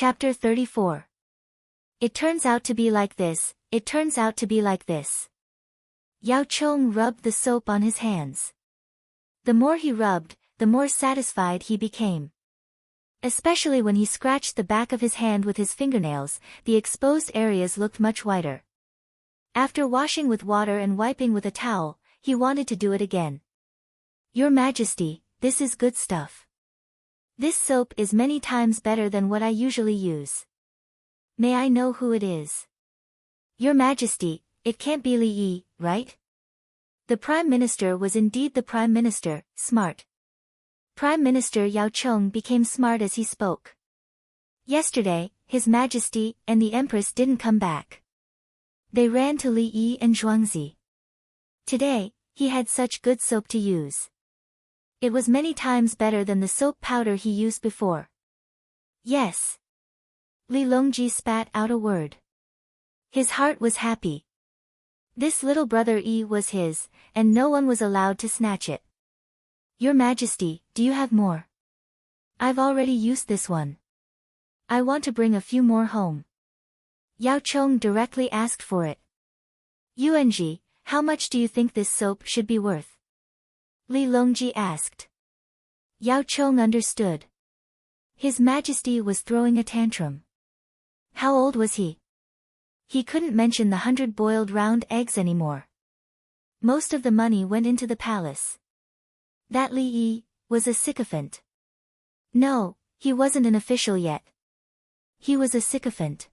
Chapter 34. It turns out to be like this, it turns out to be like this. Yao Chong rubbed the soap on his hands. The more he rubbed, the more satisfied he became. Especially when he scratched the back of his hand with his fingernails, the exposed areas looked much whiter. After washing with water and wiping with a towel, he wanted to do it again. Your Majesty, this is good stuff. This soap is many times better than what I usually use. May I know who it is? Your Majesty, it can't be Li Yi, right? The Prime Minister was indeed the Prime Minister, smart. Prime Minister Yao Chong became smart as he spoke. Yesterday, His Majesty and the Empress didn't come back. They ran to Li Yi and Zhuangzi. Today, he had such good soap to use. It was many times better than the soap powder he used before. Yes. Li Longji spat out a word. His heart was happy. This little brother Yi was his, and no one was allowed to snatch it. Your Majesty, do you have more? I've already used this one. I want to bring a few more home. Yao Chong directly asked for it. Yuanji, how much do you think this soap should be worth? Li Longji asked. Yao Chong understood. His Majesty was throwing a tantrum. How old was he? He couldn't mention the 100 boiled round eggs anymore. Most of the money went into the palace. That Li Yi was a sycophant. No, he wasn't an official yet. He was a sycophant.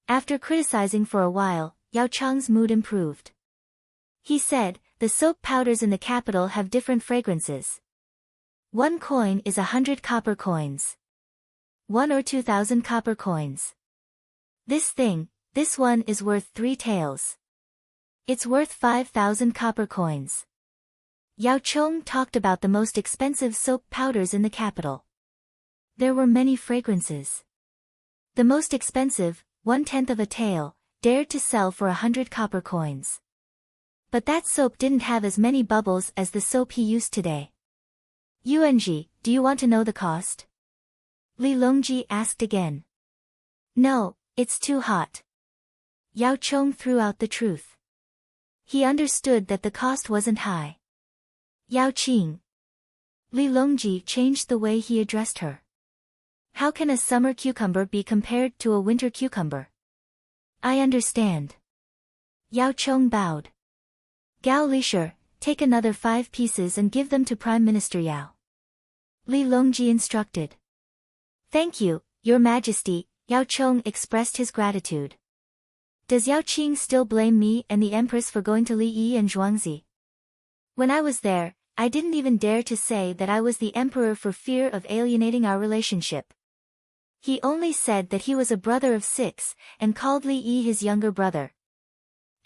After criticizing for a while, Yao Chong's mood improved. He said, the soap powders in the capital have different fragrances. 1 coin is 100 copper coins. 1 or 2,000 copper coins. This one is worth 3 taels. It's worth 5,000 copper coins. Yao Chong talked about the most expensive soap powders in the capital. There were many fragrances. The most expensive, 1/10 of a tael, dared to sell for 100 copper coins. But that soap didn't have as many bubbles as the soap he used today. Yuanji, do you want to know the cost? Li Longji asked again. No, it's too hot. Yao Chong threw out the truth. He understood that the cost wasn't high. Yao Qing. Li Longji changed the way he addressed her. How can a summer cucumber be compared to a winter cucumber? I understand. Yao Chong bowed. Gao Lisher, take another 5 pieces and give them to Prime Minister Yao. Li Longji instructed. Thank you, Your Majesty, Yao Chong expressed his gratitude. Does Yao Qing still blame me and the Empress for going to Li Yi and Zhuangzi? When I was there, I didn't even dare to say that I was the Emperor for fear of alienating our relationship. He only said that he was a brother of 6, and called Li Yi his younger brother.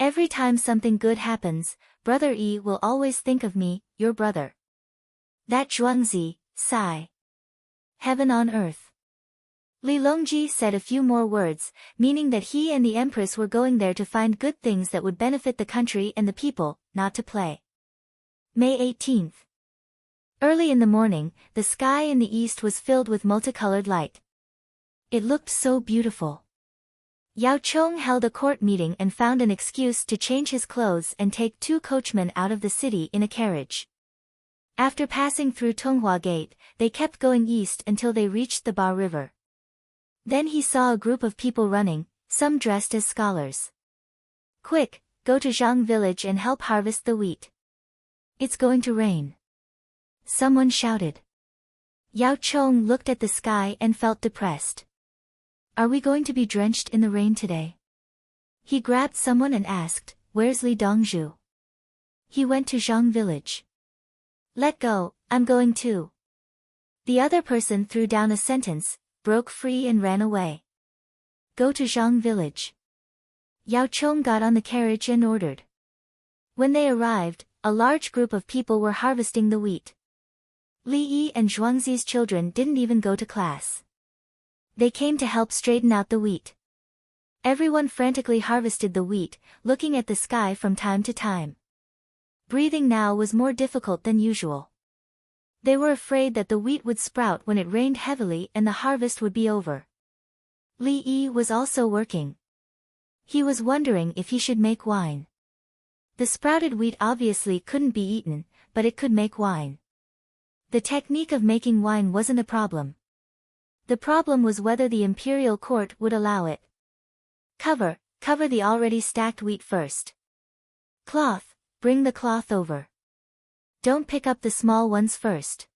Every time something good happens, Brother Yi will always think of me, your brother. That Zhuangzi, sigh. Heaven on earth. Li Longji said a few more words, meaning that he and the Empress were going there to find good things that would benefit the country and the people, not to play. May 18th. Early in the morning, the sky in the east was filled with multicolored light. It looked so beautiful. Yao Chong held a court meeting and found an excuse to change his clothes and take 2 coachmen out of the city in a carriage. After passing through Tonghua Gate, they kept going east until they reached the Ba River. Then he saw a group of people running, some dressed as scholars. Quick, go to Zhang village and help harvest the wheat. It's going to rain. Someone shouted. Yao Chong looked at the sky and felt depressed. Are we going to be drenched in the rain today? He grabbed someone and asked, where's Li Dongzhu? He went to Zhang village. Let go, I'm going too. The other person threw down a sentence, broke free and ran away. Go to Zhang village. Yao Chong got on the carriage and ordered. When they arrived, a large group of people were harvesting the wheat. Li Yi and Zhuangzi's children didn't even go to class. They came to help straighten out the wheat. Everyone frantically harvested the wheat, looking at the sky from time to time. Breathing now was more difficult than usual. They were afraid that the wheat would sprout when it rained heavily and the harvest would be over. Li Yi was also working. He was wondering if he should make wine. The sprouted wheat obviously couldn't be eaten, but it could make wine. The technique of making wine wasn't a problem. The problem was whether the imperial court would allow it. Cover the already stacked wheat first. Cloth, bring the cloth over. Don't pick up the small ones first.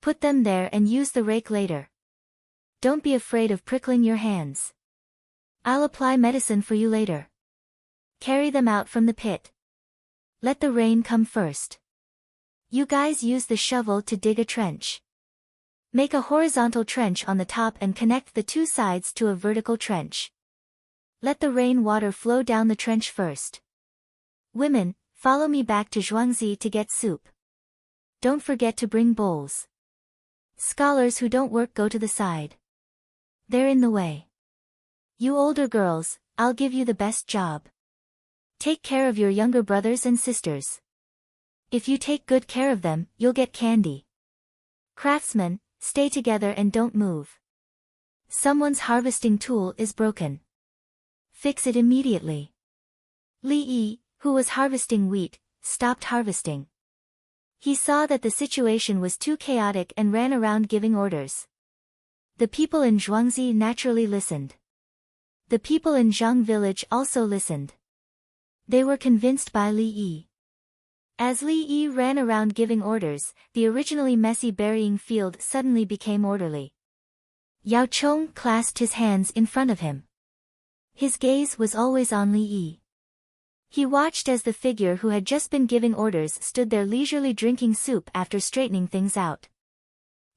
Put them there and use the rake later. Don't be afraid of prickling your hands. I'll apply medicine for you later. Carry them out from the pit. Let the rain come first. You guys use the shovel to dig a trench. Make a horizontal trench on the top and connect the two sides to a vertical trench. Let the rain water flow down the trench first. Women, follow me back to Zhuangzi to get soup. Don't forget to bring bowls. Scholars who don't work go to the side. They're in the way. You older girls, I'll give you the best job. Take care of your younger brothers and sisters. If you take good care of them, you'll get candy. Craftsmen, stay together and don't move. Someone's harvesting tool is broken. Fix it immediately. Li Yi, who was harvesting wheat, stopped harvesting. He saw that the situation was too chaotic and ran around giving orders. The people in Zhuangzi naturally listened. The people in Zhang village also listened. They were convinced by Li Yi. As Li Yi ran around giving orders, the originally messy burying field suddenly became orderly. Yao Chong clasped his hands in front of him. His gaze was always on Li Yi. He watched as the figure who had just been giving orders stood there leisurely drinking soup after straightening things out.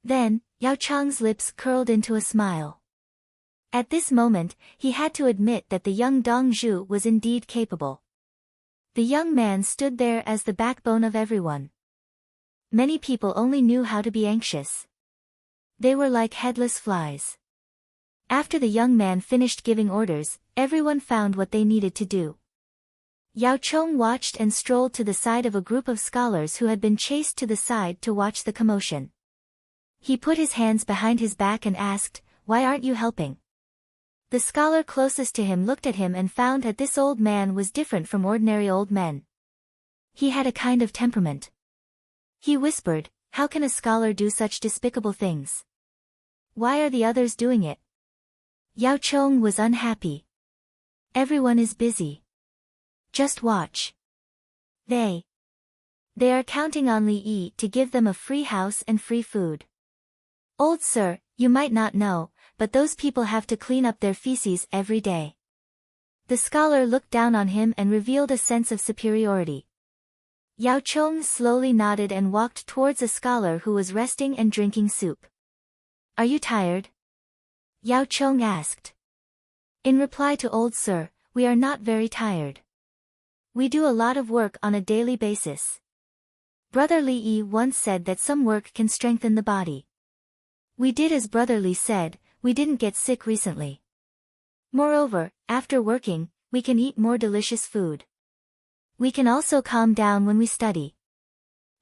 Then, Yao Chong's lips curled into a smile. At this moment, he had to admit that the young Dong Zhu was indeed capable. The young man stood there as the backbone of everyone. Many people only knew how to be anxious. They were like headless flies. After the young man finished giving orders, everyone found what they needed to do. Yao Chong watched and strolled to the side of a group of scholars who had been chased to the side to watch the commotion. He put his hands behind his back and asked, "Why aren't you helping?" The scholar closest to him looked at him and found that this old man was different from ordinary old men. He had a kind of temperament. He whispered, "How can a scholar do such despicable things? Why are the others doing it?" Yao Chong was unhappy. Everyone is busy. Just watch. They are counting on Li Yi to give them a free house and free food. Old sir, you might not know, but those people have to clean up their feces every day. The scholar looked down on him and revealed a sense of superiority. Yao Chong slowly nodded and walked towards a scholar who was resting and drinking soup. "Are you tired?" Yao Chong asked. In reply to old sir, "We are not very tired. We do a lot of work on a daily basis. Brother Li Yi once said that some work can strengthen the body. We did as Brother Li said, we didn't get sick recently. Moreover, after working, we can eat more delicious food. We can also calm down when we study."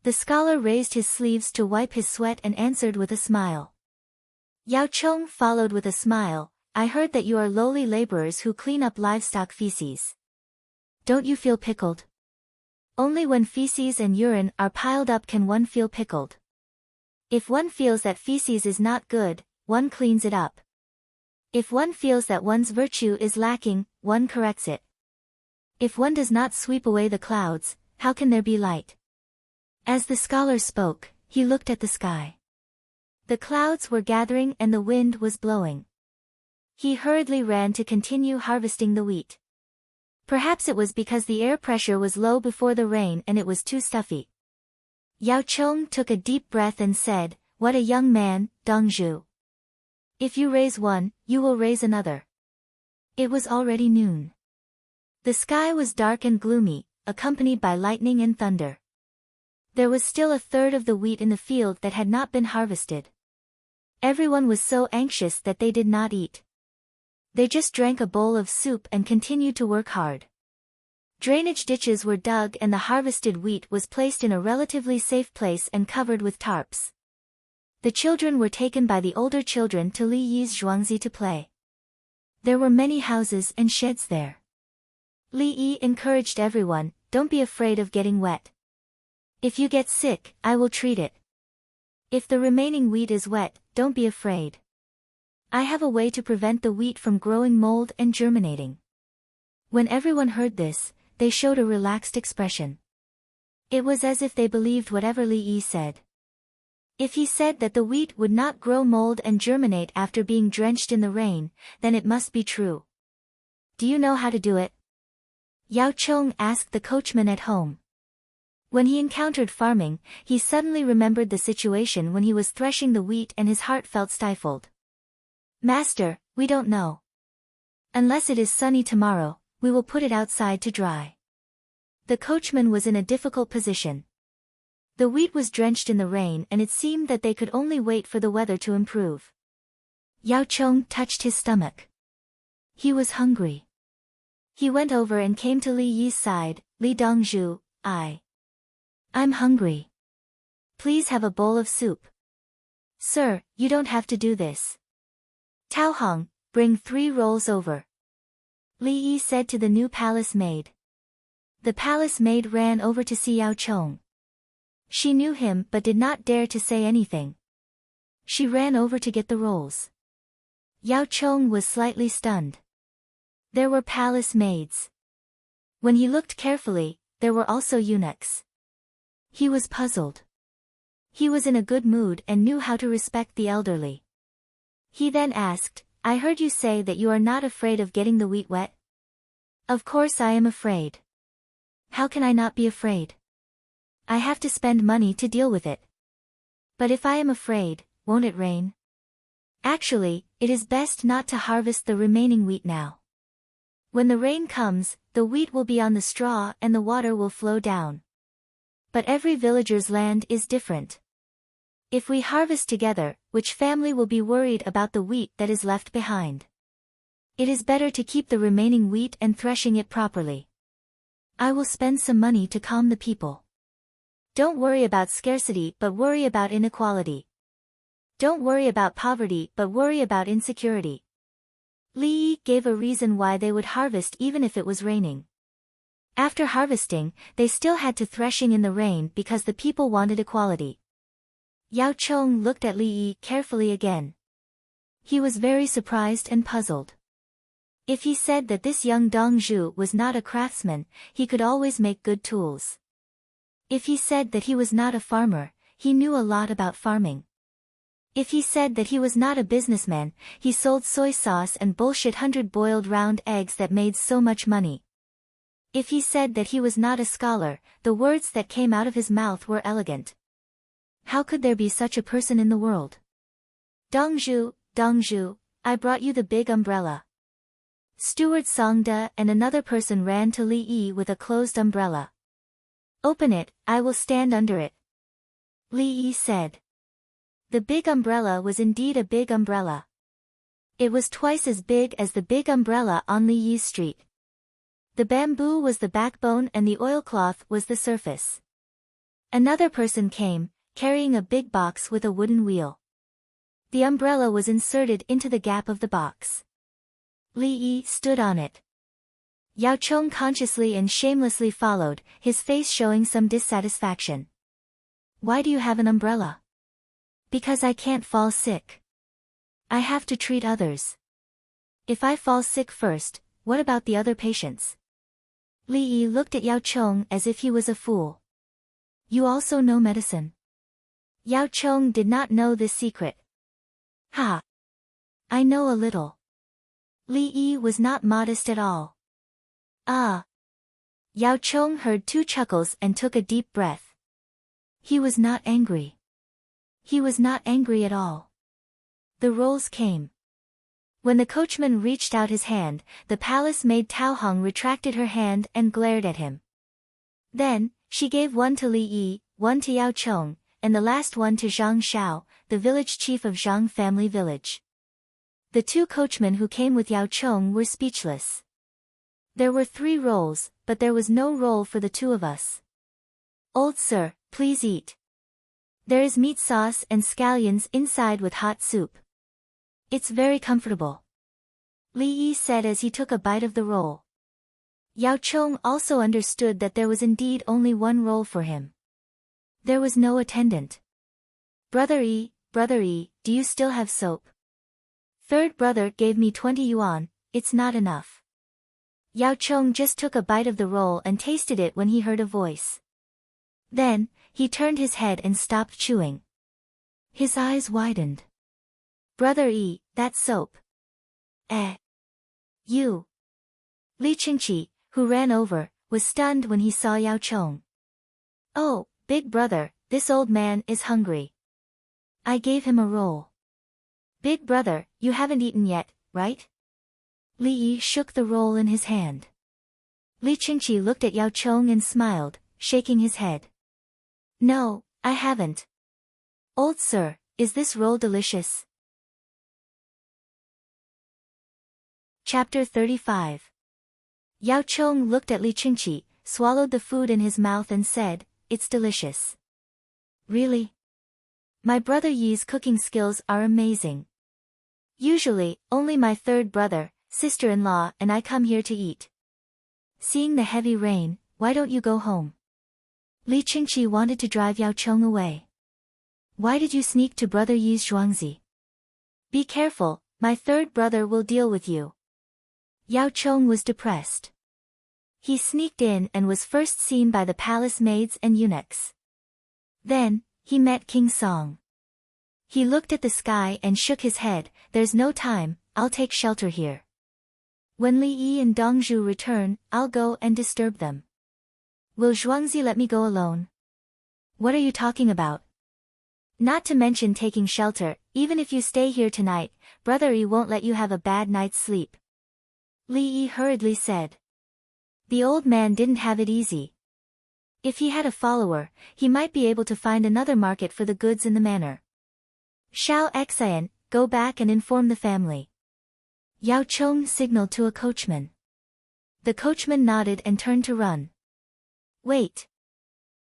The scholar raised his sleeves to wipe his sweat and answered with a smile. Yao Chong followed with a smile, "I heard that you are lowly laborers who clean up livestock feces. Don't you feel pickled? Only when feces and urine are piled up can one feel pickled. If one feels that feces is not good, one cleans it up. If one feels that one's virtue is lacking, one corrects it. If one does not sweep away the clouds, how can there be light?" As the scholar spoke, he looked at the sky. The clouds were gathering and the wind was blowing. He hurriedly ran to continue harvesting the wheat. Perhaps it was because the air pressure was low before the rain and it was too stuffy. Yao Chong took a deep breath and said, "What a young man, Dong Zhu. If you raise one, you will raise another." It was already noon. The sky was dark and gloomy, accompanied by lightning and thunder. There was still a third of the wheat in the field that had not been harvested. Everyone was so anxious that they did not eat. They just drank a bowl of soup and continued to work hard. Drainage ditches were dug and the harvested wheat was placed in a relatively safe place and covered with tarps. The children were taken by the older children to Li Yi's Zhuangzi to play. There were many houses and sheds there. Li Yi encouraged everyone, don't be afraid of getting wet. If you get sick, I will treat it. If the remaining wheat is wet, don't be afraid. I have a way to prevent the wheat from growing mold and germinating. When everyone heard this, they showed a relaxed expression. It was as if they believed whatever Li Yi said. If he said that the wheat would not grow mold and germinate after being drenched in the rain, then it must be true. Do you know how to do it? Yao Chong asked the coachman at home. When he encountered farming, he suddenly remembered the situation when he was threshing the wheat and his heart felt stifled. Master, we don't know. Unless it is sunny tomorrow, we will put it outside to dry. The coachman was in a difficult position. The wheat was drenched in the rain and it seemed that they could only wait for the weather to improve. Yao Chong touched his stomach. He was hungry. He went over and came to Li Yi's side. Li Dongzhu, I'm hungry. Please have a bowl of soup. Sir, you don't have to do this. Tao Hong, bring 3 rolls over. Li Yi said to the new palace maid. The palace maid ran over to see Yao Chong. She knew him but did not dare to say anything. She ran over to get the rolls. Yao Chong was slightly stunned. There were palace maids. When he looked carefully, there were also eunuchs. He was puzzled. He was in a good mood and knew how to respect the elderly. He then asked, I heard you say that you are not afraid of getting the wheat wet? Of course I am afraid. How can I not be afraid? I have to spend money to deal with it. But if I am afraid, won't it rain? Actually, it is best not to harvest the remaining wheat now. When the rain comes, the wheat will be on the straw and the water will flow down. But every villager's land is different. If we harvest together, which family will be worried about the wheat that is left behind? It is better to keep the remaining wheat and threshing it properly. I will spend some money to calm the people. Don't worry about scarcity but worry about inequality. Don't worry about poverty but worry about insecurity. Li Yi gave a reason why they would harvest even if it was raining. After harvesting, they still had to threshing in the rain because the people wanted equality. Yao Chong looked at Li Yi carefully again. He was very surprised and puzzled. If he said that this young Dongzhu was not a craftsman, he could always make good tools. If he said that he was not a farmer, he knew a lot about farming. If he said that he was not a businessman, he sold soy sauce and bullshit 100 boiled round eggs that made so much money. If he said that he was not a scholar, the words that came out of his mouth were elegant. How could there be such a person in the world? Dongzhu, Dongzhu, I brought you the big umbrella. Steward Songda and another person ran to Li Yi with a closed umbrella. Open it, I will stand under it. Li Yi said. The big umbrella was indeed a big umbrella. It was twice as big as the big umbrella on Li Yi's street. The bamboo was the backbone and the oilcloth was the surface. Another person came, carrying a big box with a wooden wheel. The umbrella was inserted into the gap of the box. Li Yi stood on it. Yao Chong consciously and shamelessly followed, his face showing some dissatisfaction. Why do you have an umbrella? Because I can't fall sick. I have to treat others. If I fall sick first, what about the other patients? Li Yi looked at Yao Chong as if he was a fool. You also know medicine. Yao Chong did not know this secret. Ha! I know a little. Li Yi was not modest at all. Ah! Yao Chong heard 2 chuckles and took a deep breath. He was not angry. He was not angry at all. The rolls came. When the coachman reached out his hand, the palace maid Tao Hong retracted her hand and glared at him. Then, she gave one to Li Yi, one to Yao Chong, and the last one to Zhang Shao, the village chief of Zhang family village. The 2 coachmen who came with Yao Chong were speechless. There were 3 rolls, but there was no roll for the 2 of us. Old sir, please eat. There is meat sauce and scallions inside with hot soup. It's very comfortable. Li Yi said as he took a bite of the roll. Yao Chong also understood that there was indeed only one roll for him. There was no attendant. Brother Yi, do you still have soap? Third brother gave me 20 yuan, it's not enough. Yao Chong just took a bite of the roll and tasted it when he heard a voice. Then, he turned his head and stopped chewing. His eyes widened. Brother Yi, that's soap. You. Li Qingqi, who ran over, was stunned when he saw Yao Chong. Oh, big brother, this old man is hungry. I gave him a roll. Big brother, you haven't eaten yet, right? Li Yi shook the roll in his hand. Li Qingqi looked at Yao Chong and smiled, shaking his head. No, I haven't. Old sir, is this roll delicious? Chapter 35. Yao Chong looked at Li Qingqi, swallowed the food in his mouth and said, it's delicious. Really? My brother Yi's cooking skills are amazing. Usually, only my third brother, sister-in-law and I come here to eat. Seeing the heavy rain, why don't you go home? Li Qingqi wanted to drive Yao Chong away. Why did you sneak to brother Yi's zhuangzi? Be careful, my third brother will deal with you. Yao Chong was depressed. He sneaked in and was first seen by the palace maids and eunuchs. Then, he met King Song. He looked at the sky and shook his head, there's no time, I'll take shelter here. When Li Yi and Dongzhu return, I'll go and disturb them. Will Zhuangzi let me go alone? What are you talking about? Not to mention taking shelter, even if you stay here tonight, brother Yi won't let you have a bad night's sleep. Li Yi hurriedly said. The old man didn't have it easy. If he had a follower, he might be able to find another market for the goods in the manor. Xiao Xian, go back and inform the family. Yao Chong signaled to a coachman. The coachman nodded and turned to run. Wait.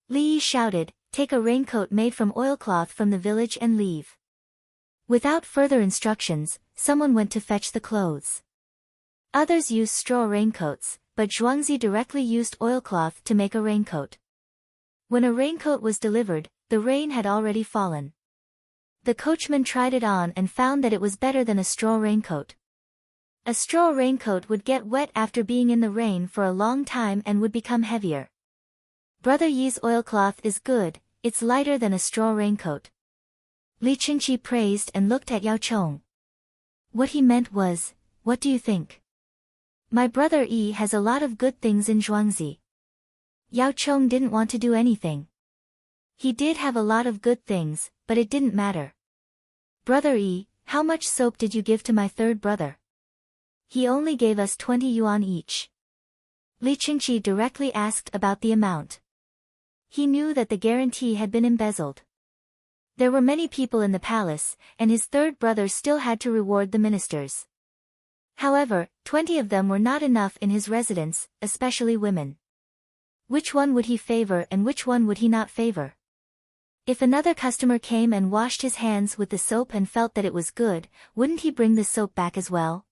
Li Yi shouted, take a raincoat made from oilcloth from the village and leave. Without further instructions, someone went to fetch the clothes. Others used straw raincoats, but Zhuangzi directly used oilcloth to make a raincoat. When a raincoat was delivered, the rain had already fallen. The coachman tried it on and found that it was better than a straw raincoat. A straw raincoat would get wet after being in the rain for a long time and would become heavier. Brother Yi's oilcloth is good, it's lighter than a straw raincoat. Li Qingqi praised and looked at Yao Chong. What he meant was, what do you think? My brother Yi has a lot of good things in Zhuangzi. Yao Chong didn't want to do anything. He did have a lot of good things, but it didn't matter. Brother Yi, how much soap did you give to my third brother? He only gave us 20 yuan each. Li Qingqi directly asked about the amount. He knew that the guarantee had been embezzled. There were many people in the palace, and his third brother still had to reward the ministers. However, 20 of them were not enough in his residence, especially women. Which one would he favor and which one would he not favor? If another customer came and washed his hands with the soap and felt that it was good, wouldn't he bring the soap back as well?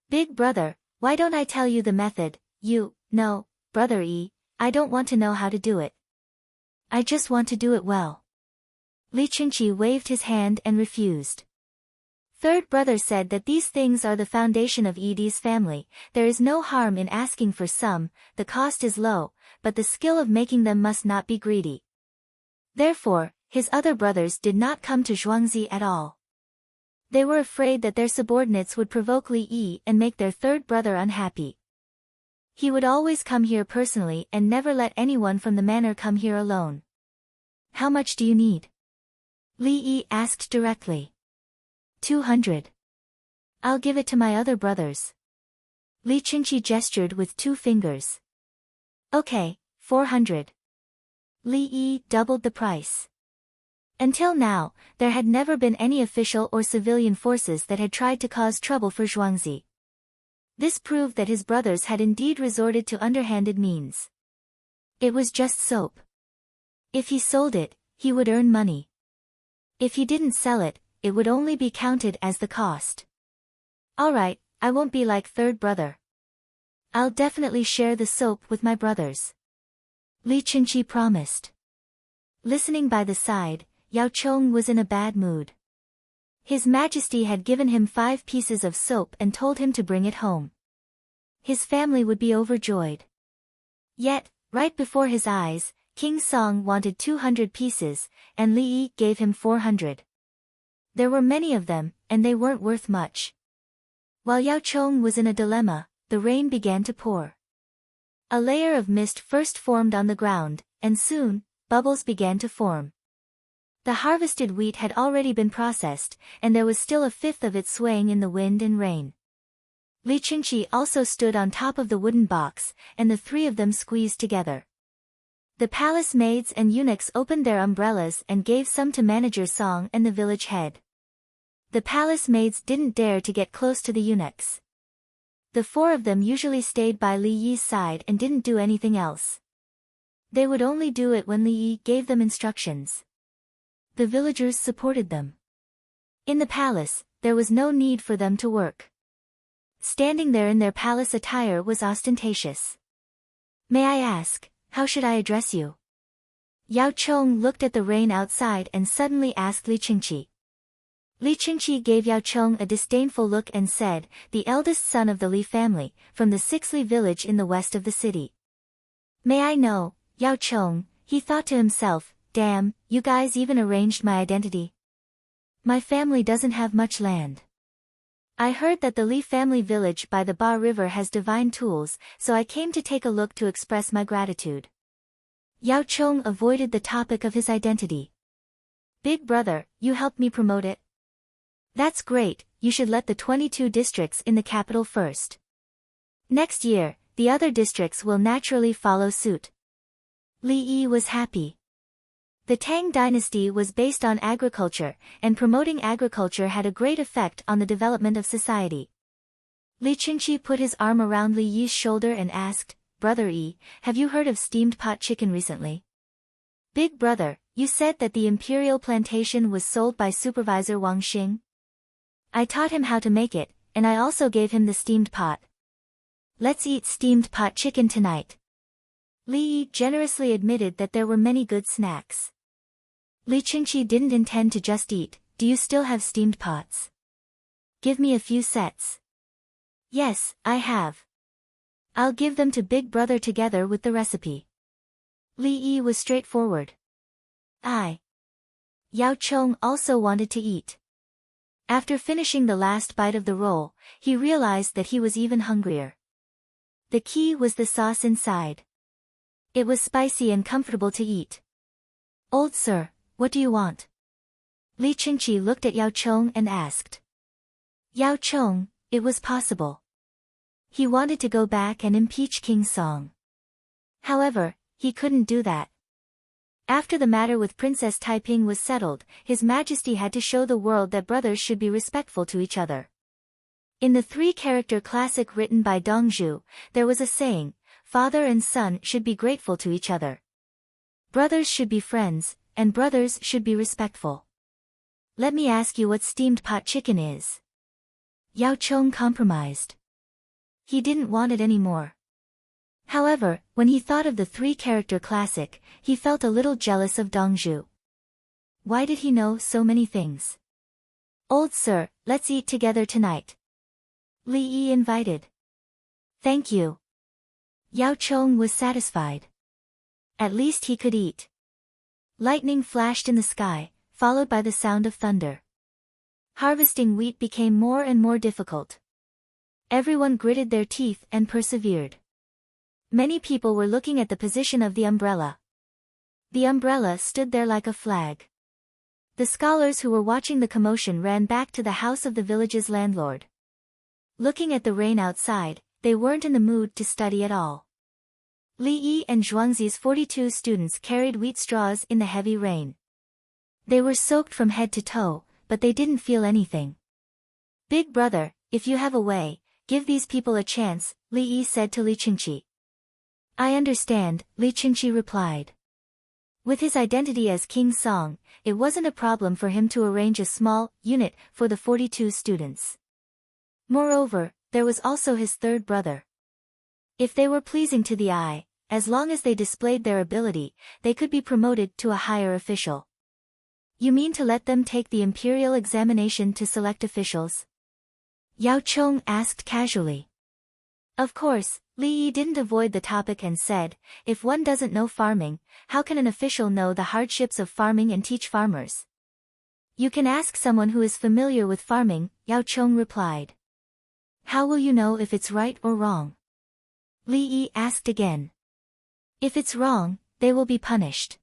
Big brother, why don't I tell you the method? No, brother Yi, I don't want to know how to do it. I just want to do it well. Li Qingqi waved his hand and refused. Third brother said that these things are the foundation of Yi's family, there is no harm in asking for some, the cost is low, but the skill of making them must not be greedy. Therefore, his other brothers did not come to Zhuangzi at all. They were afraid that their subordinates would provoke Li Yi and make their third brother unhappy. He would always come here personally and never let anyone from the manor come here alone. How much do you need? Li Yi asked directly. 200. I'll give it to my other brothers. Li Qingqi gestured with 2 fingers. Okay, 400. Li Yi doubled the price. Until now, there had never been any official or civilian forces that had tried to cause trouble for Zhuangzi. This proved that his brothers had indeed resorted to underhanded means. It was just soap. If he sold it, he would earn money. If he didn't sell it, it would only be counted as the cost. Alright, I won't be like third brother. I'll definitely share the soap with my brothers. Li Qingqi promised. Listening by the side, Yao Chong was in a bad mood. His Majesty had given him 5 pieces of soap and told him to bring it home. His family would be overjoyed. Yet, right before his eyes, King Song wanted 200 pieces, and Li Yi gave him 400. There were many of them, and they weren't worth much. While Yao Chong was in a dilemma, the rain began to pour. A layer of mist first formed on the ground, and soon, bubbles began to form. The harvested wheat had already been processed, and there was still 1/5 of it swaying in the wind and rain. Li Qingqi also stood on top of the wooden box, and the 3 of them squeezed together. The palace maids and eunuchs opened their umbrellas and gave some to Manager Song and the village head. The palace maids didn't dare to get close to the eunuchs. The 4 of them usually stayed by Li Yi's side and didn't do anything else. They would only do it when Li Yi gave them instructions. The villagers supported them. In the palace, there was no need for them to work. Standing there in their palace attire was ostentatious. May I ask, how should I address you? Yao Chong looked at the rain outside and suddenly asked Li Qingqi. Li Qingqi gave Yao Chong a disdainful look and said, the eldest son of the Li family, from the 6th Li village in the west of the city. May I know, Yao Chong, he thought to himself, damn, you guys even arranged my identity. My family doesn't have much land. I heard that the Li family village by the Ba River has divine tools, so I came to take a look to express my gratitude. Yao Chong avoided the topic of his identity. Big brother, you helped me promote it? That's great, you should let the 22 districts in the capital first. Next year, the other districts will naturally follow suit. Li Yi was happy. The Tang dynasty was based on agriculture, and promoting agriculture had a great effect on the development of society. Li Qingqi put his arm around Li Yi's shoulder and asked, Brother Yi, have you heard of steamed pot chicken recently? Big brother, you said that the imperial plantation was sold by Supervisor Wang Xing. I taught him how to make it, and I also gave him the steamed pot. Let's eat steamed pot chicken tonight. Li Yi generously admitted that there were many good snacks. Li Qingqi didn't intend to just eat. Do you still have steamed pots? Give me a few sets. Yes, I have. I'll give them to Big Brother together with the recipe. Li Yi was straightforward. Yao Chong also wanted to eat. After finishing the last bite of the roll, he realized that he was even hungrier. The key was the sauce inside. It was spicy and comfortable to eat. Old sir, what do you want? Li Qingqi looked at Yao Chong and asked. Yao Chong, it was possible. He wanted to go back and impeach King Song. However, he couldn't do that. After the matter with Princess Taiping was settled, His Majesty had to show the world that brothers should be respectful to each other. In the 3-character classic written by Dong Zhu, there was a saying, father and son should be grateful to each other. Brothers should be friends, and brothers should be respectful. Let me ask you what steamed pot chicken is. Yao Chong compromised. He didn't want it anymore. However, when he thought of the 3-character classic, he felt a little jealous of Dong Zhu. Why did he know so many things? Old sir, let's eat together tonight. Li Yi invited. Thank you. Yao Chong was satisfied. At least he could eat. Lightning flashed in the sky, followed by the sound of thunder. Harvesting wheat became more and more difficult. Everyone gritted their teeth and persevered. Many people were looking at the position of the umbrella. The umbrella stood there like a flag. The scholars who were watching the commotion ran back to the house of the village's landlord. Looking at the rain outside, they weren't in the mood to study at all. Li Yi and Zhuangzi's 42 students carried wheat straws in the heavy rain. They were soaked from head to toe, but they didn't feel anything. Big brother, if you have a way, give these people a chance, Li Yi said to Li Qingqi. I understand, Li Qingqi replied. With his identity as King Song, it wasn't a problem for him to arrange a small unit for the 42 students. Moreover, there was also his third brother. If they were pleasing to the eye, as long as they displayed their ability, they could be promoted to a higher official. You mean to let them take the imperial examination to select officials? Yao Chong asked casually. Of course, Li Yi didn't avoid the topic and said, if one doesn't know farming, how can an official know the hardships of farming and teach farmers? You can ask someone who is familiar with farming, Yao Chong replied. How will you know if it's right or wrong? Li Yi asked again. If it's wrong, they will be punished.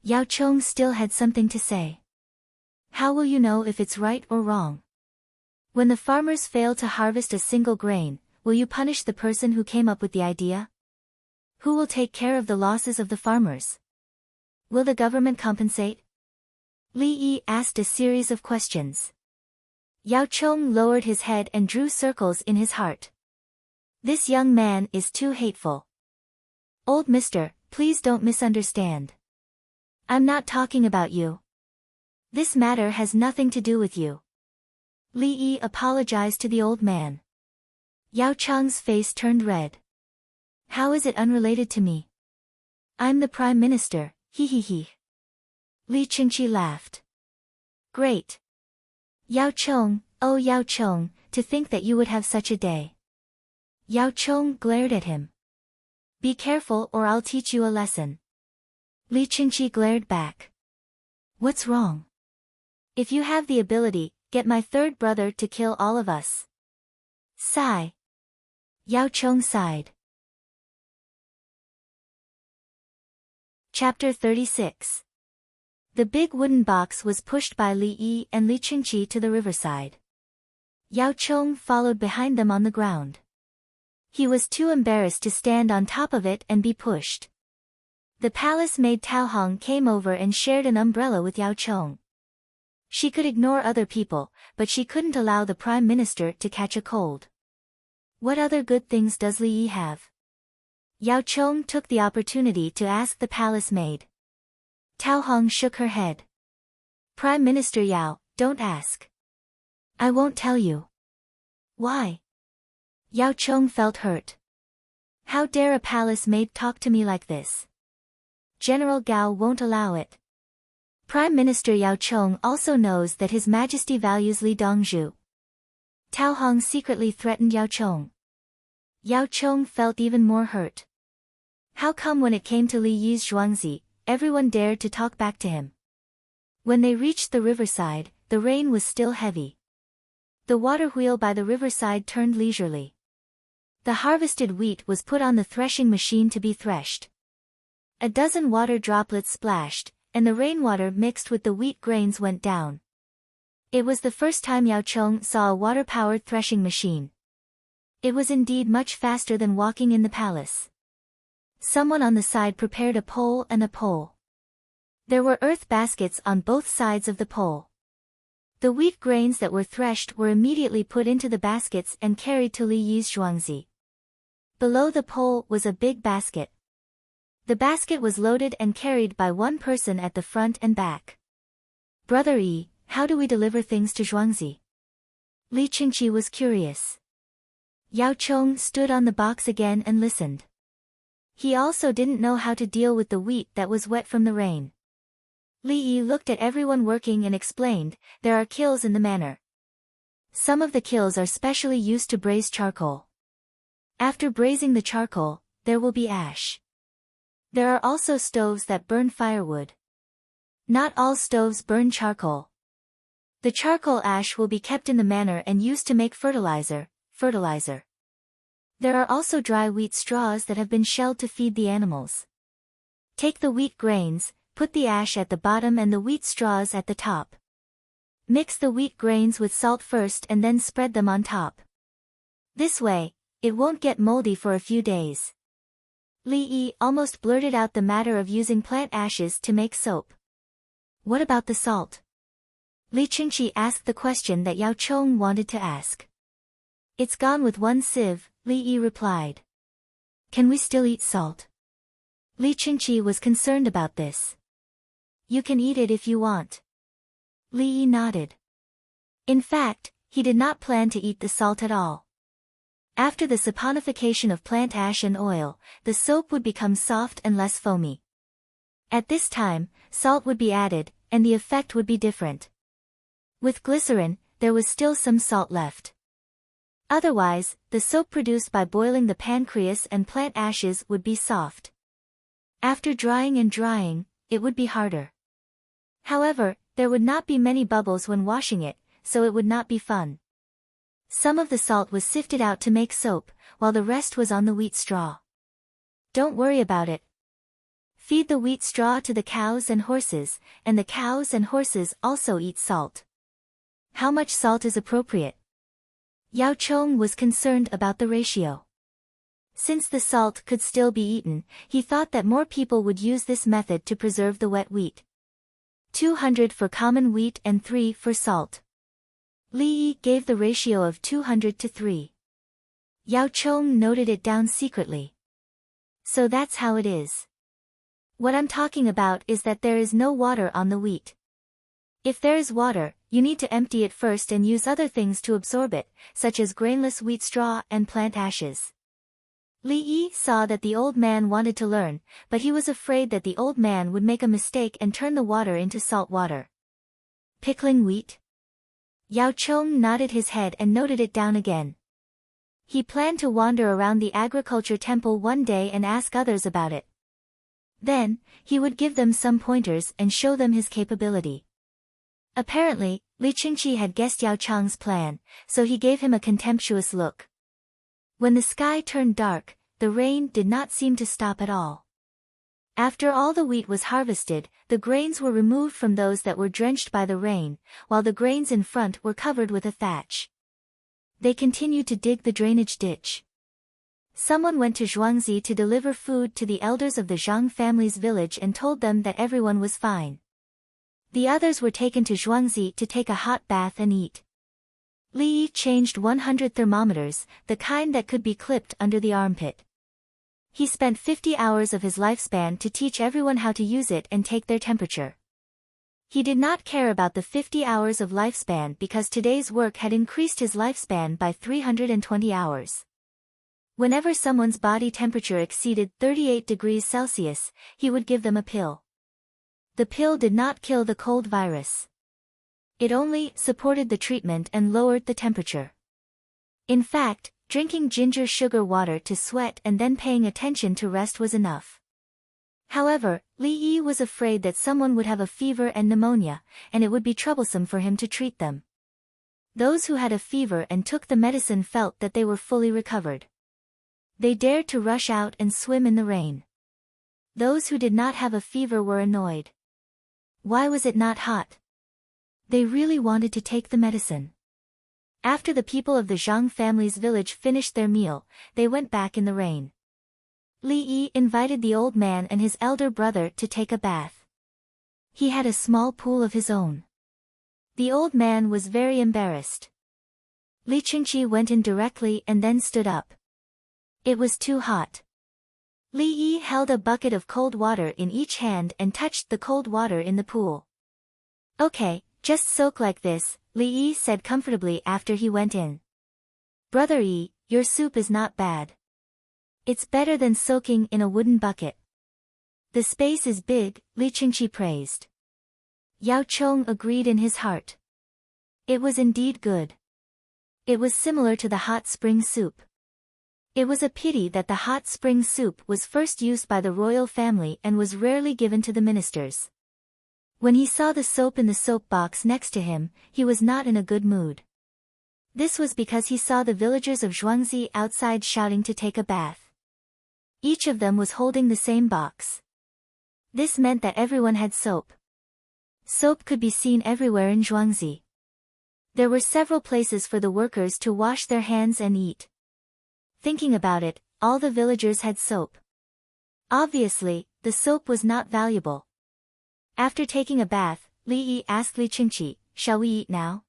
Yao Chong still had something to say. How will you know if it's right or wrong? When the farmers fail to harvest a single grain, will you punish the person who came up with the idea? Who will take care of the losses of the farmers? Will the government compensate? Li Yi asked a series of questions. Yao Chong lowered his head and drew circles in his heart. This young man is too hateful. Old mister, please don't misunderstand. I'm not talking about you. This matter has nothing to do with you. Li Yi apologized to the old man. Yao Chong's face turned red. How is it unrelated to me? I'm the Prime Minister, he. Li Qingqi laughed. Great. Yao Chong, oh Yao Chong, to think that you would have such a day. Yao Chong glared at him. Be careful or I'll teach you a lesson. Li Qingqi glared back. What's wrong? If you have the ability, get my third brother to kill all of us. Sigh. Yao Chong sighed. Chapter 36. The big wooden box was pushed by Li Yi and Li Qingqi to the riverside. Yao Chong followed behind them on the ground. He was too embarrassed to stand on top of it and be pushed. The palace maid Tao Hong came over and shared an umbrella with Yao Chong. She could ignore other people, but she couldn't allow the Prime Minister to catch a cold. What other good things does Li Yi have? Yao Chong took the opportunity to ask the palace maid. Tao Hong shook her head. Prime Minister Yao, don't ask. I won't tell you. Why? Yao Chong felt hurt. How dare a palace maid talk to me like this? General Gao won't allow it. Prime Minister Yao Chong also knows that His Majesty values Li Dongzhu. Tao Hong secretly threatened Yao Chong. Yao Chong felt even more hurt. How come when it came to Li Yi's Zhuangzi, everyone dared to talk back to him? When they reached the riverside, the rain was still heavy. The water wheel by the riverside turned leisurely. The harvested wheat was put on the threshing machine to be threshed. A dozen water droplets splashed, and the rainwater mixed with the wheat grains went down. It was the first time Yao Chong saw a water-powered threshing machine. It was indeed much faster than walking in the palace. Someone on the side prepared a pole and a pole. There were earth baskets on both sides of the pole. The wheat grains that were threshed were immediately put into the baskets and carried to Li Yi's Zhuangzi. Below the pole was a big basket. The basket was loaded and carried by one person at the front and back. Brother Yi, how do we deliver things to Zhuangzi? Li Qingqi was curious. Yao Chong stood on the box again and listened. He also didn't know how to deal with the wheat that was wet from the rain. Li Yi looked at everyone working and explained, there are kilns in the manor. Some of the kilns are specially used to braise charcoal. After braising the charcoal, there will be ash. There are also stoves that burn firewood. Not all stoves burn charcoal. The charcoal ash will be kept in the manor and used to make fertilizer. There are also dry wheat straws that have been shelled to feed the animals. Take the wheat grains, put the ash at the bottom and the wheat straws at the top. Mix the wheat grains with salt first and then spread them on top. This way, it won't get moldy for a few days. Li Yi almost blurted out the matter of using plant ashes to make soap. What about the salt? Li Qingqi asked the question that Yao Chong wanted to ask. It's gone with one sieve, Li Yi replied. Can we still eat salt? Li Qingqi was concerned about this. You can eat it if you want. Li Yi nodded. In fact, he did not plan to eat the salt at all. After the saponification of plant ash and oil, the soap would become soft and less foamy. At this time, salt would be added, and the effect would be different. With glycerin, there was still some salt left. Otherwise, the soap produced by boiling the pancreas and plant ashes would be soft. After drying and drying, it would be harder. However, there would not be many bubbles when washing it, so it would not be fun. Some of the salt was sifted out to make soap, while the rest was on the wheat straw. Don't worry about it. Feed the wheat straw to the cows and horses, and the cows and horses also eat salt. How much salt is appropriate? Yao Chong was concerned about the ratio. Since the salt could still be eaten, he thought that more people would use this method to preserve the wet wheat. 200 for common wheat and 3 for salt. Li Yi gave the ratio of 200 to 3. Yao Chong noted it down secretly. So that's how it is. What I'm talking about is that there is no water on the wheat. If there is water, you need to empty it first and use other things to absorb it, such as grainless wheat straw and plant ashes. Li Yi saw that the old man wanted to learn, but he was afraid that the old man would make a mistake and turn the water into salt water. Pickling wheat? Yao Chong nodded his head and noted it down again. He planned to wander around the agriculture temple one day and ask others about it. Then, he would give them some pointers and show them his capability. Apparently, Li Qingqi had guessed Yao Chang's plan, so he gave him a contemptuous look. When the sky turned dark, the rain did not seem to stop at all. After all the wheat was harvested, the grains were removed from those that were drenched by the rain, while the grains in front were covered with a thatch. They continued to dig the drainage ditch. Someone went to Zhuangzi to deliver food to the elders of the Zhang family's village and told them that everyone was fine. The others were taken to Zhuangzi to take a hot bath and eat. Li Yi changed 100 thermometers, the kind that could be clipped under the armpit. He spent 50 hours of his lifespan to teach everyone how to use it and take their temperature. He did not care about the 50 hours of lifespan because today's work had increased his lifespan by 320 hours. Whenever someone's body temperature exceeded 38 degrees Celsius, he would give them a pill. The pill did not kill the cold virus. It only supported the treatment and lowered the temperature. In fact, drinking ginger sugar water to sweat and then paying attention to rest was enough. However, Li Yi was afraid that someone would have a fever and pneumonia, and it would be troublesome for him to treat them. Those who had a fever and took the medicine felt that they were fully recovered. They dared to rush out and swim in the rain. Those who did not have a fever were annoyed. Why was it not hot? They really wanted to take the medicine. After the people of the Zhang family's village finished their meal, they went back in the rain. Li Yi invited the old man and his elder brother to take a bath. He had a small pool of his own. The old man was very embarrassed. Li Qingqi went in directly and then stood up. It was too hot. Li Yi held a bucket of cold water in each hand and touched the cold water in the pool. Okay, just soak like this, Li Yi said comfortably after he went in. Brother Yi, your soup is not bad. It's better than soaking in a wooden bucket. The space is big, Li Qingqi praised. Yao Chong agreed in his heart. It was indeed good. It was similar to the hot spring soup. It was a pity that the hot spring soup was first used by the royal family and was rarely given to the ministers. When he saw the soap in the soap box next to him, he was not in a good mood. This was because he saw the villagers of Zhuangzi outside shouting to take a bath. Each of them was holding the same box. This meant that everyone had soap. Soap could be seen everywhere in Zhuangzi. There were several places for the workers to wash their hands and eat. Thinking about it, all the villagers had soap. Obviously, the soap was not valuable. After taking a bath, Li Yi asked Li Qingqi, "Shall we eat now?"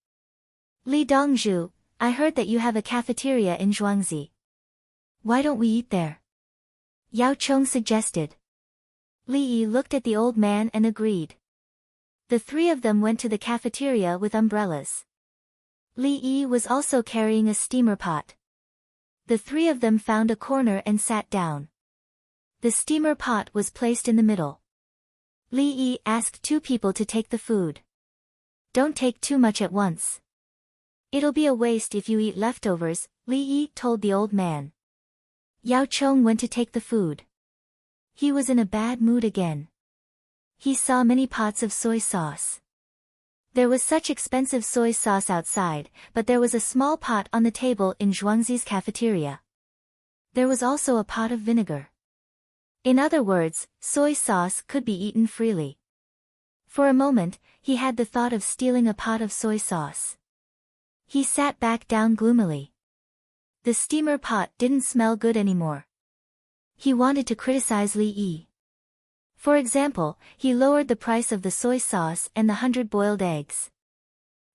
"Li Dongzhu, I heard that you have a cafeteria in Zhuangzi. Why don't we eat there?" Yao Chong suggested. Li Yi looked at the old man and agreed. The three of them went to the cafeteria with umbrellas. Li Yi was also carrying a steamer pot. The three of them found a corner and sat down. The steamer pot was placed in the middle. Li Yi asked two people to take the food. Don't take too much at once. It'll be a waste if you eat leftovers, Li Yi told the old man. Yao Chong went to take the food. He was in a bad mood again. He saw many pots of soy sauce. There was such expensive soy sauce outside, but there was a small pot on the table in Zhuangzi's cafeteria. There was also a pot of vinegar. In other words, soy sauce could be eaten freely. For a moment, he had the thought of stealing a pot of soy sauce. He sat back down gloomily. The steamer pot didn't smell good anymore. He wanted to criticize Li Yi. For example, he lowered the price of the soy sauce and the 100 boiled eggs.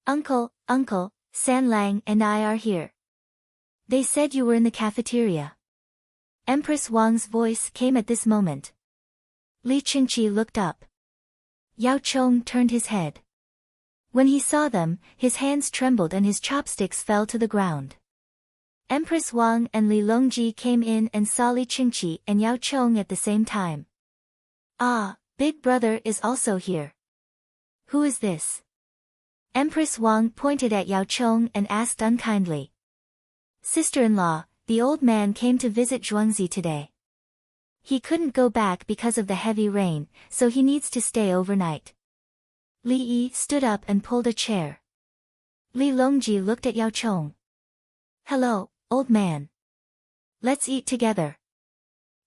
Uncle, San Lang and I are here. They said you were in the cafeteria. Empress Wang's voice came at this moment. Li Qingqi looked up. Yao Chong turned his head. When he saw them, his hands trembled and his chopsticks fell to the ground. Empress Wang and Li Longji came in and saw Li Qingqi and Yao Chong at the same time. Ah, Big Brother is also here. Who is this? Empress Wang pointed at Yao Chong and asked unkindly. Sister-in-law, the old man came to visit Zhuangzi today. He couldn't go back because of the heavy rain, so he needs to stay overnight. Li Yi stood up and pulled a chair. Li Longji looked at Yao Chong. Hello, old man. Let's eat together.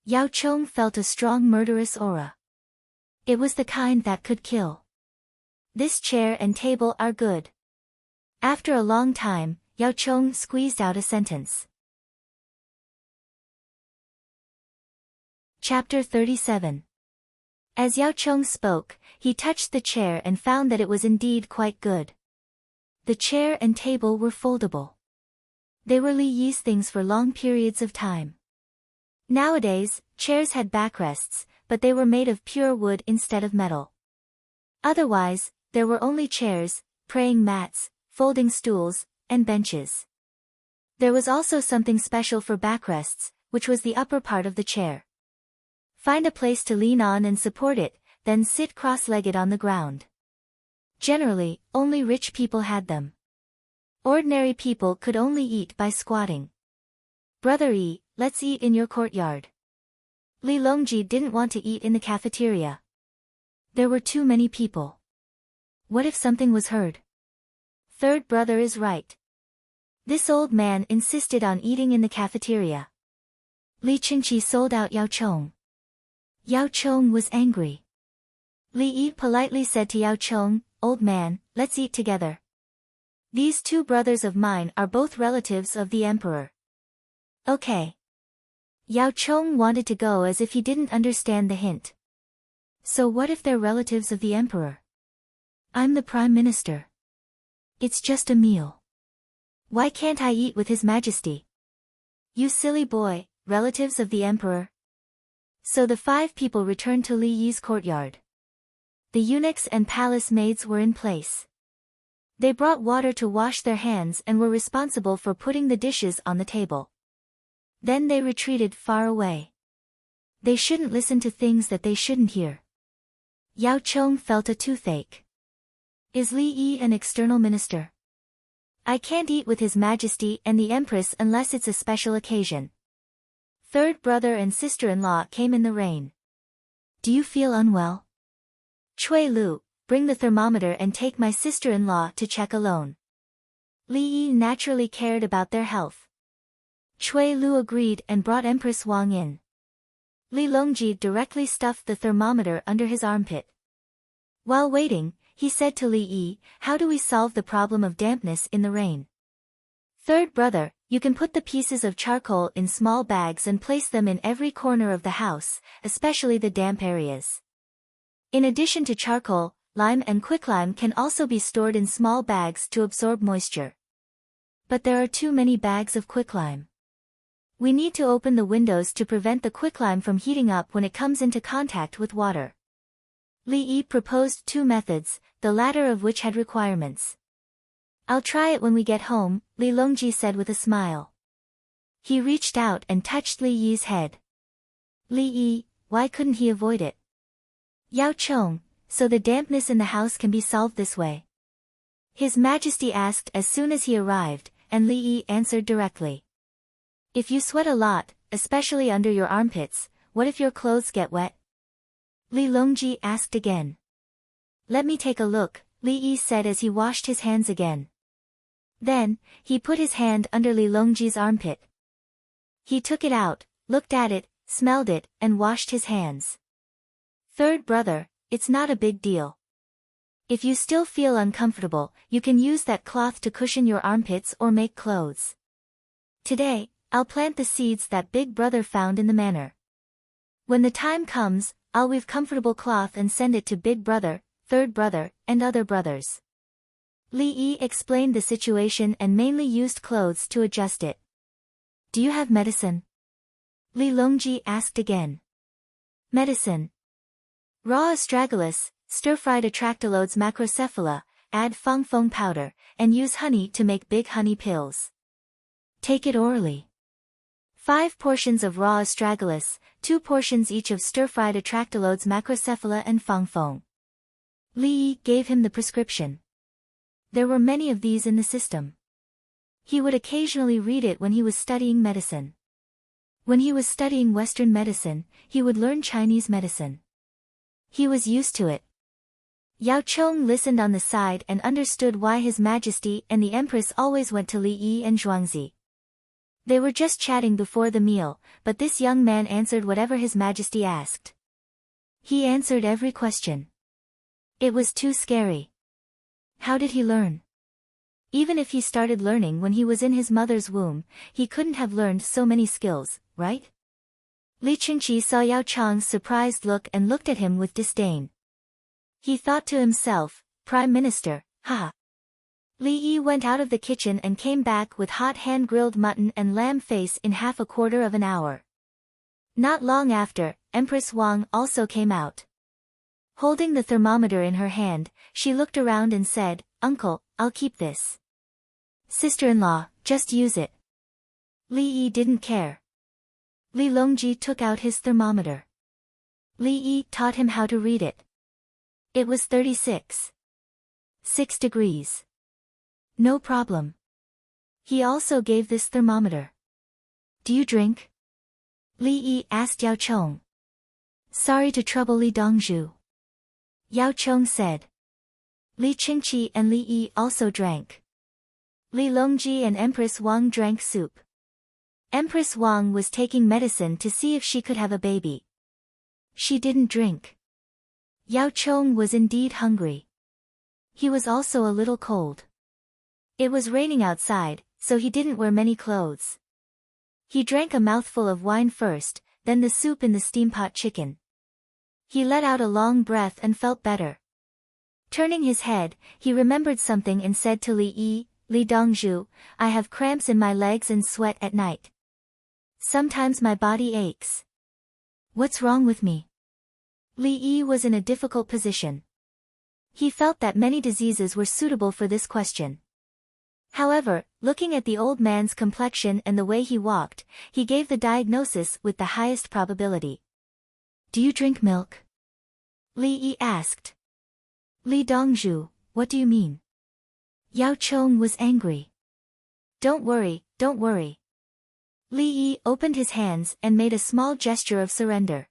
Yao Chong felt a strong murderous aura. It was the kind that could kill. This chair and table are good. After a long time, Yao Chong squeezed out a sentence. Chapter 37. As Yao Chong spoke, he touched the chair and found that it was indeed quite good. The chair and table were foldable. They were Li Yi's things for long periods of time. Nowadays, chairs had backrests, but they were made of pure wood instead of metal. Otherwise, there were only chairs, praying mats, folding stools, and benches. There was also something special for backrests, which was the upper part of the chair. Find a place to lean on and support it, then sit cross-legged on the ground. Generally, only rich people had them. Ordinary people could only eat by squatting. Brother Yi, let's eat in your courtyard. Li Longji didn't want to eat in the cafeteria. There were too many people. What if something was heard? Third brother is right. This old man insisted on eating in the cafeteria. Li Qingqi sold out Yao Chong. Yao Chong was angry. Li Yi politely said to Yao Chong, Old man, let's eat together. These two brothers of mine are both relatives of the emperor. Okay. Yao Chong wanted to go as if he didn't understand the hint. So what if they're relatives of the emperor? I'm the prime minister. It's just a meal. Why can't I eat with his majesty? You silly boy, relatives of the emperor. So the 5 people returned to Li Yi's courtyard. The eunuchs and palace maids were in place. They brought water to wash their hands and were responsible for putting the dishes on the table. Then they retreated far away. They shouldn't listen to things that they shouldn't hear. Yao Chong felt a toothache. Is Li Yi an external minister? I can't eat with His Majesty and the Empress unless it's a special occasion. Third brother and sister-in-law came in the rain. Do you feel unwell? Cui Lu, bring the thermometer and take my sister-in-law to check alone. Li Yi naturally cared about their health. Cui Lu agreed and brought Empress Wang in. Li Longji directly stuffed the thermometer under his armpit. While waiting, he said to Li Yi, how do we solve the problem of dampness in the rain? Third brother, you can put the pieces of charcoal in small bags and place them in every corner of the house, especially the damp areas. In addition to charcoal, lime and quicklime can also be stored in small bags to absorb moisture. But there are too many bags of quicklime. We need to open the windows to prevent the quicklime from heating up when it comes into contact with water. Li Yi proposed 2 methods, the latter of which had requirements. I'll try it when we get home, Li Longji said with a smile. He reached out and touched Li Yi's head. Li Yi, why couldn't he avoid it? Yao Chong, so the dampness in the house can be solved this way? His Majesty asked as soon as he arrived, and Li Yi answered directly. If you sweat a lot, especially under your armpits, what if your clothes get wet? Li Longji asked again. Let me take a look, Li Yi said as he washed his hands again. Then, he put his hand under Li Longji's armpit. He took it out, looked at it, smelled it, and washed his hands. Third brother, it's not a big deal. If you still feel uncomfortable, you can use that cloth to cushion your armpits or make clothes. Today, I'll plant the seeds that big brother found in the manor. When the time comes, I'll weave comfortable cloth and send it to big brother, third brother, and other brothers. Li Yi explained the situation and mainly used clothes to adjust it. Do you have medicine? Li Longji asked again. Medicine. Raw astragalus, stir-fried atractylodes macrocephala, add feng feng powder, and use honey to make big honey pills. Take it orally. 5 portions of raw astragalus, 2 portions each of stir-fried atractylodes macrocephala and feng feng. Li Yi gave him the prescription. There were many of these in the system. He would occasionally read it when he was studying medicine. When he was studying Western medicine, he would learn Chinese medicine. He was used to it. Yao Chong listened on the side and understood why His Majesty and the Empress always went to Li Yi and Zhuangzi. They were just chatting before the meal, but this young man answered whatever His Majesty asked. He answered every question. It was too scary. How did he learn? Even if he started learning when he was in his mother's womb, he couldn't have learned so many skills, right? Li Qingqi saw Yao Chang's surprised look and looked at him with disdain. He thought to himself, Prime Minister, haha. Li Yi went out of the kitchen and came back with hot hand-grilled mutton and lamb face in half a quarter of an hour. Not long after, Empress Wang also came out. Holding the thermometer in her hand, she looked around and said, Uncle, I'll keep this. Sister-in-law, just use it. Li Yi didn't care. Li Longji took out his thermometer. Li Yi taught him how to read it. It was 36.6 degrees. No problem. He also gave this thermometer. Do you drink? Li Yi asked Yao Chong. Sorry to trouble Li Dongzhu. Yao Chong said. Li Qingqi and Li Yi also drank. Li Longji and Empress Wang drank soup. Empress Wang was taking medicine to see if she could have a baby. She didn't drink. Yao Chong was indeed hungry. He was also a little cold. It was raining outside, so he didn't wear many clothes. He drank a mouthful of wine first, then the soup in the steampot chicken. He let out a long breath and felt better. Turning his head, he remembered something and said to Li Yi, Li Dongzhu, I have cramps in my legs and sweat at night. Sometimes my body aches. What's wrong with me? Li Yi was in a difficult position. He felt that many diseases were suitable for this question. However, looking at the old man's complexion and the way he walked, he gave the diagnosis with the highest probability. Do you drink milk? Li Yi asked. Li Dongzhu, what do you mean? Yao Chong was angry. Don't worry, don't worry. Li Yi opened his hands and made a small gesture of surrender.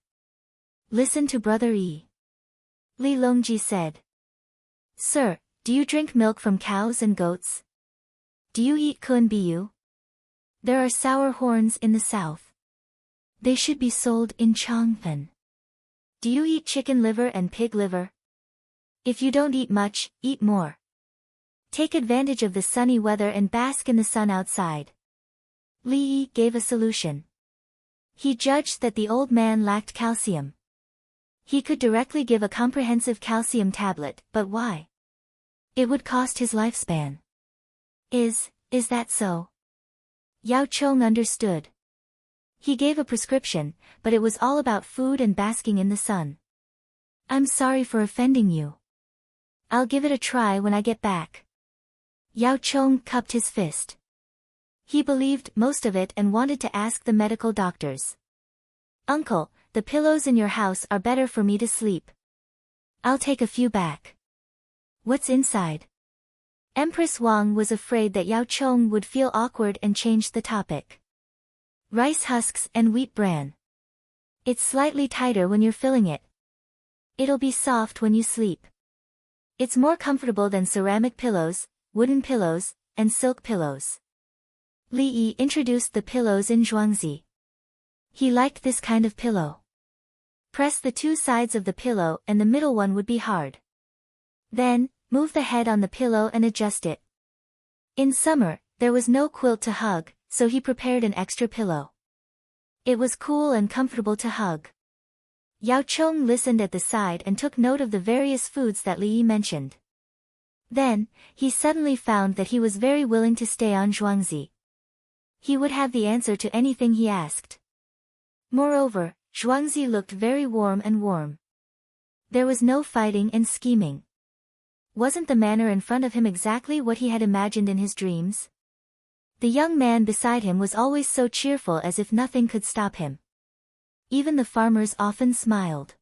Listen to Brother Yi. Li Longji said. Sir, do you drink milk from cows and goats? Do you eat kunbiyu? There are sour horns in the south. They should be sold in Changpeng. Do you eat chicken liver and pig liver? If you don't eat much, eat more. Take advantage of the sunny weather and bask in the sun outside. Li Yi gave a solution. He judged that the old man lacked calcium. He could directly give a comprehensive calcium tablet, but why? It would cost his lifespan. Is that so? Yao Chong understood. He gave a prescription, but it was all about food and basking in the sun. I'm sorry for offending you. I'll give it a try when I get back. Yao Chong cupped his fist. He believed most of it and wanted to ask the medical doctors. "Uncle, the pillows in your house are better for me to sleep. I'll take a few back." "What's inside?" Empress Wang was afraid that Yao Chong would feel awkward and changed the topic. "Rice husks and wheat bran. It's slightly tighter when you're filling it. It'll be soft when you sleep. It's more comfortable than ceramic pillows, wooden pillows, and silk pillows." Li Yi introduced the pillows in Zhuangzi. He liked this kind of pillow. Press the two sides of the pillow and the middle one would be hard. Then, move the head on the pillow and adjust it. In summer, there was no quilt to hug, so he prepared an extra pillow. It was cool and comfortable to hug. Yao Chong listened at the side and took note of the various foods that Li Yi mentioned. Then, he suddenly found that he was very willing to stay on Zhuangzi. He would have the answer to anything he asked. Moreover, Zhuangzi looked very warm and warm. There was no fighting and scheming. Wasn't the manor in front of him exactly what he had imagined in his dreams? The young man beside him was always so cheerful as if nothing could stop him. Even the farmers often smiled.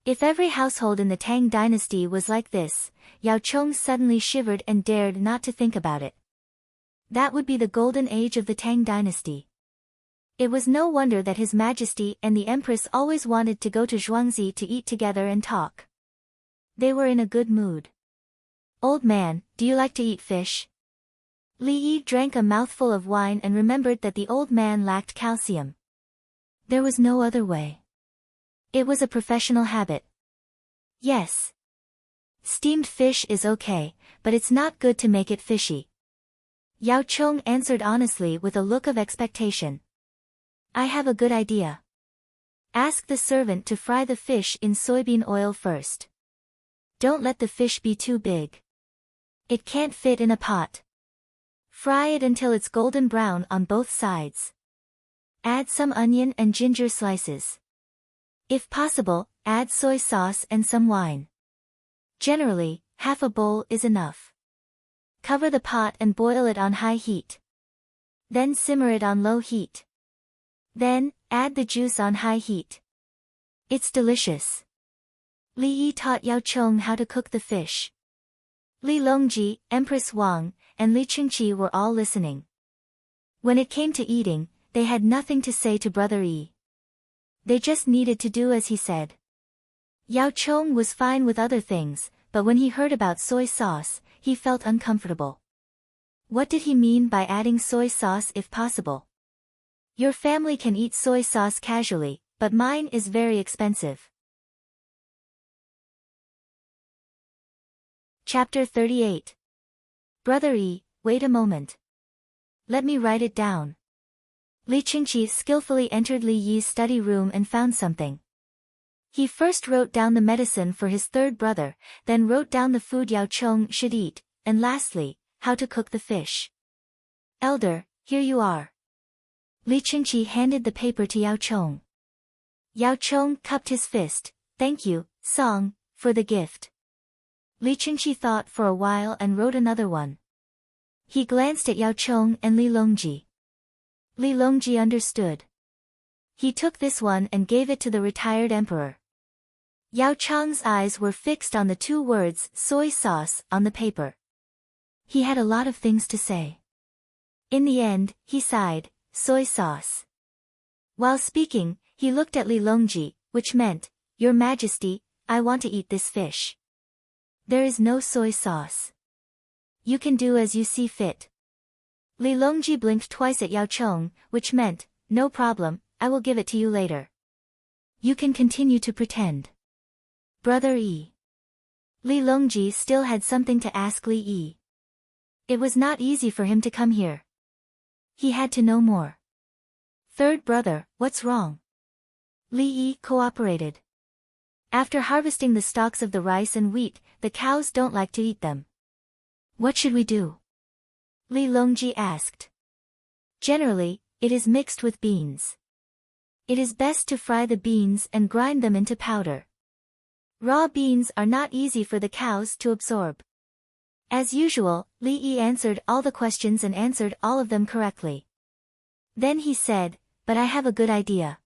If every household in the Tang dynasty was like this, Yao Chong suddenly shivered and dared not to think about it. That would be the golden age of the Tang dynasty. It was no wonder that His Majesty and the Empress always wanted to go to Zhuangzi to eat together and talk. They were in a good mood. "Old man, do you like to eat fish?" Li Yi drank a mouthful of wine and remembered that the old man lacked calcium. There was no other way. It was a professional habit. "Yes. Steamed fish is okay, but it's not good to make it fishy." Yao Chong answered honestly with a look of expectation. "I have a good idea. Ask the servant to fry the fish in soybean oil first. Don't let the fish be too big. It can't fit in a pot. Fry it until it's golden brown on both sides. Add some onion and ginger slices. If possible, add soy sauce and some wine. Generally, half a bowl is enough. Cover the pot and boil it on high heat. Then simmer it on low heat. Then, add the juice on high heat. It's delicious." Li Yi taught Yao Chong how to cook the fish. Li Longji, Empress Wang, and Li Qingqi were all listening. When it came to eating, they had nothing to say to Brother Yi. They just needed to do as he said. Yao Chong was fine with other things, but when he heard about soy sauce, he felt uncomfortable. What did he mean by adding soy sauce if possible? Your family can eat soy sauce casually, but mine is very expensive. Chapter 38. Brother Yi, wait a moment. Let me write it down. Li Qingqi skillfully entered Li Yi's study room and found something. He first wrote down the medicine for his third brother, then wrote down the food Yao Chong should eat, and lastly, how to cook the fish. "Elder, here you are." Li Qingqi handed the paper to Yao Chong. Yao Chong cupped his fist. "Thank you, Song, for the gift." Li Qingqi thought for a while and wrote another one. He glanced at Yao Chong and Li Longji. Li Longji understood. He took this one and gave it to the retired emperor. Yao Chong's eyes were fixed on the two words soy sauce on the paper. He had a lot of things to say. In the end, he sighed, soy sauce. While speaking, he looked at Li Longji, which meant, "Your Majesty, I want to eat this fish. There is no soy sauce. You can do as you see fit." Li Longji blinked twice at Yao Chong, which meant, "No problem, I will give it to you later. You can continue to pretend." Brother Yi. Li Longji still had something to ask Li Yi. It was not easy for him to come here. He had to know more. "Third brother, what's wrong?" Li Yi cooperated. "After harvesting the stalks of the rice and wheat, the cows don't like to eat them." "What should we do?" Li Longji asked. "Generally, it is mixed with beans. It is best to fry the beans and grind them into powder. Raw beans are not easy for the cows to absorb. As usual, Li Yi answered all the questions and answered all of them correctly. Then he said, "But I have a good idea.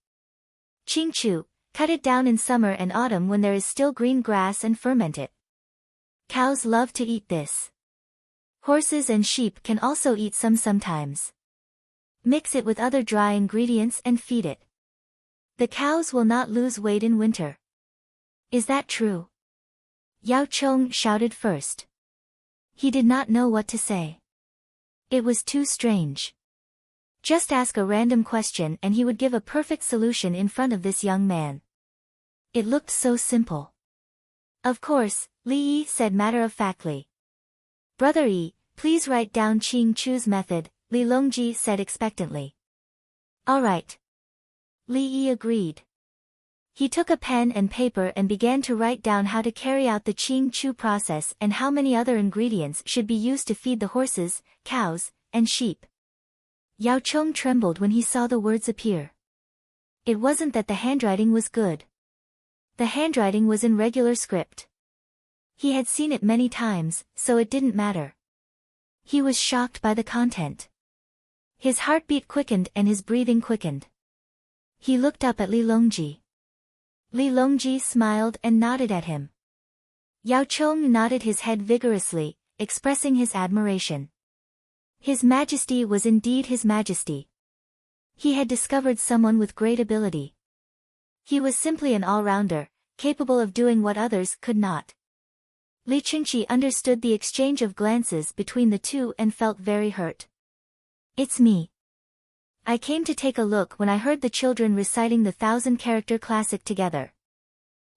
Qingchu, cut it down in summer and autumn when there is still green grass and ferment it. Cows love to eat this. Horses and sheep can also eat some sometimes. Mix it with other dry ingredients and feed it. The cows will not lose weight in winter." "Is that true?" Yao Chong shouted first. He did not know what to say. It was too strange. Just ask a random question and he would give a perfect solution in front of this young man. It looked so simple. "Of course," Li Yi said matter-of-factly. "Brother Yi, please write down Qing Chu's method," Li Longji said expectantly. "All right." Li Yi agreed. He took a pen and paper and began to write down how to carry out the Qing Chu process and how many other ingredients should be used to feed the horses, cows, and sheep. Yao Chong trembled when he saw the words appear. It wasn't that the handwriting was good. The handwriting was in regular script. He had seen it many times, so it didn't matter. He was shocked by the content. His heartbeat quickened and his breathing quickened. He looked up at Li Longji. Li Longji smiled and nodded at him. Yao Chong nodded his head vigorously, expressing his admiration. His Majesty was indeed His Majesty. He had discovered someone with great ability. He was simply an all-rounder, capable of doing what others could not. Li Qingqi understood the exchange of glances between the two and felt very hurt. "It's me. I came to take a look when I heard the children reciting the 1,000-character classic together.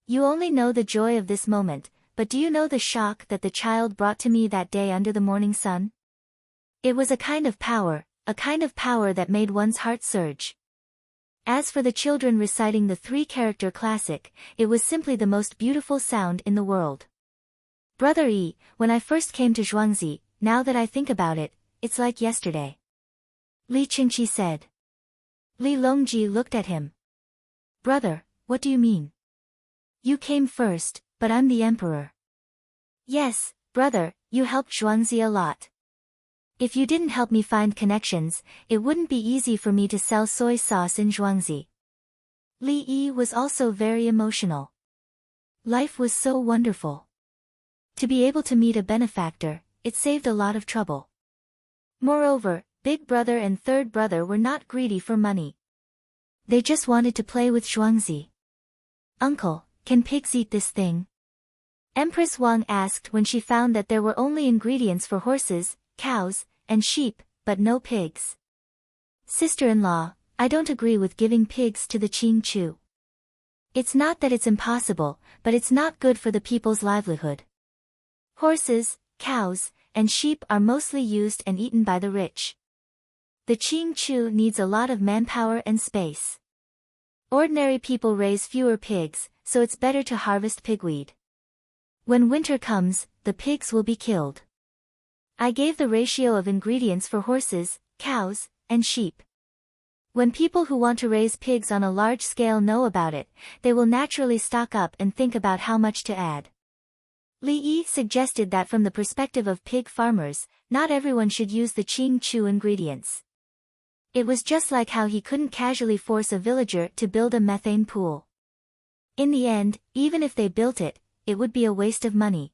You only know the joy of this moment, but do you know the shock that the child brought to me that day under the morning sun? It was a kind of power that made one's heart surge. As for the children reciting the 3-character classic, it was simply the most beautiful sound in the world. Brother Yi, when I first came to Zhuangzi, now that I think about it, it's like yesterday." Li Qingqi said. Li Longji looked at him. "Brother, what do you mean? You came first, but I'm the emperor." "Yes, brother, you helped Zhuangzi a lot. If you didn't help me find connections, it wouldn't be easy for me to sell soy sauce in Zhuangzi." Li Yi was also very emotional. Life was so wonderful. To be able to meet a benefactor, it saved a lot of trouble. Moreover, Big Brother and Third Brother were not greedy for money. They just wanted to play with Zhuangzi. "Uncle, can pigs eat this thing?" Empress Wang asked when she found that there were only ingredients for horses, cows, and sheep, but no pigs. "Sister-in-law, I don't agree with giving pigs to the Qing Chu. It's not that it's impossible, but it's not good for the people's livelihood. Horses, cows, and sheep are mostly used and eaten by the rich. The Qing Chu needs a lot of manpower and space. Ordinary people raise fewer pigs, so it's better to harvest pigweed. When winter comes, the pigs will be killed. I gave the ratio of ingredients for horses, cows, and sheep. When people who want to raise pigs on a large scale know about it, they will naturally stock up and think about how much to add." Li Yi suggested that from the perspective of pig farmers, not everyone should use the Qing Chu ingredients. It was just like how he couldn't casually force a villager to build a methane pool. In the end, even if they built it, it would be a waste of money.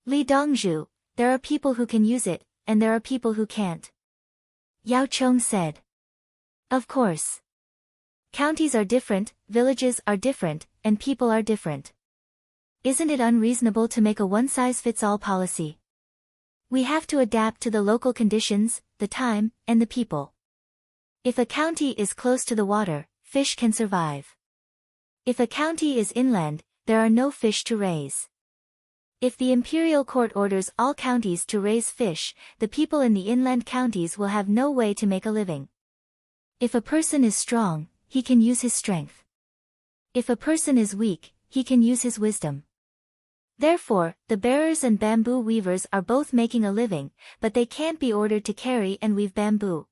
Li Dongzhu, there are people who can use it, and there are people who can't. Yao Chong said. Of course. Counties are different, villages are different, and people are different. Isn't it unreasonable to make a one-size-fits-all policy? We have to adapt to the local conditions, the time, and the people. If a county is close to the water, fish can survive. If a county is inland, there are no fish to raise. If the imperial court orders all counties to raise fish, the people in the inland counties will have no way to make a living. If a person is strong, he can use his strength. If a person is weak, he can use his wisdom. Therefore, the bearers and bamboo weavers are both making a living, but they can't be ordered to carry and weave bamboo.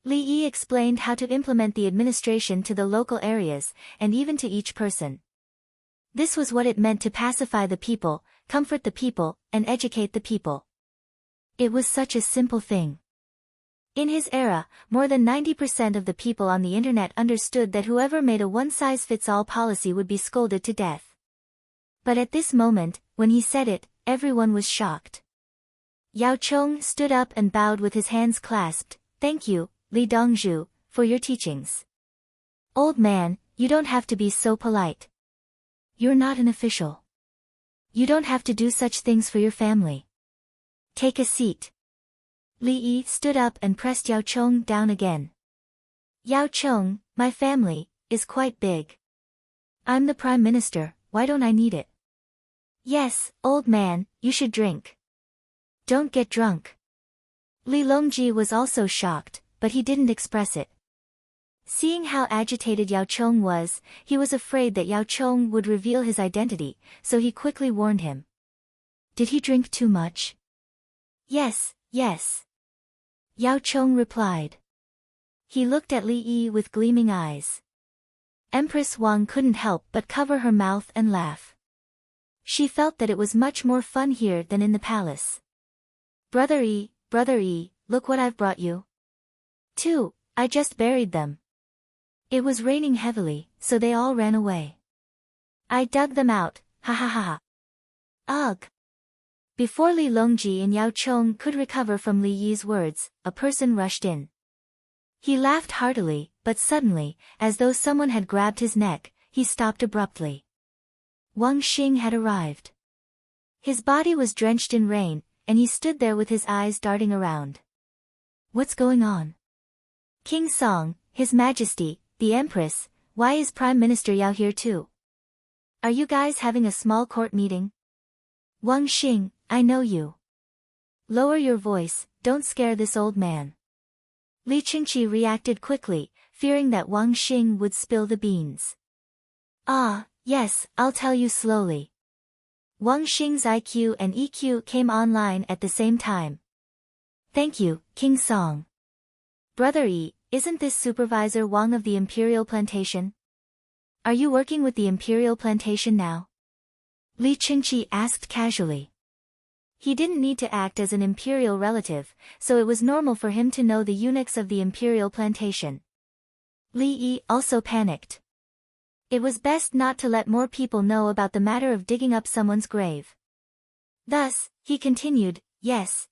Li Yi explained how to implement the administration to the local areas, and even to each person. This was what it meant to pacify the people, comfort the people, and educate the people. It was such a simple thing. In his era, more than 90% of the people on the internet understood that whoever made a one-size-fits-all policy would be scolded to death. But at this moment, when he said it, everyone was shocked. Yao Chong stood up and bowed with his hands clasped. "Thank you, Li Dongzhu, for your teachings. Old man, you don't have to be so polite. You're not an official. You don't have to do such things for your family. Take a seat." Li Yi stood up and pressed Yao Chong down again. "Yao Chong, my family is quite big. I'm the Prime Minister, why don't I need it?" "Yes, old man, you should drink. Don't get drunk." Li Longji was also shocked, but he didn't express it. Seeing how agitated Yao Chong was, he was afraid that Yao Chong would reveal his identity, so he quickly warned him. "Did he drink too much?" "Yes, yes," Yao Chong replied. He looked at Li Yi with gleaming eyes. Empress Wang couldn't help but cover her mouth and laugh. She felt that it was much more fun here than in the palace. Brother Yi, look what I've brought you." "Two, I just buried them." It was raining heavily, so they all ran away. "I dug them out, ha ha ha ha." Ugh. Before Li Longji and Yao Chong could recover from Li Yi's words, a person rushed in. He laughed heartily, but suddenly, as though someone had grabbed his neck, he stopped abruptly. Wang Xing had arrived. His body was drenched in rain, and he stood there with his eyes darting around. "What's going on?" "King Song, His Majesty, the Empress, why is Prime Minister Yao here too? Are you guys having a small court meeting?" "Wang Xing, I know you. Lower your voice, don't scare this old man." Li Qingqi reacted quickly, fearing that Wang Xing would spill the beans. "Ah, yes, I'll tell you slowly." Wang Xing's IQ and EQ came online at the same time. "Thank you, King Song. Brother Yi, isn't this Supervisor Wang of the Imperial Plantation? Are you working with the Imperial Plantation now?" Li Qingqi asked casually. He didn't need to act as an imperial relative, so it was normal for him to know the eunuchs of the Imperial Plantation. Li Yi also panicked. It was best not to let more people know about the matter of digging up someone's grave. Thus, he continued, yes,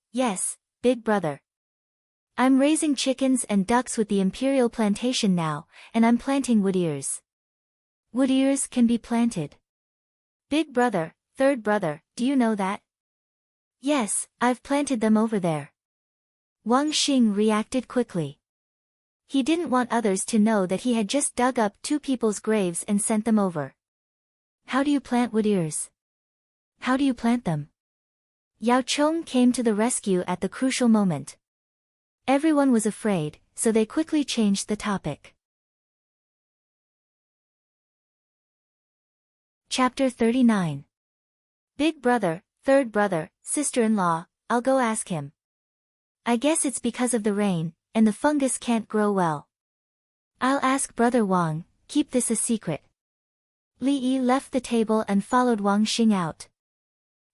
big brother. I'm raising chickens and ducks with the Imperial Plantation now, and I'm planting wood ears. Wood ears can be planted. Big brother, third brother, do you know that? Yes, I've planted them over there. Wang Xing reacted quickly. He didn't want others to know that he had just dug up 2 people's graves and sent them over. How do you plant wood ears? How do you plant them? Yao Chong came to the rescue at the crucial moment. Everyone was afraid, so they quickly changed the topic. Chapter 39. Big brother, third brother, sister-in-law, I'll go ask him. I guess it's because of the rain, and the fungus can't grow well. I'll ask brother Wang, keep this a secret. Li Yi left the table and followed Wang Xing out.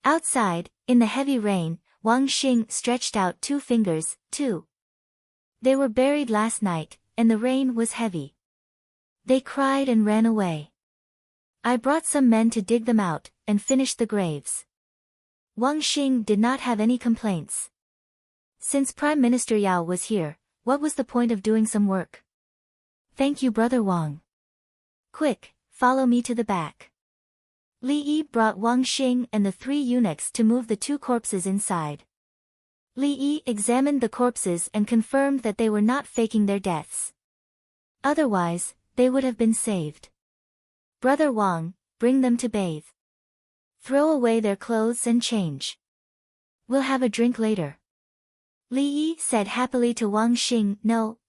Outside, in the heavy rain, Wang Xing stretched out 2 fingers, too. They were buried last night, and the rain was heavy. They cried and ran away. I brought some men to dig them out, and finish the graves. Wang Xing did not have any complaints. Since Prime Minister Yao was here, what was the point of doing some work? Thank you brother Wang. Quick, follow me to the back. Li Yi brought Wang Xing and the 3 eunuchs to move the 2 corpses inside. Li Yi examined the corpses and confirmed that they were not faking their deaths. Otherwise, they would have been saved. Brother Wang, bring them to bathe. Throw away their clothes and change. We'll have a drink later. Li Yi said happily to Wang Xing, No.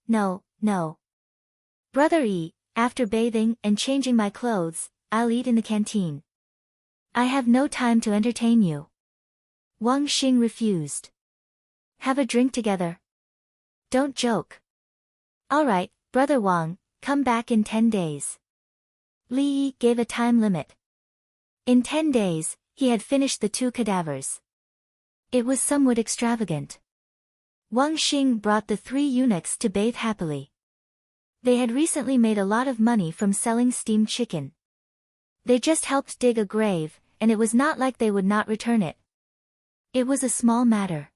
Brother Yi, after bathing and changing my clothes, I'll eat in the canteen. I have no time to entertain you. Wang Xing refused. Have a drink together. Don't joke. Alright, brother Wang, come back in 10 days. Li Yi gave a time limit. In 10 days, he had finished the 2 cadavers. It was somewhat extravagant. Wang Xing brought the 3 eunuchs to bathe happily. They had recently made a lot of money from selling steamed chicken. They just helped dig a grave, and it was not like they would not return it. It was a small matter.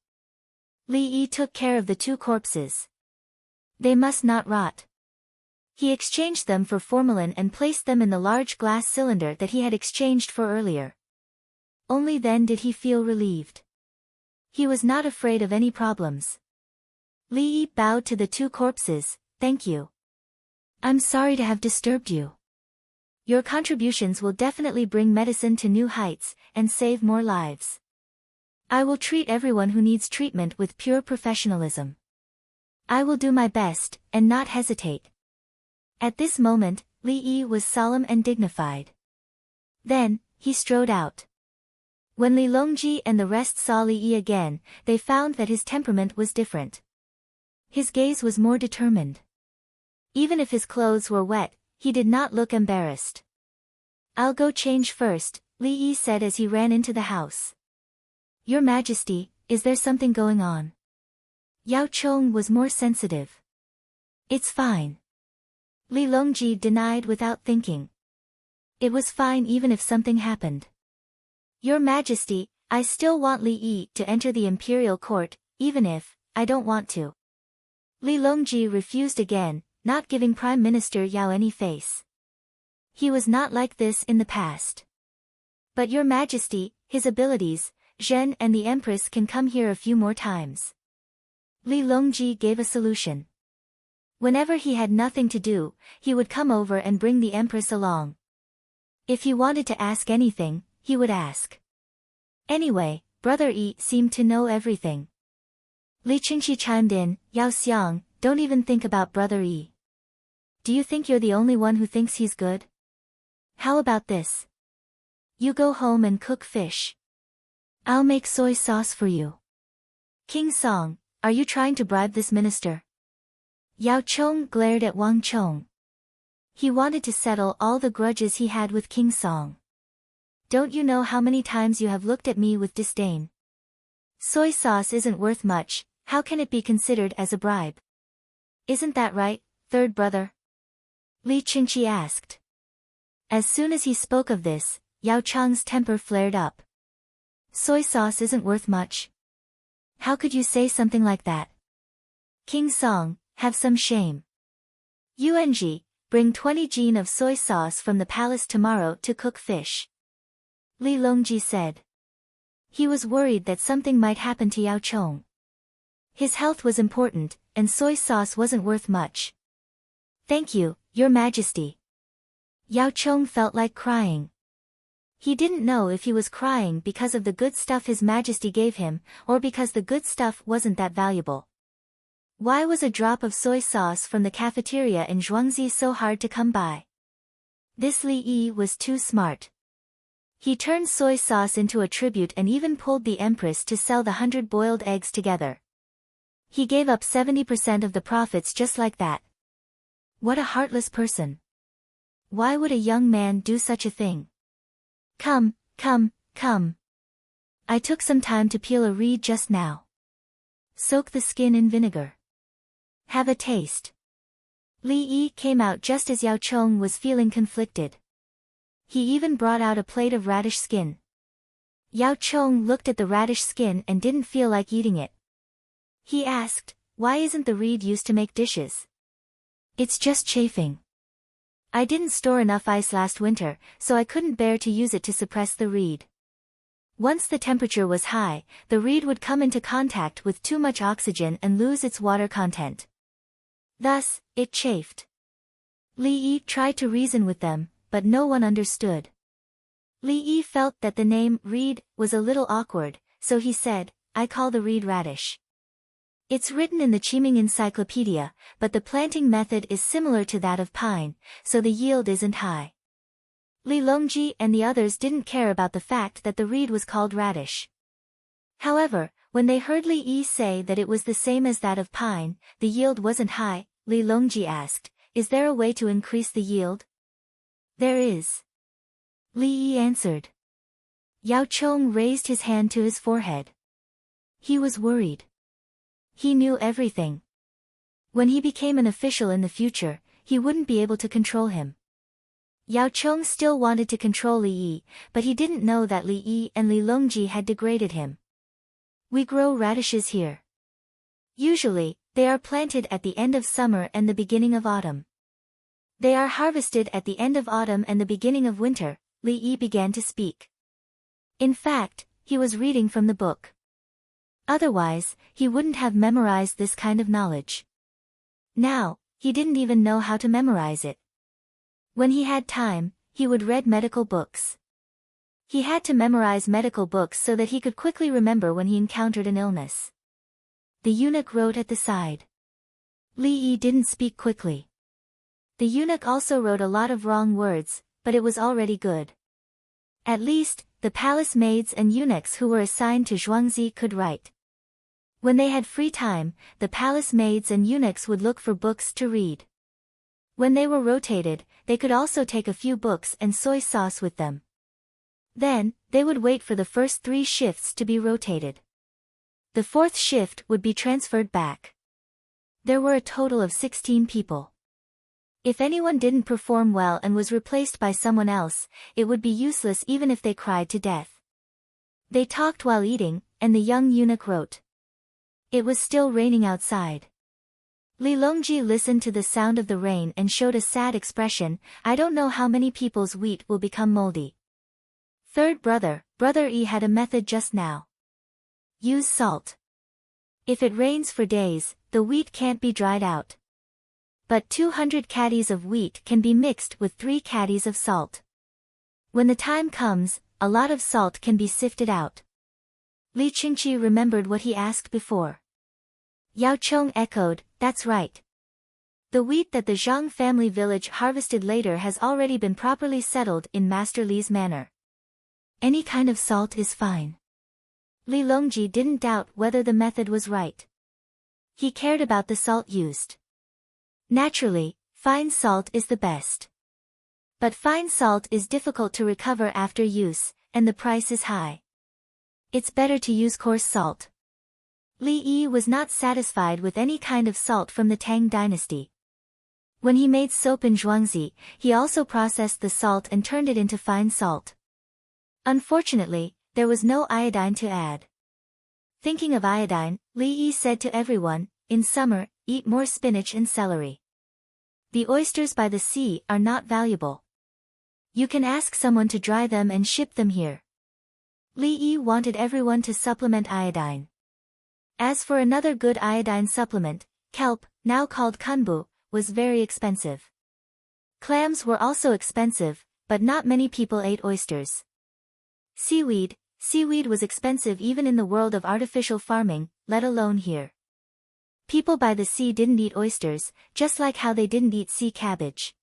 Li Yi took care of the 2 corpses. They must not rot. He exchanged them for formalin and placed them in the large glass cylinder that he had exchanged for earlier. Only then did he feel relieved. He was not afraid of any problems. Li Yi bowed to the 2 corpses. Thank you. I'm sorry to have disturbed you. Your contributions will definitely bring medicine to new heights, and save more lives. I will treat everyone who needs treatment with pure professionalism. I will do my best, and not hesitate. At this moment, Li Yi was solemn and dignified. Then, he strode out. When Li Longji and the rest saw Li Yi again, they found that his temperament was different. His gaze was more determined. Even if his clothes were wet, he did not look embarrassed. I'll go change first, Li Yi said as he ran into the house. Your Majesty, is there something going on? Yao Chong was more sensitive. It's fine. Li Longji denied without thinking. It was fine even if something happened. Your Majesty, I still want Li Yi to enter the imperial court, even if I don't want to. Li Longji refused again, not giving Prime Minister Yao any face. He was not like this in the past. But Your Majesty, his abilities, Zhen and the Empress can come here a few more times. Li Longji gave a solution. Whenever he had nothing to do, he would come over and bring the Empress along. If he wanted to ask anything, he would ask. Anyway, Brother Yi seemed to know everything. Li Qingxi chimed in, Yao Xiang, don't even think about Brother Yi. Do you think you're the only one who thinks he's good? How about this? You go home and cook fish. I'll make soy sauce for you. King Song, are you trying to bribe this minister? Yao Chong glared at Wang Chong. He wanted to settle all the grudges he had with King Song. Don't you know how many times you have looked at me with disdain? Soy sauce isn't worth much, how can it be considered as a bribe? Isn't that right, third brother? Li Qingqi asked. As soon as he spoke of this, Yao Chang's temper flared up. Soy sauce isn't worth much. How could you say something like that? King Song, have some shame. Yuanji, bring 20 jin of soy sauce from the palace tomorrow to cook fish. Li Longji said. He was worried that something might happen to Yao Chong. His health was important, and soy sauce wasn't worth much. Thank you, Your Majesty. Yao Chong felt like crying. He didn't know if he was crying because of the good stuff His Majesty gave him, or because the good stuff wasn't that valuable. Why was a drop of soy sauce from the cafeteria in Zhuangzi so hard to come by? This Li Yi was too smart. He turned soy sauce into a tribute and even pulled the Empress to sell the 100 boiled eggs together. He gave up 70% of the profits just like that. What a heartless person. Why would a young man do such a thing? Come, come, come. I took some time to peel a reed just now. Soak the skin in vinegar. Have a taste. Li Yi came out just as Yao Chong was feeling conflicted. He even brought out a plate of radish skin. Yao Chong looked at the radish skin and didn't feel like eating it. He asked, why isn't the reed used to make dishes? It's just chafing. I didn't store enough ice last winter, so I couldn't bear to use it to suppress the reed. Once the temperature was high, the reed would come into contact with too much oxygen and lose its water content. Thus, it chafed. Li Yi tried to reason with them, but no one understood. Li Yi felt that the name reed was a little awkward, so he said, I call the reed radish. It's written in the Qiming Encyclopedia, but the planting method is similar to that of pine, so the yield isn't high. Li Longji and the others didn't care about the fact that the reed was called radish. However, when they heard Li Yi say that it was the same as that of pine, the yield wasn't high, Li Longji asked, is there a way to increase the yield? There is. Li Yi answered. Yao Chong raised his hand to his forehead. He was worried. He knew everything. When he became an official in the future, he wouldn't be able to control him. Yao Chong still wanted to control Li Yi, but he didn't know that Li Yi and Li Longji had degraded him. We grow radishes here. Usually, they are planted at the end of summer and the beginning of autumn. They are harvested at the end of autumn and the beginning of winter, Li Yi began to speak. In fact, he was reading from the book. Otherwise, he wouldn't have memorized this kind of knowledge. Now, he didn't even know how to memorize it. When he had time, he would read medical books. He had to memorize medical books so that he could quickly remember when he encountered an illness. The eunuch wrote at the side. Li Yi didn't speak quickly. The eunuch also wrote a lot of wrong words, but it was already good. At least, the palace maids and eunuchs who were assigned to Zhuangzi could write. When they had free time, the palace maids and eunuchs would look for books to read. When they were rotated, they could also take a few books and soy sauce with them. Then, they would wait for the first 3 shifts to be rotated. The 4th shift would be transferred back. There were a total of 16 people. If anyone didn't perform well and was replaced by someone else, it would be useless even if they cried to death. They talked while eating, and the young eunuch wrote. It was still raining outside. Li Longji listened to the sound of the rain and showed a sad expression. I don't know how many people's wheat will become moldy. Third brother, Brother Yi had a method just now. Use salt. If it rains for days, the wheat can't be dried out. But 200 caddies of wheat can be mixed with 3 caddies of salt. When the time comes, a lot of salt can be sifted out. Li Qingqi remembered what he asked before. Yao Chong echoed, that's right. The wheat that the Zhang family village harvested later has already been properly settled in Master Li's manner. Any kind of salt is fine. Li Longji didn't doubt whether the method was right. He cared about the salt used. Naturally, fine salt is the best. But fine salt is difficult to recover after use, and the price is high. It's better to use coarse salt. Li Yi was not satisfied with any kind of salt from the Tang dynasty. When he made soap in Zhuangzi, he also processed the salt and turned it into fine salt. Unfortunately, there was no iodine to add. Thinking of iodine, Li Yi said to everyone, in summer, eat more spinach and celery. The oysters by the sea are not valuable. You can ask someone to dry them and ship them here. Li Yi wanted everyone to supplement iodine. As for another good iodine supplement, kelp, now called kunbu, was very expensive. Clams were also expensive, but not many people ate oysters. Seaweed was expensive even in the world of artificial farming, let alone here. People by the sea didn't eat oysters, just like how they didn't eat sea cabbage.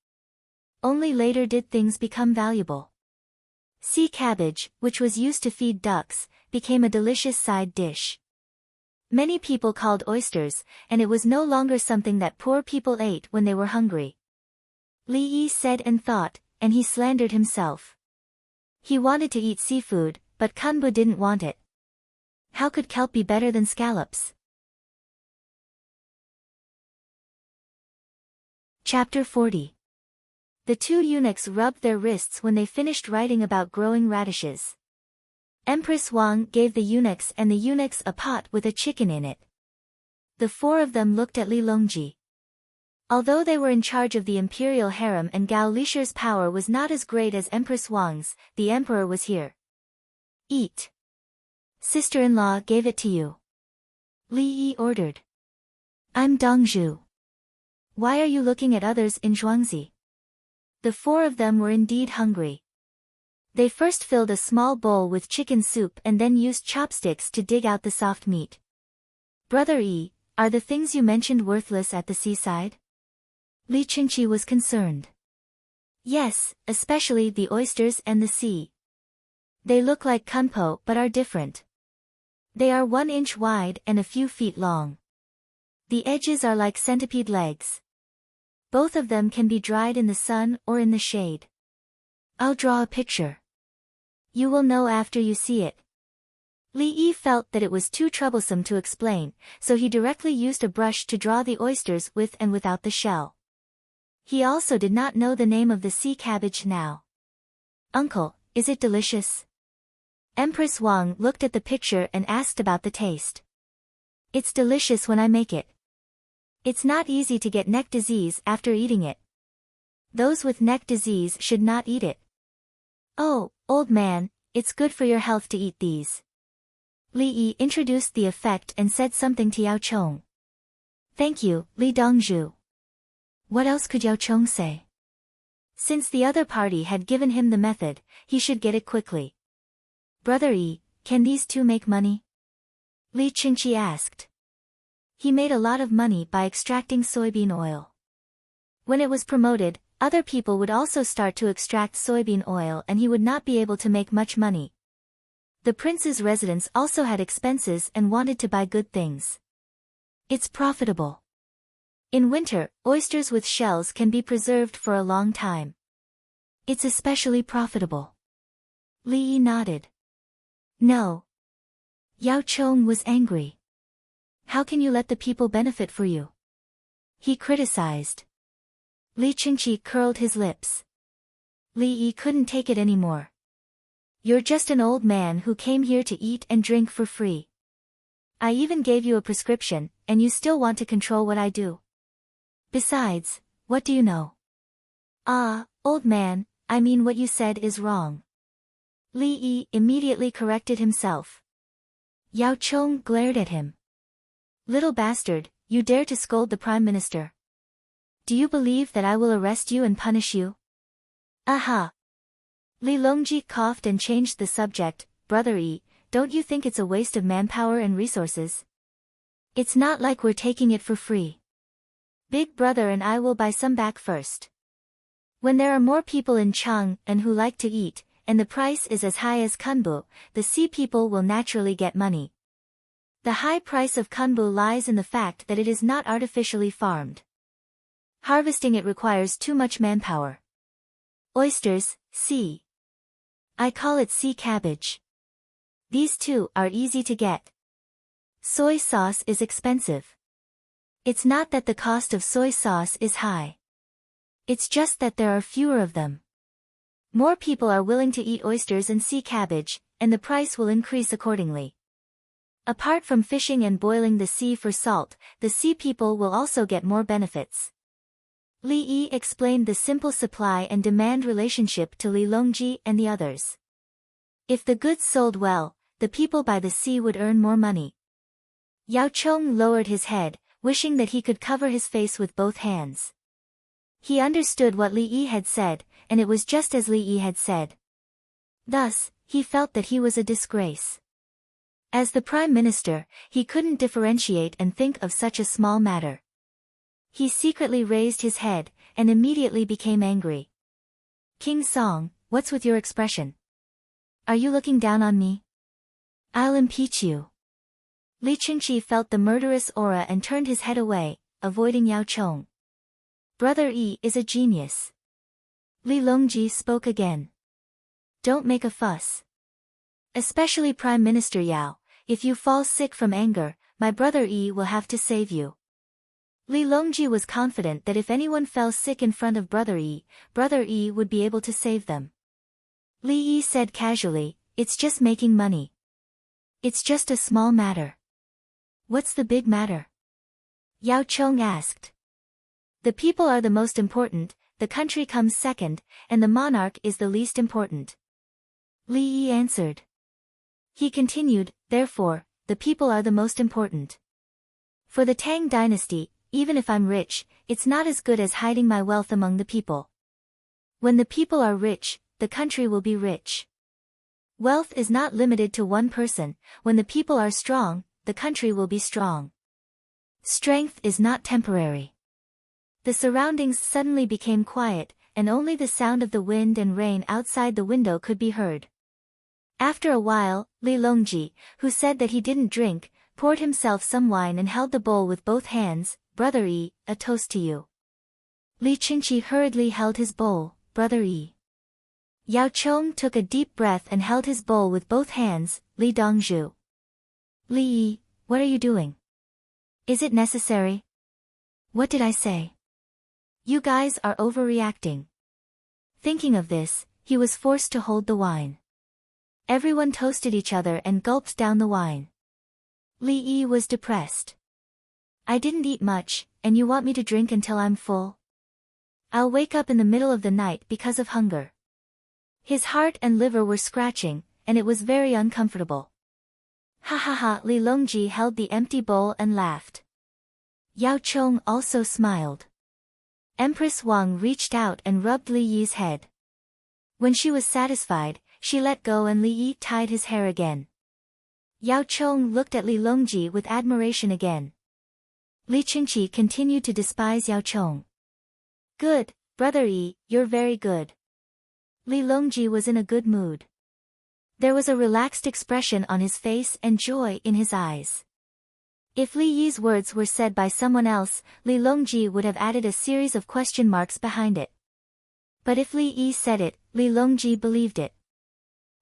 Only later did things become valuable. Sea cabbage, which was used to feed ducks, became a delicious side dish. Many people called oysters, and it was no longer something that poor people ate when they were hungry. Li Yi said and thought, and he slandered himself. He wanted to eat seafood, but kunbu didn't want it. How could kelp be better than scallops? Chapter 40. The 2 eunuchs rubbed their wrists when they finished writing about growing radishes. Empress Wang gave the eunuchs a pot with a chicken in it. The 4 of them looked at Li Longji. Although they were in charge of the imperial harem and Gao Lisher's power was not as great as Empress Wang's, the emperor was here. Eat. Sister-in-law gave it to you. Li Yi ordered. I'm Dongzhu. Why are you looking at others in Zhuangzi? The 4 of them were indeed hungry. They first filled a small bowl with chicken soup and then used chopsticks to dig out the soft meat. Brother Yi, are the things you mentioned worthless at the seaside? Li Qingqi was concerned. Yes, especially the oysters and the sea. They look like kunpo but are different. They are 1 inch wide and a few feet long. The edges are like centipede legs. Both of them can be dried in the sun or in the shade. I'll draw a picture. You will know after you see it. Li Yi felt that it was too troublesome to explain, so he directly used a brush to draw the oysters with and without the shell. He also did not know the name of the sea cabbage now. Uncle, is it delicious? Empress Wang looked at the picture and asked about the taste. It's delicious when I make it. It's not easy to get neck disease after eating it. Those with neck disease should not eat it. Oh, old man, it's good for your health to eat these. Li Yi introduced the effect and said something to Yao Chong. Thank you, Li Dongzhu. What else could Yao Chong say? Since the other party had given him the method, he should get it quickly. Brother Yi, can these two make money? Li Qingqi asked. He made a lot of money by extracting soybean oil. When it was promoted, other people would also start to extract soybean oil and he would not be able to make much money. The prince's residents also had expenses and wanted to buy good things. It's profitable. In winter, oysters with shells can be preserved for a long time. It's especially profitable. Li Yi nodded. No. Yao Chong was angry. How can you let the people benefit for you? He criticized. Li Qingqi curled his lips. Li Yi couldn't take it anymore. You're just an old man who came here to eat and drink for free. I even gave you a prescription, and you still want to control what I do. Besides, what do you know? Ah, old man, I mean what you said is wrong. Li Yi immediately corrected himself. Yao Chong glared at him. Little bastard, you dare to scold the Prime Minister. Do you believe that I will arrest you and punish you? Aha! Li Longji coughed and changed the subject. Brother Yi, don't you think it's a waste of manpower and resources? It's not like we're taking it for free. Big brother and I will buy some back first. When there are more people in Chang and who like to eat, and the price is as high as kunbu, the sea people will naturally get money. The high price of kunbu lies in the fact that it is not artificially farmed. Harvesting it requires too much manpower. Oysters, sea. I call it sea cabbage. These two are easy to get. Soy sauce is expensive. It's not that the cost of soy sauce is high. It's just that there are fewer of them. More people are willing to eat oysters and sea cabbage, and the price will increase accordingly. Apart from fishing and boiling the sea for salt, the sea people will also get more benefits. Li Yi explained the simple supply and demand relationship to Li Longji and the others. If the goods sold well, the people by the sea would earn more money. Yao Chong lowered his head, wishing that he could cover his face with both hands. He understood what Li Yi had said, and it was just as Li Yi had said. Thus, he felt that he was a disgrace. As the Prime Minister, he couldn't differentiate and think of such a small matter. He secretly raised his head, and immediately became angry. King Song, what's with your expression? Are you looking down on me? I'll impeach you. Li Qingqi felt the murderous aura and turned his head away, avoiding Yao Chong. Brother Yi is a genius. Li Longji spoke again. Don't make a fuss. Especially Prime Minister Yao, if you fall sick from anger, my brother Yi will have to save you. Li Longji was confident that if anyone fell sick in front of brother Yi would be able to save them. Li Yi said casually, it's just making money. It's just a small matter. What's the big matter? Yao Chong asked. The people are the most important, the country comes second, and the monarch is the least important. Li Yi answered. He continued, therefore, the people are the most important. For the Tang dynasty, even if I'm rich, it's not as good as hiding my wealth among the people. When the people are rich, the country will be rich. Wealth is not limited to one person. When the people are strong, the country will be strong. Strength is not temporary. The surroundings suddenly became quiet, and only the sound of the wind and rain outside the window could be heard. After a while, Li Longji, who said that he didn't drink, poured himself some wine and held the bowl with both hands. Brother Yi, a toast to you. Li Qingqi hurriedly held his bowl. Brother Yi. Yao Chong took a deep breath and held his bowl with both hands. Li Dongzhu. Li Yi, what are you doing? Is it necessary? What did I say? You guys are overreacting. Thinking of this, he was forced to hold the wine. Everyone toasted each other and gulped down the wine. Li Yi was depressed. I didn't eat much, and you want me to drink until I'm full? I'll wake up in the middle of the night because of hunger. His heart and liver were scratching, and it was very uncomfortable. Ha ha ha! Li Longji held the empty bowl and laughed. Yao Chong also smiled. Empress Wang reached out and rubbed Li Yi's head. When she was satisfied, she let go and Li Yi tied his hair again. Yao Chong looked at Li Longji with admiration again. Li Qingqi continued to despise Yao Chong. Good, brother Yi, you're very good. Li Longji was in a good mood. There was a relaxed expression on his face and joy in his eyes. If Li Yi's words were said by someone else, Li Longji would have added a series of question marks behind it. But if Li Yi said it, Li Longji believed it.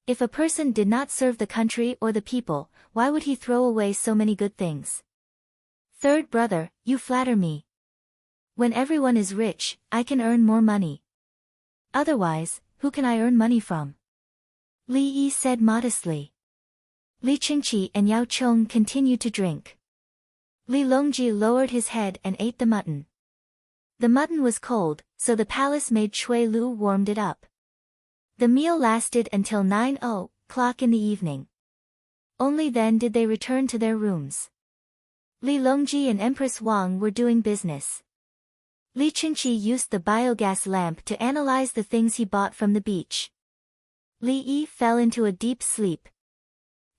If a person did not serve the country or the people, why would he throw away so many good things? Third brother, you flatter me. When everyone is rich, I can earn more money. Otherwise, who can I earn money from? Li Yi said modestly. Li Qingqi and Yao Chong continued to drink. Li Longji lowered his head and ate the mutton. The mutton was cold, so the palace maid Shui Lu warmed it up. The meal lasted until 9:00 in the evening. Only then did they return to their rooms. Li Longji and Empress Wang were doing business. Li Qingqi used the biogas lamp to analyze the things he bought from the beach. Li Yi fell into a deep sleep.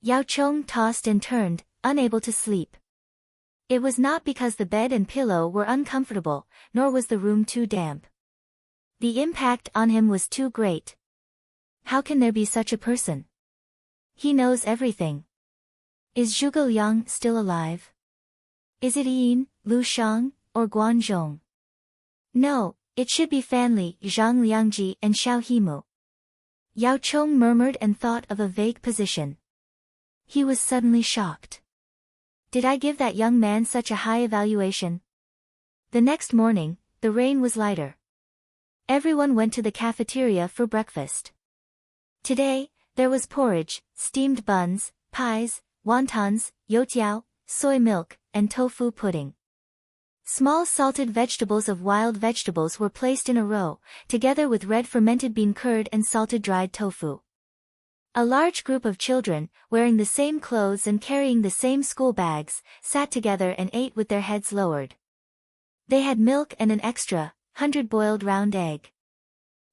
Yao Chong tossed and turned, unable to sleep. It was not because the bed and pillow were uncomfortable, nor was the room too damp. The impact on him was too great. How can there be such a person? He knows everything. Is Zhuge Liang still alive? Is it Yin, Lu Shang, or Guan Zhong? No, it should be Fan Li, Zhang Liangji and Xiao Himu. Yao Chong murmured and thought of a vague position. He was suddenly shocked. Did I give that young man such a high evaluation? The next morning, the rain was lighter. Everyone went to the cafeteria for breakfast. Today, there was porridge, steamed buns, pies, wontons, youtiao, soy milk, and tofu pudding. Small salted vegetables of wild vegetables were placed in a row, together with red fermented bean curd and salted dried tofu. A large group of children, wearing the same clothes and carrying the same school bags, sat together and ate with their heads lowered. They had milk and an extra, 100 boiled round egg.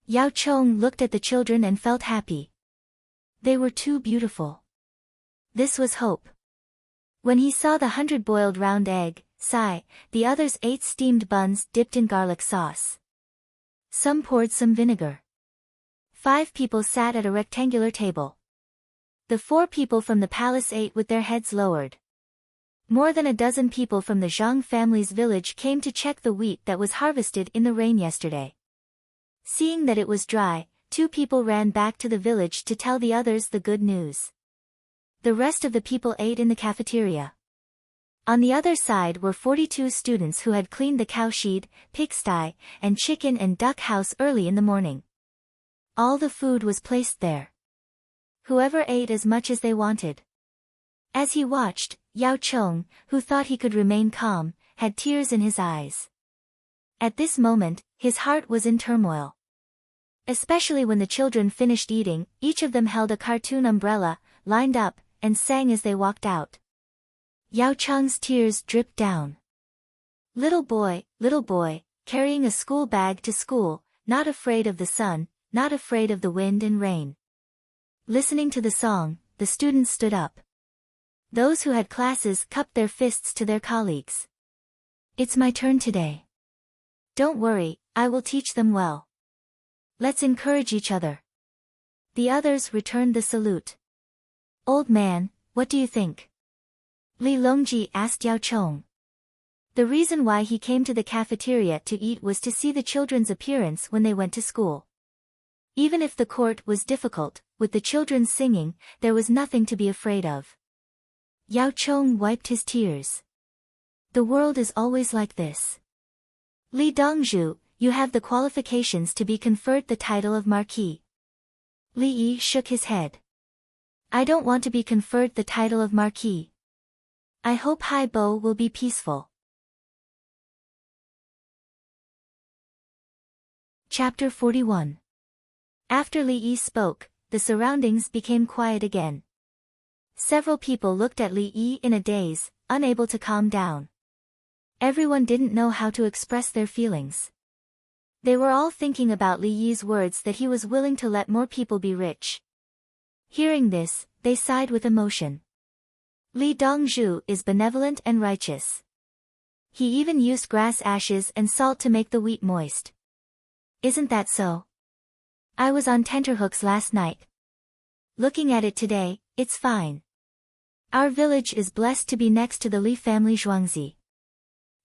Yao Chong looked at the children and felt happy. They were too beautiful. This was hope. When he saw the 100 boiled round egg, the others ate steamed buns dipped in garlic sauce. Some poured some vinegar. 5 people sat at a rectangular table. The 4 people from the palace ate with their heads lowered. More than a dozen people from the Zhang family's village came to check the wheat that was harvested in the rain yesterday. Seeing that it was dry, 2 people ran back to the village to tell the others the good news. The rest of the people ate in the cafeteria. On the other side were 42 students who had cleaned the cowshed, pigsty, and chicken and duck house early in the morning. All the food was placed there. Whoever ate as much as they wanted. As he watched, Yao Chong, who thought he could remain calm, had tears in his eyes. At this moment, his heart was in turmoil. Especially when the children finished eating, each of them held a cartoon umbrella, lined up, and sang as they walked out. Yao Chong's tears dripped down. Little boy, carrying a school bag to school, not afraid of the sun, not afraid of the wind and rain. Listening to the song, the students stood up. Those who had classes cupped their fists to their colleagues. It's my turn today. Don't worry, I will teach them well. Let's encourage each other. The others returned the salute. Old man, what do you think? Li Longji asked Yao Chong. The reason why he came to the cafeteria to eat was to see the children's appearance when they went to school. Even if the court was difficult, with the children singing, there was nothing to be afraid of. Yao Chong wiped his tears. The world is always like this. Li Dongzhu, you have the qualifications to be conferred the title of Marquis. Li Yi shook his head. I don't want to be conferred the title of Marquis. I hope Haibo will be peaceful. Chapter 41. After Li Yi spoke, the surroundings became quiet again. Several people looked at Li Yi in a daze, unable to calm down. Everyone didn't know how to express their feelings. They were all thinking about Li Yi's words that he was willing to let more people be rich. Hearing this, they sighed with emotion. Li Dongzhu is benevolent and righteous. He even used grass ashes and salt to make the wheat moist. Isn't that so? I was on tenterhooks last night. Looking at it today, it's fine. Our village is blessed to be next to the Li family Zhuangzi.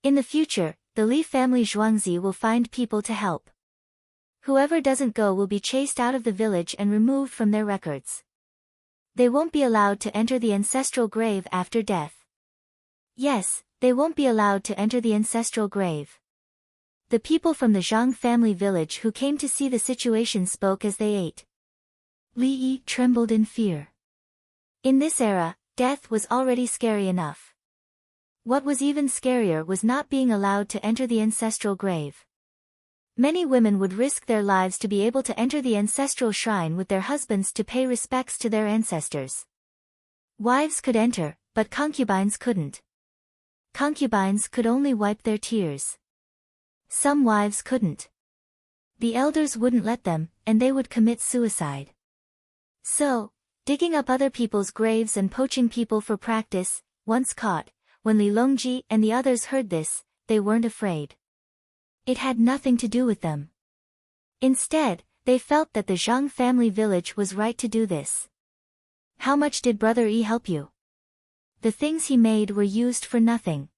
In the future, the Li family Zhuangzi will find people to help. Whoever doesn't go will be chased out of the village and removed from their records. They won't be allowed to enter the ancestral grave after death. Yes, they won't be allowed to enter the ancestral grave. The people from the Zhang family village who came to see the situation spoke as they ate. Li Yi trembled in fear. In this era, death was already scary enough. What was even scarier was not being allowed to enter the ancestral grave. Many women would risk their lives to be able to enter the ancestral shrine with their husbands to pay respects to their ancestors. Wives could enter, but concubines couldn't. Concubines could only wipe their tears. Some wives couldn't. The elders wouldn't let them, and they would commit suicide. So, digging up other people's graves and poaching people for practice, once caught, when Li Longji and the others heard this, they weren't afraid. It had nothing to do with them. Instead, they felt that the Zhang family village was right to do this. How much did Brother Yi help you? The things he made were used for nothing.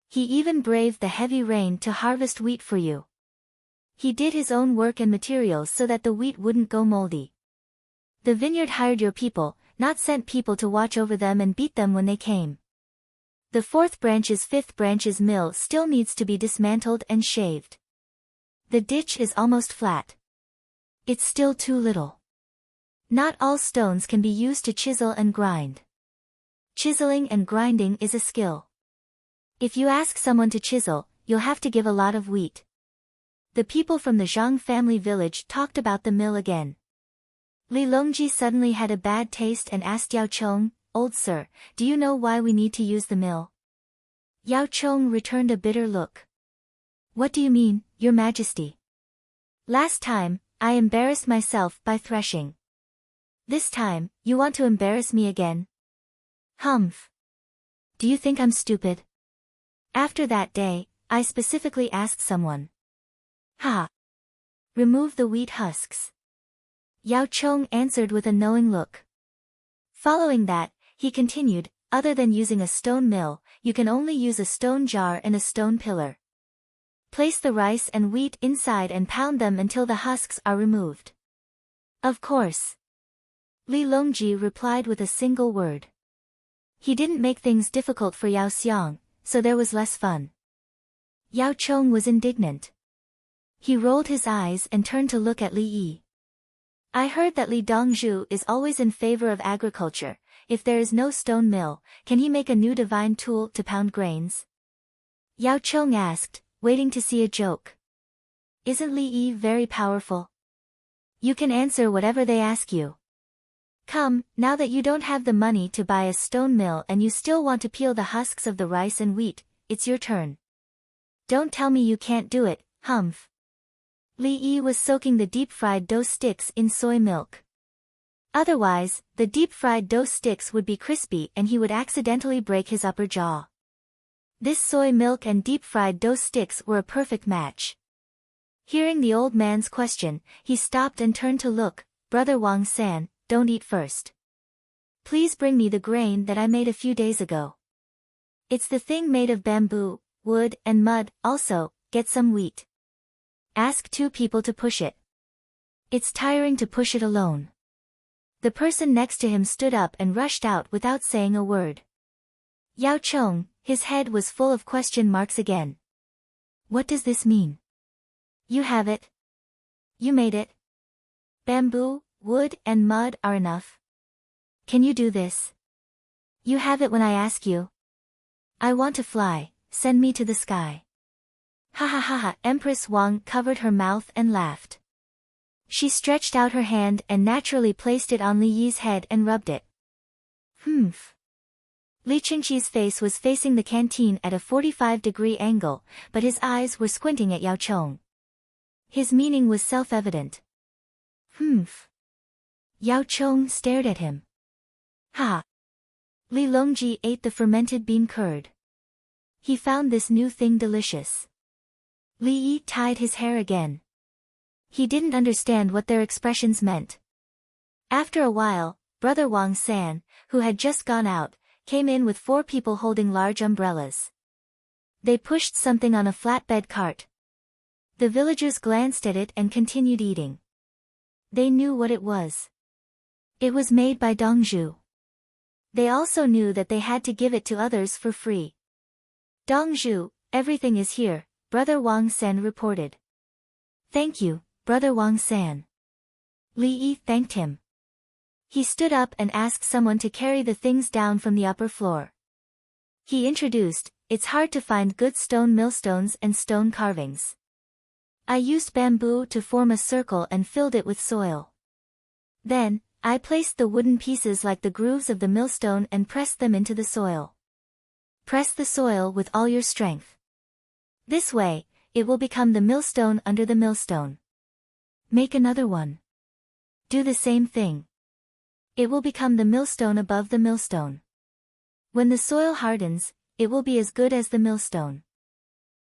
He even braved the heavy rain to harvest wheat for you. He did his own work and materials so that the wheat wouldn't go moldy. The vineyard hired your people, not sent people to watch over them and beat them when they came. The fifth branch's mill still needs to be dismantled and shaved. The ditch is almost flat. It's still too little. Not all stones can be used to chisel and grind. Chiseling and grinding is a skill. If you ask someone to chisel, you'll have to give a lot of wheat. The people from the Zhang family village talked about the mill again. Li Longji suddenly had a bad taste and asked Yao Chong, "Old sir, do you know why we need to use the mill?" Yao Chong returned a bitter look. "What do you mean, Your Majesty?" "Last time, I embarrassed myself by threshing. This time, you want to embarrass me again?" "Humph. Do you think I'm stupid? After that day, I specifically asked someone." "Ha! Remove the wheat husks." Yao Chong answered with a knowing look. Following that, he continued, "Other than using a stone mill, you can only use a stone jar and a stone pillar. Place the rice and wheat inside and pound them until the husks are removed." "Of course." Li Longji replied with a single word. He didn't make things difficult for Yao Xiang, so there was less fun. Yao Chong was indignant. He rolled his eyes and turned to look at Li Yi. "I heard that Li Dongzhu is always in favor of agriculture. If there is no stone mill, can he make a new divine tool to pound grains?" Yao Chong asked, waiting to see a joke. "Isn't Li Yi very powerful? You can answer whatever they ask you. Come, now that you don't have the money to buy a stone mill and you still want to peel the husks of the rice and wheat, it's your turn. Don't tell me you can't do it, humph." Li Yi was soaking the deep-fried dough sticks in soy milk. Otherwise, the deep-fried dough sticks would be crispy and he would accidentally break his upper jaw. This soy milk and deep-fried dough sticks were a perfect match. Hearing the old man's question, he stopped and turned to look. "Brother Wang San, don't eat first. Please bring me the grain that I made a few days ago. It's the thing made of bamboo, wood, and mud. Also, get some wheat. Ask 2 people to push it." It's tiring to push it alone. The person next to him stood up and rushed out without saying a word. Yao Chong, his head was full of question marks again. What does this mean? You have it. You made it. Bamboo, wood and mud are enough. Can you do this? You have it when I ask you. I want to fly, send me to the sky. Ha ha ha ha. Empress Wang covered her mouth and laughed. She stretched out her hand and naturally placed it on Li Yi's head and rubbed it. Humph. Li Qingqi's face was facing the canteen at a 45-degree angle, but his eyes were squinting at Yao Chong. His meaning was self-evident. Humph. Yao Chong stared at him. Ha. Li Longji ate the fermented bean curd. He found this new thing delicious. Li Yi tied his hair again. He didn't understand what their expressions meant. After a while, Brother Wang San, who had just gone out, came in with 4 people holding large umbrellas. They pushed something on a flatbed cart. The villagers glanced at it and continued eating. They knew what it was. It was made by Dongzhu. They also knew that they had to give it to others for free. Dongzhu, everything is here, Brother Wang San reported. Thank you, Brother Wang San. Li Yi thanked him. He stood up and asked someone to carry the things down from the upper floor. He introduced, it's hard to find good stone millstones and stone carvings. I used bamboo to form a circle and filled it with soil. Then, I placed the wooden pieces like the grooves of the millstone and pressed them into the soil. Press the soil with all your strength. This way, it will become the millstone under the millstone. Make another one. Do the same thing. It will become the millstone above the millstone. When the soil hardens, it will be as good as the millstone.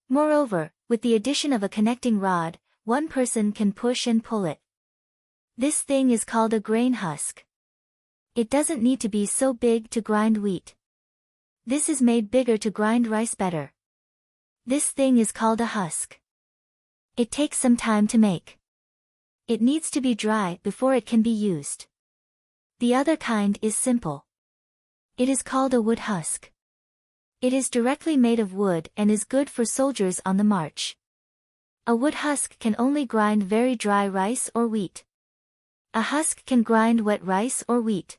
Moreover, with the addition of a connecting rod, one person can push and pull it. This thing is called a grain husk. It doesn't need to be so big to grind wheat. This is made bigger to grind rice better. This thing is called a husk. It takes some time to make. It needs to be dry before it can be used. The other kind is simple. It is called a wood husk. It is directly made of wood and is good for soldiers on the march. A wood husk can only grind very dry rice or wheat. A husk can grind wet rice or wheat.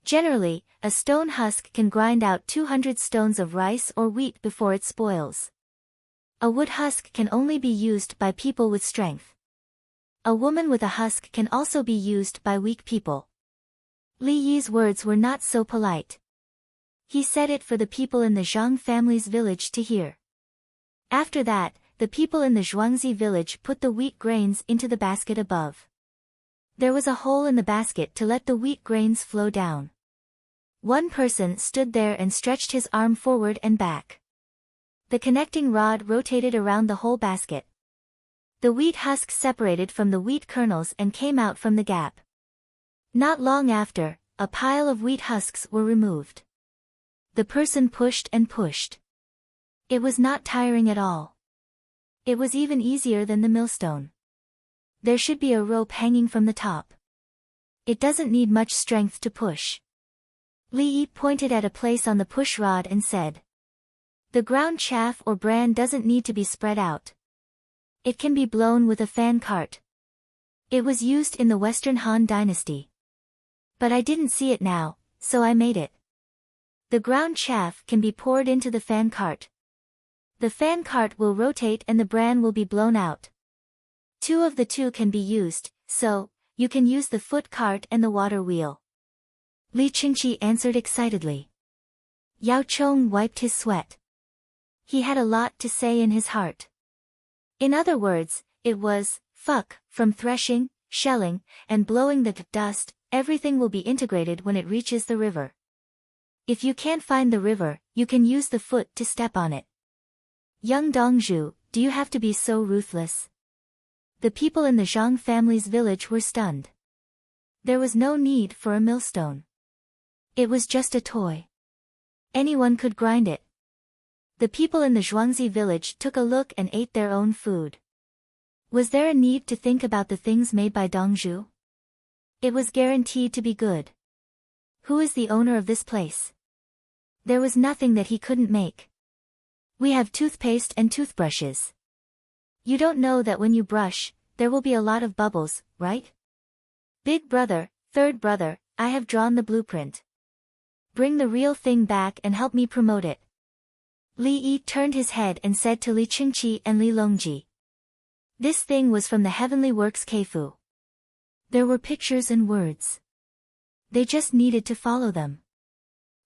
Generally, a stone husk can grind out 200 stones of rice or wheat before it spoils. A wood husk can only be used by people with strength. A woman with a husk can also be used by weak people. Li Yi's words were not so polite. He said it for the people in the Zhang family's village to hear. After that, the people in the Zhuangzi village put the wheat grains into the basket above. There was a hole in the basket to let the wheat grains flow down. One person stood there and stretched his arm forward and back. The connecting rod rotated around the whole basket. The wheat husks separated from the wheat kernels and came out from the gap. Not long after, a pile of wheat husks were removed. The person pushed and pushed. It was not tiring at all. It was even easier than the millstone. There should be a rope hanging from the top. It doesn't need much strength to push. Li Yi pointed at a place on the push rod and said. The ground chaff or bran doesn't need to be spread out. It can be blown with a fan cart. It was used in the Western Han Dynasty. But I didn't see it now, so I made it. The ground chaff can be poured into the fan cart. The fan cart will rotate and the bran will be blown out. 2 of the 2 can be used, so, you can use the foot cart and the water wheel. Li Qingqi answered excitedly. Yao Chong wiped his sweat. He had a lot to say in his heart. In other words, it was, fuck, from threshing, shelling, and blowing the dust, everything will be integrated when it reaches the river. If you can't find the river, you can use the foot to step on it. Young Dongzhu, do you have to be so ruthless? The people in the Zhang family's village were stunned. There was no need for a millstone. It was just a toy. Anyone could grind it. The people in the Zhuangzi village took a look and ate their own food. Was there a need to think about the things made by Dongzhu? It was guaranteed to be good. Who is the owner of this place? There was nothing that he couldn't make. We have toothpaste and toothbrushes. You don't know that when you brush, there will be a lot of bubbles, right? Big brother, third brother, I have drawn the blueprint. Bring the real thing back and help me promote it. Li Yi turned his head and said to Li Qingqi and Li Longji. This thing was from the Heavenly Works Keifu. There were pictures and words. They just needed to follow them.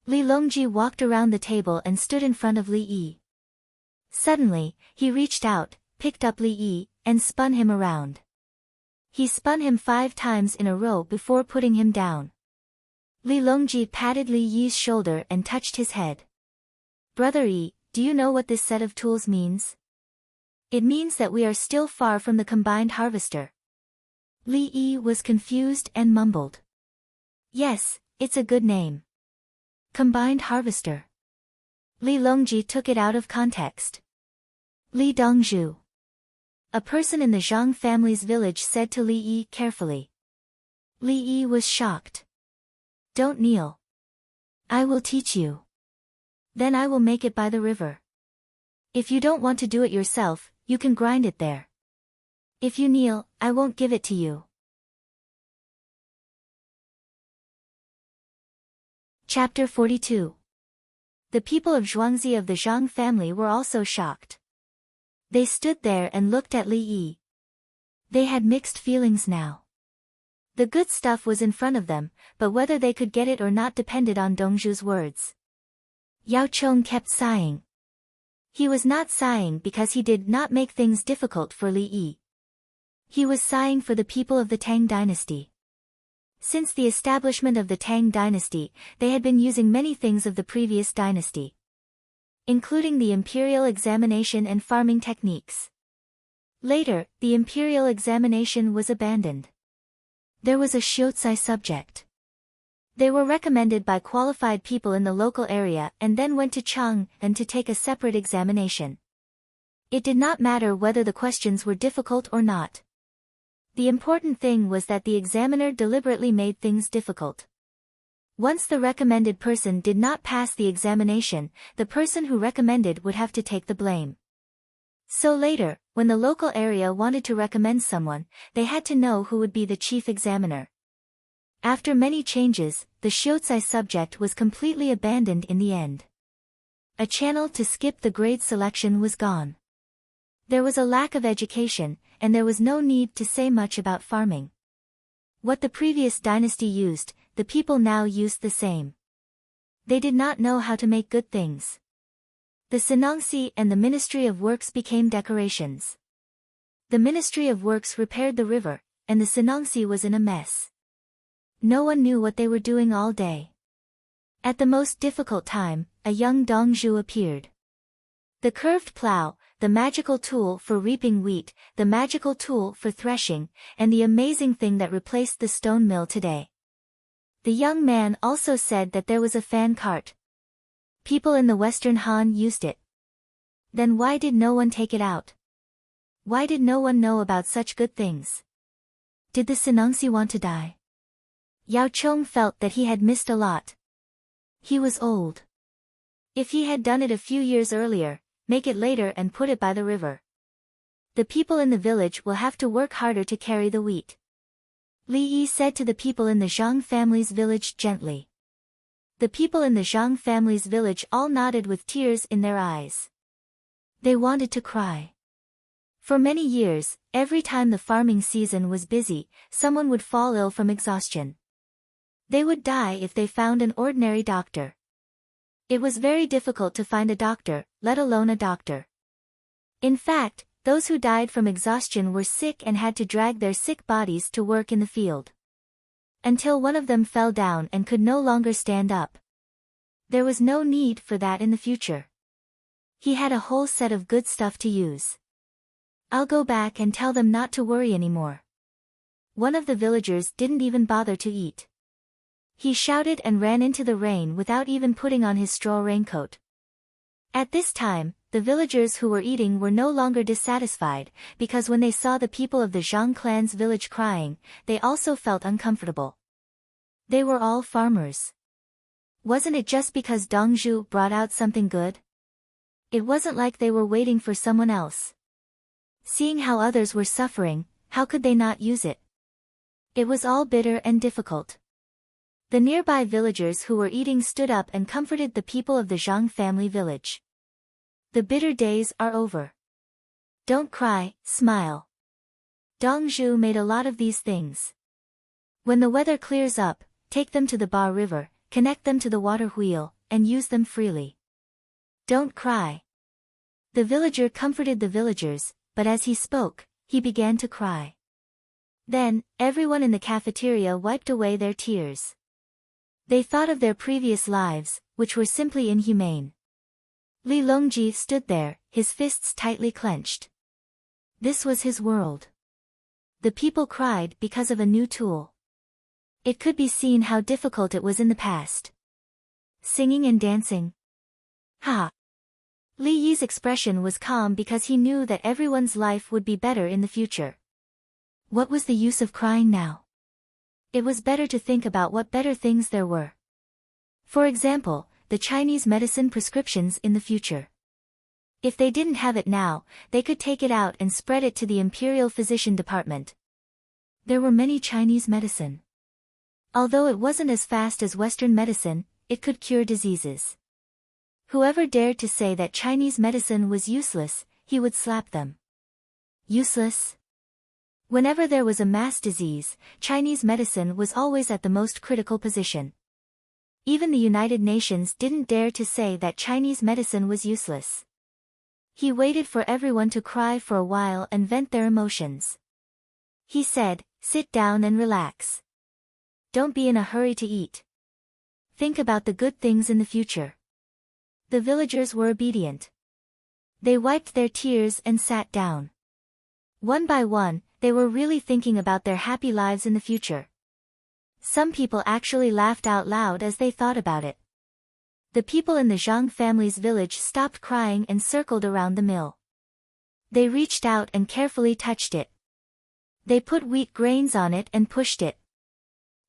Li Longji walked around the table and stood in front of Li Yi. Suddenly, he reached out, picked up Li Yi, and spun him around. He spun him 5 times in a row before putting him down. Li Longji patted Li Yi's shoulder and touched his head. Brother Yi, do you know what this set of tools means? It means that we are still far from the combined harvester. Li Yi was confused and mumbled. Yes, it's a good name. Combined harvester. Li Longji took it out of context. Li Dongzhu. A person in the Zhang family's village said to Li Yi carefully. Li Yi was shocked. Don't kneel. I will teach you. Then I will make it by the river. If you don't want to do it yourself, you can grind it there. If you kneel, I won't give it to you. Chapter 42. The people of Zhuangzi of the Zhang family were also shocked. They stood there and looked at Li Yi. They had mixed feelings now. The good stuff was in front of them, but whether they could get it or not depended on Dongzhu's words. Yao Chong kept sighing. He was not sighing because he did not make things difficult for Li Yi. He was sighing for the people of the Tang dynasty. Since the establishment of the Tang dynasty, they had been using many things of the previous dynasty, including the imperial examination and farming techniques. Later, the imperial examination was abandoned. There was a Shiozai subject. They were recommended by qualified people in the local area and then went to Chang and to take a separate examination. It did not matter whether the questions were difficult or not. The important thing was that the examiner deliberately made things difficult. Once the recommended person did not pass the examination, the person who recommended would have to take the blame. So later, when the local area wanted to recommend someone, they had to know who would be the chief examiner. After many changes, the Shiozai subject was completely abandoned in the end. A channel to skip the grade selection was gone. There was a lack of education, and there was no need to say much about farming. What the previous dynasty used, the people now used the same. They did not know how to make good things. The Sinangsi and the Ministry of Works became decorations. The Ministry of Works repaired the river, and the Sinangsi was in a mess. No one knew what they were doing all day. At the most difficult time, a young Dongzhu appeared. The curved plow, the magical tool for reaping wheat, the magical tool for threshing, and the amazing thing that replaced the stone mill today. The young man also said that there was a fan cart. People in the Western Han used it. Then why did no one take it out? Why did no one know about such good things? Did the Sinangsi want to die? Yao Chong felt that he had missed a lot. He was old. If he had done it a few years earlier, make it later and put it by the river. The people in the village will have to work harder to carry the wheat. Li Yi said to the people in the Zhang family's village gently. The people in the Zhang family's village all nodded with tears in their eyes. They wanted to cry. For many years, every time the farming season was busy, someone would fall ill from exhaustion. They would die if they found an ordinary doctor. It was very difficult to find a doctor, let alone a doctor. In fact, those who died from exhaustion were sick and had to drag their sick bodies to work in the field. Until one of them fell down and could no longer stand up. There was no need for that in the future. He had a whole set of good stuff to use. I'll go back and tell them not to worry anymore. One of the villagers didn't even bother to eat. He shouted and ran into the rain without even putting on his straw raincoat. At this time, the villagers who were eating were no longer dissatisfied, because when they saw the people of the Zhang clan's village crying, they also felt uncomfortable. They were all farmers. Wasn't it just because Dongzhu brought out something good? It wasn't like they were waiting for someone else. Seeing how others were suffering, how could they not use it? It was all bitter and difficult. The nearby villagers who were eating stood up and comforted the people of the Zhang family village. The bitter days are over. Don't cry, smile. Dongzhu made a lot of these things. When the weather clears up, take them to the Ba River, connect them to the water wheel, and use them freely. Don't cry. The villager comforted the villagers, but as he spoke, he began to cry. Then, everyone in the cafeteria wiped away their tears. They thought of their previous lives, which were simply inhumane. Li Longji stood there, his fists tightly clenched. This was his world. The people cried because of a new tool. It could be seen how difficult it was in the past. Singing and dancing. Ha! Li Yi's expression was calm because he knew that everyone's life would be better in the future. What was the use of crying now? It was better to think about what better things there were. For example, the Chinese medicine prescriptions in the future. If they didn't have it now, they could take it out and spread it to the Imperial Physician Department. There were many Chinese medicine. Although it wasn't as fast as Western medicine, it could cure diseases. Whoever dared to say that Chinese medicine was useless, he would slap them. Useless? Whenever there was a mass disease, Chinese medicine was always at the most critical position. Even the United Nations didn't dare to say that Chinese medicine was useless. He waited for everyone to cry for a while and vent their emotions. He said, "Sit down and relax. Don't be in a hurry to eat. Think about the good things in the future." The villagers were obedient. They wiped their tears and sat down. One by one, they were really thinking about their happy lives in the future. Some people actually laughed out loud as they thought about it. The people in the Zhang family's village stopped crying and circled around the mill. They reached out and carefully touched it. They put wheat grains on it and pushed it.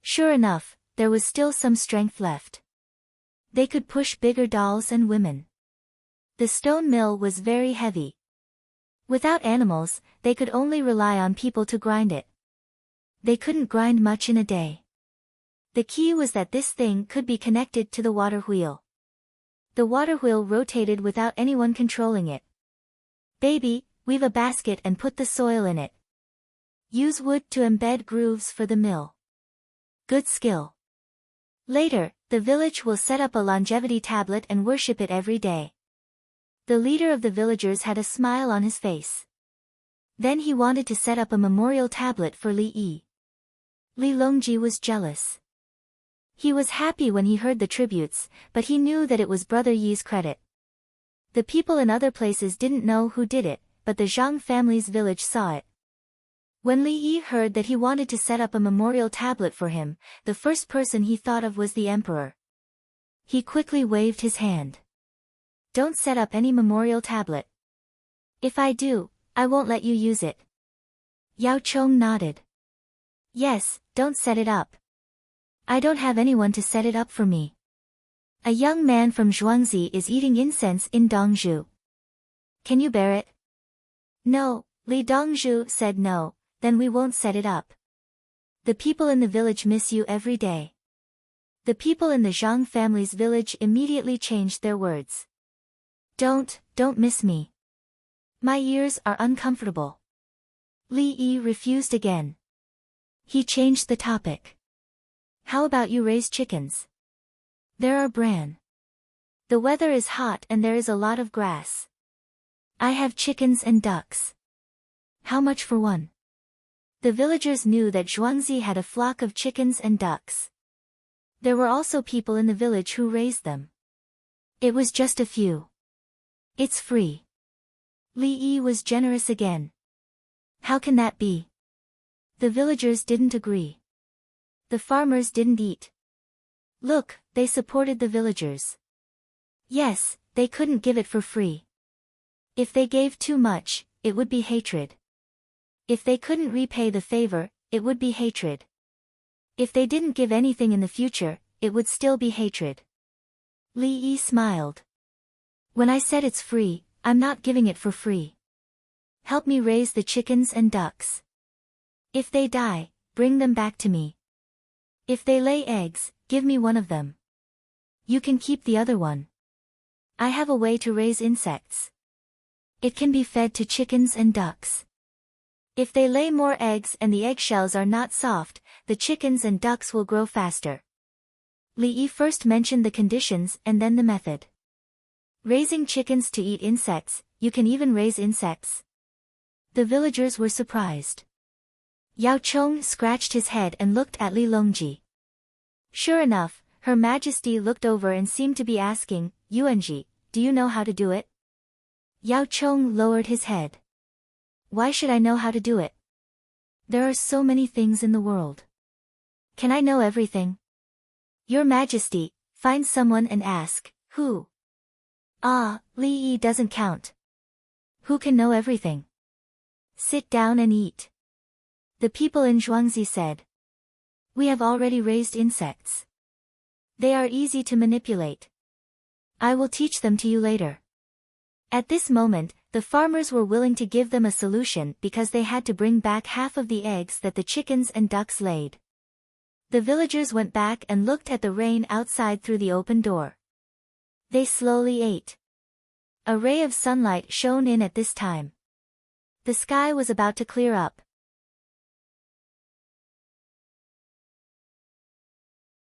Sure enough, there was still some strength left. They could push bigger dolls and women. The stone mill was very heavy. Without animals, they could only rely on people to grind it. They couldn't grind much in a day. The key was that this thing could be connected to the water wheel. The water wheel rotated without anyone controlling it. "Baby, weave a basket and put the soil in it. Use wood to embed grooves for the mill. Good skill. Later, the village will set up a longevity tablet and worship it every day." The leader of the villagers had a smile on his face. Then he wanted to set up a memorial tablet for Li Yi. Li Longji was jealous. He was happy when he heard the tributes, but he knew that it was Brother Yi's credit. The people in other places didn't know who did it, but the Zhang family's village saw it. When Li Yi heard that he wanted to set up a memorial tablet for him, the first person he thought of was the emperor. He quickly waved his hand. "Don't set up any memorial tablet. If I do, I won't let you use it." Yao Chong nodded. "Yes, don't set it up. I don't have anyone to set it up for me. A young man from Zhuangzi is eating incense in Dongzhu. Can you bear it?" "No," Li Dongzhu said. "No, then we won't set it up. The people in the village miss you every day." The people in the Zhang family's village immediately changed their words. Don't miss me. My ears are uncomfortable." Li Yi refused again. He changed the topic. "How about you raise chickens? There are bran. The weather is hot and there is a lot of grass. I have chickens and ducks. How much for one?" The villagers knew that Zhuangzi had a flock of chickens and ducks. There were also people in the village who raised them. It was just a few. "It's free." Li Yi was generous again. "How can that be?" The villagers didn't agree. The farmers didn't eat. Look, they supported the villagers. Yes, they couldn't give it for free. If they gave too much, it would be hatred. If they couldn't repay the favor, it would be hatred. If they didn't give anything in the future, it would still be hatred. Li Yi smiled. When I said it's free, I'm not giving it for free. Help me raise the chickens and ducks. If they die, bring them back to me. If they lay eggs, give me one of them. You can keep the other one. I have a way to raise insects. It can be fed to chickens and ducks. If they lay more eggs and the eggshells are not soft, the chickens and ducks will grow faster. Li Yi first mentioned the conditions and then the method. Raising chickens to eat insects, you can even raise insects. The villagers were surprised. Yao Chong scratched his head and looked at Li Longji. Sure enough, Her Majesty looked over and seemed to be asking, Yuanji, do you know how to do it? Yao Chong lowered his head. Why should I know how to do it? There are so many things in the world. Can I know everything? Your Majesty, find someone and ask, who? Ah, Li Yi doesn't count. Who can know everything? Sit down and eat. The people in Zhuangzi said. We have already raised insects. They are easy to manipulate. I will teach them to you later. At this moment, the farmers were willing to give them a solution because they had to bring back half of the eggs that the chickens and ducks laid. The villagers went back and looked at the rain outside through the open door. They slowly ate. A ray of sunlight shone in at this time. The sky was about to clear up.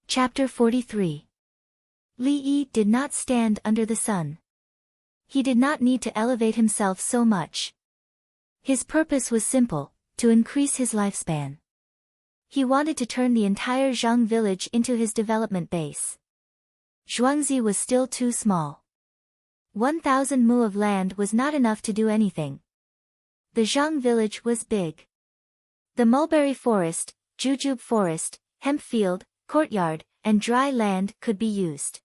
Chapter 43. Li Yi did not stand under the sun. He did not need to elevate himself so much. His purpose was simple, to increase his lifespan. He wanted to turn the entire Zhang village into his development base. Zhuangzi was still too small. 1,000 mu of land was not enough to do anything. The Zhang village was big. The mulberry forest, jujube forest, hemp field, courtyard, and dry land could be used.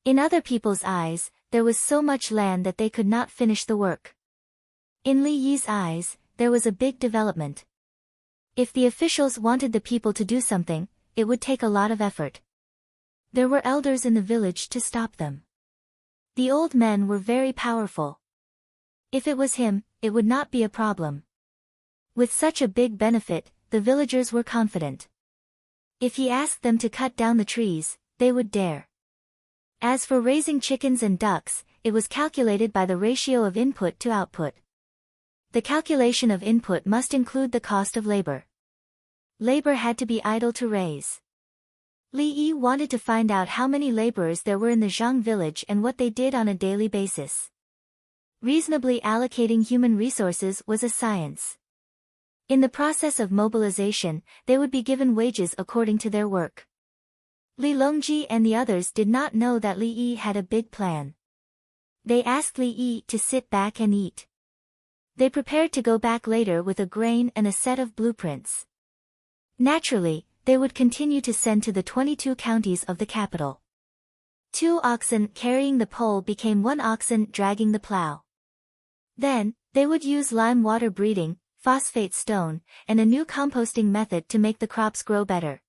In other people's eyes, there was so much land that they could not finish the work. In Li Yi's eyes, there was a big development. If the officials wanted the people to do something, it would take a lot of effort. There were elders in the village to stop them. The old men were very powerful. If it was him, it would not be a problem. With such a big benefit, the villagers were confident. If he asked them to cut down the trees, they would dare. As for raising chickens and ducks, it was calculated by the ratio of input to output. The calculation of input must include the cost of labor. Labor had to be idle to raise. Li Yi wanted to find out how many laborers there were in the Zhang village and what they did on a daily basis. Reasonably allocating human resources was a science. In the process of mobilization, they would be given wages according to their work. Li Longji and the others did not know that Li Yi had a big plan. They asked Li Yi to sit back and eat. They prepared to go back later with a grain and a set of blueprints. Naturally, they would continue to send to the 22 counties of the capital. 2 oxen carrying the pole became 1 oxen dragging the plow. Then, they would use lime water breeding, phosphate stone, and a new composting method to make the crops grow better.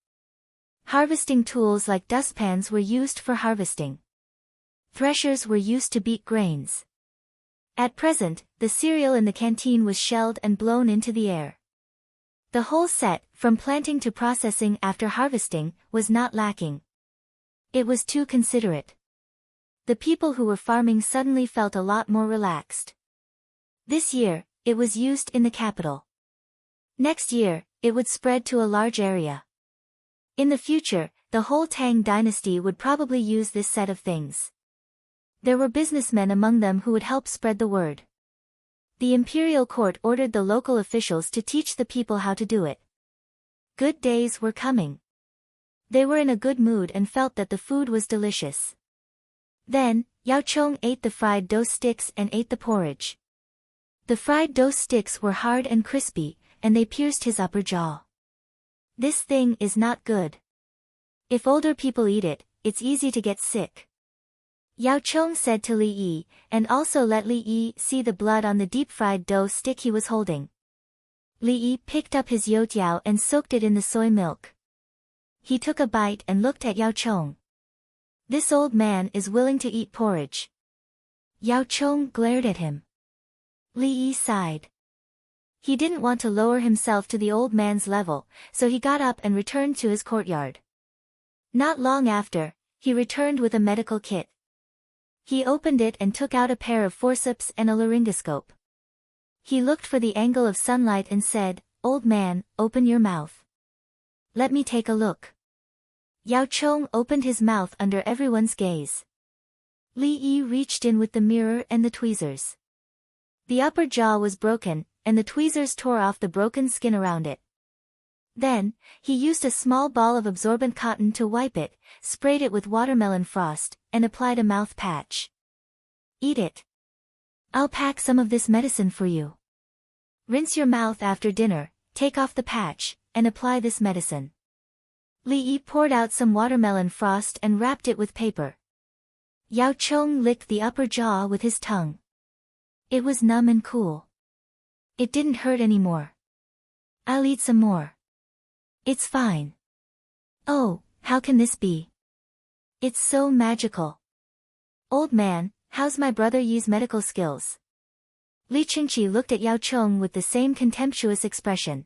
Harvesting tools like dustpans were used for harvesting. Threshers were used to beat grains. At present, the cereal in the canteen was shelled and blown into the air. The whole set, from planting to processing after harvesting, was not lacking. It was too considerate. The people who were farming suddenly felt a lot more relaxed. This year, it was used in the capital. Next year, it would spread to a large area. In the future, the whole Tang dynasty would probably use this set of things. There were businessmen among them who would help spread the word. The imperial court ordered the local officials to teach the people how to do it. Good days were coming. They were in a good mood and felt that the food was delicious. Then, Yao Chong ate the fried dough sticks and ate the porridge. The fried dough sticks were hard and crispy, and they pierced his upper jaw. This thing is not good. If older people eat it, it's easy to get sick. Yao Chong said to Li Yi, and also let Li Yi see the blood on the deep-fried dough stick he was holding. Li Yi picked up his youtiao and soaked it in the soy milk. He took a bite and looked at Yao Chong. This old man is willing to eat porridge. Yao Chong glared at him. Li Yi sighed. He didn't want to lower himself to the old man's level, so he got up and returned to his courtyard. Not long after, he returned with a medical kit. He opened it and took out a pair of forceps and a laryngoscope. He looked for the angle of sunlight and said, "Old man, open your mouth. Let me take a look." Yao Chong opened his mouth under everyone's gaze. Li Yi reached in with the mirror and the tweezers. The upper jaw was broken, and the tweezers tore off the broken skin around it. Then, he used a small ball of absorbent cotton to wipe it, sprayed it with watermelon frost, and applied a mouth patch. "Eat it. I'll pack some of this medicine for you. Rinse your mouth after dinner, take off the patch, and apply this medicine." Li Yi poured out some watermelon frost and wrapped it with paper. Yao Chong licked the upper jaw with his tongue. It was numb and cool. It didn't hurt anymore. "I'll eat some more. It's fine." "Oh, how can this be? It's so magical." "Old man, how's my brother Yi's medical skills?" Li Qingqi looked at Yao Chong with the same contemptuous expression.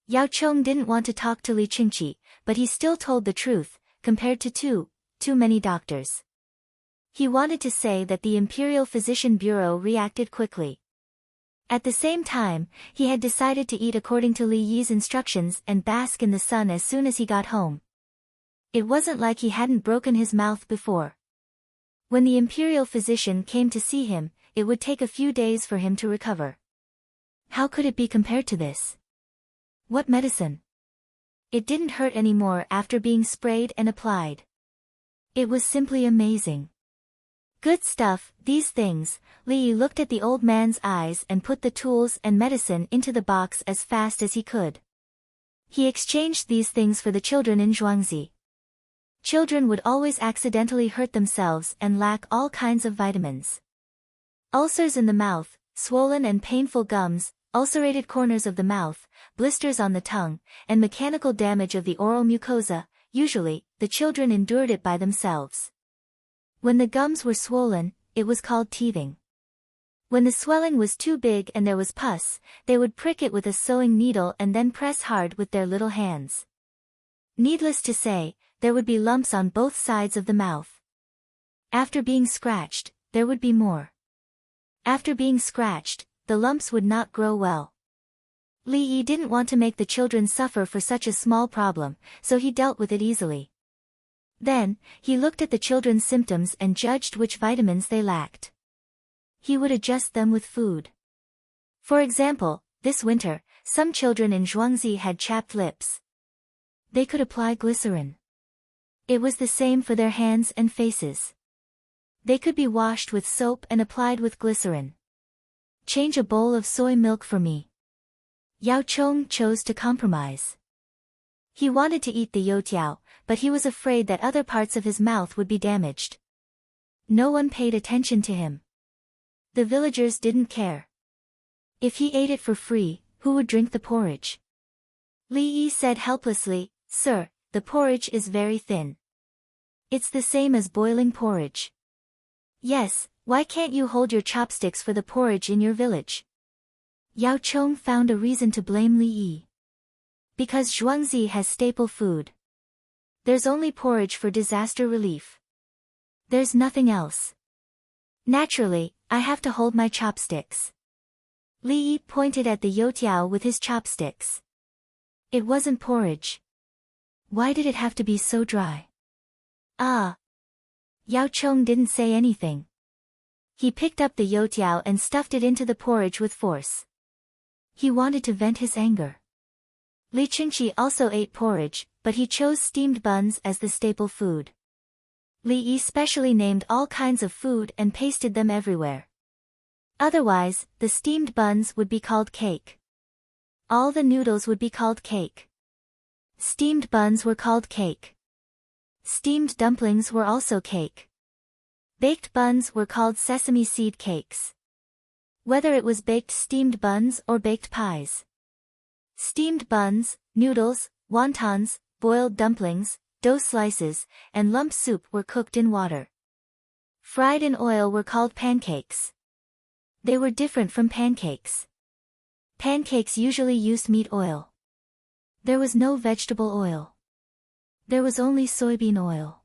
Yao Chong didn't want to talk to Li Qingqi, but he still told the truth, compared to too many doctors. He wanted to say that the Imperial Physician Bureau reacted quickly. At the same time, he had decided to eat according to Li Yi's instructions and bask in the sun as soon as he got home. It wasn't like he hadn't broken his mouth before. When the Imperial Physician came to see him, it would take a few days for him to recover. How could it be compared to this? What medicine? It didn't hurt anymore after being sprayed and applied. It was simply amazing. Good stuff, these things. Li Yi looked at the old man's eyes and put the tools and medicine into the box as fast as he could. He exchanged these things for the children in Zhuangzi. Children would always accidentally hurt themselves and lack all kinds of vitamins. Ulcers in the mouth, swollen and painful gums, ulcerated corners of the mouth, blisters on the tongue, and mechanical damage of the oral mucosa. Usually, the children endured it by themselves. When the gums were swollen, it was called teething. When the swelling was too big and there was pus, they would prick it with a sewing needle and then press hard with their little hands. Needless to say, there would be lumps on both sides of the mouth. After being scratched, there would be more. After being scratched, the lumps would not grow well. Li Yi didn't want to make the children suffer for such a small problem, so he dealt with it easily. Then, he looked at the children's symptoms and judged which vitamins they lacked. He would adjust them with food. For example, this winter, some children in Zhuangzi had chapped lips. They could apply glycerin. It was the same for their hands and faces. They could be washed with soap and applied with glycerin. "Change a bowl of soy milk for me." Yao Chong chose to compromise. He wanted to eat the youtiao, but he was afraid that other parts of his mouth would be damaged. No one paid attention to him. The villagers didn't care. If he ate it for free, who would drink the porridge? Li Yi said helplessly, "Sir, the porridge is very thin. It's the same as boiling porridge." "Yes, why can't you hold your chopsticks for the porridge in your village?" Yao Chong found a reason to blame Li Yi. Because Zhuangzi has staple food. There's only porridge for disaster relief. There's nothing else. Naturally, I have to hold my chopsticks. Li Yi pointed at the youtiao with his chopsticks. It wasn't porridge. Why did it have to be so dry? Ah. Yao Chong didn't say anything. He picked up the youtiao and stuffed it into the porridge with force. He wanted to vent his anger. Li Qingqi also ate porridge, but he chose steamed buns as the staple food. Li Yi specially named all kinds of food and pasted them everywhere. Otherwise, the steamed buns would be called cake. All the noodles would be called cake. Steamed buns were called cake. Steamed dumplings were also cake. Baked buns were called sesame seed cakes. Whether it was baked steamed buns or baked pies. Steamed buns, noodles, wontons, boiled dumplings, dough slices, and lump soup were cooked in water. Fried in oil were called pancakes. They were different from pancakes. Pancakes usually used meat oil. There was no vegetable oil. There was only soybean oil.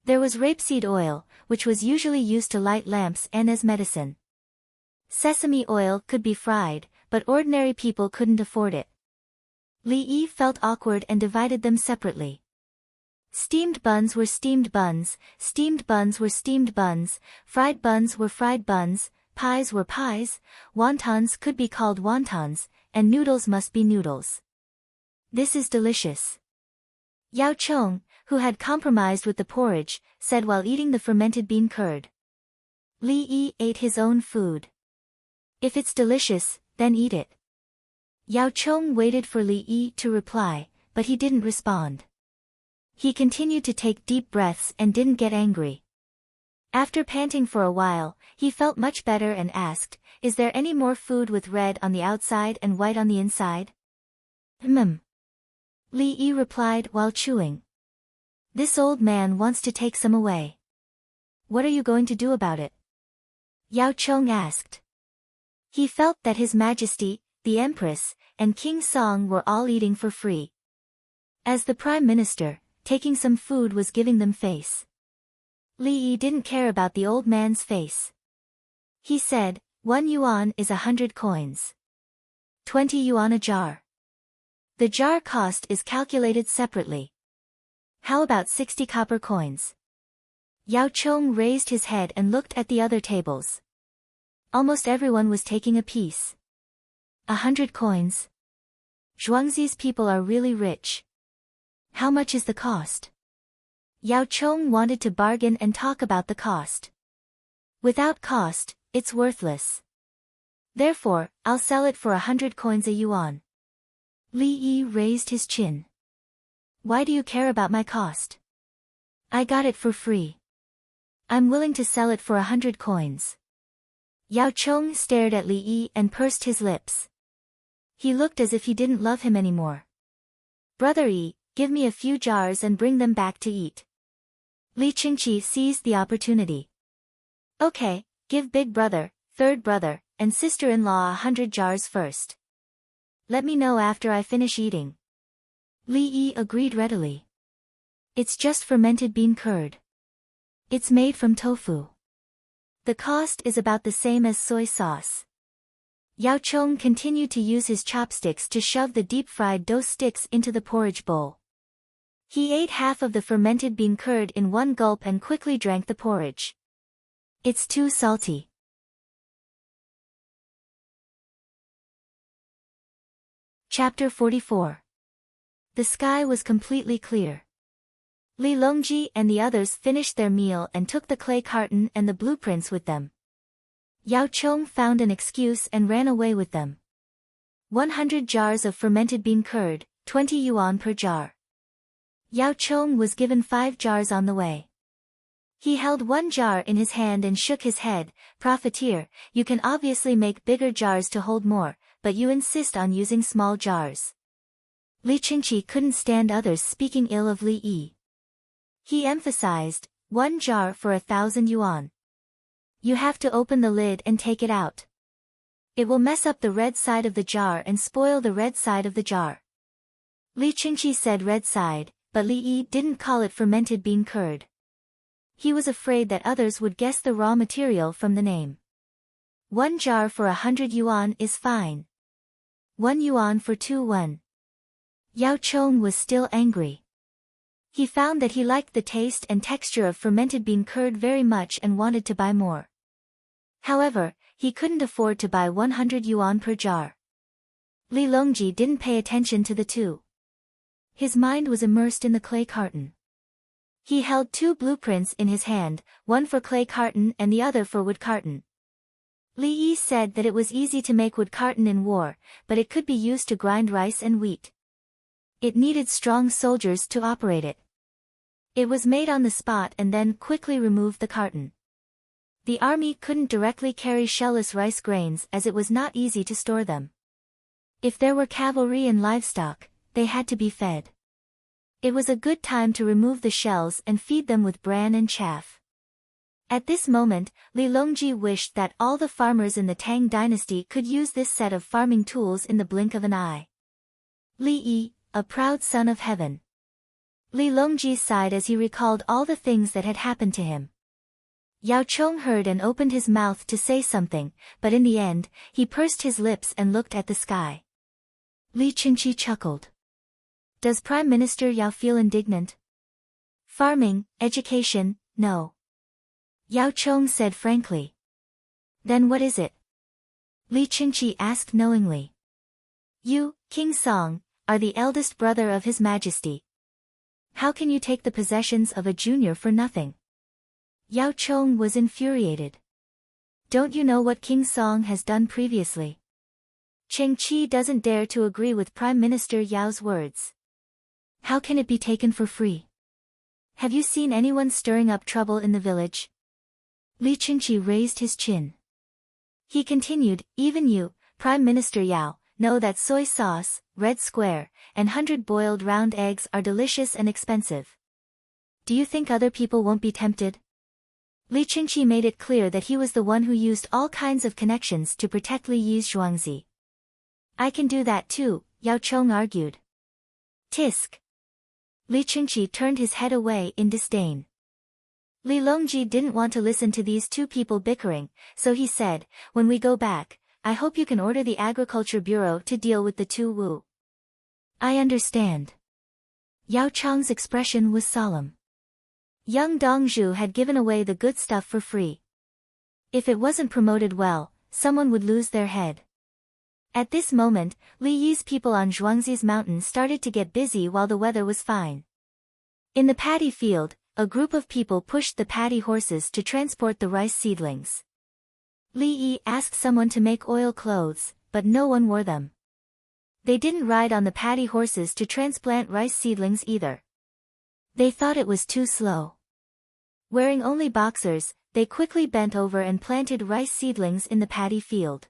There was rapeseed oil, which was usually used to light lamps and as medicine. Sesame oil could be fried, but ordinary people couldn't afford it. Li Yi felt awkward and divided them separately. Steamed buns were steamed buns, steamed buns were steamed buns, fried buns were fried buns, pies were pies, wontons could be called wontons, and noodles must be noodles. This is delicious. Yao Chong, who had compromised with the porridge, said while eating the fermented bean curd. Li Yi ate his own food. If it's delicious, then eat it. Yao Chong waited for Li Yi to reply, but he didn't respond. He continued to take deep breaths and didn't get angry. After panting for a while, he felt much better and asked, "Is there any more food with red on the outside and white on the inside?" Li Yi replied while chewing. "This old man wants to take some away. What are you going to do about it?" Yao Chong asked. He felt that His Majesty, the Empress, and King Song were all eating for free. As the Prime Minister, taking some food was giving them face. Li Yi didn't care about the old man's face. He said, 1 yuan is 100 coins. 20 yuan a jar. The jar cost is calculated separately. How about 60 copper coins? Yao Chong raised his head and looked at the other tables. Almost everyone was taking a piece. 100 coins. Zhuangzi's people are really rich. How much is the cost? Yao Chong wanted to bargain and talk about the cost. Without cost, it's worthless. Therefore, I'll sell it for 100 coins a yuan. Li Yi raised his chin. Why do you care about my cost? I got it for free. I'm willing to sell it for 100 coins. Yao Chong stared at Li Yi and pursed his lips. He looked as if he didn't love him anymore. Brother Yi, give me a few jars and bring them back to eat. Li Qingqi seized the opportunity. Okay, give big brother, third brother, and sister-in-law 100 jars first. Let me know after I finish eating. Li Yi agreed readily. It's just fermented bean curd. It's made from tofu. The cost is about the same as soy sauce. Yao Chong continued to use his chopsticks to shove the deep-fried dough sticks into the porridge bowl. He ate half of the fermented bean curd in one gulp and quickly drank the porridge. It's too salty. Chapter 44. The sky was completely clear. Li Longji and the others finished their meal and took the clay carton and the blueprints with them. Yao Chong found an excuse and ran away with them. 100 jars of fermented bean curd, 20 yuan per jar. Yao Chong was given 5 jars on the way. He held one jar in his hand and shook his head. Profiteer, you can obviously make bigger jars to hold more, but you insist on using small jars. Li Qingqi couldn't stand others speaking ill of Li Yi. He emphasized, 1 jar for 1,000 yuan. You have to open the lid and take it out. It will mess up the red side of the jar and spoil the red side of the jar. Li Qingqi said red side, but Li Yi didn't call it fermented bean curd. He was afraid that others would guess the raw material from the name. 1 jar for 100 yuan is fine. 1 yuan for 2 won. Yao Chong was still angry. He found that he liked the taste and texture of fermented bean curd very much and wanted to buy more. However, he couldn't afford to buy 100 yuan per jar. Li Longji didn't pay attention to the two. His mind was immersed in the clay carton. He held 2 blueprints in his hand, one for clay carton and the other for wood carton. Li Yi said that it was easy to make wood carton in war, but it could be used to grind rice and wheat. It needed strong soldiers to operate it. It was made on the spot and then quickly removed the carton. The army couldn't directly carry shellless rice grains as it was not easy to store them. If there were cavalry and livestock, they had to be fed. It was a good time to remove the shells and feed them with bran and chaff. At this moment, Li Longji wished that all the farmers in the Tang dynasty could use this set of farming tools in the blink of an eye. Li Yi, a proud son of heaven. Li Longji sighed as he recalled all the things that had happened to him. Yao Chong heard and opened his mouth to say something, but in the end, he pursed his lips and looked at the sky. Li Qingqi chuckled. Does Prime Minister Yao feel indignant? Farming, education, no. Yao Chong said frankly. Then what is it? Li Qingqi asked knowingly. You, King Song, are the eldest brother of His Majesty. How can you take the possessions of a junior for nothing? Yao Chong was infuriated. Don't you know what King Song has done previously? Cheng Qi doesn't dare to agree with Prime Minister Yao's words. How can it be taken for free? Have you seen anyone stirring up trouble in the village? Li Qingqi raised his chin. He continued, even you, Prime Minister Yao, know that soy sauce, red square, and 100 boiled round eggs are delicious and expensive. Do you think other people won't be tempted? Li Qingqi made it clear that he was the one who used all kinds of connections to protect Li Yi's Zhuangzi. I can do that too, Yao Chong argued. Tisk. Li Qingqi turned his head away in disdain. Li Longji didn't want to listen to these two people bickering, so he said, when we go back, I hope you can order the Agriculture Bureau to deal with the two Wu. I understand. Yao Chong's expression was solemn. Young Dongzhu had given away the good stuff for free. If it wasn't promoted well, someone would lose their head. At this moment, Li Yi's people on Zhuangzi's mountain started to get busy while the weather was fine. In the paddy field, a group of people pushed the paddy horses to transport the rice seedlings. Li Yi asked someone to make oil clothes, but no one wore them. They didn't ride on the paddy horses to transplant rice seedlings either. They thought it was too slow. Wearing only boxers, they quickly bent over and planted rice seedlings in the paddy field.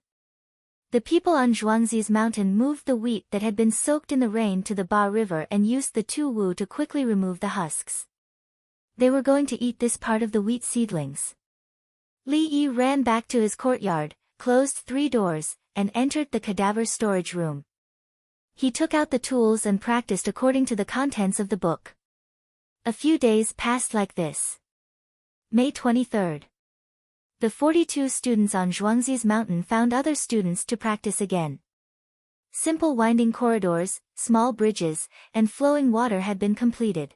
The people on Zhuangzi's mountain moved the wheat that had been soaked in the rain to the Ba River and used the two wu to quickly remove the husks. They were going to eat this part of the wheat seedlings. Li Yi ran back to his courtyard, closed 3 doors, and entered the cadaver storage room. He took out the tools and practiced according to the contents of the book. A few days passed like this. May 23rd. The 42 students on Zhuangzi's mountain found other students to practice again. Simple winding corridors, small bridges, and flowing water had been completed.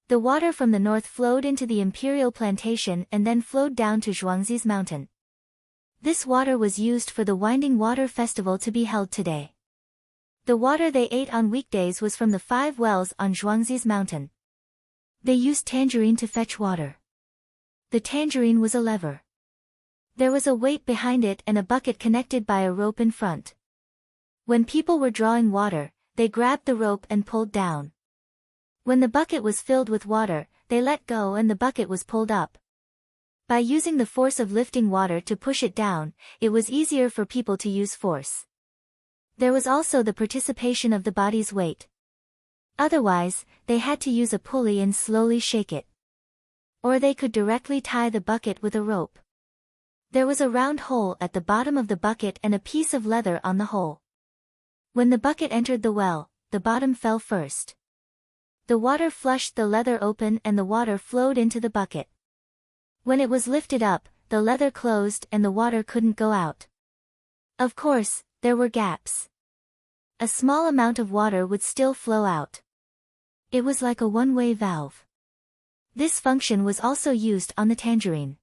The water from the north flowed into the imperial plantation and then flowed down to Zhuangzi's mountain. This water was used for the Winding Water Festival to be held today. The water they ate on weekdays was from the 5 wells on Zhuangzi's mountain. They used tangerine to fetch water. The tangerine was a lever. There was a weight behind it and a bucket connected by a rope in front. When people were drawing water, they grabbed the rope and pulled down. When the bucket was filled with water, they let go and the bucket was pulled up. By using the force of lifting water to push it down, it was easier for people to use force. There was also the participation of the body's weight. Otherwise, they had to use a pulley and slowly shake it. Or they could directly tie the bucket with a rope. There was a round hole at the bottom of the bucket and a piece of leather on the hole. When the bucket entered the well, the bottom fell first. The water flushed the leather open and the water flowed into the bucket. When it was lifted up, the leather closed and the water couldn't go out. Of course, there were gaps. A small amount of water would still flow out. It was like a one-way valve. This function was also used on the tangerine.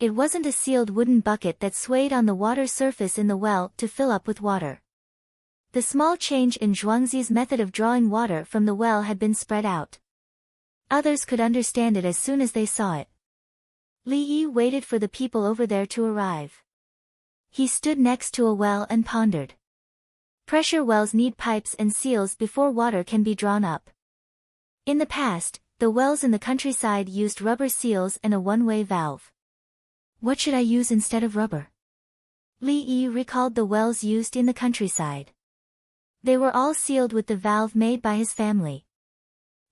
It wasn't a sealed wooden bucket that swayed on the water surface in the well to fill up with water. The small change in Zhuangzi's method of drawing water from the well had been spread out. Others could understand it as soon as they saw it. Li Yi waited for the people over there to arrive. He stood next to a well and pondered. Pressure wells need pipes and seals before water can be drawn up. In the past, the wells in the countryside used rubber seals and a one-way valve. What should I use instead of rubber? Li Yi recalled the wells used in the countryside. They were all sealed with the valve made by his family.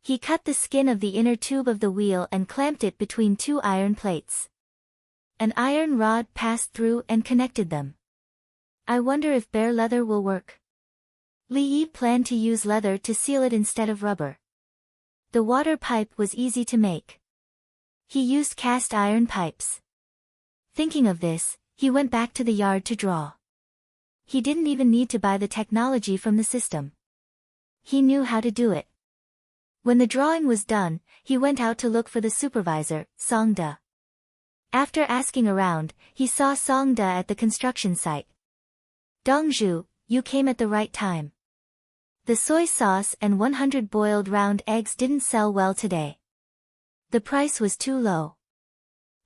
He cut the skin of the inner tube of the wheel and clamped it between two iron plates. An iron rod passed through and connected them. I wonder if bare leather will work. Li Yi planned to use leather to seal it instead of rubber. The water pipe was easy to make. He used cast iron pipes. Thinking of this, he went back to the yard to draw. He didn't even need to buy the technology from the system. He knew how to do it. When the drawing was done, he went out to look for the supervisor, Song Da. After asking around, he saw Song Da at the construction site. Dongzhu, you came at the right time. The soy sauce and 100 boiled round eggs didn't sell well today. The price was too low.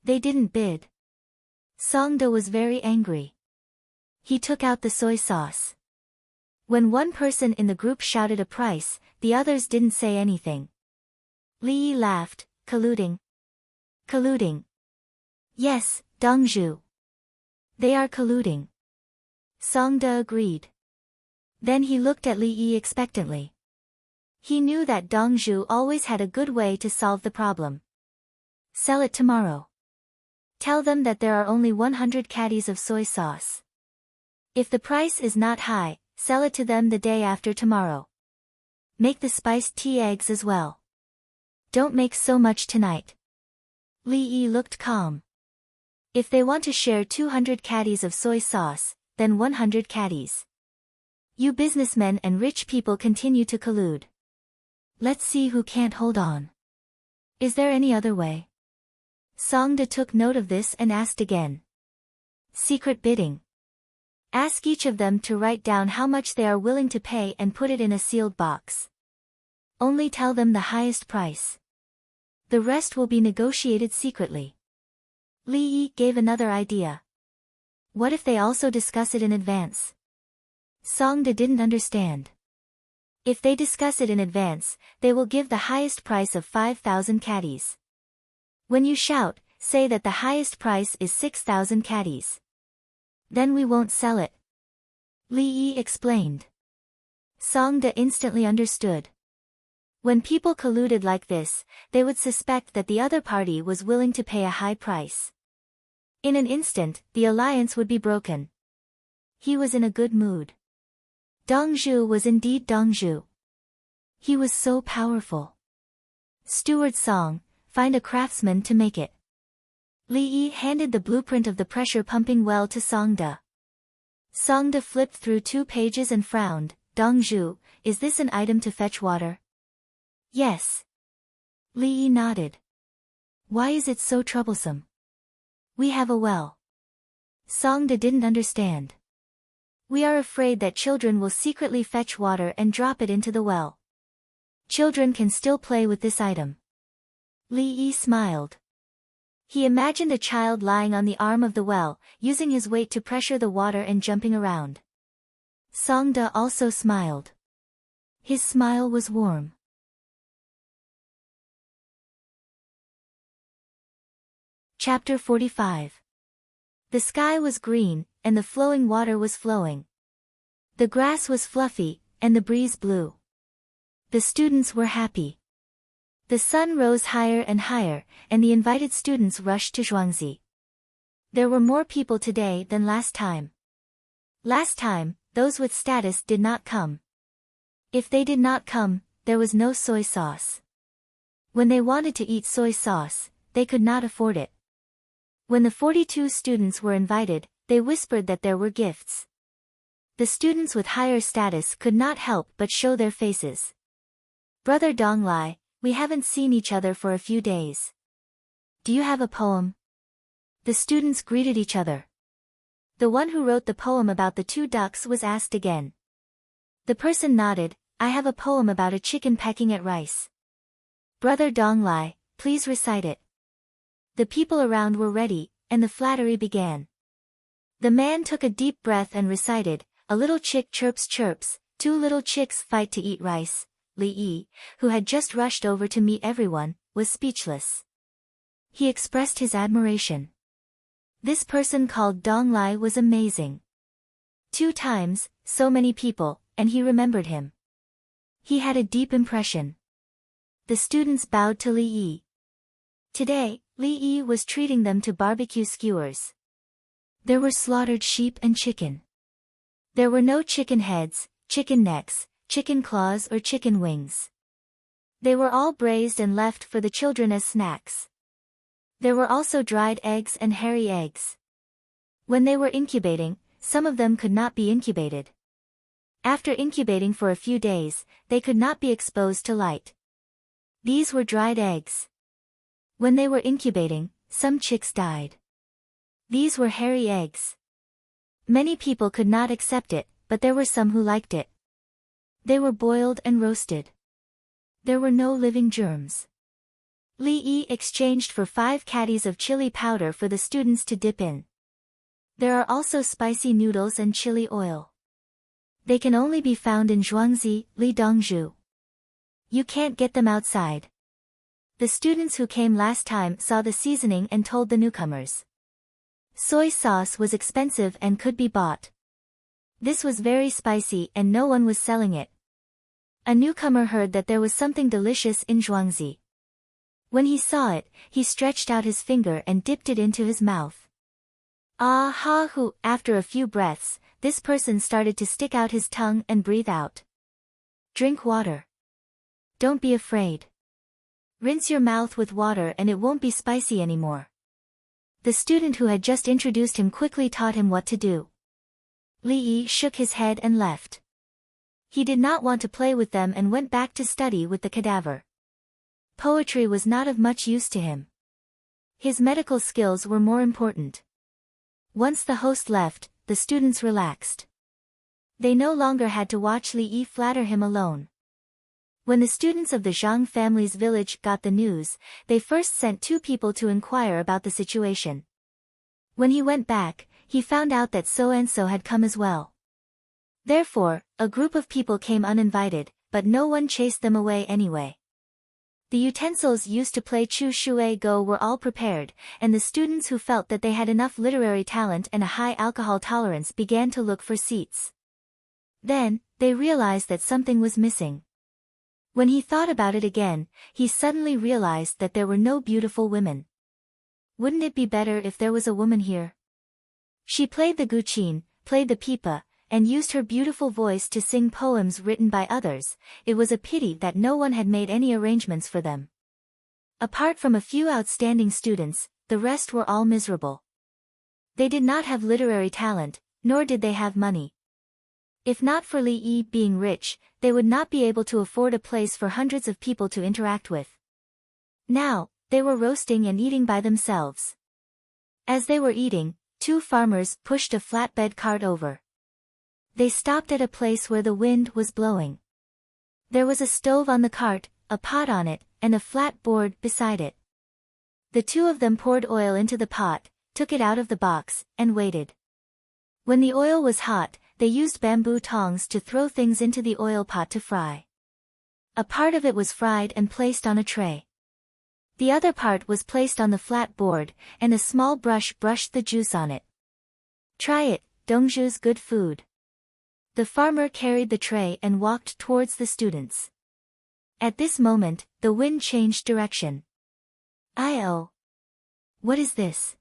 They didn't bid. Song Da was very angry. He took out the soy sauce. When one person in the group shouted a price, the others didn't say anything. Li Yi laughed, colluding. Colluding. Yes, Dongzhu. They are colluding. Song Da agreed. Then he looked at Li Yi expectantly. He knew that Dongzhu always had a good way to solve the problem. Sell it tomorrow. Tell them that there are only 100 caddies of soy sauce. If the price is not high, sell it to them the day after tomorrow. Make the spiced tea eggs as well. Don't make so much tonight. Li Yi looked calm. If they want to share 200 caddies of soy sauce, then 100 caddies. You businessmen and rich people continue to collude. Let's see who can't hold on. Is there any other way? Song Da took note of this and asked again. Secret bidding. Ask each of them to write down how much they are willing to pay and put it in a sealed box. Only tell them the highest price. The rest will be negotiated secretly. Li Yi gave another idea. What if they also discuss it in advance? Song Da didn't understand. If they discuss it in advance, they will give the highest price of 5,000 caddies. When you shout, say that the highest price is 6,000 caddies. Then we won't sell it. Li Yi explained. Song Da instantly understood. When people colluded like this, they would suspect that the other party was willing to pay a high price. In an instant, the alliance would be broken. He was in a good mood. Dongzhu was indeed Dongzhu. He was so powerful. Steward Song, find a craftsman to make it. Li Yi handed the blueprint of the pressure pumping well to Song Da. Song Da flipped through 2 pages and frowned. Dongzhu, is this an item to fetch water? Yes. Li Yi nodded. Why is it so troublesome? We have a well. Song Da didn't understand. We are afraid that children will secretly fetch water and drop it into the well. Children can still play with this item. Li Yi smiled. He imagined a child lying on the arm of the well, using his weight to pressure the water and jumping around. Song Da also smiled. His smile was warm. Chapter 45. The sky was green, and the flowing water was flowing. The grass was fluffy, and the breeze blew. The students were happy. The sun rose higher and higher, and the invited students rushed to Zhuangzi. There were more people today than last time. Last time, those with status did not come. If they did not come, there was no soy sauce. When they wanted to eat soy sauce, they could not afford it. When the 42 students were invited, they whispered that there were gifts. The students with higher status could not help but show their faces. Brother Donglai, we haven't seen each other for a few days. Do you have a poem? The students greeted each other. The one who wrote the poem about the 2 ducks was asked again. The person nodded. I have a poem about a chicken pecking at rice. Brother Donglai, please recite it. The people around were ready, and the flattery began. The man took a deep breath and recited, a little chick chirps chirps, 2 little chicks fight to eat rice. Li Yi, who had just rushed over to meet everyone, was speechless. He expressed his admiration. This person called Dong Lai was amazing. 2 times, so many people, and he remembered him. He had a deep impression. The students bowed to Li Yi. Today, Li Yi was treating them to barbecue skewers. There were slaughtered sheep and chicken. There were no chicken heads, chicken necks, chicken claws or chicken wings. They were all braised and left for the children as snacks. There were also dried eggs and hairy eggs. When they were incubating, some of them could not be incubated. After incubating for a few days, they could not be exposed to light. These were dried eggs. When they were incubating, some chicks died. These were hairy eggs. Many people could not accept it, but there were some who liked it. They were boiled and roasted. There were no living germs. Li Yi exchanged for 5 caddies of chili powder for the students to dip in. There are also spicy noodles and chili oil. They can only be found in Zhuangzi, Lidongzhu. You can't get them outside. The students who came last time saw the seasoning and told the newcomers. Soy sauce was expensive and could be bought. This was very spicy and no one was selling it. A newcomer heard that there was something delicious in Zhuangzi. When he saw it, he stretched out his finger and dipped it into his mouth. Ah ha hu! After a few breaths, this person started to stick out his tongue and breathe out. Drink water. Don't be afraid. Rinse your mouth with water and it won't be spicy anymore. The student who had just introduced him quickly taught him what to do. Li Yi shook his head and left. He did not want to play with them and went back to study with the cadaver. Poetry was not of much use to him. His medical skills were more important. Once the host left, the students relaxed. They no longer had to watch Li Yi flatter him alone. When the students of the Zhang family's village got the news, they first sent 2 people to inquire about the situation. When he went back, he found out that so-and-so had come as well. Therefore, a group of people came uninvited, but no one chased them away anyway. The utensils used to play Chu Shui Go were all prepared, and the students who felt that they had enough literary talent and a high alcohol tolerance began to look for seats. Then, they realized that something was missing. When he thought about it again, he suddenly realized that there were no beautiful women. Wouldn't it be better if there was a woman here? She played the guqin, played the pipa, and used her beautiful voice to sing poems written by others. It was a pity that no one had made any arrangements for them. Apart from a few outstanding students, the rest were all miserable. They did not have literary talent, nor did they have money. If not for Li Yi being rich, they would not be able to afford a place for hundreds of people to interact with. Now, they were roasting and eating by themselves. As they were eating, 2 farmers pushed a flatbed cart over. They stopped at a place where the wind was blowing. There was a stove on the cart, a pot on it, and a flat board beside it. The 2 of them poured oil into the pot, took it out of the box, and waited. When the oil was hot, they used bamboo tongs to throw things into the oil pot to fry. A part of it was fried and placed on a tray. The other part was placed on the flat board, and a small brush brushed the juice on it. Try it, Dongzhu's good food. The farmer carried the tray and walked towards the students. At this moment, the wind changed direction. "Oh. What is this?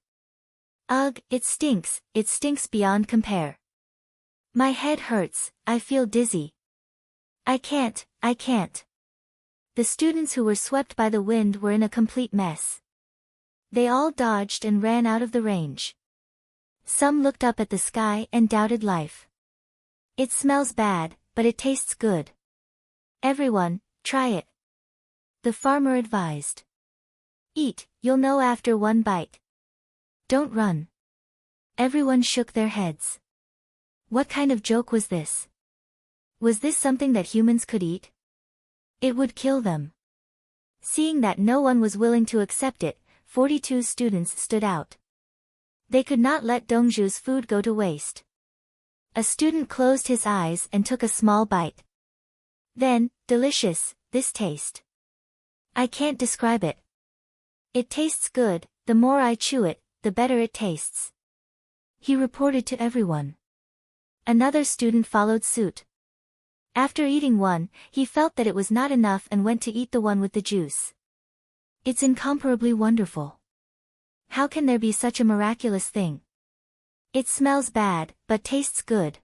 Ugh, it stinks beyond compare. My head hurts, I feel dizzy. I can't. The students who were swept by the wind were in a complete mess. They all dodged and ran out of the range. Some looked up at the sky and doubted life. It smells bad, but it tastes good. Everyone, try it. The farmer advised. Eat, you'll know after one bite. Don't run. Everyone shook their heads. What kind of joke was this? Was this something that humans could eat? It would kill them. Seeing that no one was willing to accept it, 42 students stood out. They could not let Dongzhu's food go to waste. A student closed his eyes and took a small bite. Then, delicious, this taste. I can't describe it. It tastes good, the more I chew it, the better it tastes. He reported to everyone. Another student followed suit. After eating one, he felt that it was not enough and went to eat the one with the juice. It's incomparably wonderful. How can there be such a miraculous thing? It smells bad, but tastes good.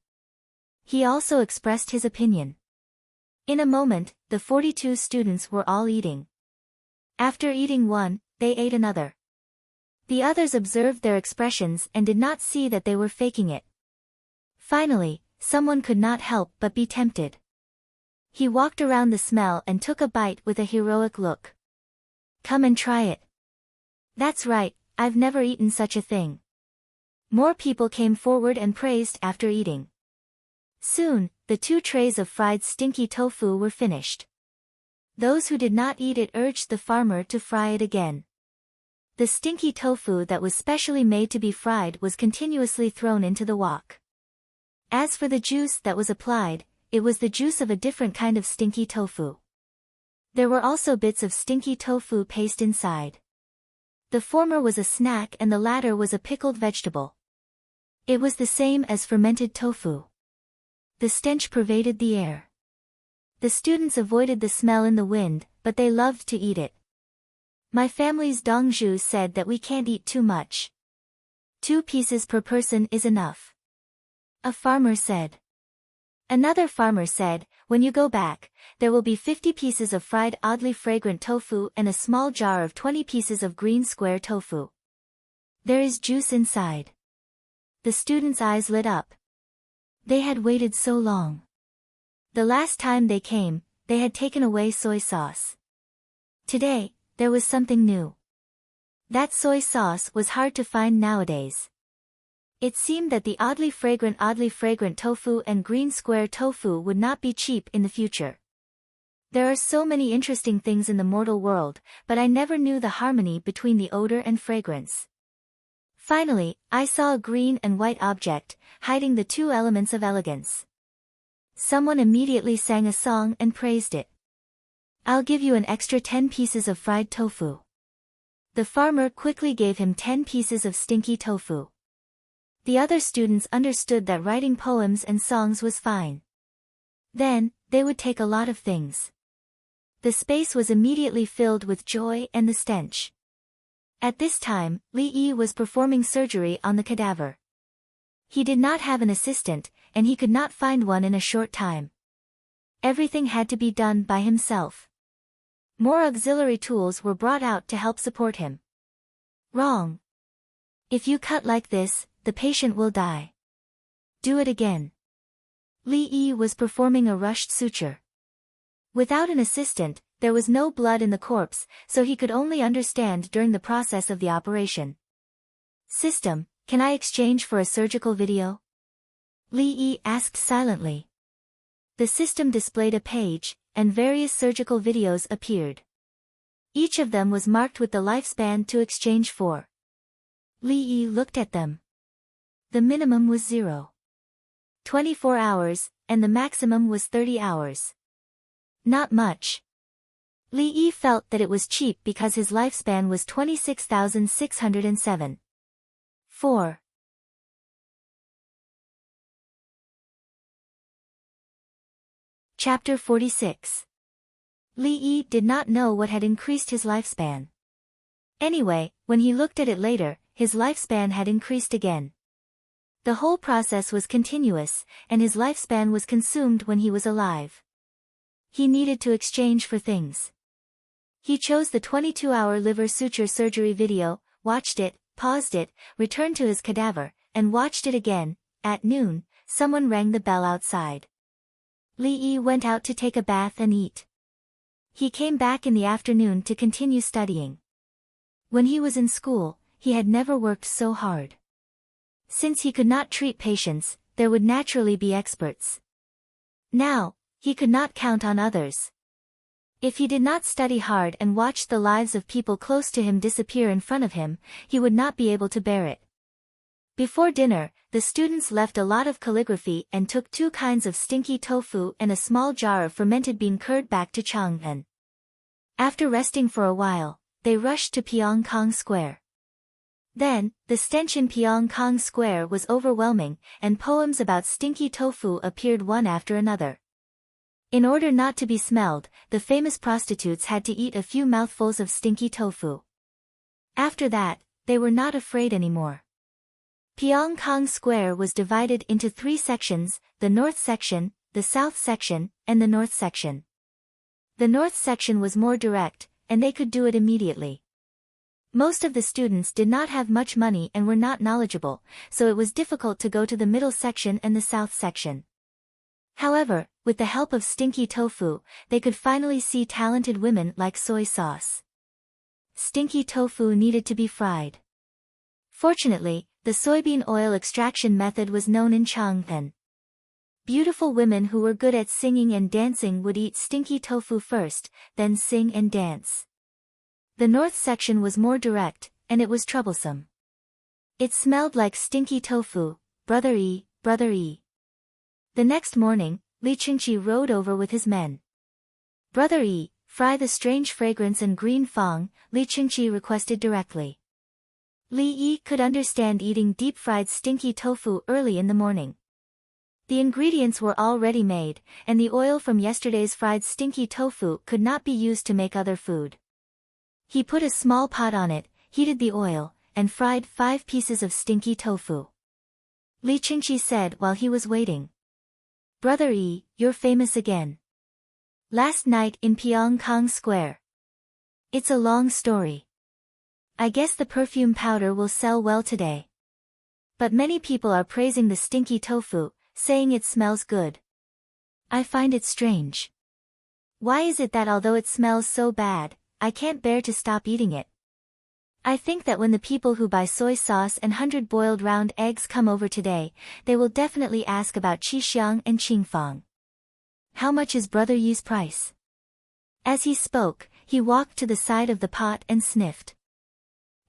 He also expressed his opinion. In a moment, the 42 students were all eating. After eating one, they ate another. The others observed their expressions and did not see that they were faking it. Finally, someone could not help but be tempted. He walked around the smell and took a bite with a heroic look. Come and try it. That's right, I've never eaten such a thing. More people came forward and praised after eating. Soon, the 2 trays of fried stinky tofu were finished. Those who did not eat it urged the farmer to fry it again. The stinky tofu that was specially made to be fried was continuously thrown into the wok. As for the juice that was applied, it was the juice of a different kind of stinky tofu. There were also bits of stinky tofu paste inside. The former was a snack and the latter was a pickled vegetable. It was the same as fermented tofu. The stench pervaded the air. The students avoided the smell in the wind, but they loved to eat it. My family's dongju said that we can't eat too much. 2 pieces per person is enough. A farmer said. Another farmer said, when you go back, there will be 50 pieces of fried oddly fragrant tofu and a small jar of 20 pieces of green square tofu. There is juice inside. The students' eyes lit up. They had waited so long. The last time they came, they had taken away soy sauce. Today, there was something new. That soy sauce was hard to find nowadays. It seemed that the oddly fragrant tofu and green square tofu would not be cheap in the future. There are so many interesting things in the mortal world, but I never knew the harmony between the odor and fragrance. Finally, I saw a green and white object, hiding the 2 elements of elegance. Someone immediately sang a song and praised it. I'll give you an extra 10 pieces of fried tofu. The farmer quickly gave him 10 pieces of stinky tofu. The other students understood that writing poems and songs was fine. Then, they would take a lot of things. The space was immediately filled with joy and the stench. At this time, Li Yi was performing surgery on the cadaver. He did not have an assistant, and he could not find one in a short time. Everything had to be done by himself. More auxiliary tools were brought out to help support him. Wrong. If you cut like this, the patient will die. Do it again. Li Yi was performing a rushed suture. Without an assistant, there was no blood in the corpse, so he could only understand during the process of the operation. System, can I exchange for a surgical video? Li Yi asked silently. The system displayed a page, and various surgical videos appeared. Each of them was marked with the lifespan to exchange for. Li Yi looked at them. The minimum was 24 hours, and the maximum was 30 hours. Not much. Li Yi felt that it was cheap because his lifespan was 26,607. 4. Chapter 46. Li Yi did not know what had increased his lifespan. Anyway, when he looked at it later, his lifespan had increased again. The whole process was continuous, and his lifespan was consumed when he was alive. He needed to exchange for things. He chose the 22-hour liver suture surgery video, watched it, paused it, returned to his cadaver, and watched it again. At noon, someone rang the bell outside. Li Yi went out to take a bath and eat. He came back in the afternoon to continue studying. When he was in school, he had never worked so hard. Since he could not treat patients, there would naturally be experts. Now, he could not count on others. If he did not study hard and watched the lives of people close to him disappear in front of him, he would not be able to bear it. Before dinner, the students left a lot of calligraphy and took 2 kinds of stinky tofu and a small jar of fermented bean curd back to Chang'an. After resting for a while, they rushed to Pyongkong Square. Then, the stench in Pyongkang Square was overwhelming, and poems about stinky tofu appeared one after another. In order not to be smelled, the famous prostitutes had to eat a few mouthfuls of stinky tofu. After that, they were not afraid anymore. Pyongkang Square was divided into 3 sections, the north section, the south section, and the north section. The north section was more direct, and they could do it immediately. Most of the students did not have much money and were not knowledgeable, so it was difficult to go to the middle section and the south section. However, with the help of stinky tofu, they could finally see talented women like soy sauce. Stinky tofu needed to be fried. Fortunately, the soybean oil extraction method was known in Chang'an. Beautiful women who were good at singing and dancing would eat stinky tofu first, then sing and dance. The north section was more direct, and it was troublesome. It smelled like stinky tofu, brother E, brother E. The next morning, Li Qingqi rode over with his men. Brother E, fry the strange fragrance and green fong, Li Qingqi requested directly. Li Yi could understand eating deep-fried stinky tofu early in the morning. The ingredients were already made, and the oil from yesterday's fried stinky tofu could not be used to make other food. He put a small pot on it, heated the oil, and fried 5 pieces of stinky tofu. Li Qingqi said while he was waiting. Brother E, you're famous again. Last night in Pyongkang Square. It's a long story. I guess the perfume powder will sell well today. But many people are praising the stinky tofu, saying it smells good. I find it strange. Why is it that although it smells so bad, I can't bear to stop eating it? I think that when the people who buy soy sauce and 100 boiled round eggs come over today, they will definitely ask about Qixiang and Qingfang. How much is Brother Yi's price? As he spoke, he walked to the side of the pot and sniffed.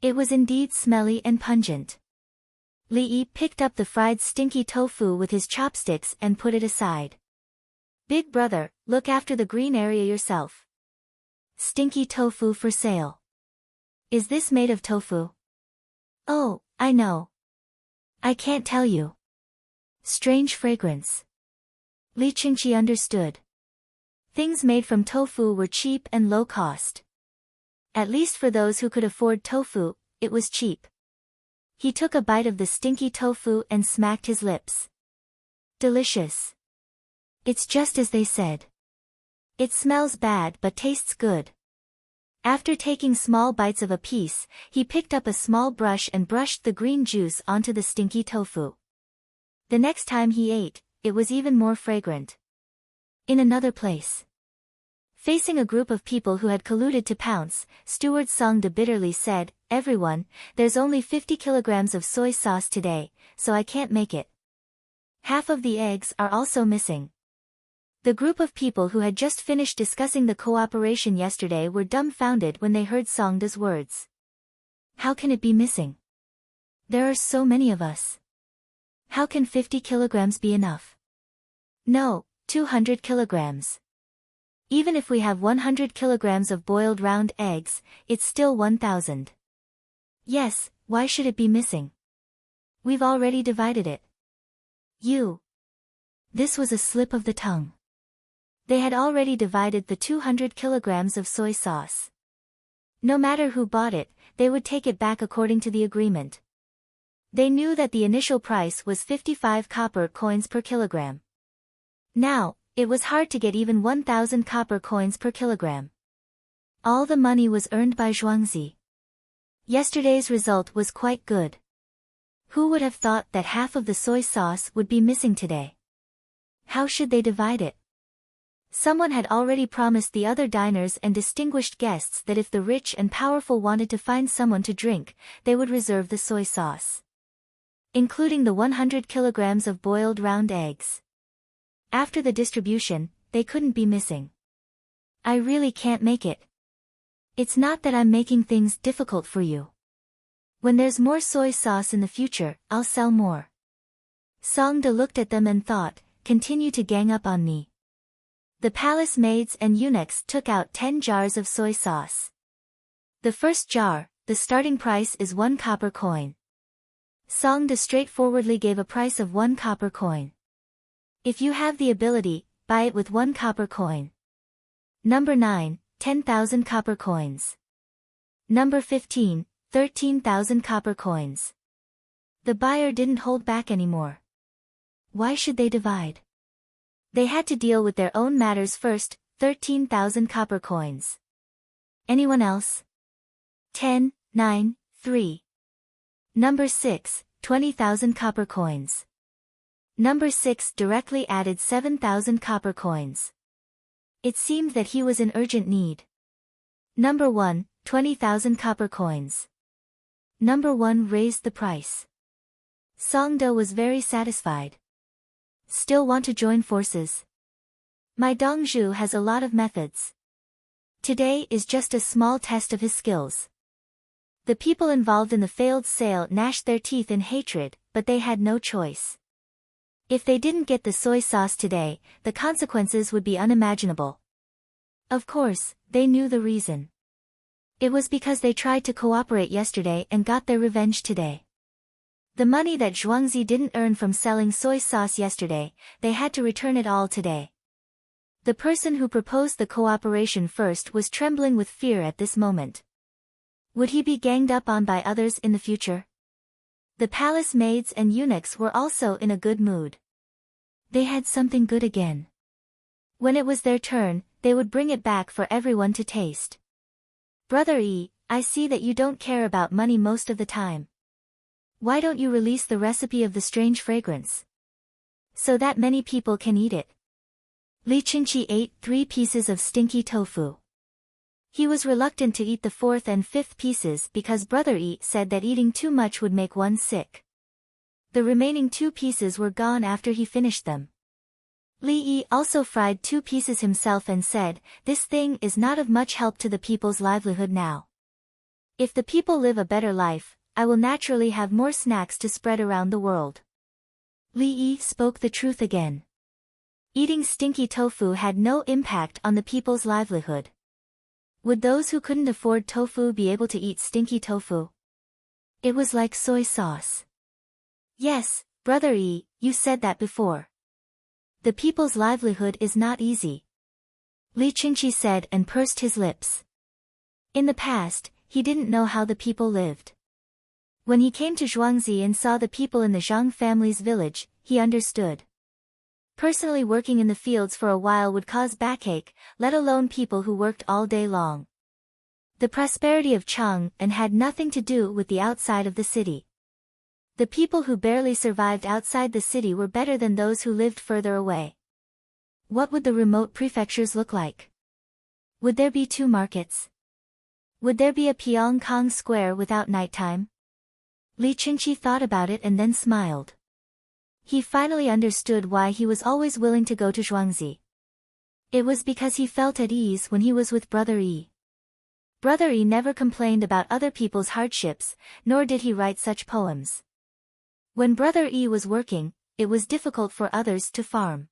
It was indeed smelly and pungent. Li Yi picked up the fried stinky tofu with his chopsticks and put it aside. Big brother, look after the green area yourself. Stinky tofu for sale. Is this made of tofu? Oh, I know. I can't tell you. Strange fragrance. Li Qingqi understood. Things made from tofu were cheap and low cost. At least for those who could afford tofu, it was cheap. He took a bite of the stinky tofu and smacked his lips. Delicious. It's just as they said. It smells bad but tastes good. After taking small bites of a piece, he picked up a small brush and brushed the green juice onto the stinky tofu. The next time he ate, it was even more fragrant. In another place. Facing a group of people who had colluded to pounce, Steward Songda bitterly said, "Everyone, there's only 50 kilograms of soy sauce today, so I can't make it. Half of the eggs are also missing." The group of people who had just finished discussing the cooperation yesterday were dumbfounded when they heard Songda's words. How can it be missing? There are so many of us. How can 50 kilograms be enough? No, 200 kilograms. Even if we have 100 kilograms of boiled round eggs, it's still 1,000. Yes, why should it be missing? We've already divided it. This was a slip of the tongue. They had already divided the 200 kilograms of soy sauce. No matter who bought it, they would take it back according to the agreement. They knew that the initial price was 55 copper coins per kilogram. Now, it was hard to get even 1,000 copper coins per kilogram. All the money was earned by Zhuangzi. Yesterday's result was quite good. Who would have thought that half of the soy sauce would be missing today? How should they divide it? Someone had already promised the other diners and distinguished guests that if the rich and powerful wanted to find someone to drink, they would reserve the soy sauce, including the 100 kilograms of boiled round eggs. After the distribution, they couldn't be missing. I really can't make it. It's not that I'm making things difficult for you. When there's more soy sauce in the future, I'll sell more. Songda looked at them and thought, continue to gang up on me. The palace maids and eunuchs took out 10 jars of soy sauce. The first jar, the starting price is 1 copper coin. Song De straightforwardly gave a price of 1 copper coin. If you have the ability, buy it with 1 copper coin. Number 9, 10,000 copper coins. Number 15, 13,000 copper coins. The buyer didn't hold back anymore. Why should they divide? They had to deal with their own matters first. 13,000 copper coins. Anyone else? 10, 9, 3. Number 6, 20,000 copper coins. Number 6 directly added 7,000 copper coins. It seemed that he was in urgent need. Number 1, 20,000 copper coins. Number 1 raised the price. Song Do was very satisfied. Still want to join forces? My Dongzhu has a lot of methods. Today is just a small test of his skills. The people involved in the failed sale gnashed their teeth in hatred, but they had no choice. If they didn't get the soy sauce today, the consequences would be unimaginable. Of course, they knew the reason. It was because they tried to cooperate yesterday and got their revenge today. The money that Zhuangzi didn't earn from selling soy sauce yesterday, they had to return it all today. The person who proposed the cooperation first was trembling with fear at this moment. Would he be ganged up on by others in the future? The palace maids and eunuchs were also in a good mood. They had something good again. When it was their turn, they would bring it back for everyone to taste. Brother Yi, I see that you don't care about money most of the time. Why don't you release the recipe of the strange fragrance? So that many people can eat it. Li Qingqi ate 3 pieces of stinky tofu. He was reluctant to eat the 4th and 5th pieces because Brother Yi said that eating too much would make one sick. The remaining 2 pieces were gone after he finished them. Li Yi also fried 2 pieces himself and said, "This thing is not of much help to the people's livelihood now. If the people live a better life, I will naturally have more snacks to spread around the world." Li Yi spoke the truth again. Eating stinky tofu had no impact on the people's livelihood. Would those who couldn't afford tofu be able to eat stinky tofu? It was like soy sauce. Yes, Brother Yi, you said that before. The people's livelihood is not easy. Li Qingqi said and pursed his lips. In the past, he didn't know how the people lived. When he came to Zhuangzi and saw the people in the Zhang family's village, he understood. Personally working in the fields for a while would cause backache, let alone people who worked all day long. The prosperity of Chang'an had nothing to do with the outside of the city. The people who barely survived outside the city were better than those who lived further away. What would the remote prefectures look like? Would there be 2 markets? Would there be a Pyongkang square without nighttime? Li Qingqi thought about it and then smiled. He finally understood why he was always willing to go to Zhuangzi. It was because he felt at ease when he was with Brother Yi. Brother Yi never complained about other people's hardships, nor did he write such poems. When Brother Yi was working, it was difficult for others to farm.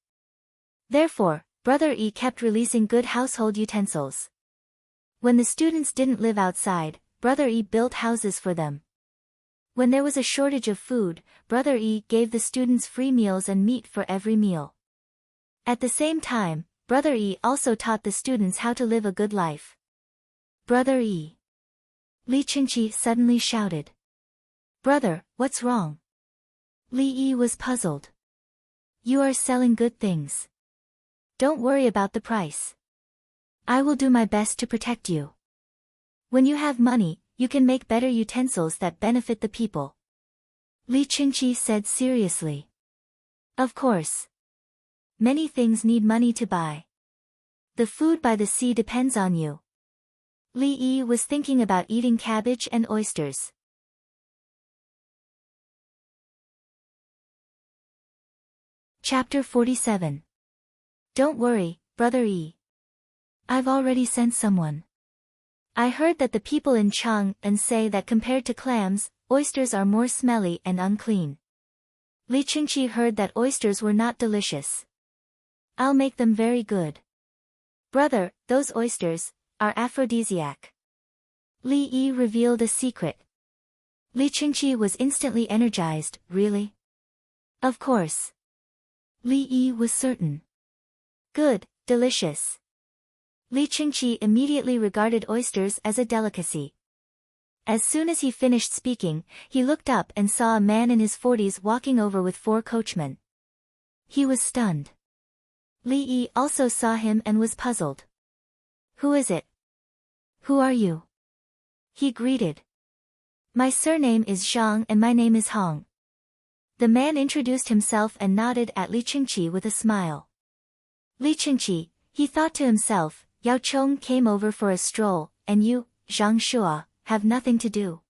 Therefore, Brother Yi kept releasing good household utensils. When the students didn't live outside, Brother Yi built houses for them. When there was a shortage of food, Brother Yi gave the students free meals and meat for every meal. At the same time, Brother Yi also taught the students how to live a good life. Brother Yi! Li Qingqi suddenly shouted. Brother, what's wrong? Li Yi was puzzled. You are selling good things. Don't worry about the price. I will do my best to protect you. When you have money, you can make better utensils that benefit the people. Li Qingqi said seriously. Of course. Many things need money to buy. The food by the sea depends on you. Li Yi was thinking about eating cabbage and oysters. Chapter 47. Don't worry, Brother Yi. I've already sent someone. I heard that the people in Chang'an say that compared to clams, oysters are more smelly and unclean. Li Qingqi heard that oysters were not delicious. I'll make them very good. Brother, those oysters are aphrodisiac. Li Yi revealed a secret. Li Qingqi was instantly energized. Really? Of course. Li Yi was certain. Good, delicious. Li Qingqi immediately regarded oysters as a delicacy. As soon as he finished speaking, he looked up and saw a man in his 40s walking over with 4 coachmen. He was stunned. Li Yi also saw him and was puzzled. Who is it? Who are you? He greeted. My surname is Zhang and my name is Hong. The man introduced himself and nodded at Li Qingqi with a smile. Li Qingqi, he thought to himself, Yao Chong came over for a stroll, and you, Zhang Shua, have nothing to do.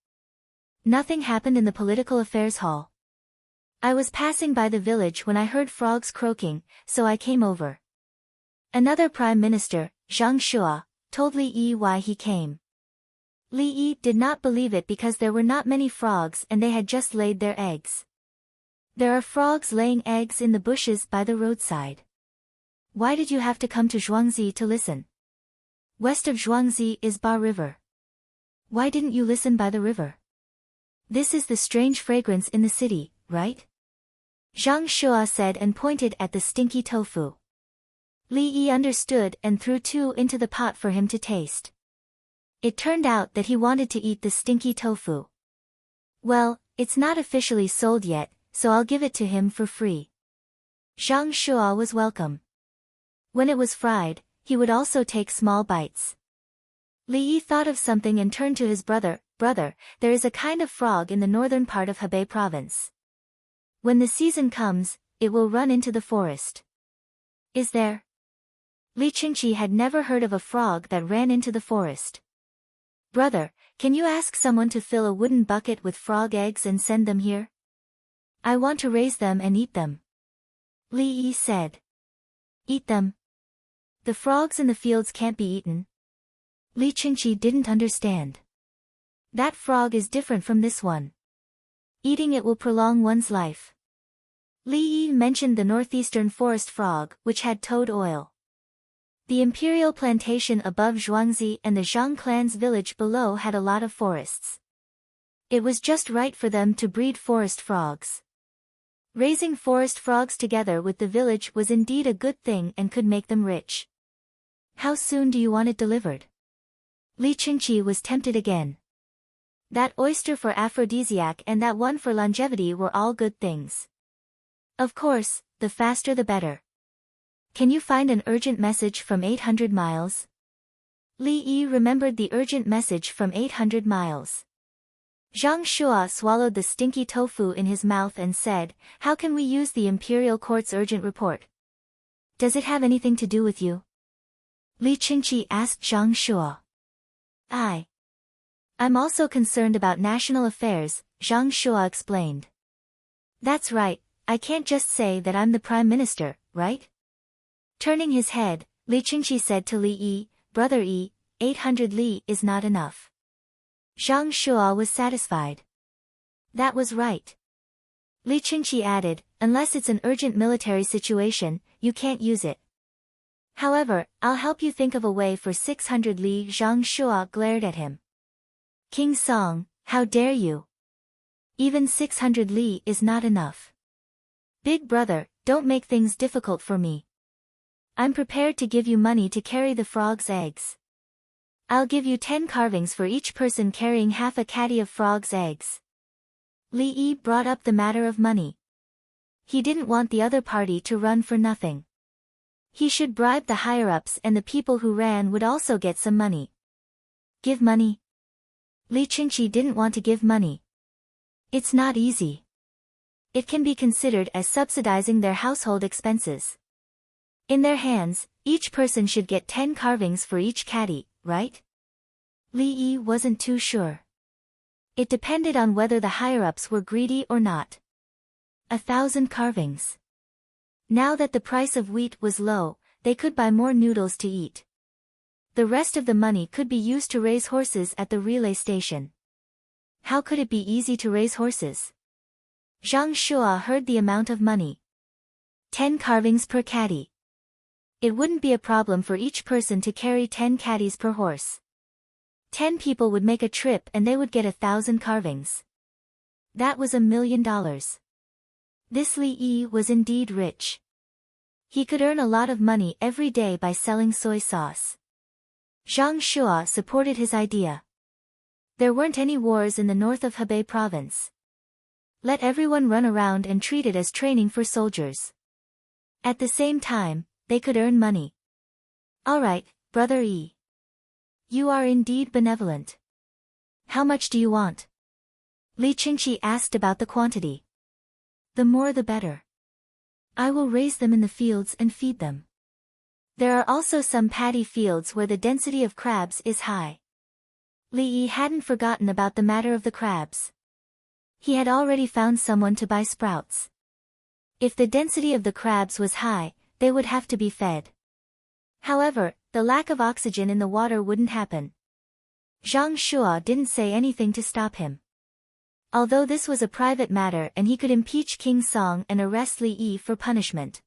Nothing happened in the political affairs hall. I was passing by the village when I heard frogs croaking, so I came over. Another prime minister, Zhang Shua, told Li Yi why he came. Li Yi did not believe it because there were not many frogs and they had just laid their eggs. There are frogs laying eggs in the bushes by the roadside. Why did you have to come to Zhuangzi to listen? West of Zhuangzi is Ba River. Why didn't you listen by the river? This is the strange fragrance in the city, right? Zhang Shua said and pointed at the stinky tofu. Li Yi understood and threw 2 into the pot for him to taste. It turned out that he wanted to eat the stinky tofu. Well, it's not officially sold yet, so I'll give it to him for free. Zhang Shua was welcome. When it was fried, he would also take small bites. Li Yi thought of something and turned to his brother. Brother, there is a kind of frog in the northern part of Hebei province. When the season comes, it will run into the forest. Is there? Li Qingqi had never heard of a frog that ran into the forest. Brother, can you ask someone to fill a wooden bucket with frog eggs and send them here? I want to raise them and eat them. Li Yi said. Eat them? The frogs in the fields can't be eaten. Li Qingqi didn't understand. That frog is different from this one. Eating it will prolong one's life. Li Yi mentioned the northeastern forest frog, which had toad oil. The imperial plantation above Zhuangzi and the Zhang clan's village below had a lot of forests. It was just right for them to breed forest frogs. Raising forest frogs together with the village was indeed a good thing and could make them rich. How soon do you want it delivered? Li Qingqi was tempted again. That oyster for aphrodisiac and that one for longevity were all good things. Of course, the faster the better. Can you find an urgent message from 800 miles? Li Yi remembered the urgent message from 800 miles. Zhang Shua swallowed the stinky tofu in his mouth and said, How can we use the imperial court's urgent report? Does it have anything to do with you? Li Qingqi asked Zhang Shua. I'm also concerned about national affairs, Zhang Shua explained. That's right, I can't just say that I'm the prime minister, right? Turning his head, Li Qingqi said to Li Yi, Brother Yi, 800 li is not enough. Zhang Shua was satisfied. That was right. Li Qingqi added, unless it's an urgent military situation, you can't use it. However, I'll help you think of a way for 600 li. Zhang Shua glared at him. King Song, how dare you? Even 600 li is not enough. Big brother, don't make things difficult for me. I'm prepared to give you money to carry the frog's eggs. I'll give you 10 carvings for each person carrying half a caddy of frog's eggs. Li Yi brought up the matter of money. He didn't want the other party to run for nothing. He should bribe the higher-ups and the people who ran would also get some money. Give money? Li Qingqi didn't want to give money. It's not easy. It can be considered as subsidizing their household expenses. In their hands, each person should get 10 carvings for each caddy, right? Li Yi wasn't too sure. It depended on whether the higher-ups were greedy or not. 1,000 carvings. Now that the price of wheat was low, they could buy more noodles to eat. The rest of the money could be used to raise horses at the relay station. How could it be easy to raise horses? Zhang Shua heard the amount of money. 10 carvings per caddy. It wouldn't be a problem for each person to carry 10 caddies per horse. 10 people would make a trip and they would get 1,000 carvings. That was $1 million. This Li Yi was indeed rich. He could earn a lot of money every day by selling soy sauce. Zhang Shua supported his idea. There weren't any wars in the north of Hebei province. Let everyone run around and treat it as training for soldiers. At the same time, they could earn money. Alright, Brother Yi. You are indeed benevolent. How much do you want? Li Qingqi asked about the quantity. The more the better. I will raise them in the fields and feed them. There are also some paddy fields where the density of crabs is high. Li Yi hadn't forgotten about the matter of the crabs. He had already found someone to buy sprouts. If the density of the crabs was high, they would have to be fed. However, the lack of oxygen in the water wouldn't happen. Zhang Shua didn't say anything to stop him. Although this was a private matter and he could impeach King Song and arrest Li Yi for punishment.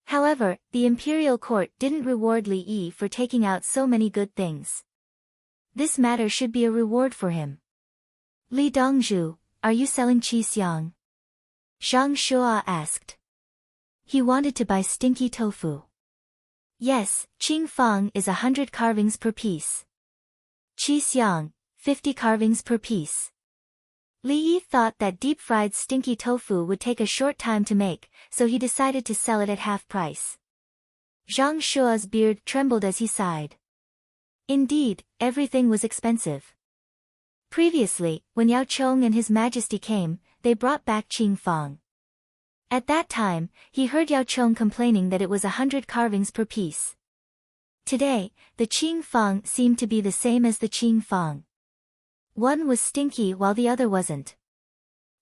However, the imperial court didn't reward Li Yi for taking out so many good things. This matter should be a reward for him. Li Dongzhu, are you selling qi xiang? Zhang Shua asked. He wanted to buy stinky tofu. Yes, Qing Fang is 100 carvings per piece. Qi xiang, 50 carvings per piece. Li Yi thought that deep-fried stinky tofu would take a short time to make, so he decided to sell it at half price. Zhang Shua's beard trembled as he sighed. Indeed, everything was expensive. Previously, when Yao Chong and His Majesty came, they brought back Qing Fang. At that time, he heard Yao Chong complaining that it was 100 carvings per piece. Today, the Qing Fang seemed to be the same as the Qing Fang. One was stinky while the other wasn't.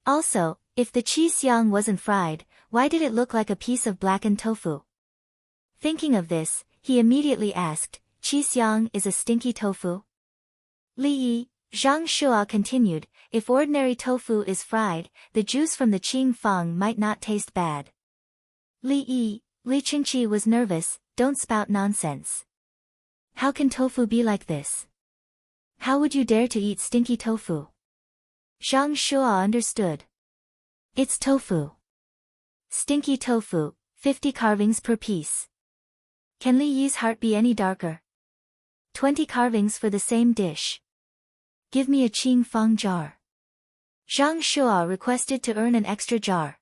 Also, if the qi xiang wasn't fried, why did it look like a piece of blackened tofu? Thinking of this, he immediately asked, qi xiang is a stinky tofu? Li Yi, Zhang Shua continued, if ordinary tofu is fried, the juice from the Qing Fang might not taste bad. Li Yi, Li Qingqi was nervous, don't spout nonsense. How can tofu be like this? How would you dare to eat stinky tofu? Zhang Shua understood. It's tofu. Stinky tofu, 50 carvings per piece. Can Li Yi's heart be any darker? 20 carvings for the same dish. Give me a Qing Fang jar. Zhang Shua requested to earn an extra jar.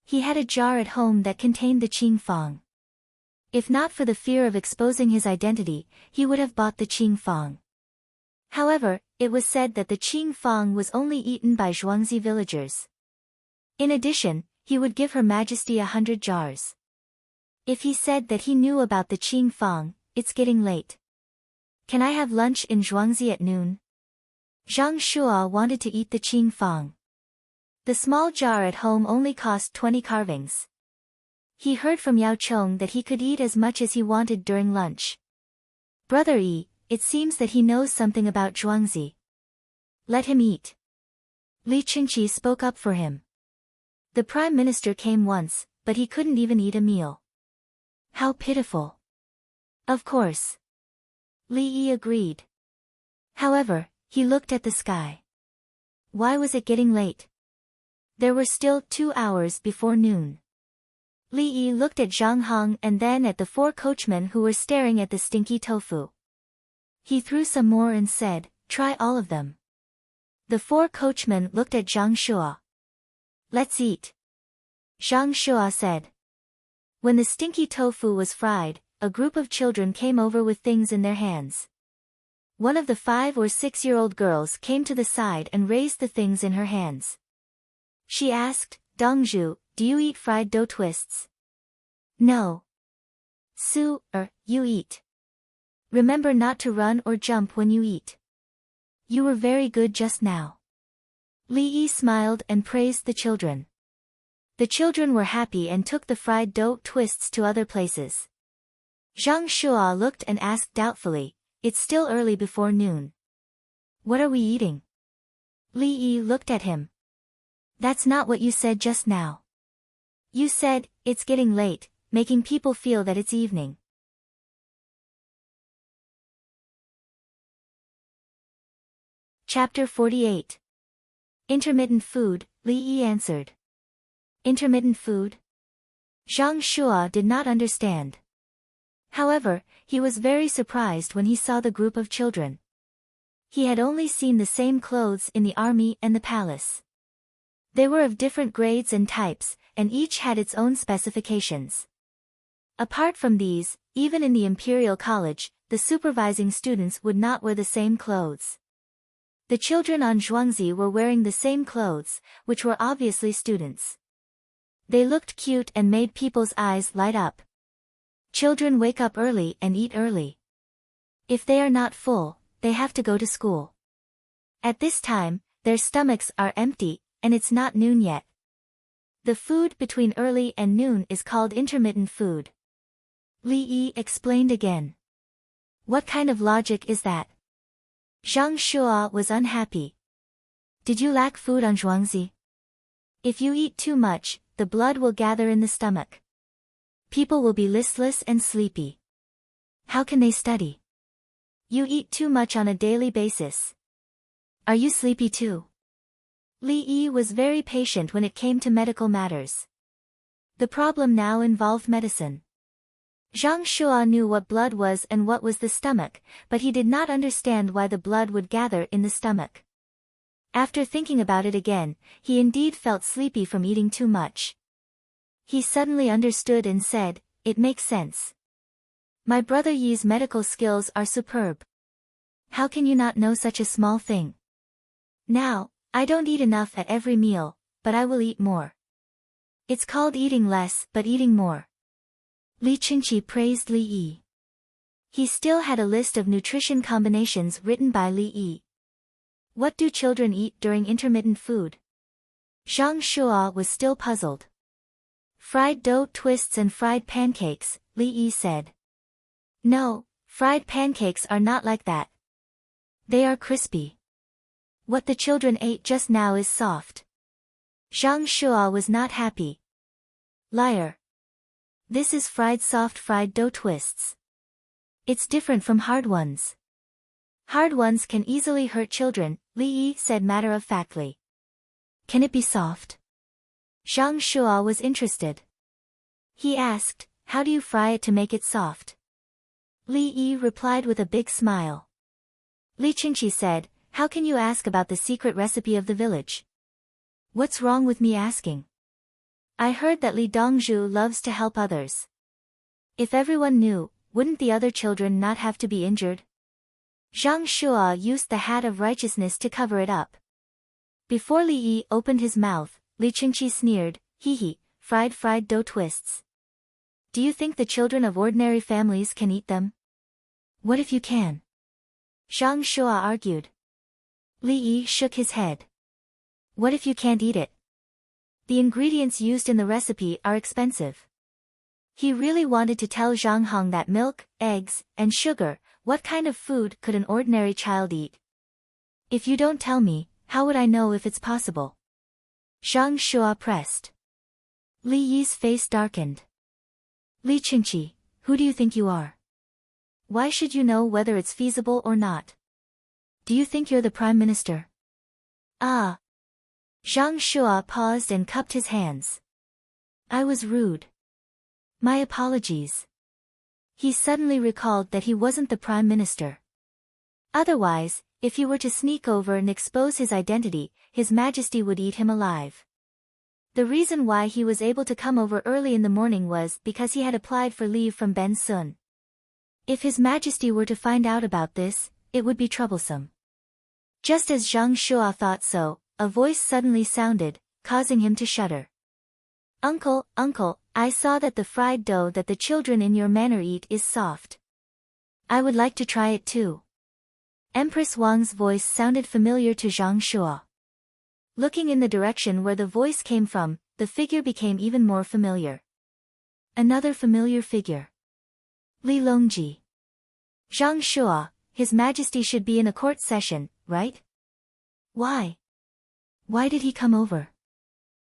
He had a jar at home that contained the Qing Fang. If not for the fear of exposing his identity, he would have bought the Qing Fang. However, it was said that the Qing Fang was only eaten by Zhuangzi villagers. In addition, he would give Her Majesty 100 jars. If he said that he knew about the Qing Fang, it's getting late. Can I have lunch in Zhuangzi at noon? Zhang Shua wanted to eat the Qing Fang. The small jar at home only cost 20 carvings. He heard from Yao Chong that he could eat as much as he wanted during lunch. Brother Yi, it seems that he knows something about Zhuangzi. Let him eat. Li Qingqi spoke up for him. The Prime Minister came once, but he couldn't even eat a meal. How pitiful. Of course. Li Yi agreed. However, he looked at the sky. Why was it getting late? There were still 2 hours before noon. Li Yi looked at Zhang Hong and then at the 4 coachmen who were staring at the stinky tofu. He threw some more and said, try all of them. The 4 coachmen looked at Zhang Shua. Let's eat. Zhang Shua said. When the stinky tofu was fried, a group of children came over with things in their hands. One of the 5 or 6-year-old girls came to the side and raised the things in her hands. She asked, Dongzhu, do you eat fried dough twists? No. Su, you eat. Remember not to run or jump when you eat. You were very good just now. Li Yi smiled and praised the children. The children were happy and took the fried dough twists to other places. Zhang Shua looked and asked doubtfully, it's still early before noon. What are we eating? Li Yi looked at him. That's not what you said just now. You said, it's getting late, making people feel that it's evening. Chapter 48. Intermittent food, Li Yi answered. Intermittent food? Zhang Shua did not understand. However, he was very surprised when he saw the group of children. He had only seen the same clothes in the army and the palace. They were of different grades and types, and each had its own specifications. Apart from these, even in the Imperial College, the supervising students would not wear the same clothes. The children on Zhuangzi were wearing the same clothes, which were obviously students. They looked cute and made people's eyes light up. Children wake up early and eat early. If they are not full, they have to go to school. At this time, their stomachs are empty, and it's not noon yet. The food between early and noon is called intermittent food. Li Yi explained again. What kind of logic is that? Zhang Shua was unhappy. Did you lack food on Zhuangzi? If you eat too much, the blood will gather in the stomach. People will be listless and sleepy. How can they study? You eat too much on a daily basis. Are you sleepy too? Li Yi was very patient when it came to medical matters. The problem now involved medicine. Zhang Shua knew what blood was and what was the stomach, but he did not understand why the blood would gather in the stomach. After thinking about it again, he indeed felt sleepy from eating too much. He suddenly understood and said, "It makes sense. My brother Yi's medical skills are superb. How can you not know such a small thing? Now, I don't eat enough at every meal, but I will eat more. It's called eating less but eating more." Li Qingqi praised Li Yi. He still had a list of nutrition combinations written by Li Yi. What do children eat during intermittent food? Zhang Shua was still puzzled. Fried dough twists and fried pancakes, Li Yi said. No, fried pancakes are not like that. They are crispy. What the children ate just now is soft. Zhang Shua was not happy. Liar. This is soft fried dough twists. It's different from hard ones. Hard ones can easily hurt children, Li Yi said matter-of-factly. Can it be soft? Zhang Shua was interested. He asked, how do you fry it to make it soft? Li Yi replied with a big smile. Li Qingqi said, how can you ask about the secret recipe of the village? What's wrong with me asking? I heard that Li Dongzhu loves to help others. If everyone knew, wouldn't the other children not have to be injured? Zhang Shua used the hat of righteousness to cover it up. Before Li Yi opened his mouth, Li Qingqi sneered, hee hee, fried dough twists. Do you think the children of ordinary families can eat them? What if you can? Zhang Shua argued. Li Yi shook his head. What if you can't eat it? The ingredients used in the recipe are expensive. He really wanted to tell Zhang Hong that milk, eggs, and sugar, what kind of food could an ordinary child eat? If you don't tell me, how would I know if it's possible? Zhang Shua pressed. Li Yi's face darkened. Li Qingqi, who do you think you are? Why should you know whether it's feasible or not? Do you think you're the Prime Minister? Ah. Zhang Shua paused and cupped his hands. I was rude. My apologies. He suddenly recalled that he wasn't the Prime Minister. Otherwise, if he were to sneak over and expose his identity, His Majesty would eat him alive. The reason why he was able to come over early in the morning was because he had applied for leave from Ben Sun. If His Majesty were to find out about this, it would be troublesome. Just as Zhang Shua thought so, a voice suddenly sounded, causing him to shudder. Uncle, I saw that the fried dough that the children in your manor eat is soft. I would like to try it too. Empress Wang's voice sounded familiar to Zhang Shua. Looking in the direction where the voice came from, the figure became even more familiar. Another familiar figure. Li Longji. Zhang Shua, His Majesty should be in a court session, right? Why? Why did he come over?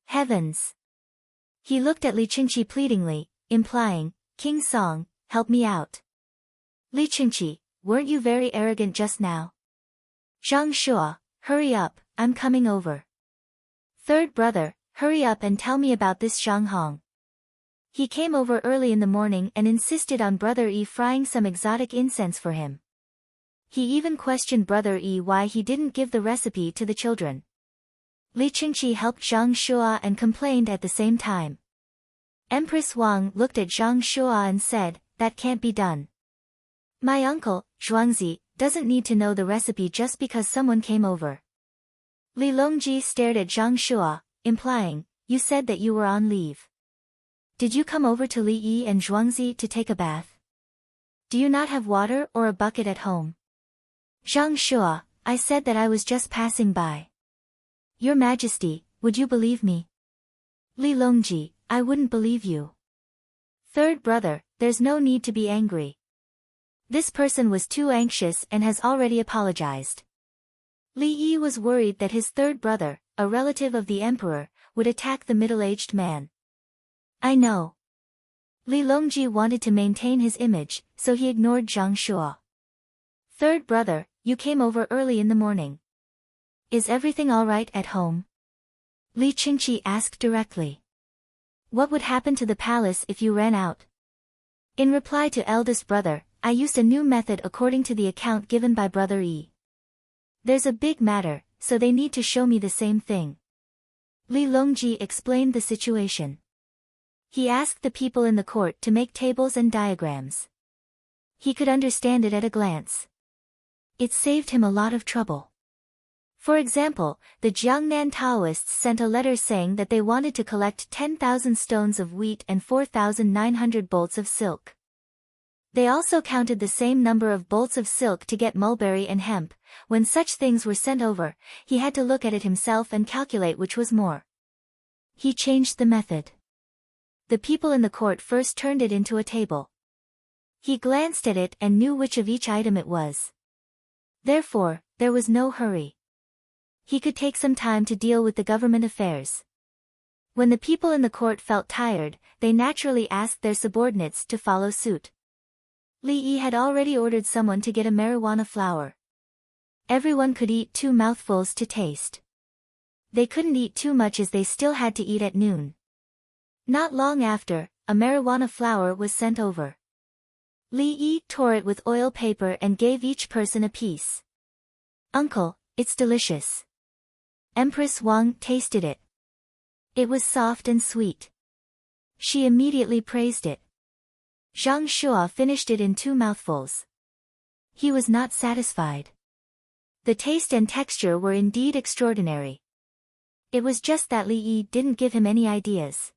Heavens! He looked at Li Qingqi pleadingly, implying, King Song, help me out. Li Qingqi, weren't you very arrogant just now? Zhang Shua, hurry up, I'm coming over. Third brother, hurry up and tell me about this Zhang Hong. He came over early in the morning and insisted on Brother Yi frying some exotic incense for him. He even questioned Brother Yi why he didn't give the recipe to the children. Li Qingqi helped Zhang Shua and complained at the same time. Empress Wang looked at Zhang Shua and said, that can't be done. My uncle, Zhuangzi, doesn't need to know the recipe just because someone came over. Li Longji stared at Zhang Shua, implying, you said that you were on leave. Did you come over to Li Yi and Zhuangzi to take a bath? Do you not have water or a bucket at home? Zhang Shua, I said that I was just passing by. Your Majesty, would you believe me? Li Longji, I wouldn't believe you. Third brother, there's no need to be angry. This person was too anxious and has already apologized. Li Yi was worried that his third brother, a relative of the emperor, would attack the middle-aged man. I know. Li Longji wanted to maintain his image, so he ignored Zhang Shua. Third brother, you came over early in the morning. Is everything all right at home? Li Qingqi asked directly. What would happen to the palace if you ran out? In reply to eldest brother, I used a new method according to the account given by Brother Yi. There's a big matter, so they need to show me the same thing. Li Longji explained the situation. He asked the people in the court to make tables and diagrams. He could understand it at a glance. It saved him a lot of trouble. For example, the Jiangnan Taoists sent a letter saying that they wanted to collect 10,000 stones of wheat and 4,900 bolts of silk. They also counted the same number of bolts of silk to get mulberry and hemp. When such things were sent over, he had to look at it himself and calculate which was more. He changed the method. The people in the court first turned it into a table. He glanced at it and knew which of each item it was. Therefore, there was no hurry. He could take some time to deal with the government affairs. When the people in the court felt tired, they naturally asked their subordinates to follow suit. Li Yi had already ordered someone to get a marijuana flower. Everyone could eat 2 mouthfuls to taste. They couldn't eat too much as they still had to eat at noon. Not long after, a marijuana flower was sent over. Li Yi tore it with oil paper and gave each person a piece. Uncle, it's delicious. Empress Wang tasted it. It was soft and sweet. She immediately praised it. Zhang Shua finished it in 2 mouthfuls. He was not satisfied. The taste and texture were indeed extraordinary. It was just that Li Yi didn't give him any ideas.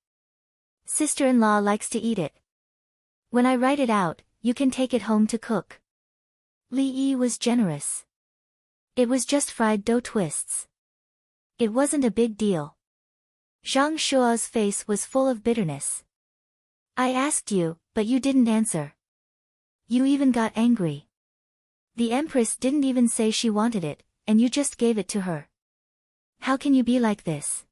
Sister-in-law likes to eat it. When I write it out, you can take it home to cook. Li Yi was generous. It was just fried dough twists. It wasn't a big deal. Zhang Shua's face was full of bitterness. I asked you, but you didn't answer. You even got angry. The empress didn't even say she wanted it, and you just gave it to her. How can you be like this?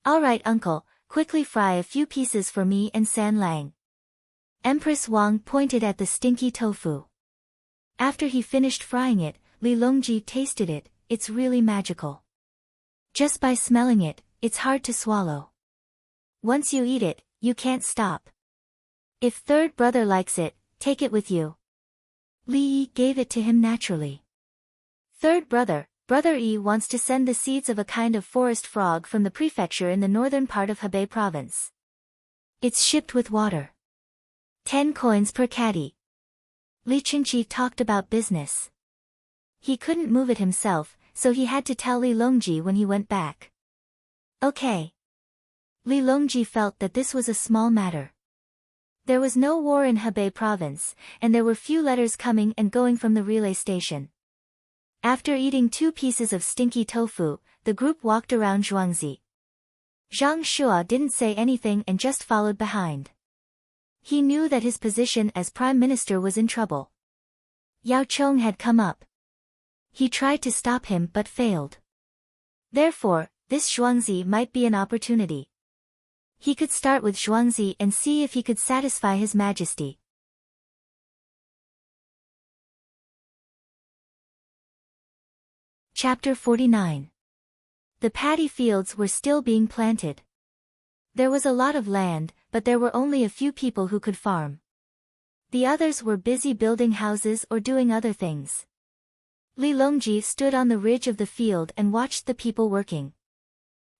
All right, uncle, quickly fry a few pieces for me and San Lang. Empress Wang pointed at the stinky tofu. After he finished frying it, Li Longji tasted it. It's really magical. Just by smelling it, it's hard to swallow. Once you eat it, you can't stop. If third brother likes it, take it with you. Li Yi gave it to him naturally. Third brother, Brother Yi wants to send the seeds of a kind of forest frog from the prefecture in the northern part of Hebei province. It's shipped with water. 10 coins per caddy. Li Qingqi talked about business. He couldn't move it himself, so he had to tell Li Longji when he went back. Okay. Li Longji felt that this was a small matter. There was no war in Hebei province, and there were few letters coming and going from the relay station. After eating 2 pieces of stinky tofu, the group walked around Zhuangzi. Zhang Shua didn't say anything and just followed behind. He knew that his position as prime minister was in trouble. Yao Chong had come up. He tried to stop him but failed. Therefore, this Zhuangzi might be an opportunity. He could start with Zhuangzi and see if he could satisfy His Majesty. Chapter 49. The paddy fields were still being planted. There was a lot of land, but there were only a few people who could farm. The others were busy building houses or doing other things. Li Longji stood on the ridge of the field and watched the people working.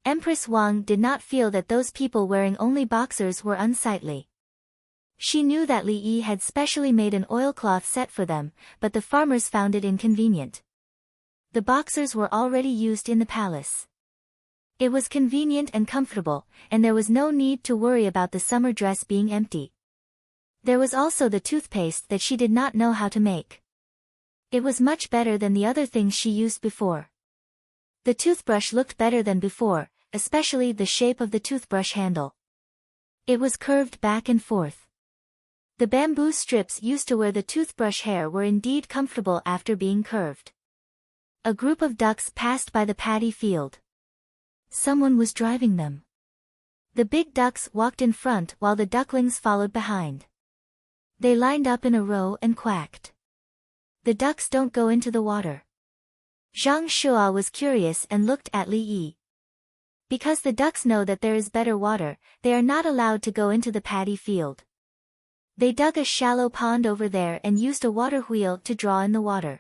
Empress Wang did not feel that those people wearing only boxers were unsightly. She knew that Li Yi had specially made an oilcloth set for them, but the farmers found it inconvenient. The boxers were already used in the palace. It was convenient and comfortable, and there was no need to worry about the summer dress being empty. There was also the toothpaste that she did not know how to make. It was much better than the other things she used before. The toothbrush looked better than before, especially the shape of the toothbrush handle. It was curved back and forth. The bamboo strips used to wear the toothbrush hair were indeed comfortable after being curved. A group of ducks passed by the paddy field. Someone was driving them. The big ducks walked in front while the ducklings followed behind. They lined up in a row and quacked. The ducks don't go into the water. Zhang Shua was curious and looked at Li Yi. Because the ducks know that there is better water, they are not allowed to go into the paddy field. They dug a shallow pond over there and used a water wheel to draw in the water.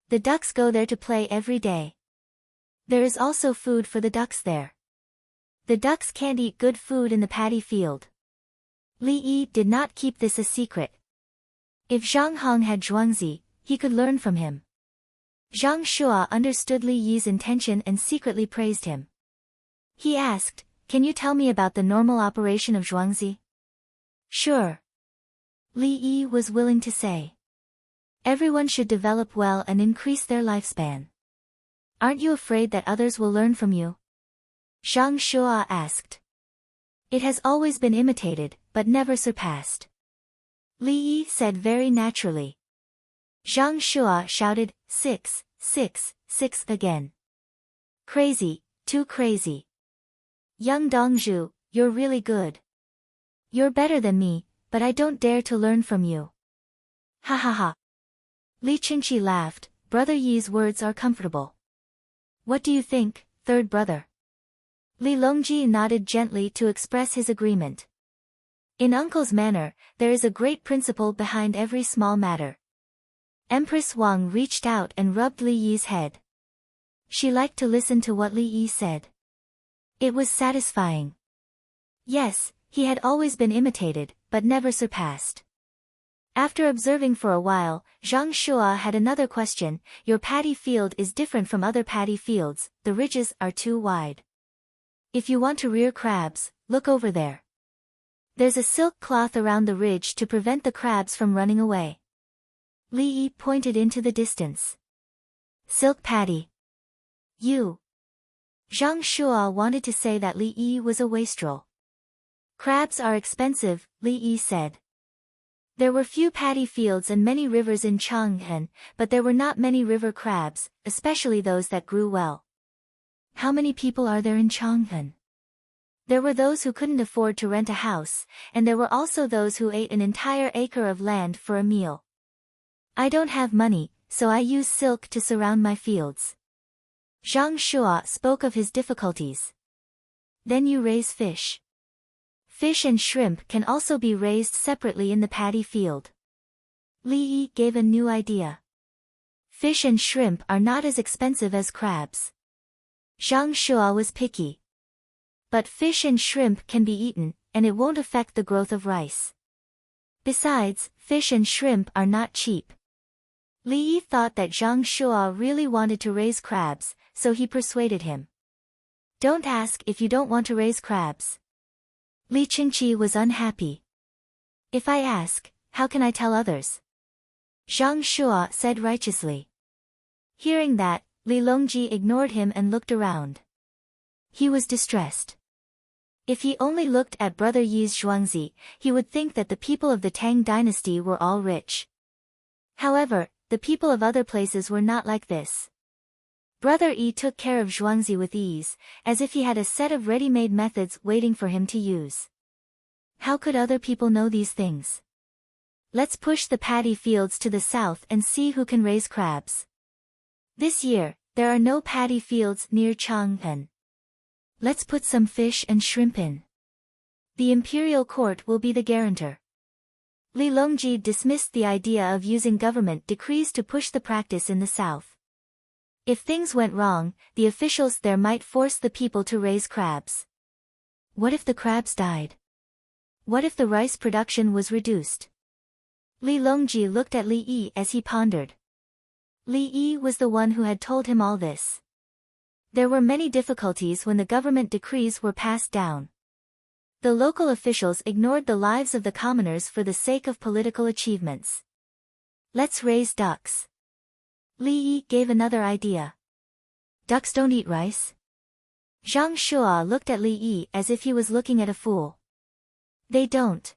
The ducks go there to play every day. There is also food for the ducks there. The ducks can't eat good food in the paddy field. Li Yi did not keep this a secret. If Zhang Hong had zhuangzi, he could learn from him. Zhang Shua understood Li Yi's intention and secretly praised him. He asked, "Can you tell me about the normal operation of zhuangzi?" "Sure." Li Yi was willing to say. Everyone should develop well and increase their lifespan. Aren't you afraid that others will learn from you? Zhang Shua asked. It has always been imitated, but never surpassed. Li Yi said very naturally. Zhang Shua shouted, 6, 6, 6 again. Crazy, too crazy. Young Dongzhu, you're really good. You're better than me, but I don't dare to learn from you. Ha ha ha. Li Qingqi laughed. Brother Yi's words are comfortable. What do you think, third brother? Li Longji nodded gently to express his agreement. In uncle's manner, there is a great principle behind every small matter. Empress Wang reached out and rubbed Li Yi's head. She liked to listen to what Li Yi said. It was satisfying. Yes, he had always been imitated, but never surpassed. After observing for a while, Zhang Shua had another question. Your paddy field is different from other paddy fields, the ridges are too wide. If you want to rear crabs, look over there. There's a silk cloth around the ridge to prevent the crabs from running away. Li Yi pointed into the distance. Silk paddy. You. Zhang Shua wanted to say that Li Yi was a wastrel. Crabs are expensive, Li Yi said. There were few paddy fields and many rivers in Chang'an, but there were not many river crabs, especially those that grew well. How many people are there in Chang'an? There were those who couldn't afford to rent a house, and there were also those who ate an entire acre of land for a meal. I don't have money, so I use silk to surround my fields. Zhang Shua spoke of his difficulties. Then you raise fish. Fish and shrimp can also be raised separately in the paddy field. Li Yi gave a new idea. Fish and shrimp are not as expensive as crabs. Zhang Shua was picky. But fish and shrimp can be eaten, and it won't affect the growth of rice. Besides, fish and shrimp are not cheap. Li Yi thought that Zhang Shua really wanted to raise crabs, so he persuaded him. Don't ask if you don't want to raise crabs. Li Qingqi was unhappy. If I ask, how can I tell others? Zhang Shua said righteously. Hearing that, Li Longji ignored him and looked around. He was distressed. If he only looked at Brother Yi's zhuangzi, he would think that the people of the Tang dynasty were all rich. However, the people of other places were not like this. Brother Yi took care of zhuangzi with ease, as if he had a set of ready-made methods waiting for him to use. How could other people know these things? Let's push the paddy fields to the south and see who can raise crabs. This year, there are no paddy fields near Chang'an. Let's put some fish and shrimp in. The imperial court will be the guarantor. Li Longji dismissed the idea of using government decrees to push the practice in the south. If things went wrong, the officials there might force the people to raise crabs. What if the crabs died? What if the rice production was reduced? Li Longji looked at Li Yi as he pondered. Li Yi was the one who had told him all this. There were many difficulties when the government decrees were passed down. The local officials ignored the lives of the commoners for the sake of political achievements. Let's raise ducks. Li Yi gave another idea. Ducks don't eat rice? Zhang Shua looked at Li Yi as if he was looking at a fool. They don't.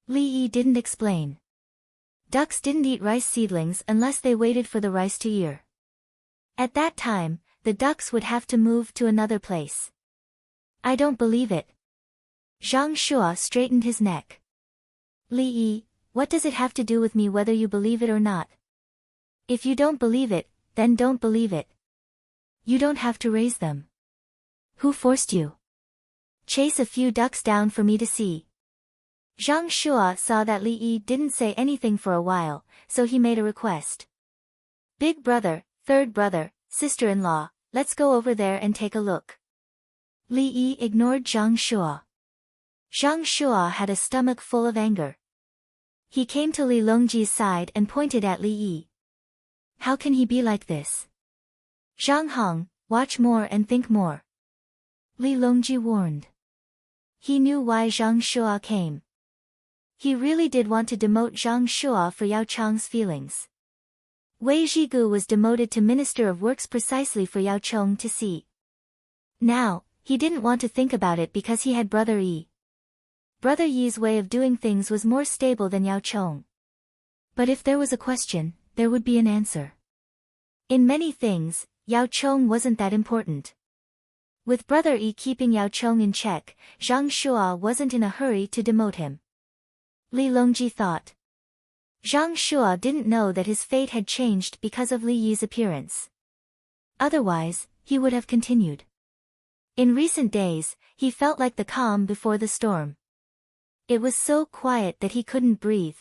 Li Yi didn't explain. Ducks didn't eat rice seedlings unless they waited for the rice to ear. At that time, the ducks would have to move to another place. I don't believe it. Zhang Shua straightened his neck. Li Yi, what does it have to do with me whether you believe it or not? If you don't believe it, then don't believe it. You don't have to raise them. Who forced you? Chase a few ducks down for me to see. Zhang Shua saw that Li Yi didn't say anything for a while, so he made a request. Big brother, third brother, sister-in-law, let's go over there and take a look. Li Yi ignored Zhang Shua. Zhang Shua had a stomach full of anger. He came to Li Longji's side and pointed at Li Yi. How can he be like this? Zhang Hong, watch more and think more. Li Longji warned. He knew why Zhang Shua came. He really did want to demote Zhang Shua for Yao Chang's feelings. Wei Zhigu was demoted to Minister of Works precisely for Yao Chong to see. Now, he didn't want to think about it because he had Brother Yi. Brother Yi's way of doing things was more stable than Yao Chong. But if there was a question, there would be an answer. In many things, Yao Chong wasn't that important. With Brother Yi keeping Yao Chong in check, Zhang Shua wasn't in a hurry to demote him. Li Longji thought. Zhang Shua didn't know that his fate had changed because of Li Yi's appearance. Otherwise, he would have continued. In recent days, he felt like the calm before the storm. It was so quiet that he couldn't breathe.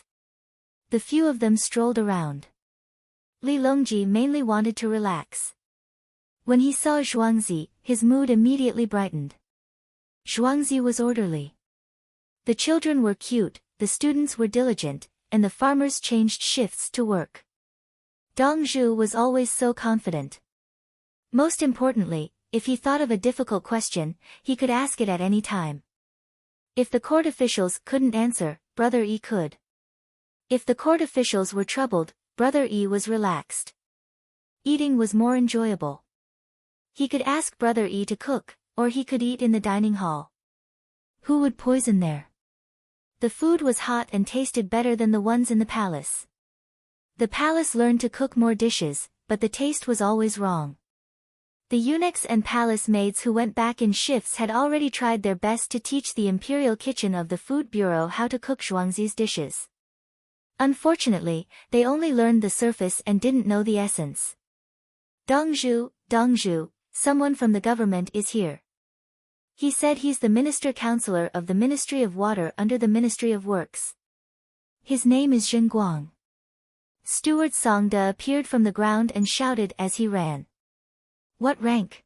The few of them strolled around. Li Longji mainly wanted to relax. When he saw Zhuangzi, his mood immediately brightened. Zhuangzi was orderly. The children were cute, the students were diligent, and the farmers changed shifts to work. Dong Zhu was always so confident. Most importantly, if he thought of a difficult question, he could ask it at any time. If the court officials couldn't answer, Brother Yi could. If the court officials were troubled, Brother Yi was relaxed. Eating was more enjoyable. He could ask Brother Yi to cook, or he could eat in the dining hall. Who would poison there? The food was hot and tasted better than the ones in the palace. The palace learned to cook more dishes, but the taste was always wrong. The eunuchs and palace maids who went back in shifts had already tried their best to teach the imperial kitchen of the food bureau how to cook Zhuangzi's dishes. Unfortunately, they only learned the surface and didn't know the essence. Dongzhu, someone from the government is here. He said he's the minister-counselor of the Ministry of Water under the Ministry of Works. His name is Zhen Guang. Steward Song De appeared from the ground and shouted as he ran. What rank?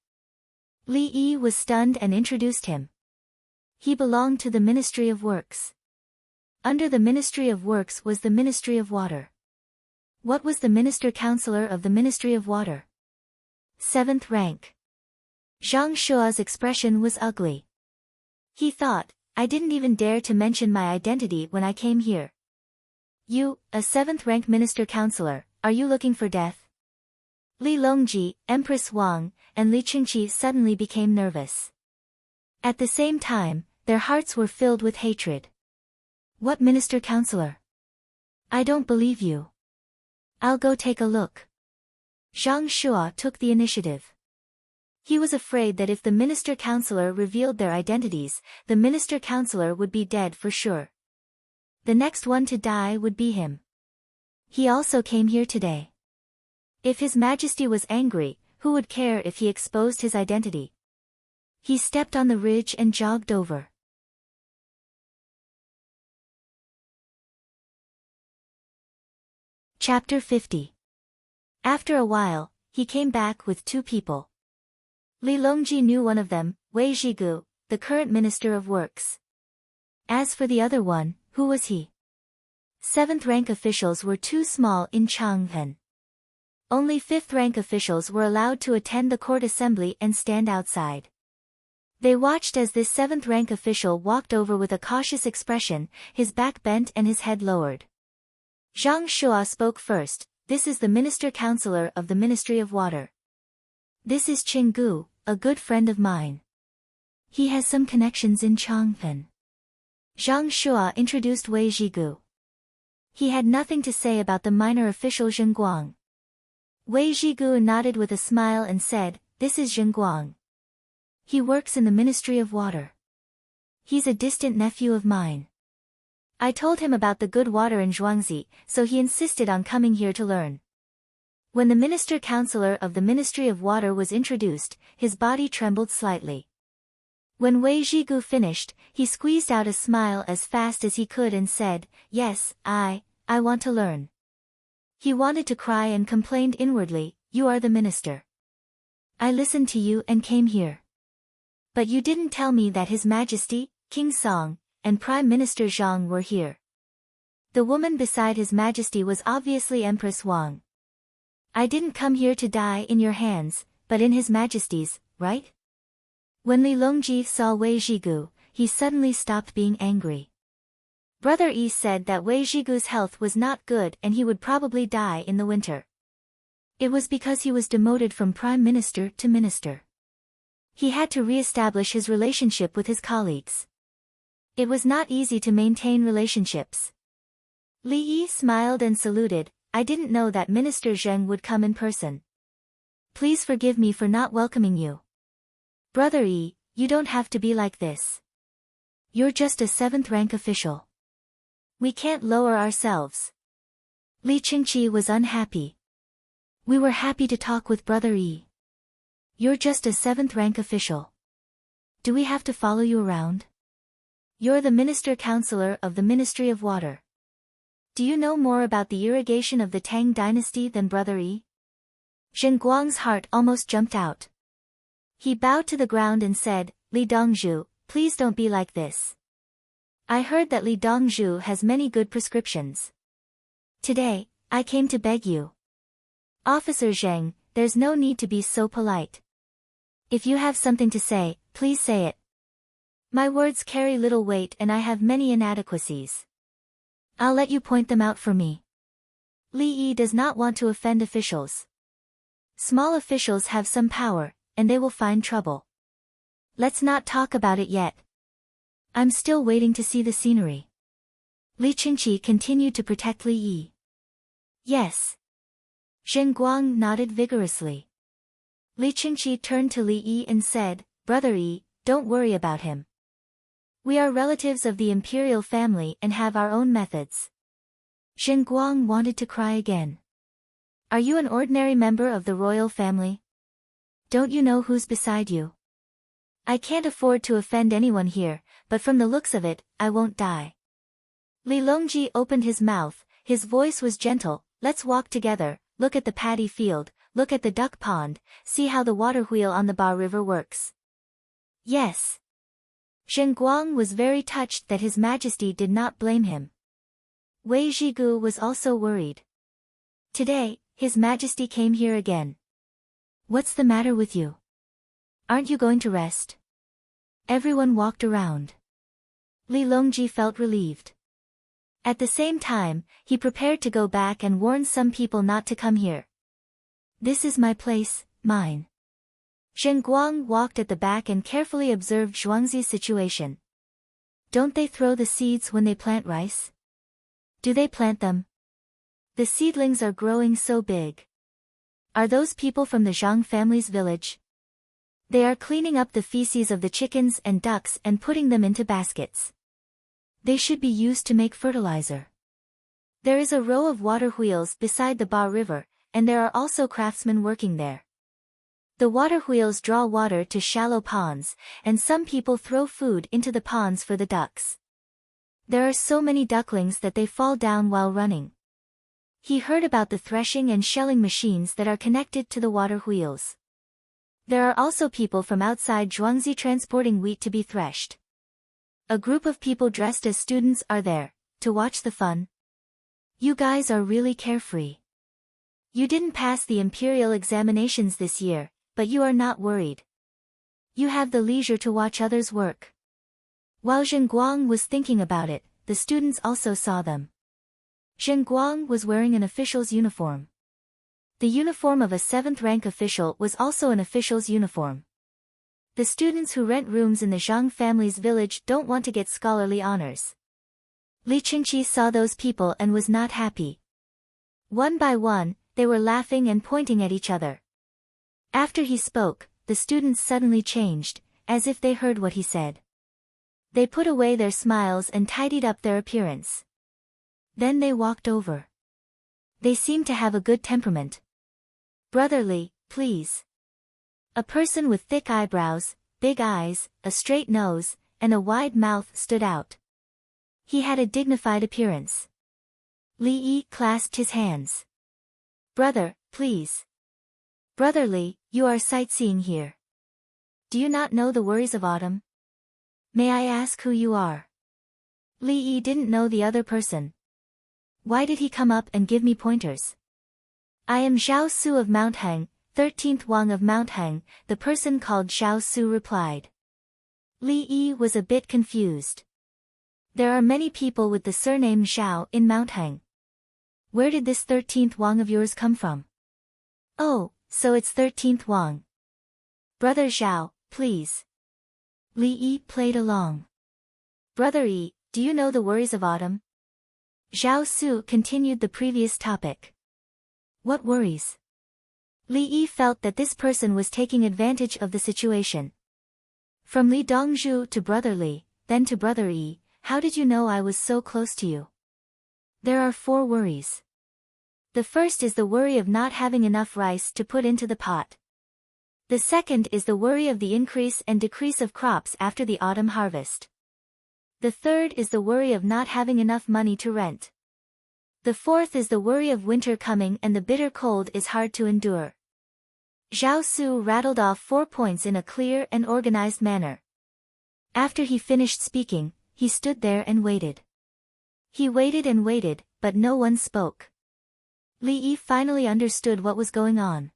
Li Yi was stunned and introduced him. He belonged to the Ministry of Works. Under the Ministry of Works was the Ministry of Water. What was the Minister-Counselor of the Ministry of Water? 7th rank. Zhang Shua's expression was ugly. He thought, I didn't even dare to mention my identity when I came here. You, a 7th rank Minister-Counselor, are you looking for death? Li Longji, Empress Wang, and Li Qingqi suddenly became nervous. At the same time, their hearts were filled with hatred. What minister-counselor? I don't believe you. I'll go take a look. Zhang Shua took the initiative. He was afraid that if the minister-counselor revealed their identities, the minister-counselor would be dead for sure. The next one to die would be him. He also came here today. If His Majesty was angry, who would care if he exposed his identity? He stepped on the ridge and jogged over. Chapter 50. After a while, he came back with 2 people. Li Longji knew one of them, Wei Zhigu, the current Minister of Works. As for the other one, who was he? 7th-rank officials were too small in Chang'an. Only 5th-rank officials were allowed to attend the court assembly and stand outside. They watched as this 7th-rank official walked over with a cautious expression, his back bent and his head lowered. Zhang Shua spoke first. This is the Minister-Counselor of the Ministry of Water. This is Qin Gu, a good friend of mine. He has some connections in Chang'an. Zhang Shua introduced Wei Zhigu. He had nothing to say about the minor official Zheng Guang. Wei Zhigu nodded with a smile and said, "This is Zheng Guang. He works in the Ministry of Water. He's a distant nephew of mine. I told him about the good water in Zhuangzi, so he insisted on coming here to learn." When the Minister-Counselor of the Ministry of Water was introduced, his body trembled slightly. When Wei Zhigu finished, he squeezed out a smile as fast as he could and said, "Yes, I want to learn." He wanted to cry and complained inwardly, "You are the minister. I listened to you and came here. But you didn't tell me that His Majesty, King Song, and Prime Minister Zhang were here." The woman beside His Majesty was obviously Empress Wang. "I didn't come here to die in your hands, but in His Majesty's, right?" When Li Longji saw Wei Zhigu, he suddenly stopped being angry. Brother Yi said that Wei Zhigu's health was not good and he would probably die in the winter. It was because he was demoted from Prime Minister to Minister. He had to re-establish his relationship with his colleagues. It was not easy to maintain relationships. Li Yi smiled and saluted. "I didn't know that Minister Zheng would come in person. Please forgive me for not welcoming you." "Brother Yi, you don't have to be like this. You're just a 7th-rank official. We can't lower ourselves." Li Qingqi was unhappy. "We were happy to talk with Brother Yi. You're just a 7th-rank official. Do we have to follow you around? You're the Minister-Counselor of the Ministry of Water. Do you know more about the irrigation of the Tang dynasty than Brother Yi?" Zheng Guang's heart almost jumped out. He bowed to the ground and said, "Li Dongzhu, please don't be like this. I heard that Li Dongzhu has many good prescriptions. Today, I came to beg you. Officer Zheng, there's no need to be so polite. If you have something to say, please say it. My words carry little weight and I have many inadequacies. I'll let you point them out for me." Li Yi does not want to offend officials. Small officials have some power, and they will find trouble. Let's not talk about it yet. I'm still waiting to see the scenery. Li Qingqi continued to protect Li Yi. "Yes." Zheng Guang nodded vigorously. Li Qingqi turned to Li Yi and said, "Brother Yi, don't worry about him. We are relatives of the imperial family and have our own methods." Zheng Guang wanted to cry again. "Are you an ordinary member of the royal family? Don't you know who's beside you? I can't afford to offend anyone here, but from the looks of it, I won't die." Li Longji opened his mouth, his voice was gentle. "Let's walk together, look at the paddy field, look at the duck pond, see how the water wheel on the Ba River works." "Yes." Zheng Guang was very touched that His Majesty did not blame him. Wei Zhigu was also worried. "Today, His Majesty came here again. What's the matter with you? Aren't you going to rest?" Everyone walked around. Li Longji felt relieved. At the same time, he prepared to go back and warn some people not to come here. "This is my place, mine." Zheng Guang walked at the back and carefully observed Zhuangzi's situation. "Don't they throw the seeds when they plant rice? Do they plant them? The seedlings are growing so big. Are those people from the Zhang family's village? They are cleaning up the feces of the chickens and ducks and putting them into baskets. They should be used to make fertilizer. There is a row of water wheels beside the Ba River, and there are also craftsmen working there. The water wheels draw water to shallow ponds, and some people throw food into the ponds for the ducks. There are so many ducklings that they fall down while running. He heard about the threshing and shelling machines that are connected to the water wheels. There are also people from outside Zhuangzi transporting wheat to be threshed. A group of people dressed as students are there, to watch the fun. You guys are really carefree. You didn't pass the imperial examinations this year, but you are not worried. You have the leisure to watch others work. While Zhenguang was thinking about it, the students also saw them. Zhenguang was wearing an official's uniform. The uniform of a 7th-rank official was also an official's uniform. The students who rent rooms in the Zhang family's village don't want to get scholarly honors. Li Qingqi saw those people and was not happy. One by one, they were laughing and pointing at each other. After he spoke, the students suddenly changed, as if they heard what he said. They put away their smiles and tidied up their appearance. Then they walked over. They seemed to have a good temperament. Brotherly, please. A person with thick eyebrows, big eyes, a straight nose, and a wide mouth stood out. He had a dignified appearance. Li Yi clasped his hands. Brother, please. Brotherly, you are sightseeing here. Do you not know the worries of autumn? May I ask who you are? Li Yi didn't know the other person. Why did he come up and give me pointers? I am Zhao Su of Mount Heng, 13th Wang of Mount Heng, the person called Zhao Su replied. Li Yi was a bit confused. There are many people with the surname Zhao in Mount Heng. Where did this 13th Wang of yours come from? Oh, so it's 13th Wang. Brother Zhao, please. Li Yi played along. Brother Yi, do you know the worries of autumn? Zhao Su continued the previous topic. What worries? Li Yi felt that this person was taking advantage of the situation. From Li Dongzhu to Brother Li, then to Brother Yi, how did you know I was so close to you? There are 4 worries. The first is the worry of not having enough rice to put into the pot. The second is the worry of the increase and decrease of crops after the autumn harvest. The third is the worry of not having enough money to rent. The fourth is the worry of winter coming and the bitter cold is hard to endure. Zhao Su rattled off 4 points in a clear and organized manner. After he finished speaking, he stood there and waited. He waited and waited, but no one spoke. Li Yi finally understood what was going on.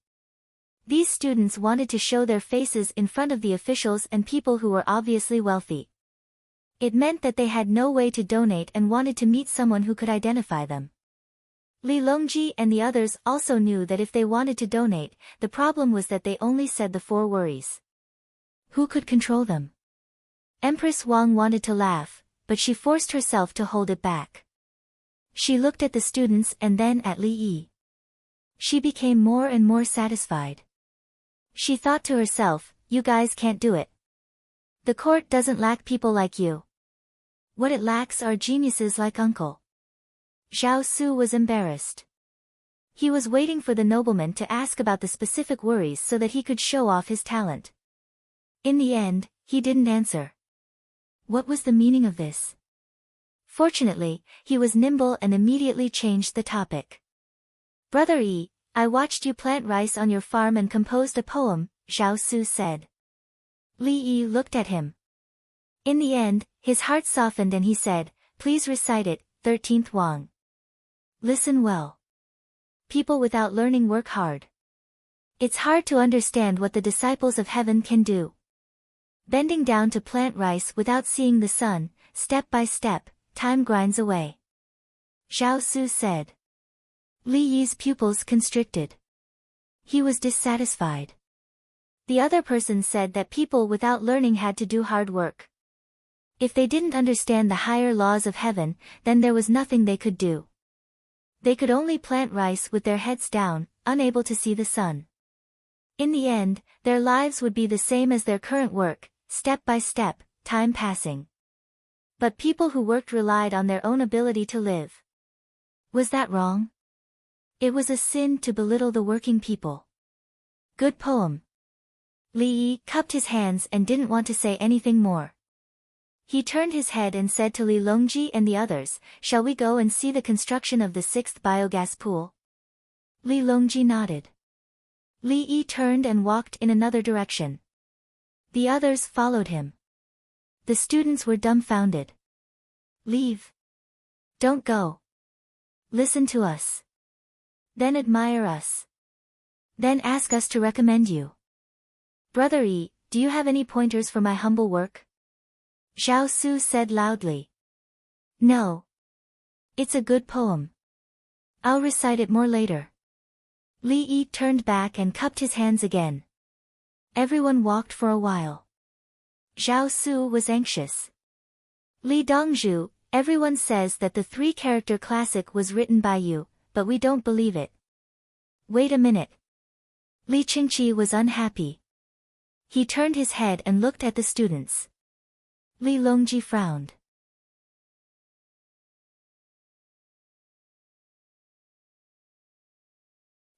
These students wanted to show their faces in front of the officials and people who were obviously wealthy. It meant that they had no way to donate and wanted to meet someone who could identify them. Li Longji and the others also knew that if they wanted to donate, the problem was that they only said the 4 worries. Who could control them? Empress Wang wanted to laugh, but she forced herself to hold it back. She looked at the students and then at Li Yi. She became more and more satisfied. She thought to herself, you guys can't do it. The court doesn't lack people like you. What it lacks are geniuses like Uncle. Zhao Su was embarrassed. He was waiting for the nobleman to ask about the specific worries so that he could show off his talent. In the end, he didn't answer. What was the meaning of this? Fortunately, he was nimble and immediately changed the topic. Brother Yi, I watched you plant rice on your farm and composed a poem, Zhao Su said. Li Yi looked at him. In the end, his heart softened and he said, please recite it, 13th Wang. Listen well. People without learning work hard. It's hard to understand what the disciples of heaven can do. Bending down to plant rice without seeing the sun, step by step, time grinds away. Zhao Su said. Li Yi's pupils constricted. He was dissatisfied. The other person said that people without learning had to do hard work. If they didn't understand the higher laws of heaven, then there was nothing they could do. They could only plant rice with their heads down, unable to see the sun. In the end, their lives would be the same as their current work, step by step, time passing. But people who worked relied on their own ability to live. Was that wrong? It was a sin to belittle the working people. Good poem. Li Yi cupped his hands and didn't want to say anything more. He turned his head and said to Li Longji and the others, "Shall we go and see the construction of the 6th biogas pool?" Li Longji nodded. Li Yi turned and walked in another direction. The others followed him. The students were dumbfounded. "Leave. Don't go. Listen to us. Then admire us. Then ask us to recommend you. Brother Yi, do you have any pointers for my humble work?" Zhao Su said loudly. "No. It's a good poem. I'll recite it more later." Li Yi turned back and cupped his hands again. Everyone walked for a while. Zhao Su was anxious. "Li Dongzhu, everyone says that the 3-character classic was written by you, but we don't believe it." "Wait a minute." Li Qingqi was unhappy. He turned his head and looked at the students. Li Longji frowned.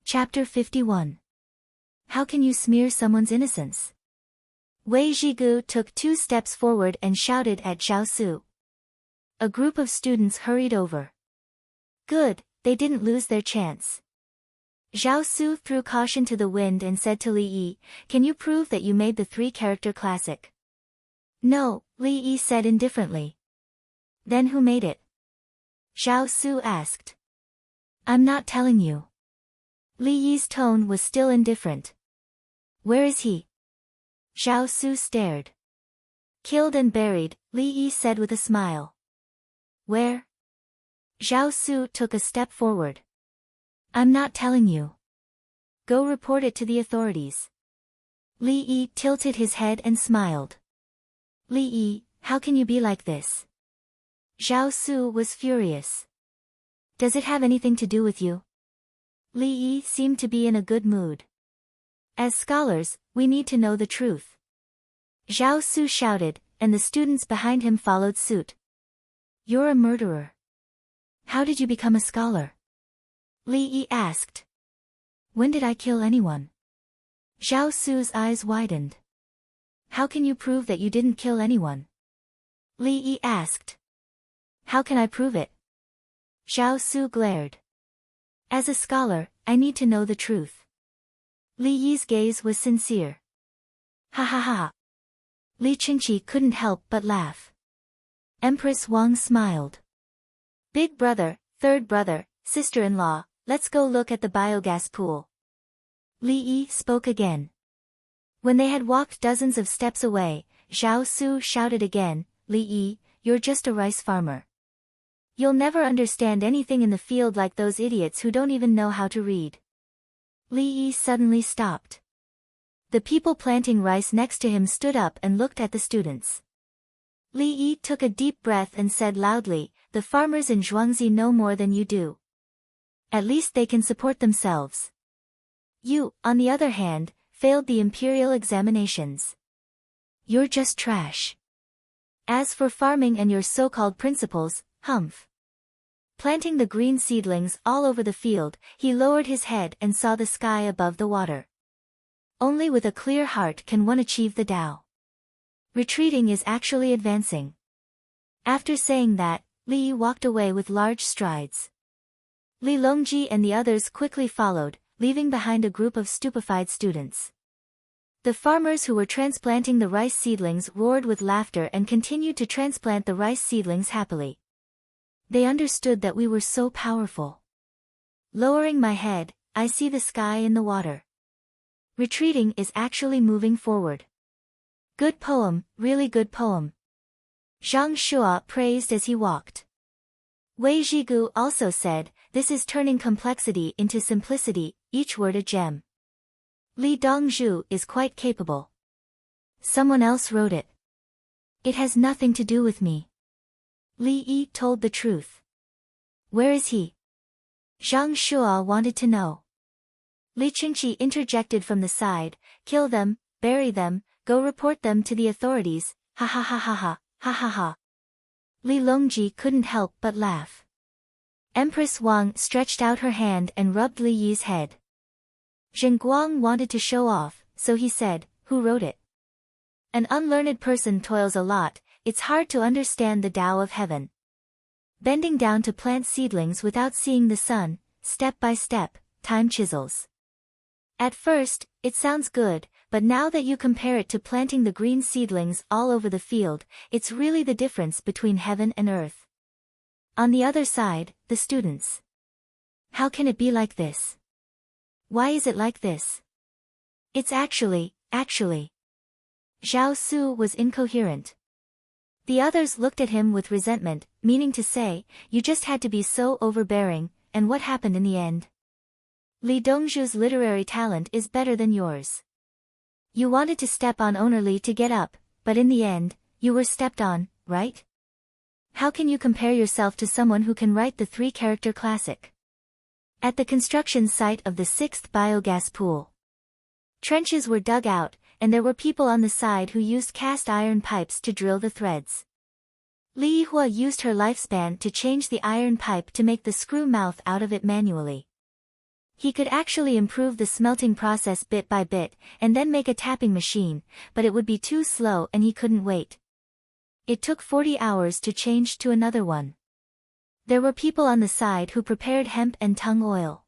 Chapter 51. How can you smear someone's innocence? Wei Zhigu took 2 steps forward and shouted at Zhao Su. A group of students hurried over. Good, they didn't lose their chance. Zhao Su threw caution to the wind and said to Li Yi, "Can you prove that you made the 3-character classic?" "No," Li Yi said indifferently. "Then who made it?" Zhao Su asked. "I'm not telling you." Li Yi's tone was still indifferent. "Where is he?" Zhao Su stared. "Killed and buried," Li Yi said with a smile. "Where?" Zhao Su took a step forward. "I'm not telling you. Go report it to the authorities." Li Yi tilted his head and smiled. "Li Yi, how can you be like this?" Zhao Su was furious. "Does it have anything to do with you?" Li Yi seemed to be in a good mood. "As scholars, we need to know the truth." Zhao Su shouted, and the students behind him followed suit. "You're a murderer. How did you become a scholar?" Li Yi asked. "When did I kill anyone?" Zhao Su's eyes widened. "How can you prove that you didn't kill anyone?" Li Yi asked. "How can I prove it?" Zhao Su glared. "As a scholar, I need to know the truth." Li Yi's gaze was sincere. "Ha ha ha." Li Qingqi couldn't help but laugh. Empress Wang smiled. "Big brother, third brother, sister-in-law, let's go look at the biogas pool." Li Yi spoke again. When they had walked dozens of steps away, Zhao Su shouted again, "Li Yi, you're just a rice farmer. You'll never understand anything in the field like those idiots who don't even know how to read." Li Yi suddenly stopped. The people planting rice next to him stood up and looked at the students. Li Yi took a deep breath and said loudly, "The farmers in Zhuangzi know more than you do. At least they can support themselves. You, on the other hand, failed the imperial examinations. You're just trash. As for farming and your so-called principles, humph." Planting the green seedlings all over the field, he lowered his head and saw the sky above the water. Only with a clear heart can one achieve the Tao. Retreating is actually advancing. After saying that, Li Yi walked away with large strides. Li Longji and the others quickly followed, leaving behind a group of stupefied students. The farmers who were transplanting the rice seedlings roared with laughter and continued to transplant the rice seedlings happily. They understood that we were so powerful. Lowering my head, I see the sky in the water. Retreating is actually moving forward. Good poem, really good poem. Zhang Shua praised as he walked. Wei Zhigu also said, "This is turning complexity into simplicity, each word a gem." Li Dongzhu is quite capable. Someone else wrote it. It has nothing to do with me. Li Yi told the truth. Where is he? Zhang Shua wanted to know. Li Qingqi interjected from the side, "Kill them, bury them, go report them to the authorities, ha ha ha ha ha, ha ha ha." Li Longji couldn't help but laugh. Empress Wang stretched out her hand and rubbed Li Yi's head. Zheng Guang wanted to show off, so he said, who wrote it? An unlearned person toils a lot, it's hard to understand the Tao of heaven. Bending down to plant seedlings without seeing the sun, step by step, time chisels. At first, it sounds good, but now that you compare it to planting the green seedlings all over the field, it's really the difference between heaven and earth. On the other side, the students. How can it be like this? Why is it like this? It's actually. Zhao Su was incoherent. The others looked at him with resentment, meaning to say, you just had to be so overbearing, and what happened in the end? Li Dongzhu's literary talent is better than yours. You wanted to step on Owner Li to get up, but in the end, you were stepped on, right? How can you compare yourself to someone who can write the 3-character classic? At the construction site of the 6th biogas pool, trenches were dug out, and there were people on the side who used cast iron pipes to drill the threads. Li Yihua used her lifespan to change the iron pipe to make the screw mouth out of it manually. He could actually improve the smelting process bit by bit, and then make a tapping machine, but it would be too slow and he couldn't wait. It took 40 hours to change to another one. There were people on the side who prepared hemp and tung oil.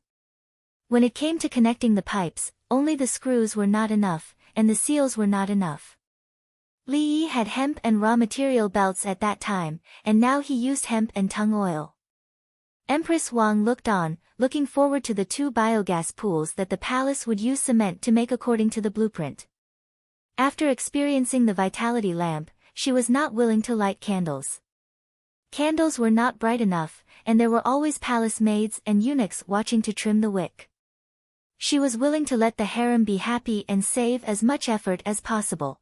When it came to connecting the pipes, only the screws were not enough, and the seals were not enough. Li Yi had hemp and raw material belts at that time, and now he used hemp and tung oil. Empress Wang looked on, looking forward to the 2 biogas pools that the palace would use cement to make according to the blueprint. After experiencing the vitality lamp, she was not willing to light candles. Candles were not bright enough, and there were always palace maids and eunuchs watching to trim the wick. She was willing to let the harem be happy and save as much effort as possible.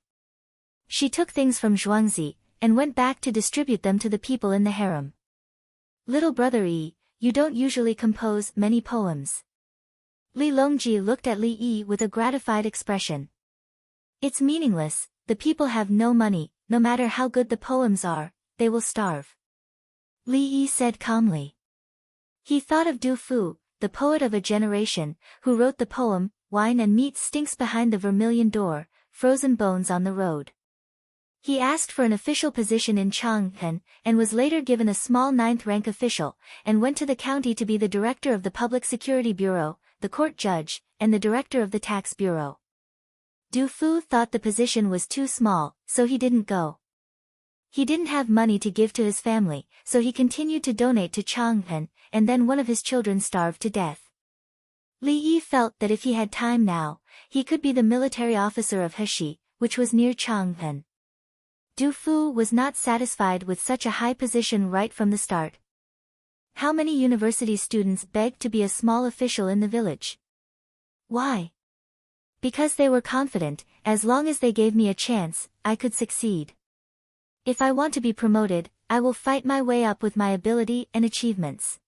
She took things from Zhuangzi, and went back to distribute them to the people in the harem. Little brother Yi, you don't usually compose many poems. Li Longji looked at Li Yi with a gratified expression. It's meaningless, the people have no money, no matter how good the poems are, they will starve. Li Yi said calmly. He thought of Du Fu, the poet of a generation, who wrote the poem, Wine and Meat Stinks Behind the Vermilion Door, Frozen Bones on the Road. He asked for an official position in Chang'an, and was later given a small 9th-rank official, and went to the county to be the director of the Public Security Bureau, the court judge, and the director of the tax bureau. Du Fu thought the position was too small, so he didn't go. He didn't have money to give to his family, so he continued to donate to Chang'an, and then one of his children starved to death. Li Yi felt that if he had time now, he could be the military officer of Heshi, which was near Chang'an. Du Fu was not satisfied with such a high position right from the start. How many university students begged to be a small official in the village? Why? Because they were confident, as long as they gave me a chance, I could succeed. If I want to be promoted, I will fight my way up with my ability and achievements.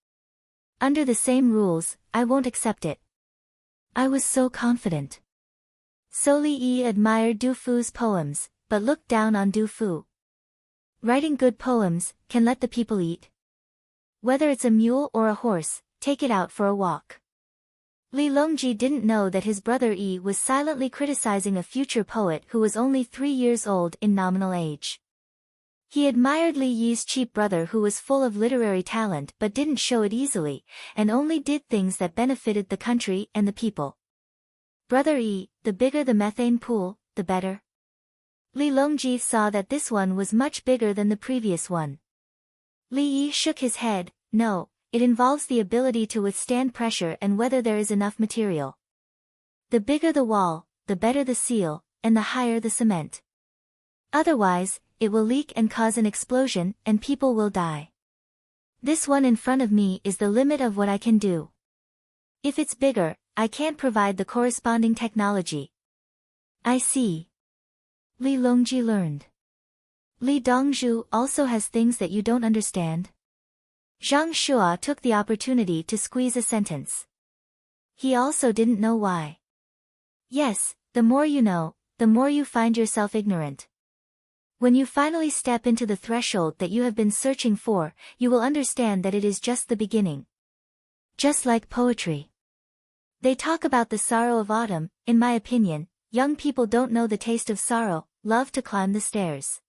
Under the same rules, I won't accept it. I was so confident. So Li Yi admired Du Fu's poems, but looked down on Du Fu. Writing good poems can let the people eat. Whether it's a mule or a horse, take it out for a walk. Li Longji didn't know that his brother Yi was silently criticizing a future poet who was only 3 years old in nominal age. He admired Li Yi's cheap brother who was full of literary talent but didn't show it easily, and only did things that benefited the country and the people. Brother Yi, the bigger the methane pool, the better. Li Longji saw that this one was much bigger than the previous one. Li Yi shook his head, no, it involves the ability to withstand pressure and whether there is enough material. The bigger the wall, the better the seal, and the higher the cement. Otherwise, it will leak and cause an explosion, and people will die. This one in front of me is the limit of what I can do. If it's bigger, I can't provide the corresponding technology. I see. Li Longji learned. Li Dongzhu also has things that you don't understand. Zhang Shua took the opportunity to squeeze a sentence. He also didn't know why. Yes, the more you know, the more you find yourself ignorant. When you finally step into the threshold that you have been searching for, you will understand that it is just the beginning. Just like poetry. They talk about the sorrow of autumn, in my opinion, young people don't know the taste of sorrow, love to climb the stairs.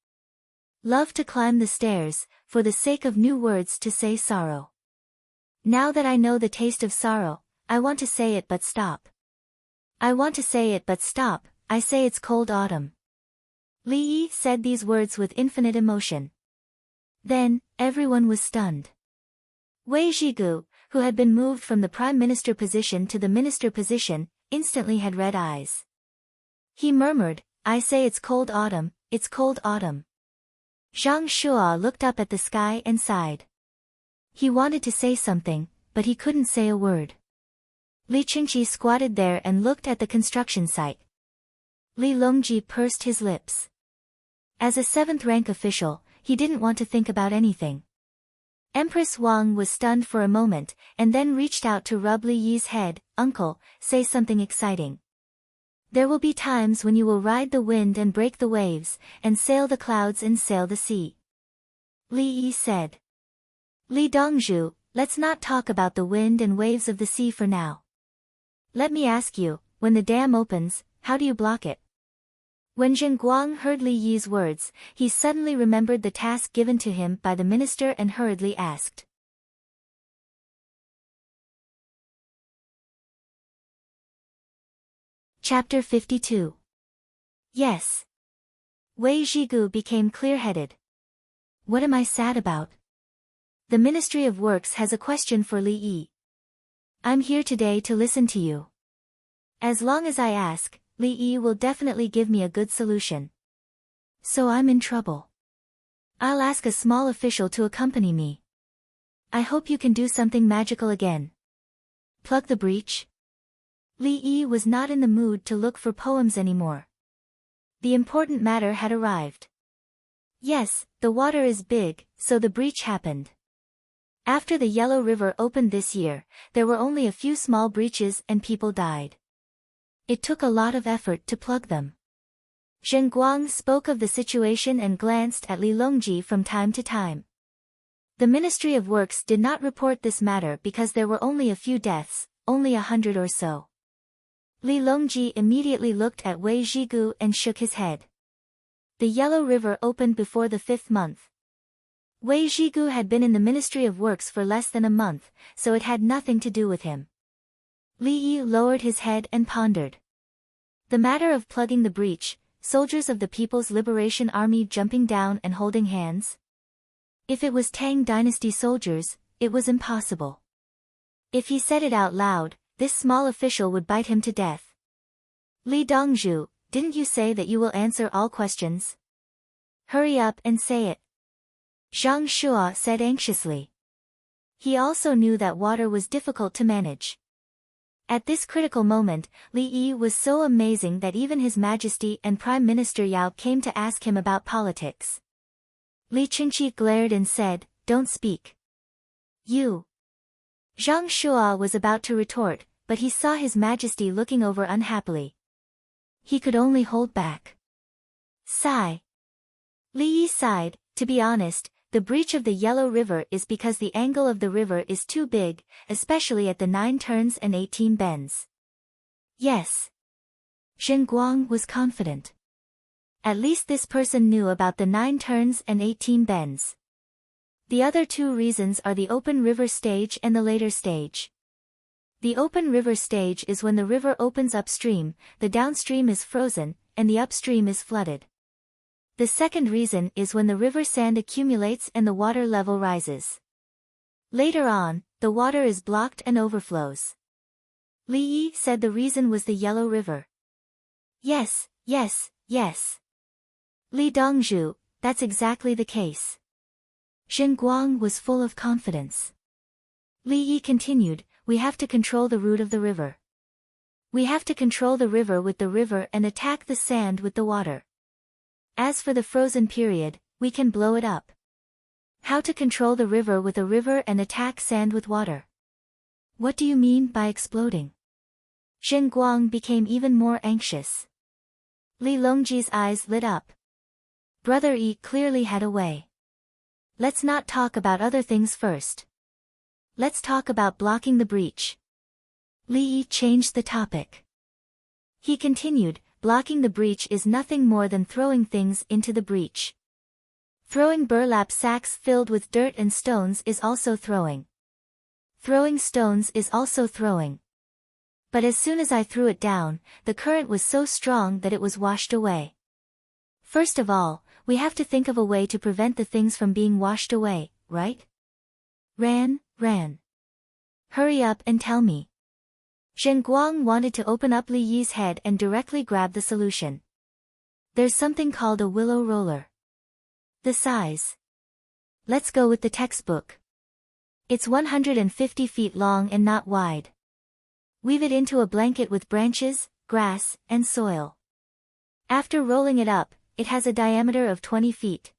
Love to climb the stairs, for the sake of new words to say sorrow. Now that I know the taste of sorrow, I want to say it but stop. I want to say it but stop, I say it's cold autumn. Li Yi said these words with infinite emotion. Then, everyone was stunned. Wei Zhigu, who had been moved from the prime minister position to the minister position, instantly had red eyes. He murmured, I say it's cold autumn, it's cold autumn. Zhang Shuo looked up at the sky and sighed. He wanted to say something, but he couldn't say a word. Li Qingqi squatted there and looked at the construction site. Li Longji pursed his lips. As a seventh-rank official, he didn't want to think about anything. Empress Wang was stunned for a moment, and then reached out to rub Li Yi's head. Uncle, say something exciting. There will be times when you will ride the wind and break the waves, and sail the clouds and sail the sea. Li Yi said. Li Dongzhu, let's not talk about the wind and waves of the sea for now. Let me ask you, when the dam opens, how do you block it? When Zhen Guang heard Li Yi's words, he suddenly remembered the task given to him by the minister and hurriedly asked. Chapter 52. Yes. Wei Zhigu became clear-headed. What am I sad about? The Ministry of Works has a question for Li Yi. I'm here today to listen to you. As long as I ask, Li Yi will definitely give me a good solution. So I'm in trouble. I'll ask a small official to accompany me. I hope you can do something magical again. Plug the breach? Li Yi was not in the mood to look for poems anymore. The important matter had arrived. Yes, the water is big, so the breach happened. After the Yellow River opened this year, there were only a few small breaches and people died. It took a lot of effort to plug them. Zhen Guang spoke of the situation and glanced at Li Longji from time to time. The Ministry of Works did not report this matter because there were only a few deaths, only 100 or so. Li Longji immediately looked at Wei Zhigu and shook his head. The Yellow River opened before the 5th month. Wei Zhigu had been in the Ministry of Works for less than a month, so it had nothing to do with him. Li Yi lowered his head and pondered. The matter of plugging the breach, soldiers of the People's Liberation Army jumping down and holding hands? If it was Tang Dynasty soldiers, it was impossible. If he said it out loud, this small official would bite him to death. Li Dongzhu, didn't you say that you will answer all questions? Hurry up and say it. Zhang Shuo said anxiously. He also knew that water was difficult to manage. At this critical moment, Li Yi was so amazing that even His Majesty and Prime Minister Yao came to ask him about politics. Li Qingqi glared and said, "Don't speak." You. Zhang Shuo was about to retort, but he saw His Majesty looking over unhappily. He could only hold back. Sigh. Li Yi sighed. To be honest, the breach of the Yellow River is because the angle of the river is too big, especially at the 9 turns and 18 bends. Yes. Zhen Guang was confident. At least this person knew about the 9 turns and 18 bends. The other 2 reasons are the open river stage and the later stage. The open river stage is when the river opens upstream, the downstream is frozen, and the upstream is flooded. The second reason is when the river sand accumulates and the water level rises. Later on, the water is blocked and overflows. Li Yi said the reason was the Yellow River. Yes, yes, yes. Li Dongzhu, that's exactly the case. Zhen Guang was full of confidence. Li Yi continued, we have to control the route of the river. We have to control the river with the river and attack the sand with the water. As for the frozen period, we can blow it up. How to control the river with a river and attack sand with water? What do you mean by exploding? Zhen Guang became even more anxious. Li Longji's eyes lit up. Brother Yi clearly had a way. Let's not talk about other things first. Let's talk about blocking the breach. Li Yi changed the topic. He continued, blocking the breach is nothing more than throwing things into the breach. Throwing burlap sacks filled with dirt and stones is also throwing. Throwing stones is also throwing. But as soon as I threw it down, the current was so strong that it was washed away. First of all, we have to think of a way to prevent the things from being washed away, right? Ran. Hurry up and tell me. Zhen Guang wanted to open up Li Yi's head and directly grab the solution. There's something called a willow roller. The size. Let's go with the textbook. It's 150 feet long and not wide. Weave it into a blanket with branches, grass, and soil. After rolling it up, it has a diameter of 20 feet.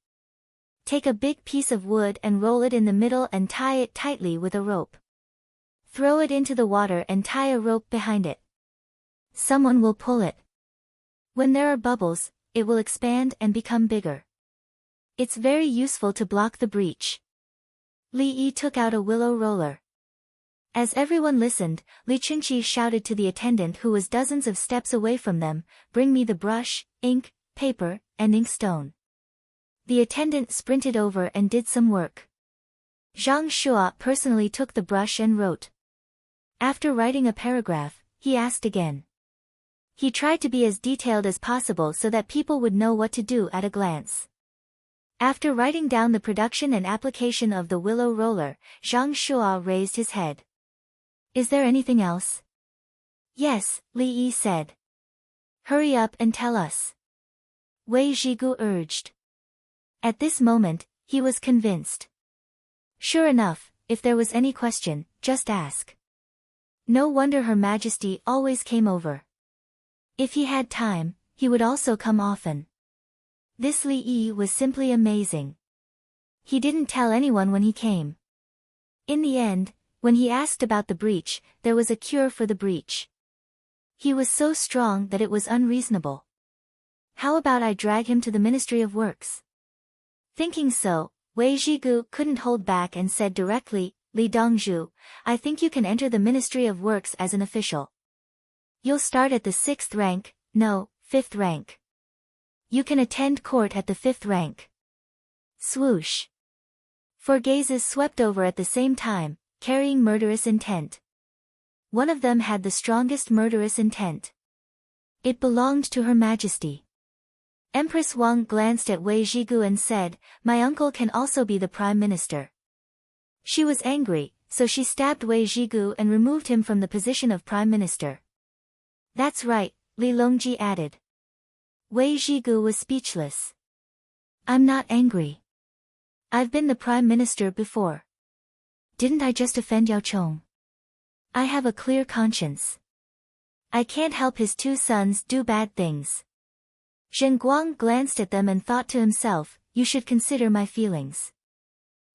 Take a big piece of wood and roll it in the middle and tie it tightly with a rope. Throw it into the water and tie a rope behind it. Someone will pull it. When there are bubbles, it will expand and become bigger. It's very useful to block the breach. Li Yi took out a willow roller. As everyone listened, Li Chunqi shouted to the attendant who was dozens of steps away from them, "Bring me the brush, ink, paper, and inkstone." The attendant sprinted over and did some work. Zhang Shuo personally took the brush and wrote. After writing a paragraph, he asked again. He tried to be as detailed as possible so that people would know what to do at a glance. After writing down the production and application of the willow roller, Zhang Shuo raised his head. Is there anything else? Yes, Li Yi said. Hurry up and tell us. Wei Zhigu urged. At this moment, he was convinced. Sure enough, if there was any question, just ask. No wonder Her Majesty always came over. If he had time, he would also come often. This Li Yi was simply amazing. He didn't tell anyone when he came. In the end, when he asked about the breach, there was a cure for the breach. He was so strong that it was unreasonable. How about I drag him to the Ministry of Works? Thinking so, Wei Zhigu couldn't hold back and said directly, Li Dongzhu, I think you can enter the Ministry of Works as an official. You'll start at the 6th rank, no, 5th rank. You can attend court at the 5th rank. Swoosh. 4 gazes swept over at the same time, carrying murderous intent. One of them had the strongest murderous intent. It belonged to Her Majesty. Empress Wang glanced at Wei Zhigu and said, My uncle can also be the Prime Minister. She was angry, so she stabbed Wei Zhigu and removed him from the position of Prime Minister. That's right, Li Longji added. Wei Zhigu was speechless. I'm not angry. I've been the Prime Minister before. Didn't I just offend Yao Chong? I have a clear conscience. I can't help his 2 sons do bad things. Zhen Guang glanced at them and thought to himself, you should consider my feelings.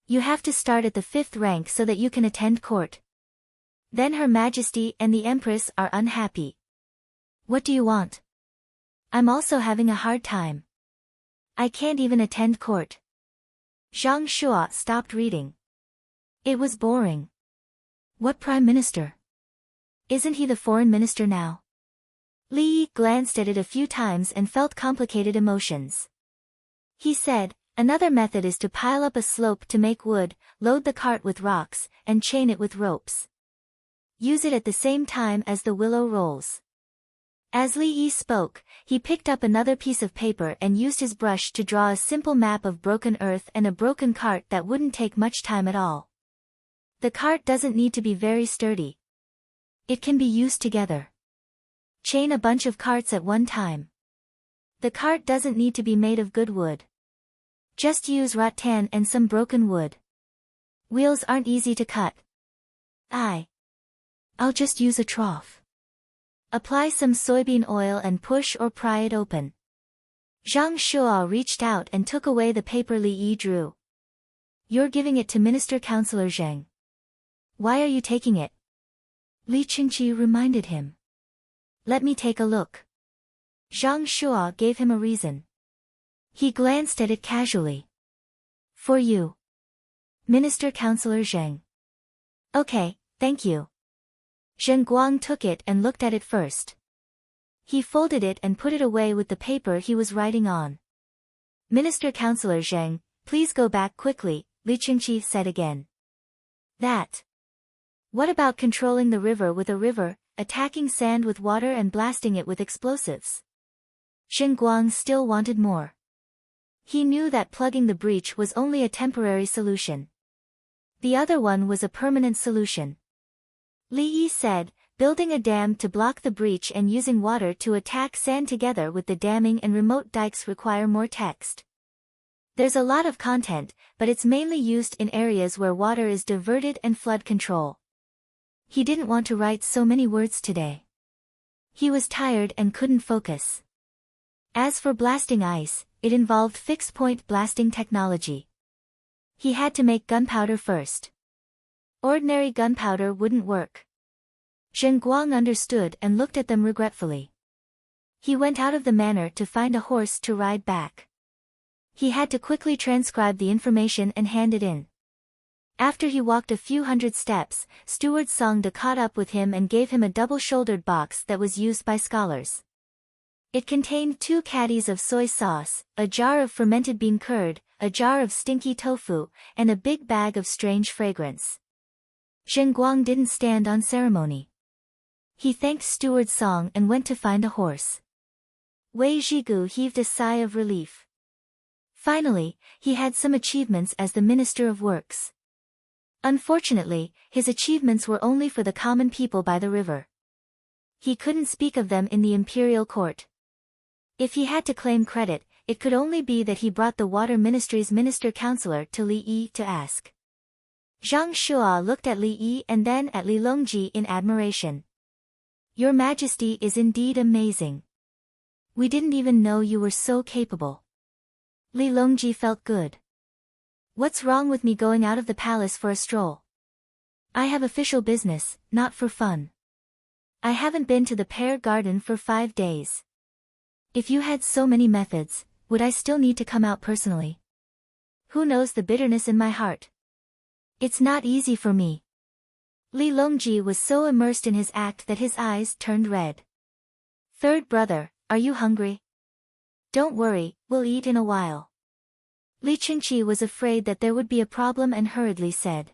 You have to start at the 5th rank so that you can attend court. Then Her Majesty and the Empress are unhappy. What do you want? I'm also having a hard time. I can't even attend court. Zhang Shuo stopped reading. It was boring. What Prime Minister? Isn't he the Foreign Minister now? Li Yi glanced at it a few times and felt complicated emotions. He said, another method is to pile up a slope to make wood, load the cart with rocks, and chain it with ropes. Use it at the same time as the willow rolls. As Li Yi spoke, he picked up another piece of paper and used his brush to draw a simple map of broken earth and a broken cart that wouldn't take much time at all. The cart doesn't need to be very sturdy. It can be used together. Chain a bunch of carts at one time. The cart doesn't need to be made of good wood. Just use rattan and some broken wood. Wheels aren't easy to cut. I'll just use a trough. Apply some soybean oil and push or pry it open. Zhang Shuo reached out and took away the paper Li Yi drew. You're giving it to Minister Councillor Zheng. Why are you taking it? Li Qingqi reminded him. Let me take a look. Zhang Shuo gave him a reason. He glanced at it casually. For you. Minister Councillor Zheng. Okay, thank you. Zhen Guang took it and looked at it first. He folded it and put it away with the paper he was writing on. Minister Councillor Zheng, please go back quickly, Li Qingqi said again. That. What about controlling the river with a river, attacking sand with water and blasting it with explosives? Shen Guang still wanted more. He knew that plugging the breach was only a temporary solution. The other one was a permanent solution. Li Yi said, building a dam to block the breach and using water to attack sand together with the damming and remote dikes require more text. There's a lot of content, but it's mainly used in areas where water is diverted and flood control. He didn't want to write so many words today. He was tired and couldn't focus. As for blasting ice, it involved fixed-point blasting technology. He had to make gunpowder first. Ordinary gunpowder wouldn't work. Zheng Guang understood and looked at them regretfully. He went out of the manor to find a horse to ride back. He had to quickly transcribe the information and hand it in. After he walked a few hundred steps, Steward Song De caught up with him and gave him a double-shouldered box that was used by scholars. It contained 2 caddies of soy sauce, a jar of fermented bean curd, a jar of stinky tofu, and a big bag of strange fragrance. Zheng Guang didn't stand on ceremony. He thanked Steward Song and went to find a horse. Wei Zhigu heaved a sigh of relief. Finally, he had some achievements as the Minister of Works. Unfortunately, his achievements were only for the common people by the river. He couldn't speak of them in the imperial court. If he had to claim credit, it could only be that he brought the Water Ministry's Minister Councillor to Li Yi to ask. Zhang Shua looked at Li Yi and then at Li Longji in admiration. Your Majesty is indeed amazing. We didn't even know you were so capable. Li Longji felt good. What's wrong with me going out of the palace for a stroll? I have official business, not for fun. I haven't been to the pear garden for 5 days. If you had so many methods, would I still need to come out personally? Who knows the bitterness in my heart? It's not easy for me. Li Longji was so immersed in his act that his eyes turned red. Third brother, are you hungry? Don't worry, we'll eat in a while. Li Qingqi was afraid that there would be a problem and hurriedly said.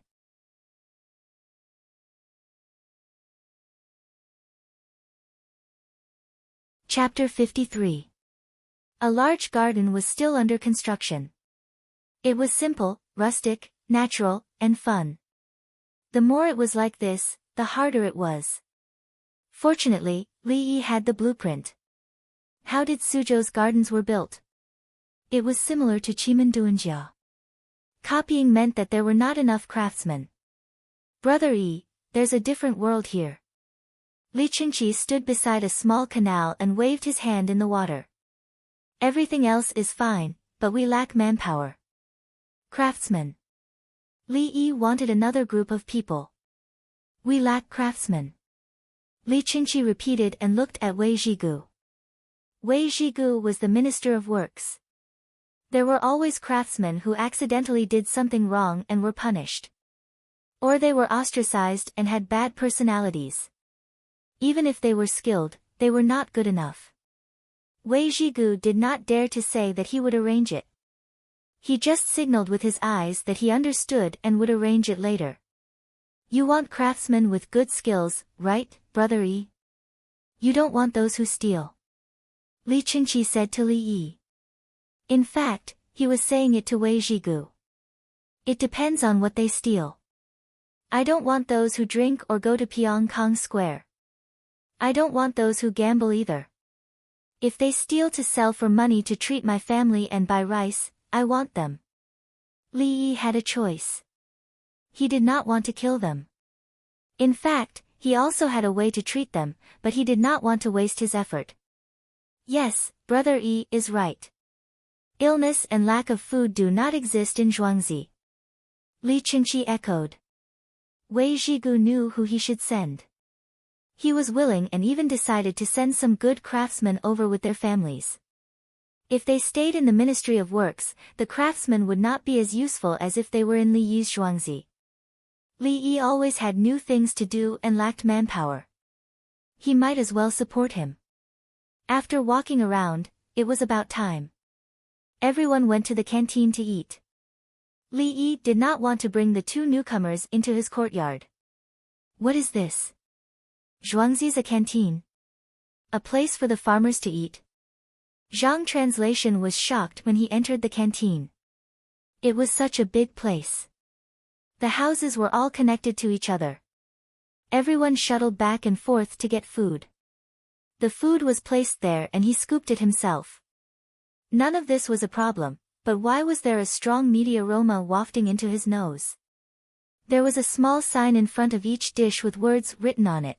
Chapter 53. A large garden was still under construction. It was simple, rustic, natural, and fun. The more it was like this, the harder it was. Fortunately, Li Yi had the blueprint. How did Suzhou's gardens were built? It was similar to Chimenduanjia. Copying meant that there were not enough craftsmen. Brother Yi, there's a different world here. Li Qingqi stood beside a small canal and waved his hand in the water. Everything else is fine, but we lack manpower. Craftsmen. Li Yi wanted another group of people. We lack craftsmen. Li Qingqi repeated and looked at Wei Zhigu. Wei Zhigu was the Minister of Works. There were always craftsmen who accidentally did something wrong and were punished. Or they were ostracized and had bad personalities. Even if they were skilled, they were not good enough. Wei Zhigu did not dare to say that he would arrange it. He just signaled with his eyes that he understood and would arrange it later. You want craftsmen with good skills, right, Brother Yi? You don't want those who steal. Li Qingqi said to Li Yi. In fact, he was saying it to Wei Zhigu. It depends on what they steal. I don't want those who drink or go to Pyongkong Square. I don't want those who gamble either. If they steal to sell for money to treat my family and buy rice, I want them. Li Yi had a choice. He did not want to kill them. In fact, he also had a way to treat them, but he did not want to waste his effort. Yes, Brother Yi is right. Illness and lack of food do not exist in Zhuangzi. Li Qingqi echoed. Wei Zhigu knew who he should send. He was willing and even decided to send some good craftsmen over with their families. If they stayed in the Ministry of Works, the craftsmen would not be as useful as if they were in Li Yi's Zhuangzi. Li Yi always had new things to do and lacked manpower. He might as well support him. After walking around, it was about time. Everyone went to the canteen to eat. Li Yi did not want to bring the two newcomers into his courtyard. What is this? Zhuangzi's a canteen. A place for the farmers to eat. Zhang translation was shocked when he entered the canteen. It was such a big place. The houses were all connected to each other. Everyone shuttled back and forth to get food. The food was placed there and he scooped it himself. None of this was a problem, but why was there a strong meaty aroma wafting into his nose? There was a small sign in front of each dish with words written on it.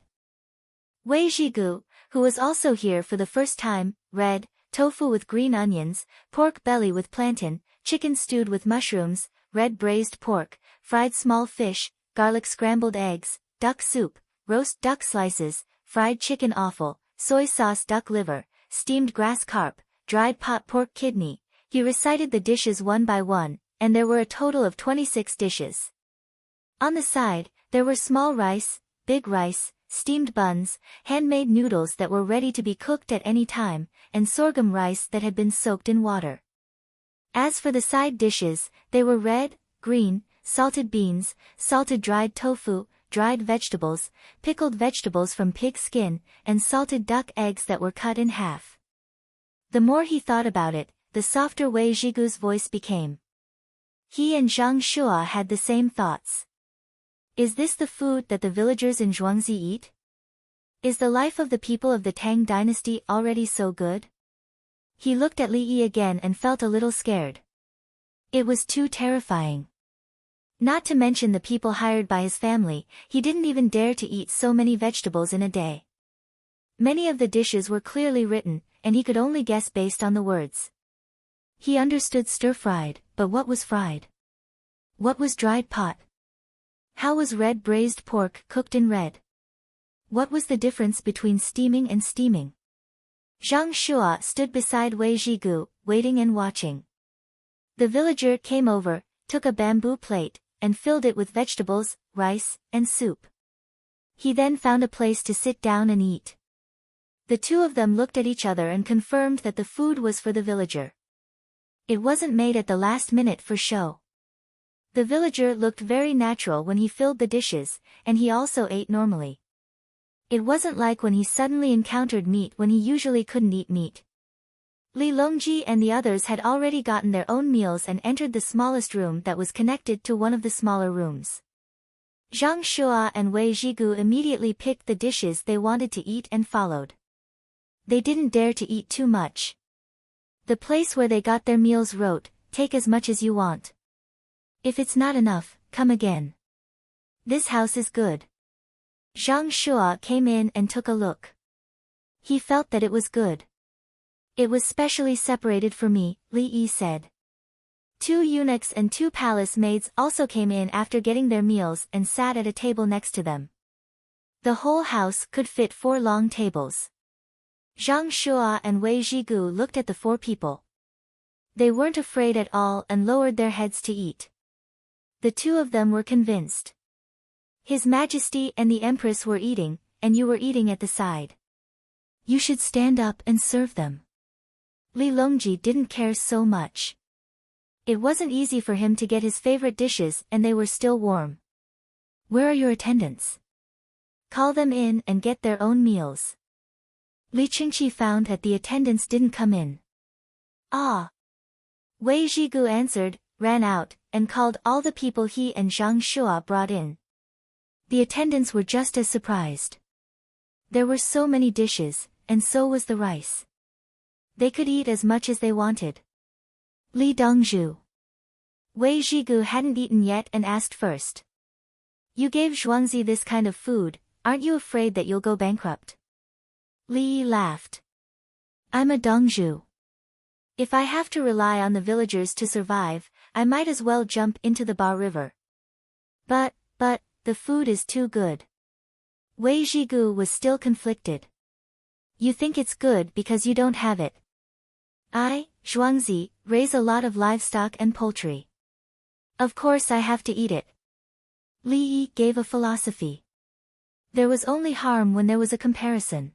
Wei Zhigu, who was also here for the first time, read, tofu with green onions, pork belly with plantain, chicken stewed with mushrooms, red braised pork, fried small fish, garlic scrambled eggs, duck soup, roast duck slices, fried chicken offal, soy sauce duck liver, steamed grass carp, dried pot pork kidney. He recited the dishes one by one, and there were a total of 26 dishes. On the side, there were small rice, big rice, steamed buns, handmade noodles that were ready to be cooked at any time, and sorghum rice that had been soaked in water. As for the side dishes, they were red, green, salted beans, salted dried tofu, dried vegetables, pickled vegetables from pig skin, and salted duck eggs that were cut in half. The more he thought about it, the softer Wei Zhigu's voice became. He and Zhang Shua had the same thoughts. Is this the food that the villagers in Zhuangzi eat? Is the life of the people of the Tang dynasty already so good? He looked at Li Yi again and felt a little scared. It was too terrifying. Not to mention the people hired by his family, he didn't even dare to eat so many vegetables in a day. Many of the dishes were clearly written, and he could only guess based on the words. He understood stir-fried, but what was fried? What was dried pot? How was red braised pork cooked in red? What was the difference between steaming and steaming? Zhang Shua stood beside Wei Zhigu, waiting and watching. The villager came over, took a bamboo plate, and filled it with vegetables, rice, and soup. He then found a place to sit down and eat. The two of them looked at each other and confirmed that the food was for the villager. It wasn't made at the last minute for show. The villager looked very natural when he filled the dishes, and he also ate normally. It wasn't like when he suddenly encountered meat when he usually couldn't eat meat. Li Longji and the others had already gotten their own meals and entered the smallest room that was connected to one of the smaller rooms. Zhang Shua and Wei Zhigu immediately picked the dishes they wanted to eat and followed. They didn't dare to eat too much. The place where they got their meals wrote, "Take as much as you want. If it's not enough, come again. This house is good." Zhang Shua came in and took a look. He felt that it was good. It was specially separated for me, Li Yi said. 2 eunuchs and 2 palace maids also came in after getting their meals and sat at a table next to them. The whole house could fit 4 long tables. Zhang Shua and Wei Zhigu looked at the 4 people. They weren't afraid at all and lowered their heads to eat. The 2 of them were convinced. His Majesty and the Empress were eating, and you were eating at the side. You should stand up and serve them. Li Longji didn't care so much. It wasn't easy for him to get his favorite dishes and they were still warm. Where are your attendants? Call them in and get their own meals. Li Qingqi found that the attendants didn't come in. Ah! Wei Zhigu answered, ran out, and called all the people he and Zhang Shua brought in. The attendants were just as surprised. There were so many dishes, and so was the rice. They could eat as much as they wanted. Li Dongzhu. Wei Zhigu hadn't eaten yet and asked first. You gave Zhuangzi this kind of food, aren't you afraid that you'll go bankrupt? Li Yi laughed. I'm a Dongzhu. If I have to rely on the villagers to survive, I might as well jump into the Ba River. But, the food is too good. Wei Zhigu was still conflicted. You think it's good because you don't have it. I, Zhuangzi, raise a lot of livestock and poultry. Of course I have to eat it. Li Yi gave a philosophy. There was only harm when there was a comparison.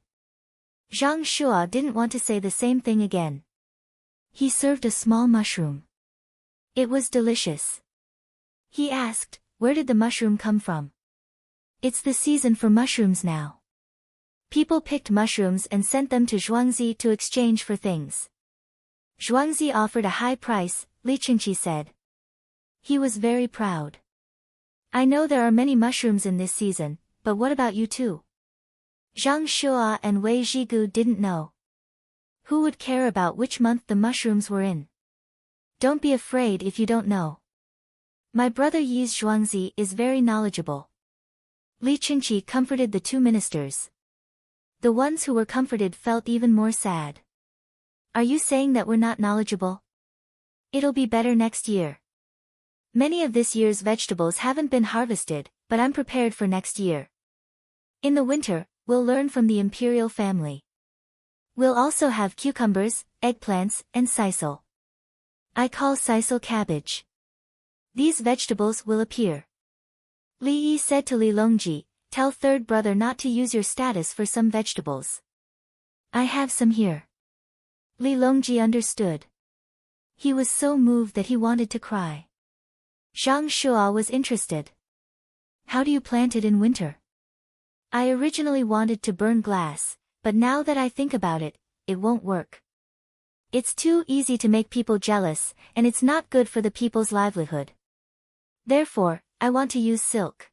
Zhang Shua didn't want to say the same thing again. He served a small mushroom. It was delicious. He asked, where did the mushroom come from? It's the season for mushrooms now. People picked mushrooms and sent them to Zhuangzi to exchange for things. Zhuangzi offered a high price, Li Qingqi said. He was very proud. I know there are many mushrooms in this season, but what about you too? Zhang Shua and Wei Zhigu didn't know. Who would care about which month the mushrooms were in? Don't be afraid if you don't know. My brother Yi's Zhuangzi is very knowledgeable. Li Qingqi comforted the two ministers. The ones who were comforted felt even more sad. Are you saying that we're not knowledgeable? It'll be better next year. Many of this year's vegetables haven't been harvested, but I'm prepared for next year. In the winter, we'll learn from the imperial family. We'll also have cucumbers, eggplants, and sisal. I call sisal cabbage. These vegetables will appear. Li Yi said to Li Longji, tell third brother not to use your status for some vegetables. I have some here. Li Longji understood. He was so moved that he wanted to cry. Zhang Shua was interested. How do you plant it in winter? I originally wanted to burn glass, but now that I think about it, it won't work. It's too easy to make people jealous, and it's not good for the people's livelihood. Therefore, I want to use silk.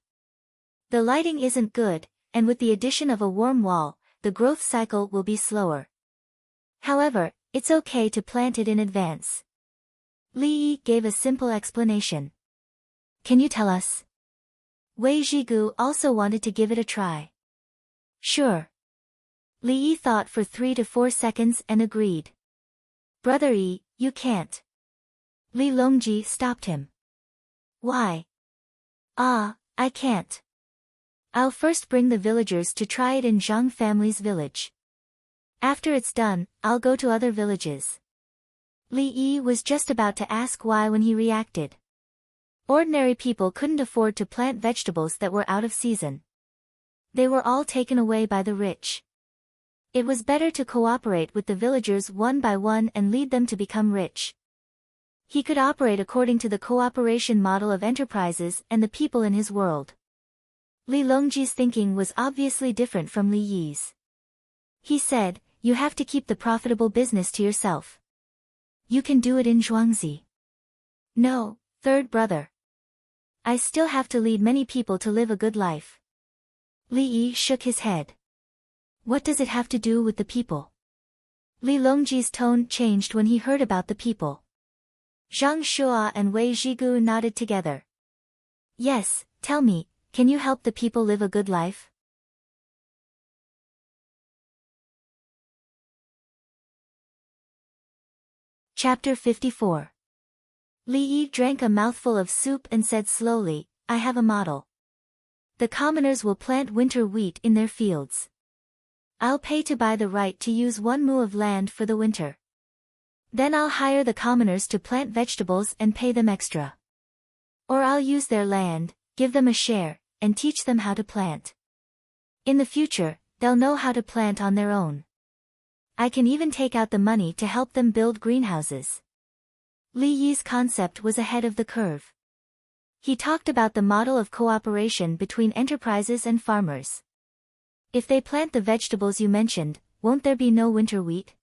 The lighting isn't good, and with the addition of a warm wall, the growth cycle will be slower. However, it's okay to plant it in advance. Li Yi gave a simple explanation. Can you tell us? Wei Zhigu also wanted to give it a try. Sure. Li Yi thought for 3 to 4 seconds and agreed. Brother Yi, you can't. Li Longji stopped him. Why? I can't. I'll first bring the villagers to try it in Zhang family's village. After it's done, I'll go to other villages. Li Yi was just about to ask why when he reacted. Ordinary people couldn't afford to plant vegetables that were out of season. They were all taken away by the rich. It was better to cooperate with the villagers one by one and lead them to become rich. He could operate according to the cooperation model of enterprises and the people in his world. Li Longji's thinking was obviously different from Li Yi's. He said, you have to keep the profitable business to yourself. You can do it in Zhuangzi. No, third brother. I still have to lead many people to live a good life. Li Yi shook his head. What does it have to do with the people? Li Longji's tone changed when he heard about the people. Zhang Shua and Wei Zhigu nodded together. Yes, tell me, can you help the people live a good life? Chapter 54. Li Yi drank a mouthful of soup and said slowly, I have a model. The commoners will plant winter wheat in their fields. I'll pay to buy the right to use 1 mu of land for the winter. Then I'll hire the commoners to plant vegetables and pay them extra. Or I'll use their land, give them a share, and teach them how to plant. In the future, they'll know how to plant on their own. I can even take out the money to help them build greenhouses. Li Yi's concept was ahead of the curve. He talked about the model of cooperation between enterprises and farmers. If they plant the vegetables you mentioned, won't there be no winter wheat?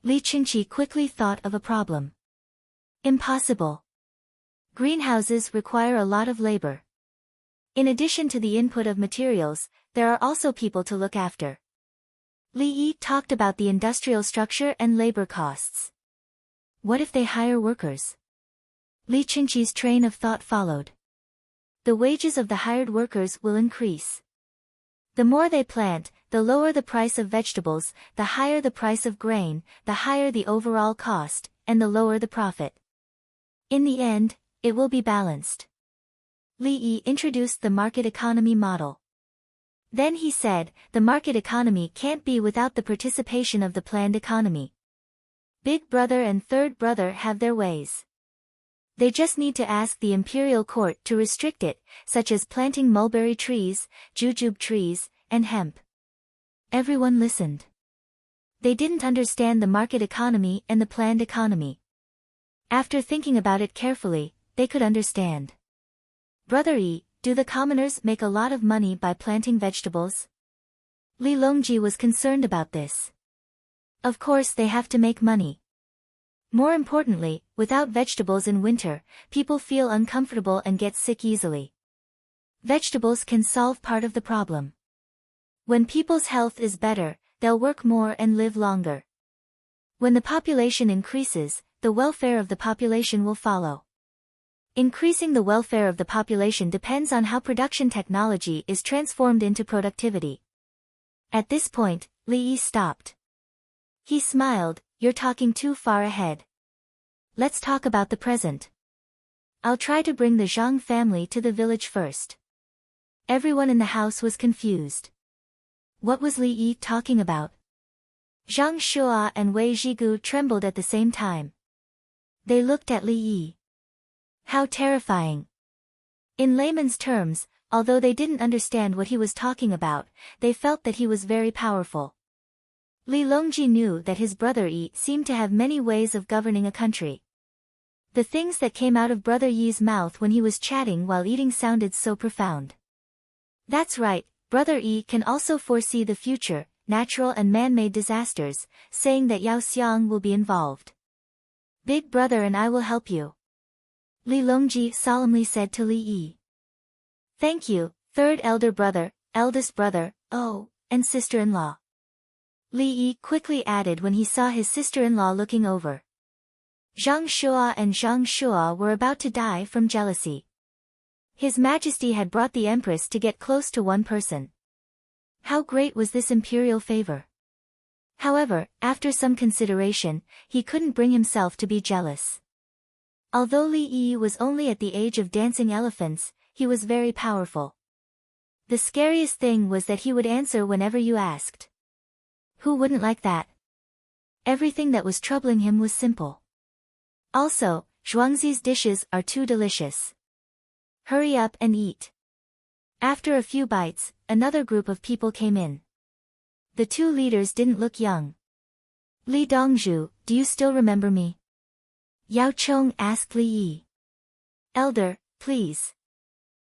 Li Qingqi quickly thought of a problem. Impossible. Greenhouses require a lot of labor. In addition to the input of materials, there are also people to look after. Li Yi talked about the industrial structure and labor costs. What if they hire workers? Li Qingqi's train of thought followed. The wages of the hired workers will increase. The more they plant, the lower the price of vegetables, the higher the price of grain, the higher the overall cost, and the lower the profit. In the end, it will be balanced. Li Yi introduced the market economy model. Then he said, the market economy can't be without the participation of the planned economy. Big brother and third brother have their ways. They just need to ask the imperial court to restrict it, such as planting mulberry trees, jujube trees, and hemp. Everyone listened. They didn't understand the market economy and the planned economy. After thinking about it carefully, they could understand. Brother Yi, do the commoners make a lot of money by planting vegetables? Li Longji was concerned about this. Of course they have to make money. More importantly, without vegetables in winter, people feel uncomfortable and get sick easily. Vegetables can solve part of the problem. When people's health is better, they'll work more and live longer. When the population increases, the welfare of the population will follow. Increasing the welfare of the population depends on how production technology is transformed into productivity. At this point, Li Yi stopped. He smiled, "You're talking too far ahead. Let's talk about the present. I'll try to bring the Zhang family to the village first." Everyone in the house was confused. What was Li Yi talking about? Zhang Shua and Wei Zhigu trembled at the same time. They looked at Li Yi. How terrifying. In layman's terms, although they didn't understand what he was talking about, they felt that he was very powerful. Li Longji knew that his brother Yi seemed to have many ways of governing a country. The things that came out of brother Yi's mouth when he was chatting while eating sounded so profound. That's right, brother Yi can also foresee the future, natural and man-made disasters, saying that Yao Xiang will be involved. Big brother and I will help you. Li Longji solemnly said to Li Yi. Thank you, third elder brother, eldest brother, oh, and sister-in-law. Li Yi quickly added when he saw his sister-in-law looking over. Zhang Shua and Zhang Shua were about to die from jealousy. His Majesty had brought the Empress to get close to one person. How great was this imperial favor? However, after some consideration, he couldn't bring himself to be jealous. Although Li Yi was only at the age of dancing elephants, he was very powerful. The scariest thing was that he would answer whenever you asked. Who wouldn't like that? Everything that was troubling him was simple. Also, Zhuangzi's dishes are too delicious. Hurry up and eat. After a few bites, another group of people came in. The two leaders didn't look young. Li Dongzhu, do you still remember me? Yao Chong asked Li Yi. Elder, please.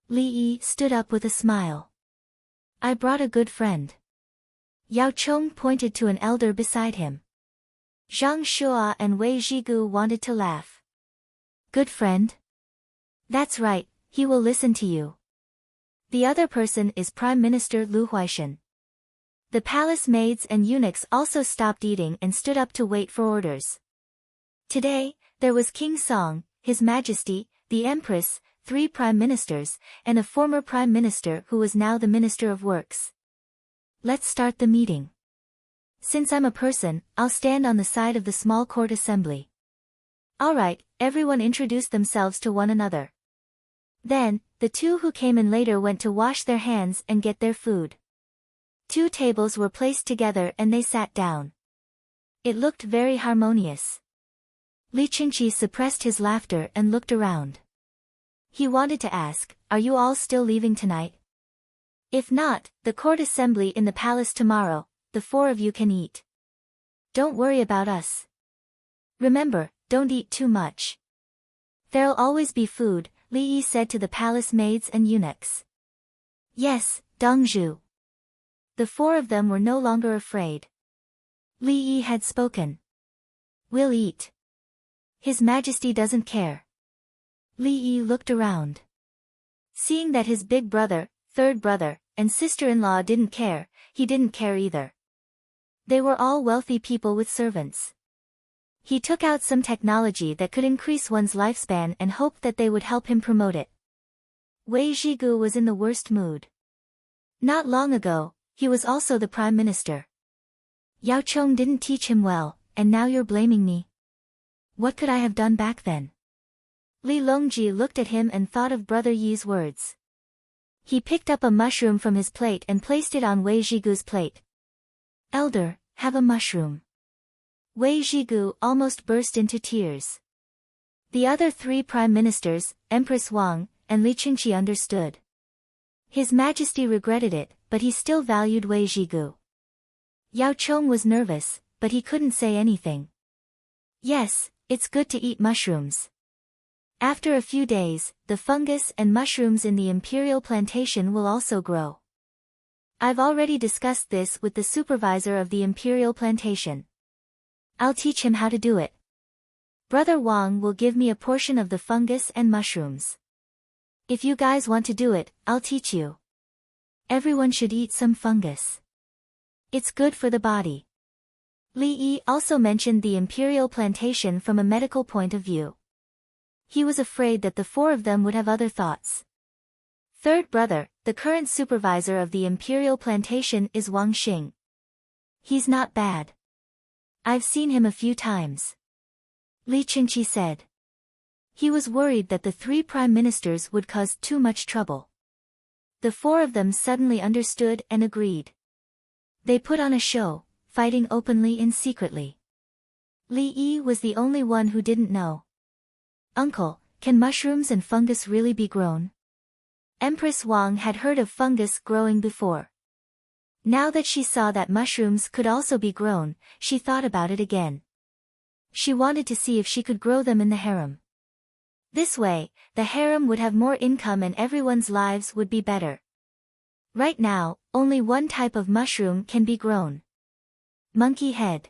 Li Yi stood up with a smile. I brought a good friend. Yao Chong pointed to an elder beside him. Zhang Shua and Wei Zhigu wanted to laugh. Good friend? That's right, he will listen to you. The other person is Prime Minister Lu Huaishan. The palace maids and eunuchs also stopped eating and stood up to wait for orders. Today, there was King Song, His Majesty, the Empress, 3 Prime Ministers, and a former Prime Minister who was now the Minister of Works. Let's start the meeting. Since I'm a person, I'll stand on the side of the small court assembly. Alright, everyone introduced themselves to one another. Then, the two who came in later went to wash their hands and get their food. 2 tables were placed together and they sat down. It looked very harmonious. Li Qingqi suppressed his laughter and looked around. He wanted to ask, are you all still leaving tonight? If not, the court assembly in the palace tomorrow, the 4 of you can eat. Don't worry about us. Remember, don't eat too much. There'll always be food, Li Yi said to the palace maids and eunuchs. Yes, Dongzhu. The 4 of them were no longer afraid. Li Yi had spoken. We'll eat. His Majesty doesn't care. Li Yi looked around. Seeing that his big brother, third brother, and sister-in-law didn't care, he didn't care either. They were all wealthy people with servants. He took out some technology that could increase one's lifespan and hoped that they would help him promote it. Wei Zhigu was in the worst mood. Not long ago, he was also the prime minister. Yao Chong didn't teach him well, and now you're blaming me. What could I have done back then? Li Longji looked at him and thought of Brother Yi's words. He picked up a mushroom from his plate and placed it on Wei Zhigu's plate. Elder, have a mushroom. Wei Zhigu almost burst into tears. The other 3 prime ministers, Empress Wang, and Li Qingqi understood. His Majesty regretted it, but he still valued Wei Zhigu. Yao Chong was nervous, but he couldn't say anything. Yes, it's good to eat mushrooms. After a few days, the fungus and mushrooms in the imperial plantation will also grow. I've already discussed this with the supervisor of the imperial plantation. I'll teach him how to do it. Brother Wang will give me a portion of the fungus and mushrooms. If you guys want to do it, I'll teach you. Everyone should eat some fungus. It's good for the body. Li Yi also mentioned the imperial plantation from a medical point of view. He was afraid that the four of them would have other thoughts. Third brother, the current supervisor of the imperial plantation, is Wang Xing. He's not bad. I've seen him a few times. Li Qingqi said. He was worried that the three prime ministers would cause too much trouble. The four of them suddenly understood and agreed. They put on a show, fighting openly and secretly. Li Yi was the only one who didn't know. Uncle, can mushrooms and fungus really be grown? Empress Wang had heard of fungus growing before. Now that she saw that mushrooms could also be grown, she thought about it again. She wanted to see if she could grow them in the harem. This way, the harem would have more income and everyone's lives would be better. Right now, only one type of mushroom can be grown. Monkey head.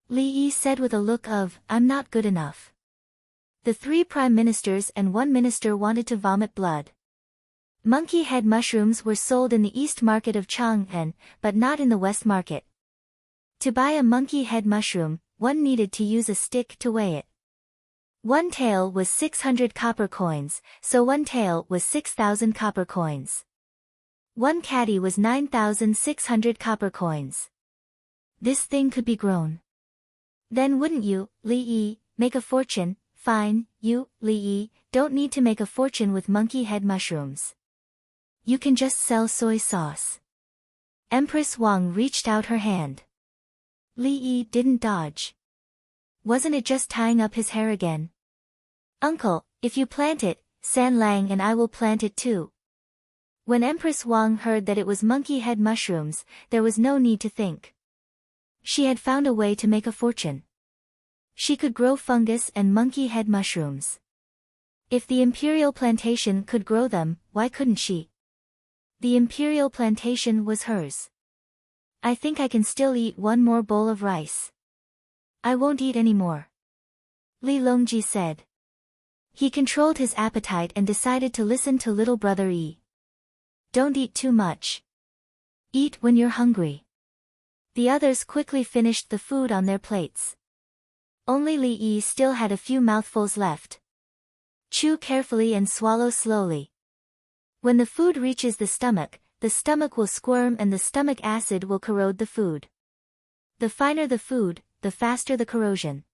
Li Yi said with a look of, I'm not good enough. The three prime ministers and one minister wanted to vomit blood. Monkey head mushrooms were sold in the east market of Chang'an, but not in the west market. To buy a monkey head mushroom, one needed to use a stick to weigh it. One tael was 600 copper coins, so one tael was 6,000 copper coins. One caddy was 9,600 copper coins. This thing could be grown. Then wouldn't you, Li Yi, make a fortune? Fine, you, Li Yi, don't need to make a fortune with monkey head mushrooms. You can just sell soy sauce. Empress Wang reached out her hand. Li Yi didn't dodge. Wasn't it just tying up his hair again? Uncle, if you plant it, San Lang and I will plant it too. When Empress Wang heard that it was monkey head mushrooms, there was no need to think. She had found a way to make a fortune. She could grow fungus and monkey head mushrooms. If the imperial plantation could grow them, why couldn't she? The imperial plantation was hers. I think I can still eat one more bowl of rice. I won't eat any more. Li Longji said. He controlled his appetite and decided to listen to little brother Yi. Don't eat too much. Eat when you're hungry. The others quickly finished the food on their plates. Only Li Yi still had a few mouthfuls left. Chew carefully and swallow slowly. When the food reaches the stomach will squirm and the stomach acid will corrode the food. The finer the food, the faster the corrosion.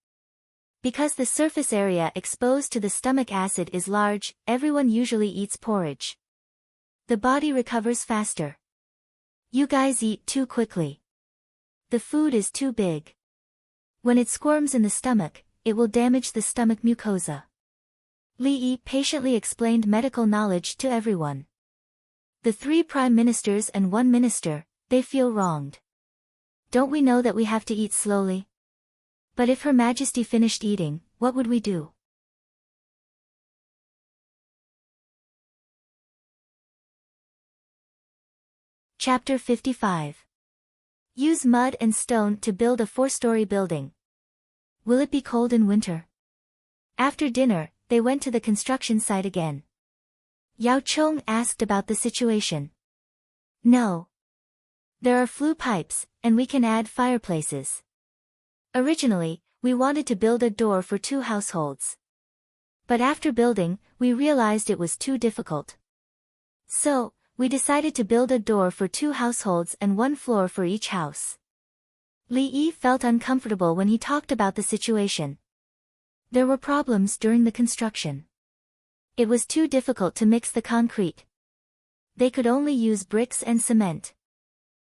Because the surface area exposed to the stomach acid is large, everyone usually eats porridge. The body recovers faster. You guys eat too quickly. The food is too big. When it squirms in the stomach, it will damage the stomach mucosa. Li Yi patiently explained medical knowledge to everyone. The three prime ministers and one minister, they feel wronged. Don't we know that we have to eat slowly? But if Her Majesty finished eating, what would we do? Chapter 55. Use mud and stone to build a 4-story building. Will it be cold in winter? After dinner, they went to the construction site again. Yao Chong asked about the situation. No. There are flue pipes, and we can add fireplaces. Originally, we wanted to build a door for 2 households. But after building, we realized it was too difficult. So, we decided to build a door for 2 households and 1 floor for each house. Li Yi felt uncomfortable when he talked about the situation. There were problems during the construction. It was too difficult to mix the concrete. They could only use bricks and cement.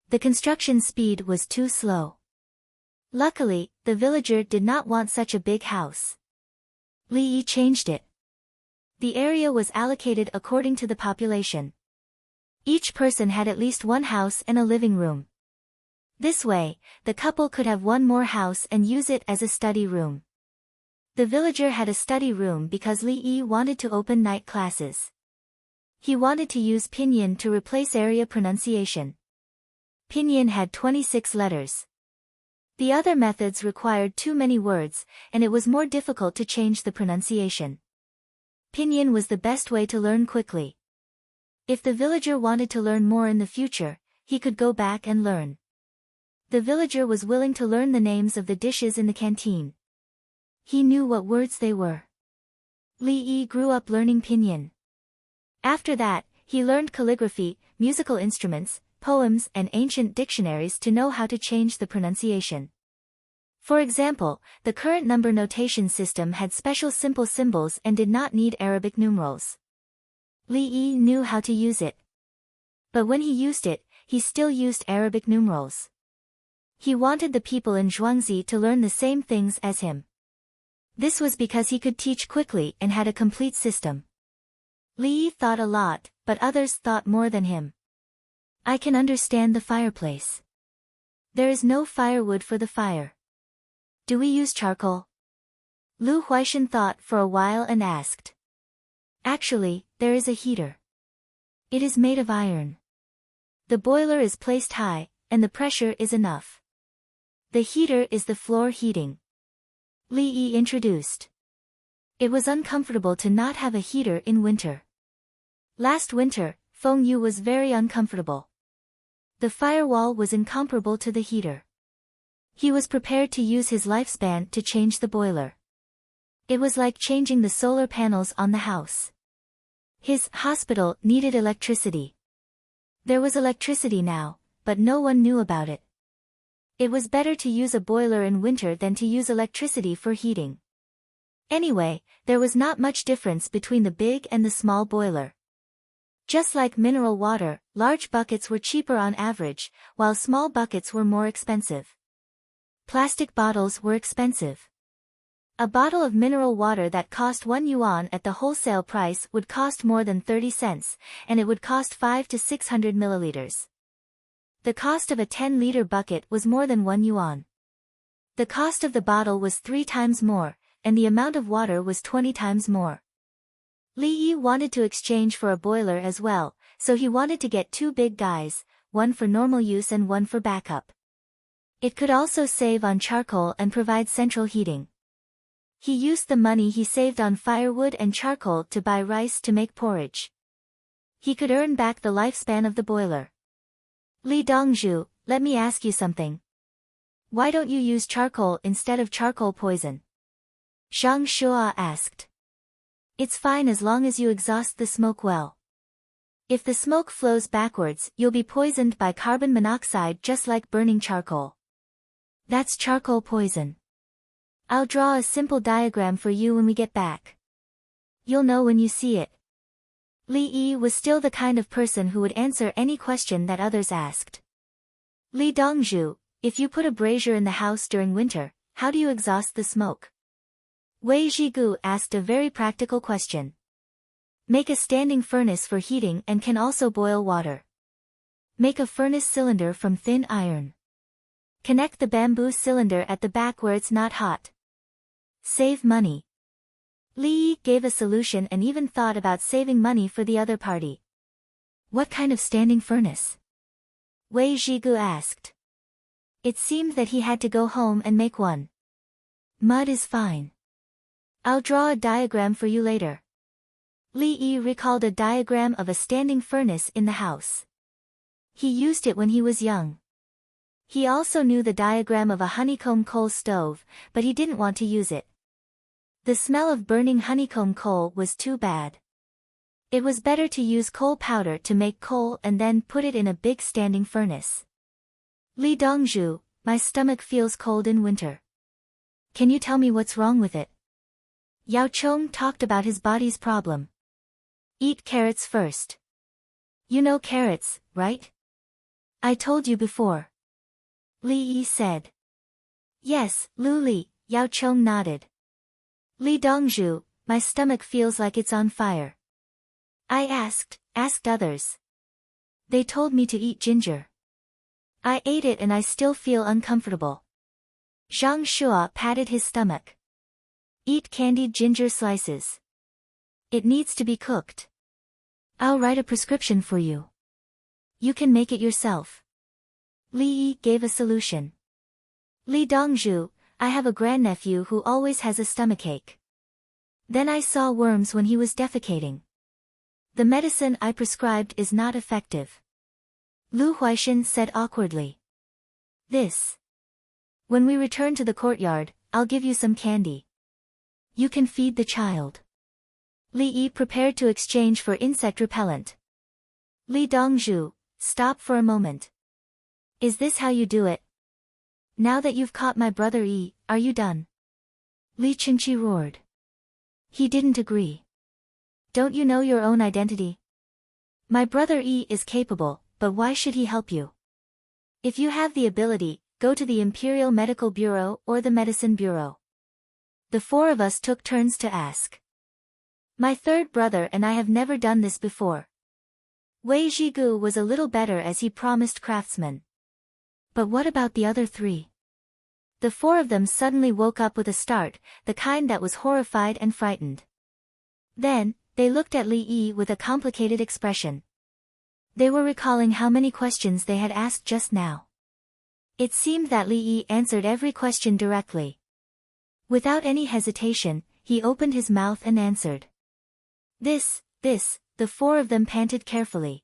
The construction speed was too slow. Luckily, the villager did not want such a big house. Li Yi changed it. The area was allocated according to the population. Each person had at least 1 house and a living room. This way, the couple could have one more house and use it as a study room. The villager had a study room because Li Yi wanted to open night classes. He wanted to use pinyin to replace area pronunciation. Pinyin had 26 letters. The other methods required too many words, and it was more difficult to change the pronunciation. Pinyin was the best way to learn quickly. If the villager wanted to learn more in the future, he could go back and learn. The villager was willing to learn the names of the dishes in the canteen. He knew what words they were. Li Yi grew up learning pinyin. After that, he learned calligraphy, musical instruments, poems and ancient dictionaries to know how to change the pronunciation. For example, the current number notation system had special simple symbols and did not need Arabic numerals. Li Yi knew how to use it. But when he used it, he still used Arabic numerals. He wanted the people in Zhuangzi to learn the same things as him. This was because he could teach quickly and had a complete system. Li Yi thought a lot, but others thought more than him. I can understand the fireplace. There is no firewood for the fire. Do we use charcoal? Lu Huaishan thought for a while and asked. Actually, there is a heater. It is made of iron. The boiler is placed high, and the pressure is enough. The heater is the floor heating. Li Yi introduced. It was uncomfortable to not have a heater in winter. Last winter, Feng Yu was very uncomfortable. The firewall was incomparable to the heater. He was prepared to use his lifespan to change the boiler. It was like changing the solar panels on the house. His hospital needed electricity. There was electricity now, but no one knew about it. It was better to use a boiler in winter than to use electricity for heating. Anyway, there was not much difference between the big and the small boiler. Just like mineral water, large buckets were cheaper on average, while small buckets were more expensive. Plastic bottles were expensive. A bottle of mineral water that cost 1 yuan at the wholesale price would cost more than 30 cents, and it would cost 5 to 600 milliliters. The cost of a 10-liter bucket was more than 1 yuan. The cost of the bottle was 3 times more, and the amount of water was 20 times more. Li Yi wanted to exchange for a boiler as well, so he wanted to get 2 big guys, one for normal use and one for backup. It could also save on charcoal and provide central heating. He used the money he saved on firewood and charcoal to buy rice to make porridge. He could earn back the lifespan of the boiler. Li Dongzhu, let me ask you something. Why don't you use charcoal instead of charcoal poison? Zhang Shua asked. It's fine as long as you exhaust the smoke well. If the smoke flows backwards, you'll be poisoned by carbon monoxide just like burning charcoal. That's charcoal poison. I'll draw a simple diagram for you when we get back. You'll know when you see it. Li Yi was still the kind of person who would answer any question that others asked. Li Dongzhu, if you put a brazier in the house during winter, how do you exhaust the smoke? Wei Zhigu asked a very practical question. Make a standing furnace for heating and can also boil water. Make a furnace cylinder from thin iron. Connect the bamboo cylinder at the back where it's not hot. Save money. Li Yi gave a solution and even thought about saving money for the other party. What kind of standing furnace? Wei Zhigu asked. It seemed that he had to go home and make one. Mud is fine. I'll draw a diagram for you later. Li Yi recalled a diagram of a standing furnace in the house. He used it when he was young. He also knew the diagram of a honeycomb coal stove, but he didn't want to use it. The smell of burning honeycomb coal was too bad. It was better to use coal powder to make coal and then put it in a big standing furnace. Li Dongzhu, my stomach feels cold in winter. Can you tell me what's wrong with it? Yao Chong talked about his body's problem. Eat carrots first. You know carrots, right? I told you before. Li Yi said. Yes, Lu Li, Yao Chong nodded. Li Dongzhu, my stomach feels like it's on fire. I asked others. They told me to eat ginger. I ate it and I still feel uncomfortable. Zhang Shua patted his stomach. Eat candied ginger slices. It needs to be cooked. I'll write a prescription for you. You can make it yourself. Li Yi gave a solution. Li Dongzhu, I have a grandnephew who always has a stomachache. Then I saw worms when he was defecating. The medicine I prescribed is not effective. Lu Huaishan said awkwardly. When we return to the courtyard, I'll give you some candy. You can feed the child. Li Yi prepared to exchange for insect repellent. Li Dongzhu, stop for a moment. Is this how you do it? Now that you've caught my brother Yi, are you done? Li Qingqi roared. He didn't agree. Don't you know your own identity? My brother Yi is capable, but why should he help you? If you have the ability, go to the Imperial Medical Bureau or the Medicine Bureau. The four of us took turns to ask. My third brother and I have never done this before. Wei Zhigu was a little better as he promised craftsman. But what about the other three? The four of them suddenly woke up with a start, the kind that was horrified and frightened. Then, they looked at Li Yi with a complicated expression. They were recalling how many questions they had asked just now. It seemed that Li Yi answered every question directly. Without any hesitation, he opened his mouth and answered. The four of them panted carefully.